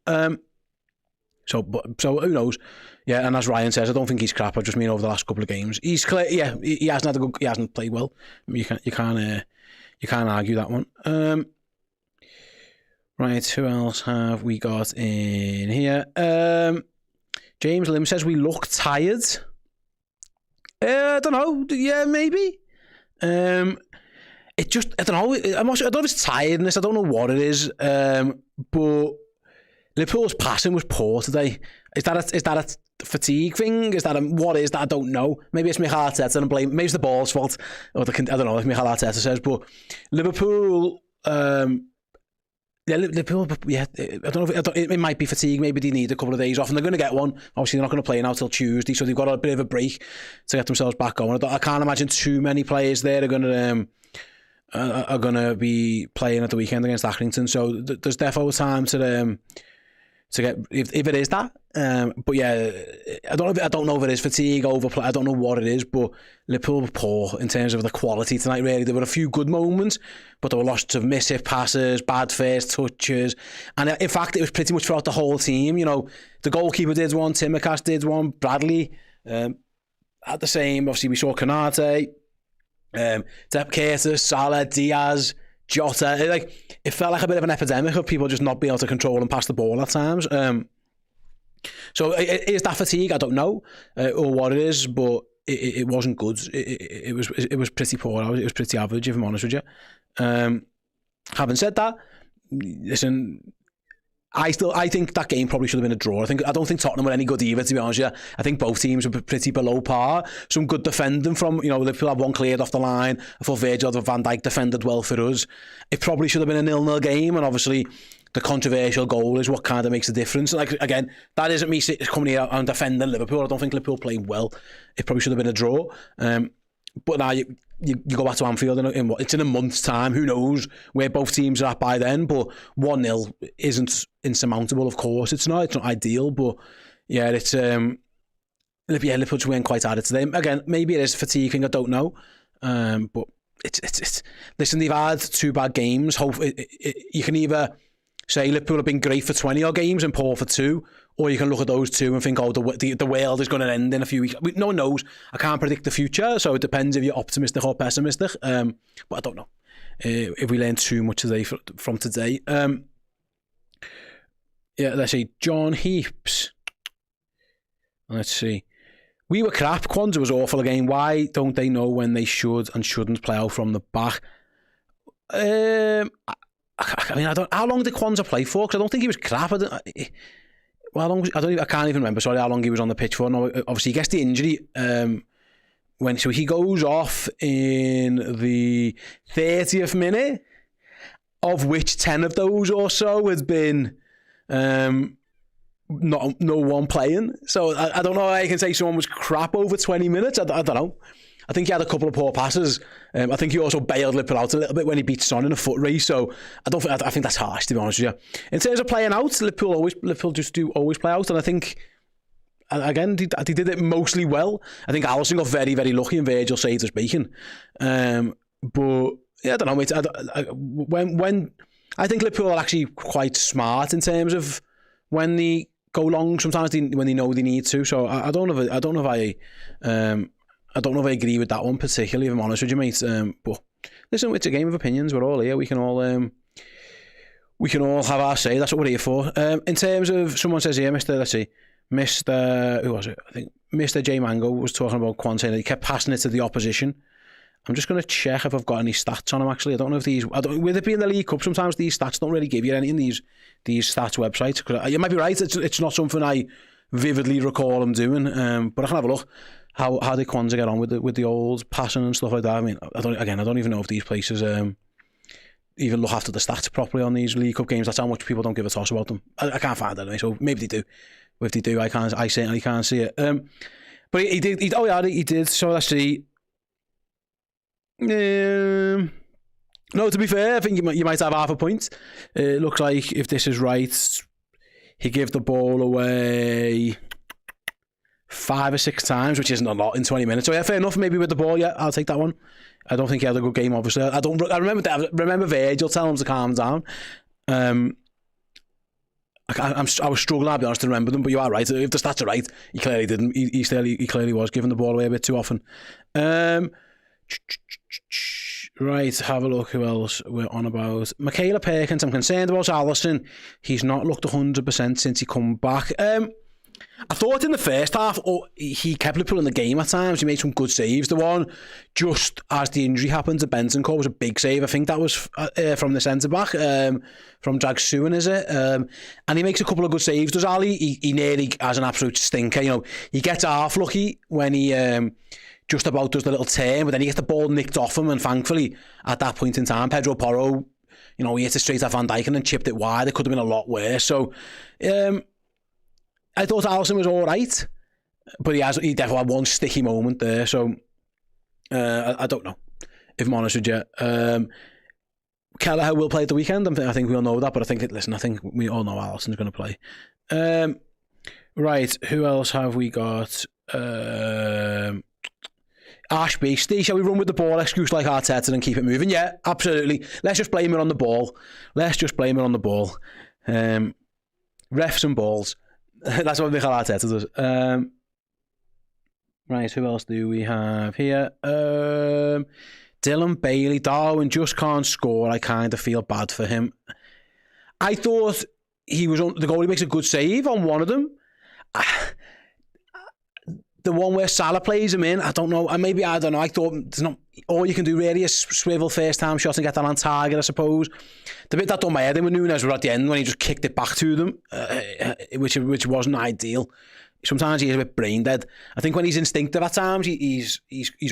So who knows? Yeah, and as Ryan says, I don't think he's crap. I just mean over the last couple of games, he's clear. Yeah, he hasn't played well. You can't argue that one. Right, who else have we got in here? James Lim says we look tired. I don't know. Yeah, maybe. It just, I don't know. I don't know if it's tiredness. I don't know what it is. But Liverpool's passing was poor today. Is that a fatigue thing? What is that? I don't know. Maybe it's Mikel Arteta and maybe it's the ball's fault. I don't know if Mikel Arteta says, but Liverpool. Liverpool. Yeah, I don't know. It might be fatigue. Maybe they need a couple of days off, and they're going to get one. Obviously, they're not going to play now till Tuesday, so they've got a bit of a break to get themselves back going. I can't imagine too many players there are going to be playing at the weekend against Accrington. So there's definitely time to get if it is that. But yeah, I don't know if it is fatigue, overplay. I don't know what it is, but Liverpool were poor in terms of the quality tonight. Really, there were a few good moments, but there were lots of mishit passes, bad first touches, and in fact, it was pretty much throughout the whole team. The goalkeeper did one, Timmercast did one, Bradley had the same. Obviously, we saw Konate, Depp Curtis, Salah, Diaz, Jota. It felt like a bit of an epidemic of people just not being able to control and pass the ball at times. So is that fatigue? I don't know, or what it is, but it wasn't good. It was pretty poor. It was pretty average, if I'm honest with you. Having said that, listen, I think that game probably should have been a draw. I don't think Tottenham were any good either, to be honest with you. I think both teams were pretty below par. Some good defending from, Liverpool had one cleared off the line. I thought Virgil van Dijk defended well for us. It probably should have been a 0-0 game, and obviously the controversial goal is what kind of makes a difference. Like, again, that isn't me coming here and defending Liverpool. I don't think Liverpool played well. It probably should have been a draw. But now you go back to Anfield it's in a month's time. Who knows where both teams are at by then? But 1-0 isn't insurmountable. Of course, it's not ideal. But yeah, it's Liverpool just weren't quite at it today. Again, maybe it is fatiguing. I don't know. But it's listen. They've had 2 bad games. You can either say Liverpool have been great for 20 odd games and poor for 2, or you can look at those 2 and think, the world is going to end in a few weeks. No one knows. I can't predict the future, so it depends if you're optimistic or pessimistic. But I don't know if we learn too much today from today. Yeah, let's see. John Heaps. Let's see. We were crap. Kwanzaa was awful again. Why don't they know when they should and shouldn't play out from the back? I mean, how long did Kwanzaa play for? Because I don't think he was crap. I can't even remember. Sorry, how long he was on the pitch for. No, obviously he gets the injury so he goes off in the 30th minute, of which 10 of those or so has been no one playing. So I don't know how I can say someone was crap over 20 minutes. I don't know. I think he had a couple of poor passes. I think he also bailed Liverpool out a little bit when he beat Son in a foot race. So I think that's harsh, to be honest with you. In terms of playing out, Liverpool just do always play out, and I think again he did it mostly well. I think Alisson got very, very lucky, and Virgil saved us bacon. But yeah, I don't know, mate. When I think Liverpool are actually quite smart in terms of when they go long. Sometimes when they know they need to. So I don't know if I agree with that one particularly, if I'm honest with you, mate. But listen, it's a game of opinions. We're all here. We can all have our say. That's what we're here for. In terms of, someone says here, Mr. Who was it? I think Mr. J Mango was talking about Kwan, saying that he kept passing it to the opposition. I'm just going to check if I've got any stats on him, actually. I don't know if with it being the League Cup, sometimes these stats don't really give you any in these stats websites. You might be right, it's not something I vividly recall him doing, but I can have a look. How did Kwanzaa get on with the old passing and stuff like that? I mean, I don't even know if these places even look after the stats properly on these League Cup games. That's how much people don't give a toss about them. I can't find it anyway, so maybe they do. If they do, I certainly can't see it. But he did. He did. So let's see. No, to be fair, I think you might have half a point. It looks like, if this is right, he gave the ball away 5 or 6 times, which isn't a lot in 20 minutes. So yeah, fair enough. Maybe with the ball, yeah, I'll take that one. I don't think he had a good game, obviously. I remember Virgil telling him to calm down. I was struggling, I'll be honest, to remember them, but you are right. If the stats are right, he clearly didn't. He clearly was giving the ball away a bit too often. Right, have a look who else we're on about. Michaela Perkins, I'm concerned about Alisson. He's not looked 100% since he come back. I thought in the first half, he kept Liverpool in the game at times. He made some good saves. The one just as the injury happened to Bentancur was a big save. I think that was from the centre-back, from Dragsuin, is it? And he makes a couple of good saves, does Ali? He nearly has an absolute stinker. You know, he gets half lucky when he just about does the little turn, but then he gets the ball nicked off him, and thankfully, at that point in time, Pedro Porro, you know, he hit it straight at Van Dijk and then chipped it wide. It could have been a lot worse. So, I thought Alisson was all right, but he definitely had one sticky moment there. So I don't know, if I'm honest with you. Kelleher will play at the weekend. I think we all know that, but I think we all know Alisson's going to play. Right, who else have we got? Ashby, Steve, shall we run with the ball? Excuse like Arteta and keep it moving? Yeah, absolutely. Let's just blame it on the ball. Refs and balls. That's what Mikel Arteta does. Right, who else do we have here? Dylan Bailey. Darwin just can't score. I kind of feel bad for him. I thought the goalie makes a good save on one of them. The one where Salah plays him in, I don't know. I thought all you can do really is swivel first time shot and get that on target, I suppose. The bit that done my head in with Nunes was at the end when he just kicked it back to them, which wasn't ideal. Sometimes he's a bit brain dead. I think when he's instinctive at times, he's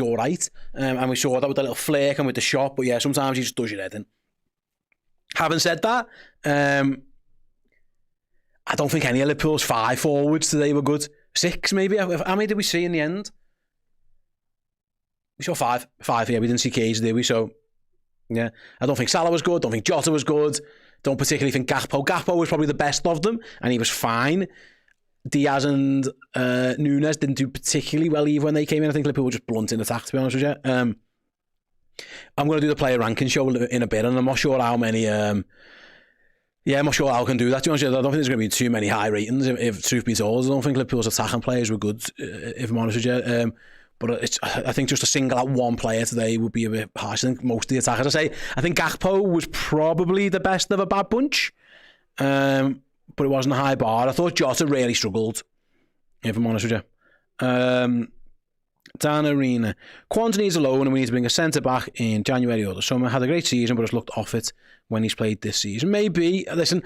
all right. And we saw that with the little flick and with the shot. But yeah, sometimes he just does your head in. Having said that, I don't think any of Liverpool's 5 forwards today were good. 6 maybe. How many did we see in the end? We saw 5. 5 here. We didn't see Cage, did we? So yeah, I don't think Salah was good. Don't think Jota was good. Don't particularly think Gakpo. Gakpo was probably the best of them, and he was fine. Diaz and Nunes didn't do particularly well either when they came in. I think Liverpool were just blunt in attack, to be honest with you. I'm going to do the player ranking show in a bit, and I'm not sure how many... I'm not sure how I can do that. To be honest with you, I don't think there's going to be too many high ratings, if truth be told. I don't think Liverpool's attacking players were good, if I'm honest with you. But I think just to single out one player today would be a bit harsh. I think most of the attackers, I think Gakpo was probably the best of a bad bunch. But it wasn't a high bar. I thought Jota really struggled, if I'm honest with you. Dan Arena. Quanta needs a loan and we need to bring a centre-back in January or the summer. Had a great season, but has looked off it when he's played this season. Maybe, listen,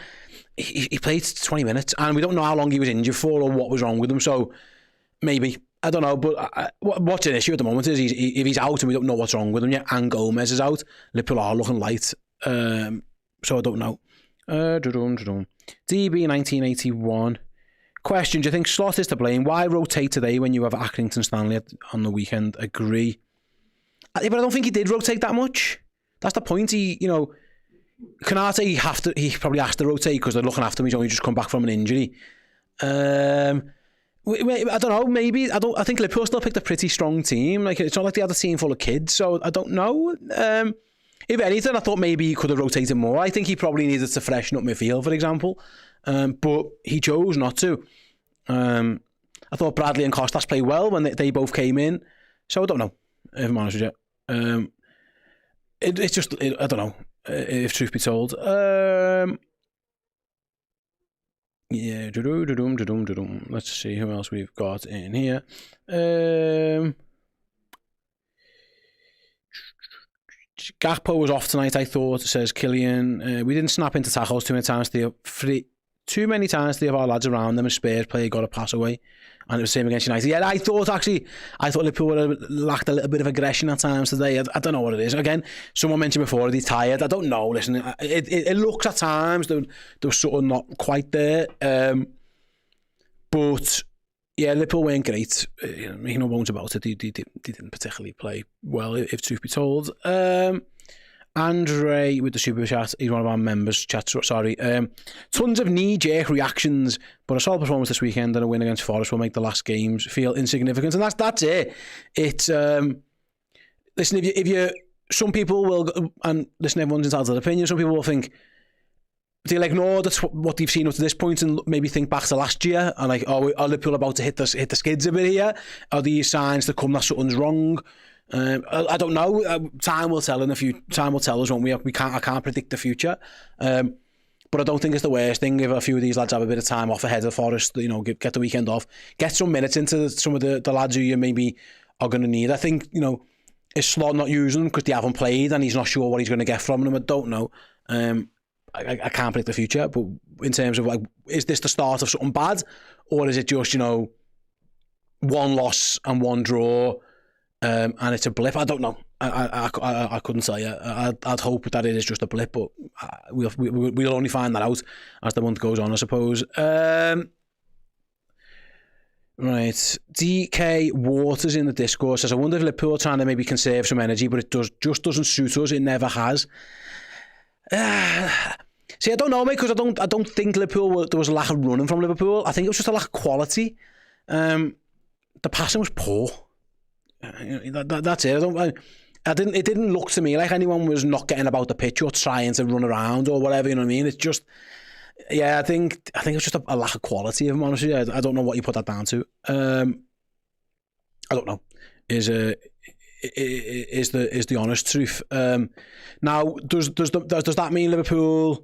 he played 20 minutes and we don't know how long he was injured for or what was wrong with him, so maybe. I don't know, but what's an issue at the moment is if he's out and we don't know what's wrong with him yet, and Gomez is out, Liverpool are looking light. So I don't know. DB 1981. Question, do you think Slot is to blame? Why rotate today when you have Accrington Stanley on the weekend? Agree. But I don't think he did rotate that much. That's the point. Canate, he probably has to rotate because they're looking after him. He's only just come back from an injury. I don't know, maybe. I think Liverpool still picked a pretty strong team. Like, it's not like they had a team full of kids, so I don't know. If anything, I thought maybe he could have rotated more. I think he probably needed to freshen up midfield, for example. But he chose not to. I thought Bradley and Costas played well when they both came in. So I don't know, if I'm honest with you. It's just, I don't know, if truth be told. Let's see who else we've got in here. Gakpo was off tonight, I thought, says Killian. We didn't snap into tackles too many times. Too many times to have our lads around them, and Spurs player got a pass away. And it was the same against United. Yeah, I thought Liverpool would have lacked a little bit of aggression at times today. I don't know what it is. Again, someone mentioned before he's tired. I don't know. Listen, it looks at times there was sort of not quite there. But yeah, Liverpool weren't great. Making no bones about it. They didn't particularly play well, if truth be told. Andre with the super chat, he's one of our members. Sorry. Tons of knee-jerk reactions, but a solid performance this weekend and a win against Forest will make the last games feel insignificant, and that's it. It's listen, if you some people will, and listen, everyone's entitled to their opinion. Some people will think they'll ignore what they've seen up to this point and maybe think back to last year and like, are Liverpool about to hit the skids a bit here? Are these signs to come that something's wrong? I don't know. Time will tell time will tell us, won't we? I can't predict the future. But I don't think it's the worst thing if a few of these lads have a bit of time off ahead of Forest. Get the weekend off, get some minutes into some of the lads who you maybe are going to need. I think is Slot not using them because they haven't played and he's not sure what he's going to get from them. I don't know. I can't predict the future, but in terms of like, is this the start of something bad, or is it just one loss and one draw? And it's a blip. I don't know. I couldn't tell you. I'd hope that it is just a blip, but we'll only find that out as the month goes on, I suppose. Right. DK Waters in the Discord says, I wonder if Liverpool are trying to maybe conserve some energy, but it just doesn't suit us. It never has. See, I don't know, mate, because I don't think Liverpool, there was a lack of running from Liverpool. I think it was just a lack of quality. The passing was poor. That's it. It didn't look to me like anyone was not getting about the pitch or trying to run around or whatever. You know what I mean? It's just, yeah. I think it's just a lack of quality. If I'm honest with you, I don't know what you put that down to. I don't know. Is the honest truth. Now, does that mean Liverpool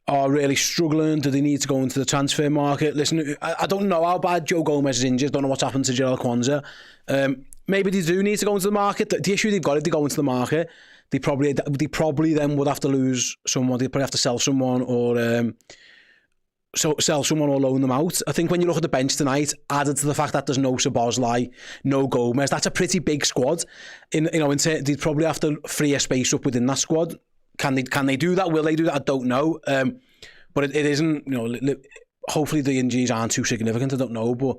are really struggling? Do they need to go into the transfer market? Listen, I don't know how bad Joe Gomez is injured. Don't know what's happened to Gerald Kwanzaa. maybe they do need to go into the market. The issue they've got if they go into the market, they probably then would have to lose someone. They'd probably have to sell someone or sell someone or loan them out. I think when you look at the bench tonight, added to the fact that there's no Szoboszlai, no Gomez, that's a pretty big squad. They'd probably have to free a space up within that squad. Can they do that? Will they do that? I don't know. But it isn't. Hopefully the injuries aren't too significant. I don't know, but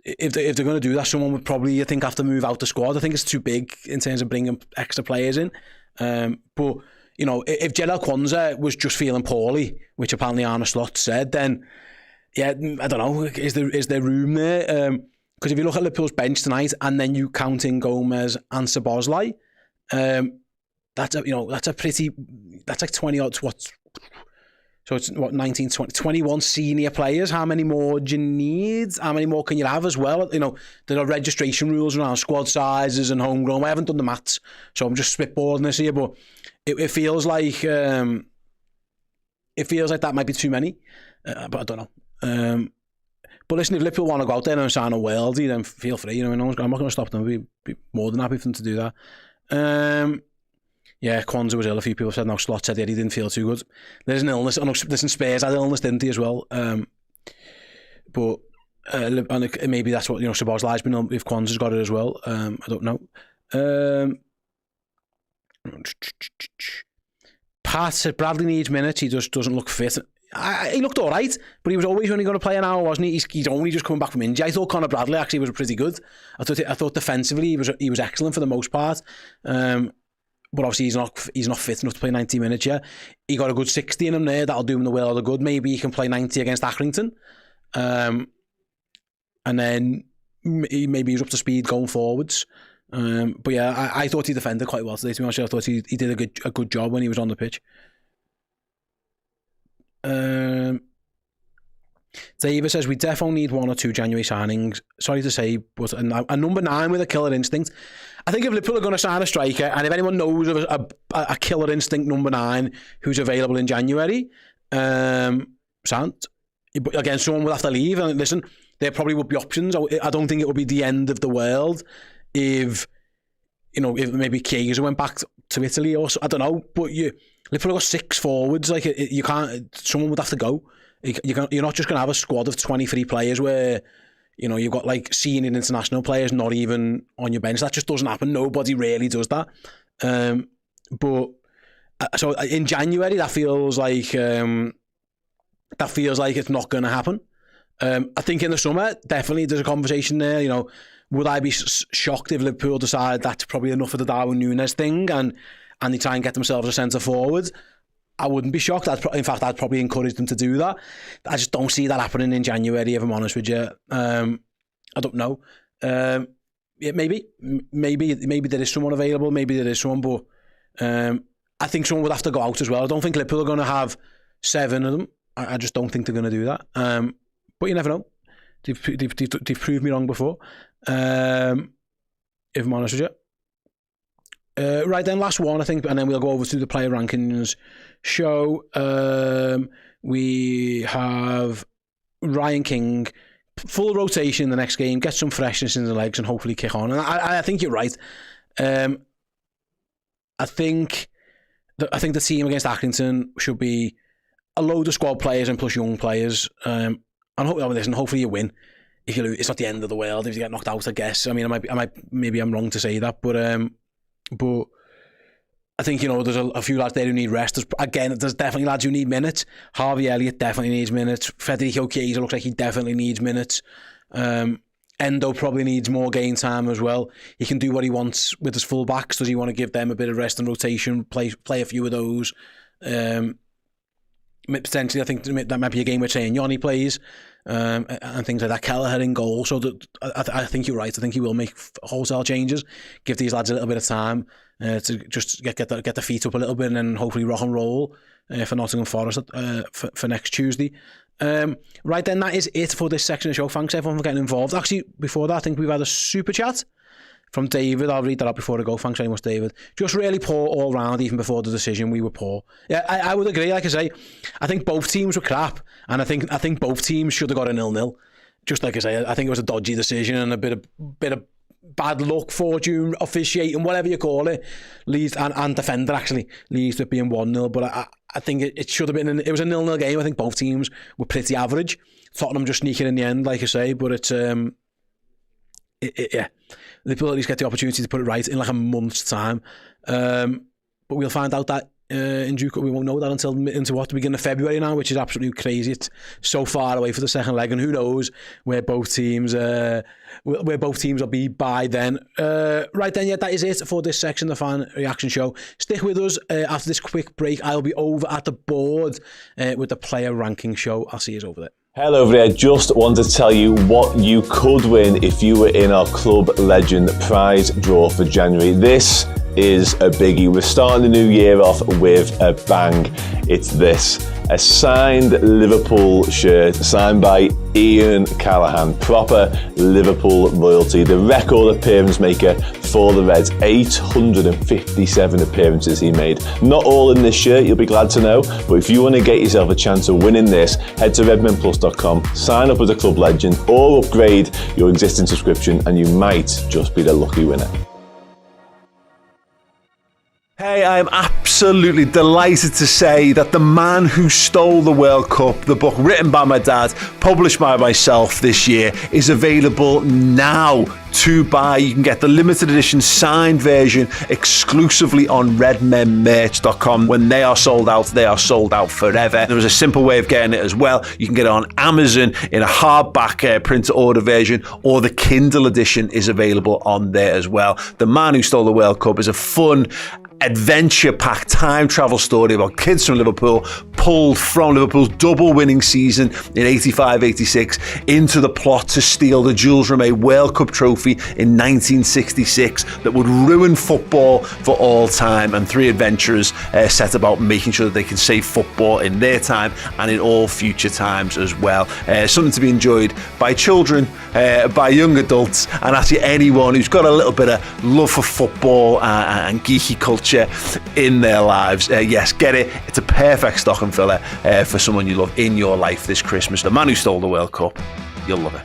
if they're going to do that, someone would probably, I think, have to move out the squad. I think it's too big in terms of bringing extra players in. But if Gerald Kwanzaa was just feeling poorly, which apparently Arne Slot said, then yeah, I don't know, is there room there? Because if you look at Liverpool's bench tonight and then you count in Gomez and Szoboszlai, that's like 20 odd. So it's 19, 20, 21 senior players. How many more do you need? How many more can you have as well? There are registration rules around squad sizes and homegrown. I haven't done the maths, so I'm just spitballing this here, but it feels like that might be too many, but I don't know. But listen, if Liverpool want to go out there and sign a worldie, then feel free. I'm not going to stop them. I'd be more than happy for them to do that. Yeah, Kwanzaa was ill. A few people said, no, Slot said that he didn't feel too good. There's an illness. Listen, Spurs had illness, didn't he, as well? But maybe that's what, Szoboszlai's been on, if Kwanzaa's got it as well. I don't know. Pat said Bradley needs minutes. He just doesn't look fit. He looked all right, but he was always only going to play an hour, wasn't he? He's only just coming back from injury. I thought Conor Bradley actually was pretty good. I thought defensively he was excellent for the most part. But obviously he's not fit enough to play 90 minutes yet. He got a good 60 in him there. That'll do him the world of good. Maybe he can play 90 against Accrington. And then maybe he's up to speed going forwards. But yeah, I thought he defended quite well today, to be honest. I thought he did a good job when he was on the pitch. David says we definitely need 1 or 2 January signings. Sorry to say, but a number 9 with a killer instinct. I think if Liverpool are going to sign a striker, and if anyone knows of a killer instinct number 9 who's available in January, Sant, again, someone will have to leave. And listen, there probably would be options. I don't think it would be the end of the world if maybe Chiesa went back to Italy or so, I don't know. But Liverpool got 6 forwards. Like you can't. Someone would have to go. You're not just going to have a squad of 23 players where you've got like senior international players not even on your bench. That just doesn't happen. Nobody really does that. But so in January, that feels like it's not going to happen. I think in the summer, definitely there's a conversation there. Would I be shocked if Liverpool decide that's probably enough of the Darwin Núñez thing and they try and get themselves a centre forward? I wouldn't be shocked. In fact, I'd probably encourage them to do that. I just don't see that happening in January, if I'm honest with you. I don't know. Yeah, maybe there is someone available. Maybe there is someone, but I think someone would have to go out as well. I don't think Liverpool are going to have 7 of them. I just don't think they're going to do that. But you never know. They've proved me wrong before. If I'm honest with you. Right then, last one, I think, and then we'll go over to the player rankings show. We have Ryan King, full rotation in the next game, get some freshness in the legs and hopefully kick on. And I think you're right. I think the team against Accrington should be a load of squad players and plus young players. And hopefully you win. If you lose, it's not the end of the world if you get knocked out, I guess. I mean, maybe I'm wrong to say that, but I think, there's a few lads there who need rest. There's definitely lads who need minutes. Harvey Elliott definitely needs minutes. Federico Chiesa looks like he definitely needs minutes. Endo probably needs more game time as well. He can do what he wants with his full-backs. Does he want to give them a bit of rest and rotation, play a few of those? Potentially, I think that might be a game where Yanni plays and things like that. Kelleher in goal. So I think you're right. I think he will make wholesale changes, give these lads a little bit of time to just get the feet up a little bit and then hopefully rock and roll for Nottingham Forest for next Tuesday. Right then, that is it for this section of the show. Thanks everyone for getting involved. Actually, before that, I think we've had a super chat from David. I'll read that out before I go. Thanks very much, David. Just really poor all round. Even before the decision, we were poor. Yeah, I would agree. Like I say, I think both teams were crap, and I think both teams should have got a 0-0. Just like I say, I think it was a dodgy decision and a bit of bad luck, fortune, officiating, whatever you call it, leads and defender actually leads to it being 1-0. But I think it should have been. It was a 0-0 game. I think both teams were pretty average. Tottenham just sneaking in the end, like I say. But it's yeah, Liverpool at least get the opportunity to put it right in like a month's time. But we'll find out that in due course. We won't know that until the beginning of February now, which is absolutely crazy. It's so far away for the second leg, and who knows where both teams will be by then. Right then, yeah, that is it for this section, the fan reaction show. Stick with us after this quick break. I'll be over at the board with the player ranking show. I'll see you over there.
Hello over there, just wanted to tell you what you could win if you were in our Club Legend prize draw for January. This is a biggie. We're starting the new year off with a bang. It's this, a signed Liverpool shirt signed by Ian Callaghan, proper Liverpool royalty, the record appearance maker for the Reds. 857 appearances he made. Not all in this shirt, you'll be glad to know, but if you want to get yourself a chance of winning this, head to redmenplus.com, sign up as a Club Legend or upgrade your existing subscription and you might just be the lucky winner.
Hey, I am absolutely delighted to say that The Man Who Stole the World Cup, the book written by my dad, published by myself this year, is available now to buy. You can get the limited edition signed version exclusively on redmenmerch.com. When they are sold out forever. There is a simple way of getting it as well. You can get it on Amazon in a hardback print order version, or the Kindle edition is available on there as well. The Man Who Stole the World Cup is a fun, adventure-packed time travel story about kids from Liverpool pulled from Liverpool's double winning season in 85-86 into the plot to steal the Jules Rimet World Cup trophy in 1966 that would ruin football for all time, and three adventurers set about making sure that they can save football in their time and in all future times as well. Something to be enjoyed by children, by young adults, and actually anyone who's got a little bit of love for football and geeky culture in their lives. Yes, get it. It's a perfect stocking filler for someone you love in your life this Christmas. The Man Who Stole the World Cup. You'll love it.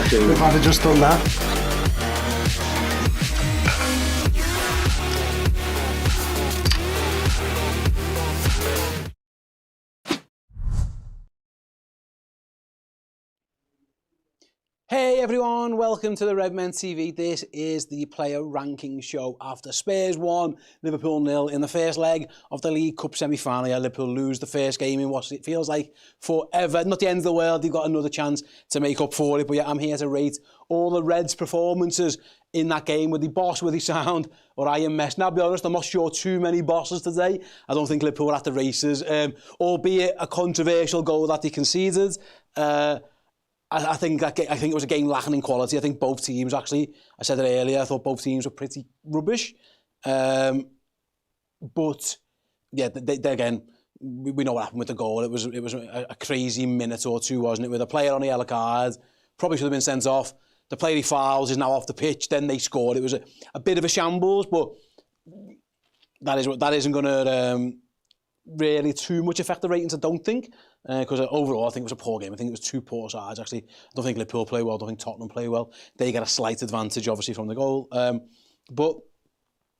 We've had just done that.
Hey everyone, welcome to the Redmen TV. This is the player ranking show after Spurs 1, Liverpool 0 in the first leg of the League Cup semi-final. Yeah, Liverpool lose the first game in what it feels like forever. Not the end of the world, they've got another chance to make up for it. But yeah, I'm here to rate all the Reds' performances in that game. Were they boss, were they sound, or I am mess? Now, I'll be honest, I'm not sure too many bosses today. I don't think Liverpool were at the races, albeit a controversial goal that they conceded. I think it was a game lacking in quality. I think both teams, actually, I said it earlier, I thought both teams were pretty rubbish. But, yeah, they again, we know what happened with the goal. It was a crazy minute or two, wasn't it, with a player on a yellow card, probably should have been sent off. The player he fouls is now off the pitch, then they scored. It was a bit of a shambles, but that isn't going to really too much affect the ratings, I don't think. Because overall, I think it was a poor game. I think it was two poor sides, actually. I don't think Liverpool play well. I don't think Tottenham play well. They get a slight advantage, obviously, from the goal. But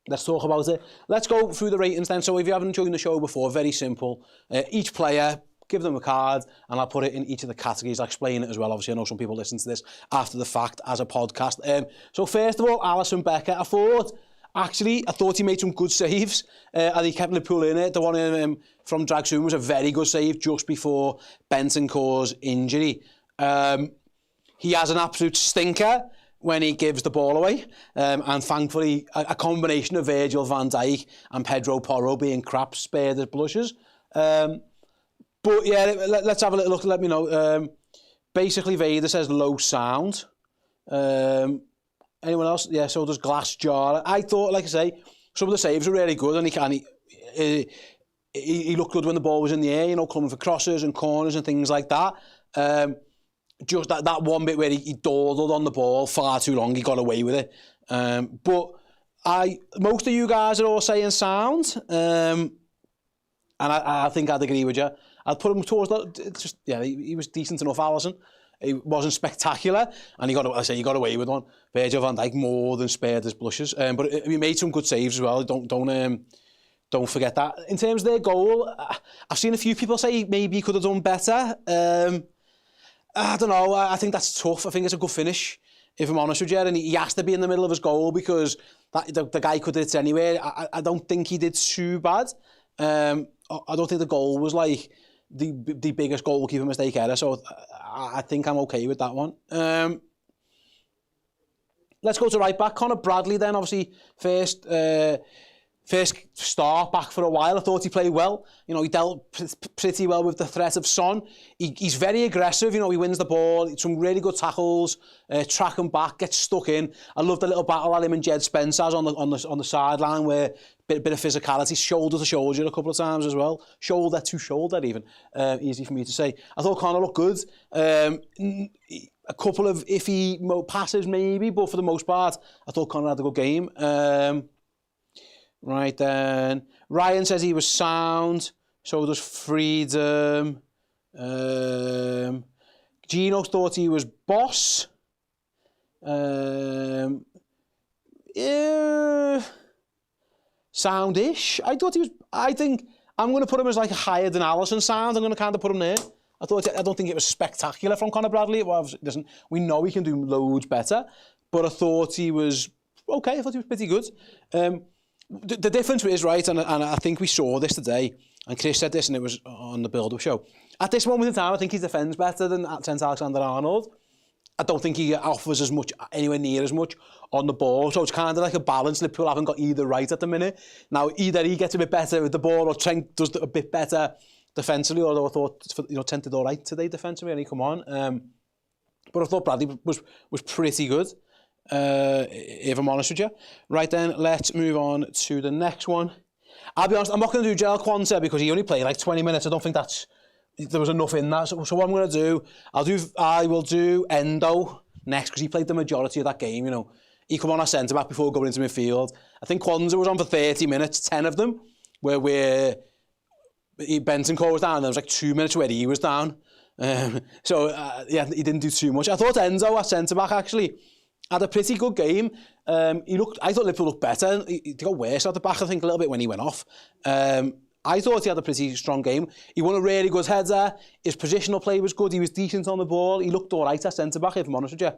let's talk about it. Let's go through the ratings then. So if you haven't joined the show before, very simple. Each player, give them a card, and I'll put it in each of the categories. I'll explain it as well. Obviously, I know some people listen to this after the fact as a podcast. So first of all, Alisson Becker. I thought he made some good saves, and he kept Liverpool in it. The one from Dragsoon was a very good save just before Bentancur's injury. He has an absolute stinker.
when he gives the ball away. And thankfully, a combination of Virgil van Dijk and Pedro Porro being crap spared his blushes. But yeah, let's have a little look. Let me know. Basically, Vader says low sound. Anyone else? Yeah, so does Glass Jar. I thought, like I say, some of the saves were really good, and he looked good when the ball was in the air, you know, coming for crosses and corners and things like that. Just that one bit where he dawdled on the ball far too long, he got away with it. But most of you guys are all saying sound, and I think I'd agree with you. I'd put him towards he was decent enough, Alisson. He wasn't spectacular, and he got away with one. Virgil van Dijk more than spared his blushes, but he made some good saves as well. Don't forget that. In terms of their goal, I've seen a few people say maybe he could have done better. I don't know. I think that's tough. I think it's a good finish, if I'm honest with you. And he has to be in the middle of his goal because the guy could have hit it anywhere. I don't think he did too bad. I don't think the goal was like the biggest goalkeeper mistake ever. So I think I'm okay with that one. Let's go to right back. Conor Bradley then, obviously, first start back for a while. I thought he played well. You know, he dealt pretty well with the threat of Son. He's very aggressive. You know, he wins the ball. Some really good tackles. Track him back, gets stuck in. I love the little battle that him and Jed Spence has on the sideline, where bit of physicality, shoulder to shoulder a couple of times as well. Shoulder to shoulder even. Easy for me to say. I thought Conor looked good. A couple of iffy passes maybe, but for the most part, I thought Conor had a good game. Right then. Ryan says he was sound. So does Freedom. Gino thought he was boss. Soundish. I think I'm going to put him as like higher than Alisson sound. I'm going to kind of put him there. I don't think it was spectacular from Conor Bradley. Listen, we know he can do loads better, but I thought he was okay. I thought he was pretty good. The difference is, right, and I think we saw this today, and Chris said this, and it was on the build-up show. At this moment in time, I think he defends better than Trent Alexander-Arnold. I don't think he offers as much, anywhere near as much on the ball. So it's kind of like a balance. Liverpool haven't got either right at the minute. Now, either he gets a bit better with the ball or Trent does a bit better defensively, although I thought, Trent did all right today defensively and he come on. But I thought Bradley was pretty good, if I'm honest with you. Right then, let's move on to the next one. I'll be honest, I'm not going to do Joel Quansah because he only played like 20 minutes. I don't think there was enough in that. So what I'm going to do, I will do Endo next because he played the majority of that game, you know. He come on as centre-back before going into midfield. I think Quansah was on for 30 minutes, 10 of them, where Bentancur was down, and there was like 2 minutes where he was down. He didn't do too much. I thought Enzo, at centre-back, actually had a pretty good game. I thought Liverpool looked better. He got worse at the back, I think, a little bit when he went off. I thought he had a pretty strong game. He won a really good header. His positional play was good. He was decent on the ball. He looked all right at centre-back, if I'm honest with you.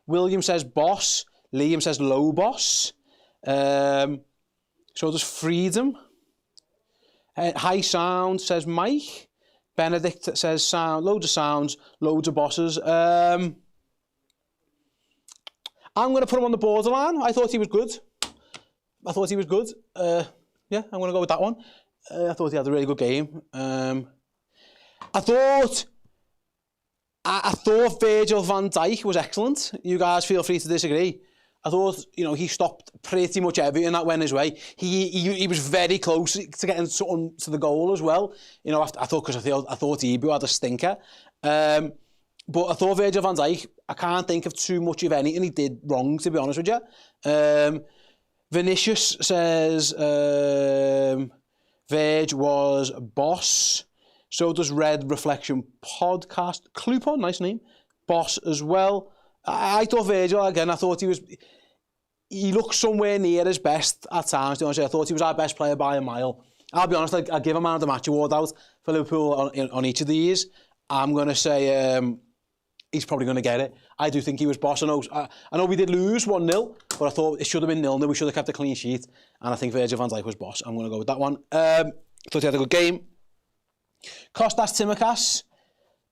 William says boss. Liam says low boss. So does Freedom. High sound says Mike. Benedict says sound. Loads of sounds. Loads of bosses. I'm going to put him on the borderline. I thought he was good. I'm going to go with that one. I thought he had a really good game. I thought Virgil van Dijk was excellent. You guys feel free to disagree. I thought, he stopped pretty much everything that went his way. He was very close to getting something to the goal as well. I thought Ibu had a stinker. But I thought Virgil van Dijk, I can't think of too much of anything he did wrong, to be honest with you. Vinicius says Virg was boss. So does Red Reflection Podcast. Clupon, nice name. Boss as well. I thought Virgil, again, he looked somewhere near his best at times. To be honest, I thought he was our best player by a mile. I'll be honest, I'll give a man of the match award out for Liverpool on each of these. I'm going to say he's probably going to get it. I do think he was boss. I know we did lose 1-0, but I thought it should have been 0-0. We should have kept a clean sheet. And I think Virgil van Dijk was boss. I'm going to go with that one. Thought he had a good game. Kostas Tsimikas.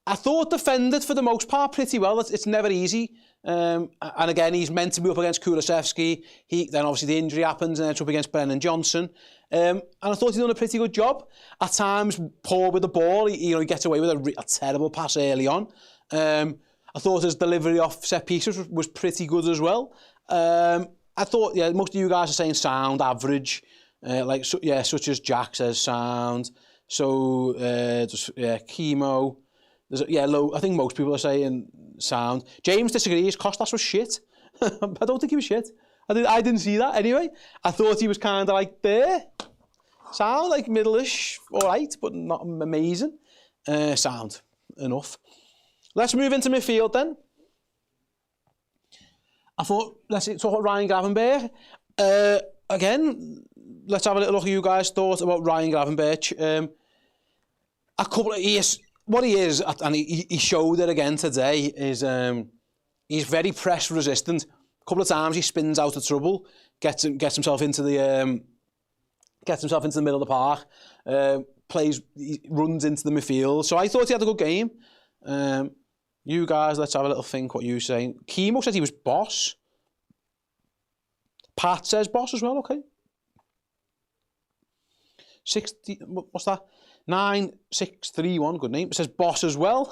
I thought defended for the most part pretty well. It's never easy And again, he's meant to be up against Kulusevski. Then obviously the injury happens and then it's up against Brennan Johnson. And I thought he'd done a pretty good job. At times, poor with the ball. He gets away with a terrible pass early on. I thought his delivery off set pieces was pretty good as well. I thought, most of you guys are saying sound, average. Such as Jack says sound. So, Chemo. Low. I think most people are saying sound. James disagrees. Costas was shit. I don't think he was shit. I didn't see that anyway. I thought he was kind of like there. Sound like middle-ish, all right, but not amazing. Sound enough. Let's move into midfield then. I thought, let's talk about Ryan Gravenberch. Again, let's have a little look at you guys' thoughts about Ryan Gravenberch. A couple of years, what he is, and he showed it again today, is he's very press resistant. A couple of times he spins out of trouble, gets himself into the middle of the park, runs into the midfield. So I thought he had a good game. You guys, let's have a little think what you're saying. Chemo said he was boss. Pat says boss as well, okay. 60, what's that? 9631, good name. It says boss as well.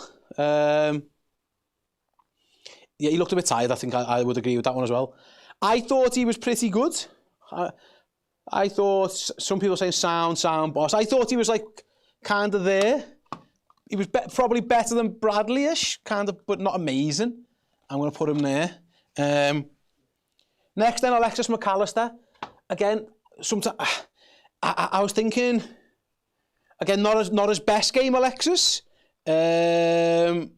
He looked a bit tired. I think I would agree with that one as well. I thought he was pretty good. I thought, some people saying sound boss. I thought he was like kind of there. He was probably better than Bradley-ish, kind of, but not amazing. I'm going to put him there. Next then, Alexis McAllister. Again, sometimes I was thinking, again, not his best game, Alexis. I'm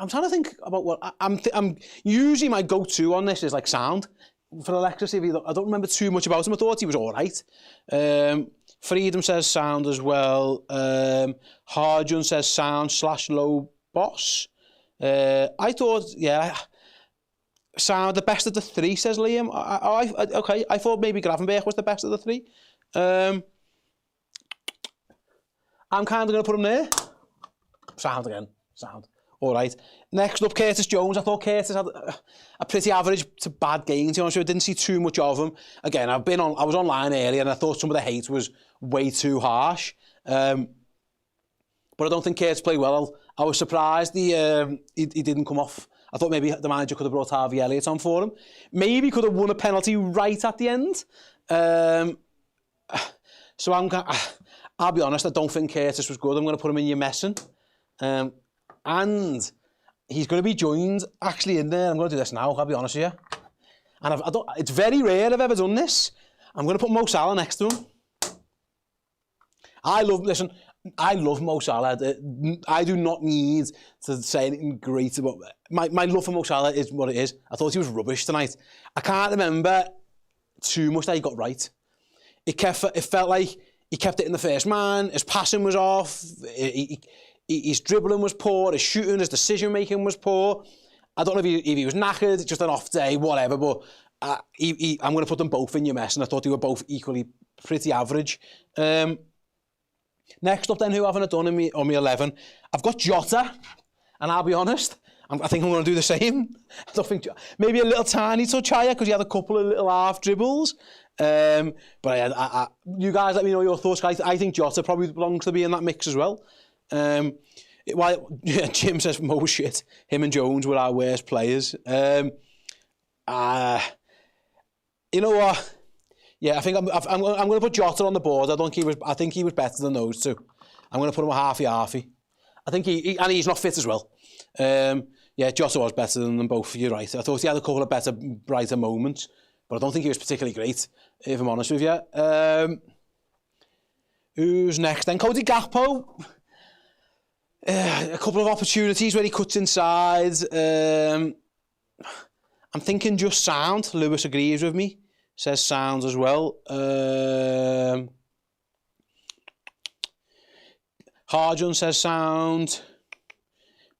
trying to think about what I'm usually my go-to on this is like sound for Alexis. I don't remember too much about him. I thought he was all right. Freedom says sound as well. Harjun says sound / low boss. I thought, sound the best of the three, says Liam. Okay, I thought maybe Gravenberch was the best of the three. I'm kind of going to put him there. Sound again. Sound. All right. Next up, Curtis Jones. I thought Curtis had a pretty average to bad game. To be honest with you, I didn't see too much of him. Again, I was online earlier and I thought some of the hate was way too harsh. But I don't think Curtis played well. I was surprised he didn't come off. I thought maybe the manager could have brought Harvey Elliott on for him. Maybe could have won a penalty right at the end. So I'll be honest, I don't think Curtis was good. I'm going to put him in your messing. And he's going to be joined actually in there. I'm going to do this now, I'll be honest with you. And it's very rare I've ever done this. I'm going to put Mo Salah next to him. I love Mo Salah. I do not need to say anything great about my love for Mo Salah is what it is. I thought he was rubbish tonight. I can't remember too much that he got right. It felt like he kept it in the first man. His passing was off. His dribbling was poor. His shooting, his decision making was poor. I don't know if he was knackered, just an off day, whatever. But I'm going to put them both in your mess, and I thought they were both equally pretty average. Next up then, who haven't I done on my 11? I've got Jota, and I'll be honest, I think I'm going to do the same. I don't think maybe a little tiny touch higher because he had a couple of little half dribbles. But you guys let me know your thoughts. I think Jota probably belongs to be in that mix as well. Jim says Mo shit. Him and Jones were our worst players. You know what? Yeah, I think I'm going to put Jota on the board. I think he was better than those two. I'm going to put him a halfy. I think and he's not fit as well. Jota was better than them both. You're right. I thought he had a couple of better, brighter moments, but I don't think he was particularly great, if I'm honest with you. Who's next then? Cody Gakpo. A couple of opportunities where he cuts inside. I'm thinking just sound. Lewis agrees with me. Says sound as well. Harjun says sound.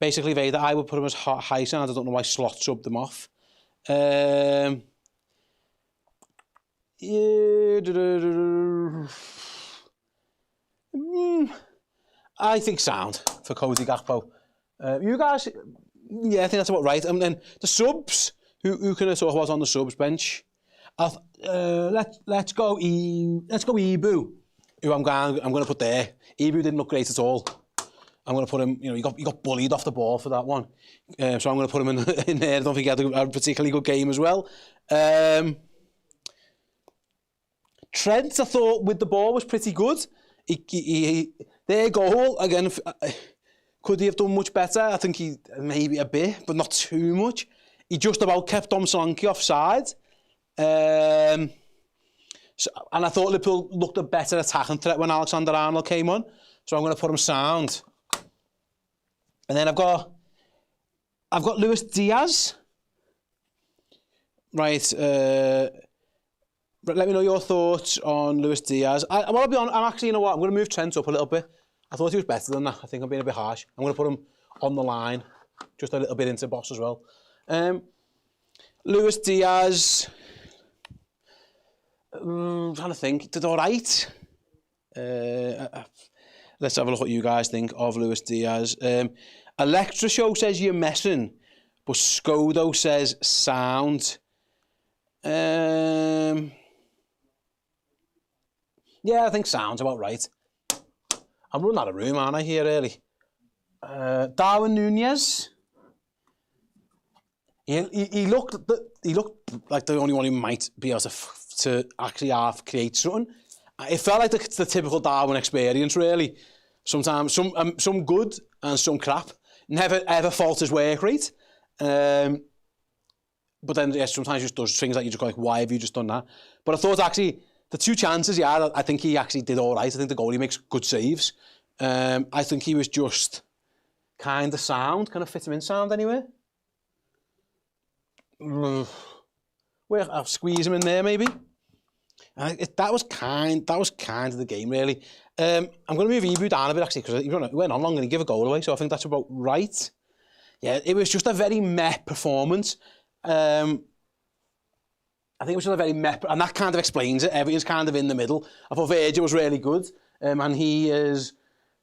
Basically, Vader, I would put him as high sound. I don't know why Slot subbed them off. I think sound for Cody Gakpo. You guys, yeah, I think that's about right. And then the subs, who can I talk about on the subs bench? Let's go Ibu, who I'm going to put there. Ibu didn't look great at all. I'm going to put him, he got bullied off the ball for that one. So I'm going to put him in there. I don't think he had a particularly good game as well. Trent, I thought, with the ball was pretty good. Their goal, again, could he have done much better? I think he, maybe a bit, but not too much. He just about kept Dom Solanke offside. And I thought Liverpool looked a better attacking threat when Alexander-Arnold came on. So I'm going to put him sound. And then I've got Luis Diaz. Right. Let me know your thoughts on Luis Diaz. I'll be honest, I'm actually, you know what, I'm going to move Trent up a little bit. I thought he was better than that. I think I'm being a bit harsh. I'm going to put him on the line, just a little bit into boss as well. Luis Diaz, I'm trying to think, did all right. Let's have a look what you guys think of Luis Diaz. Electra Show says you're messing, but Skodo says sound. Yeah, I think sound's about right. I'm running out of room, aren't I, here, really? Darwin Núñez. He looked like the only one who might be able to actually create something. It felt like the typical Darwin experience, really. Sometimes some good and some crap. Never ever fault his work rate. But then yes, sometimes he just does things that you just go like, why have you just done that? But I thought actually the two chances, yeah, I think he actually did all right. I think the goalie makes good saves. I think he was just kind of sound, kind of fit him in sound anyway. Well, I'll squeeze him in there maybe. That was kind of the game really. I'm going to move Ibu down a bit actually because he went on long and he gave a goal away, so I think that's about right. Yeah, it was just a very meh performance. I think it was just a very meh, and that kind of explains it. Everything's kind of in the middle. I thought Virgil was really good, and he is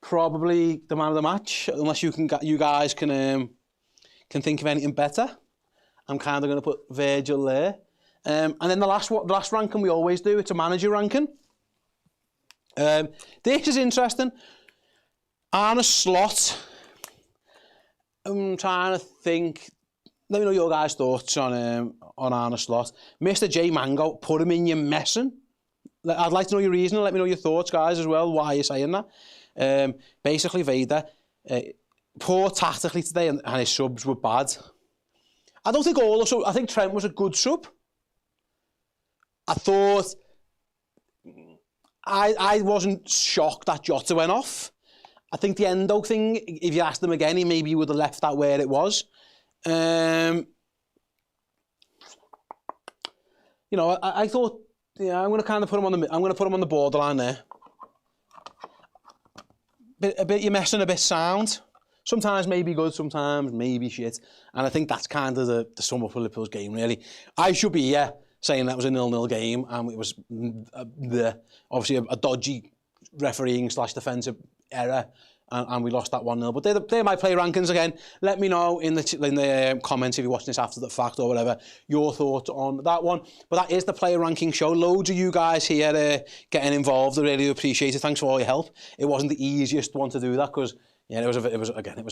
probably the man of the match, unless you guys can think of anything better. I'm kind of going to put Virgil there. And then the last ranking we always do, it's a manager ranking. This is interesting. Arne Slot. I'm trying to think. Let me know your guys' thoughts on Arne Slot. Mr. J Mango, put him in your messing. I'd like to know your reason. Let me know your thoughts, guys, as well. Why you're saying that. Basically, Vader, poor tactically today, and his subs were bad. I don't think all the subs. I think Trent was a good sub. I thought I wasn't shocked that Jota went off. I think the Endo thing, if you asked him again, he maybe would have left that where it was. I thought, yeah, I'm going to kind of put him on the borderline there. A bit you're messing, a bit sound. Sometimes maybe good, sometimes maybe shit. And I think that's kind of the sum up of Liverpool's game, really. I should be here saying that was a 0-0 game, and it was obviously a dodgy refereeing / defensive error, and we lost that 1-0. But they're my play rankings again. Let me know in the comments if you're watching this after the fact or whatever, your thoughts on that one. But that is the player ranking show. Loads of you guys here getting involved. I really appreciate it. Thanks for all your help. It wasn't the easiest one to do that because yeah, it was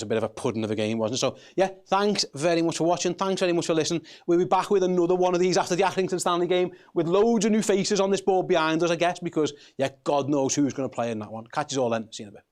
a bit of a pudding of a game, wasn't it? So yeah, thanks very much for watching. Thanks very much for listening. We'll be back with another one of these after the Accrington Stanley game with loads of new faces on this board behind us, I guess, because yeah, God knows who's going to play in that one. Catch you all then. See you in a bit.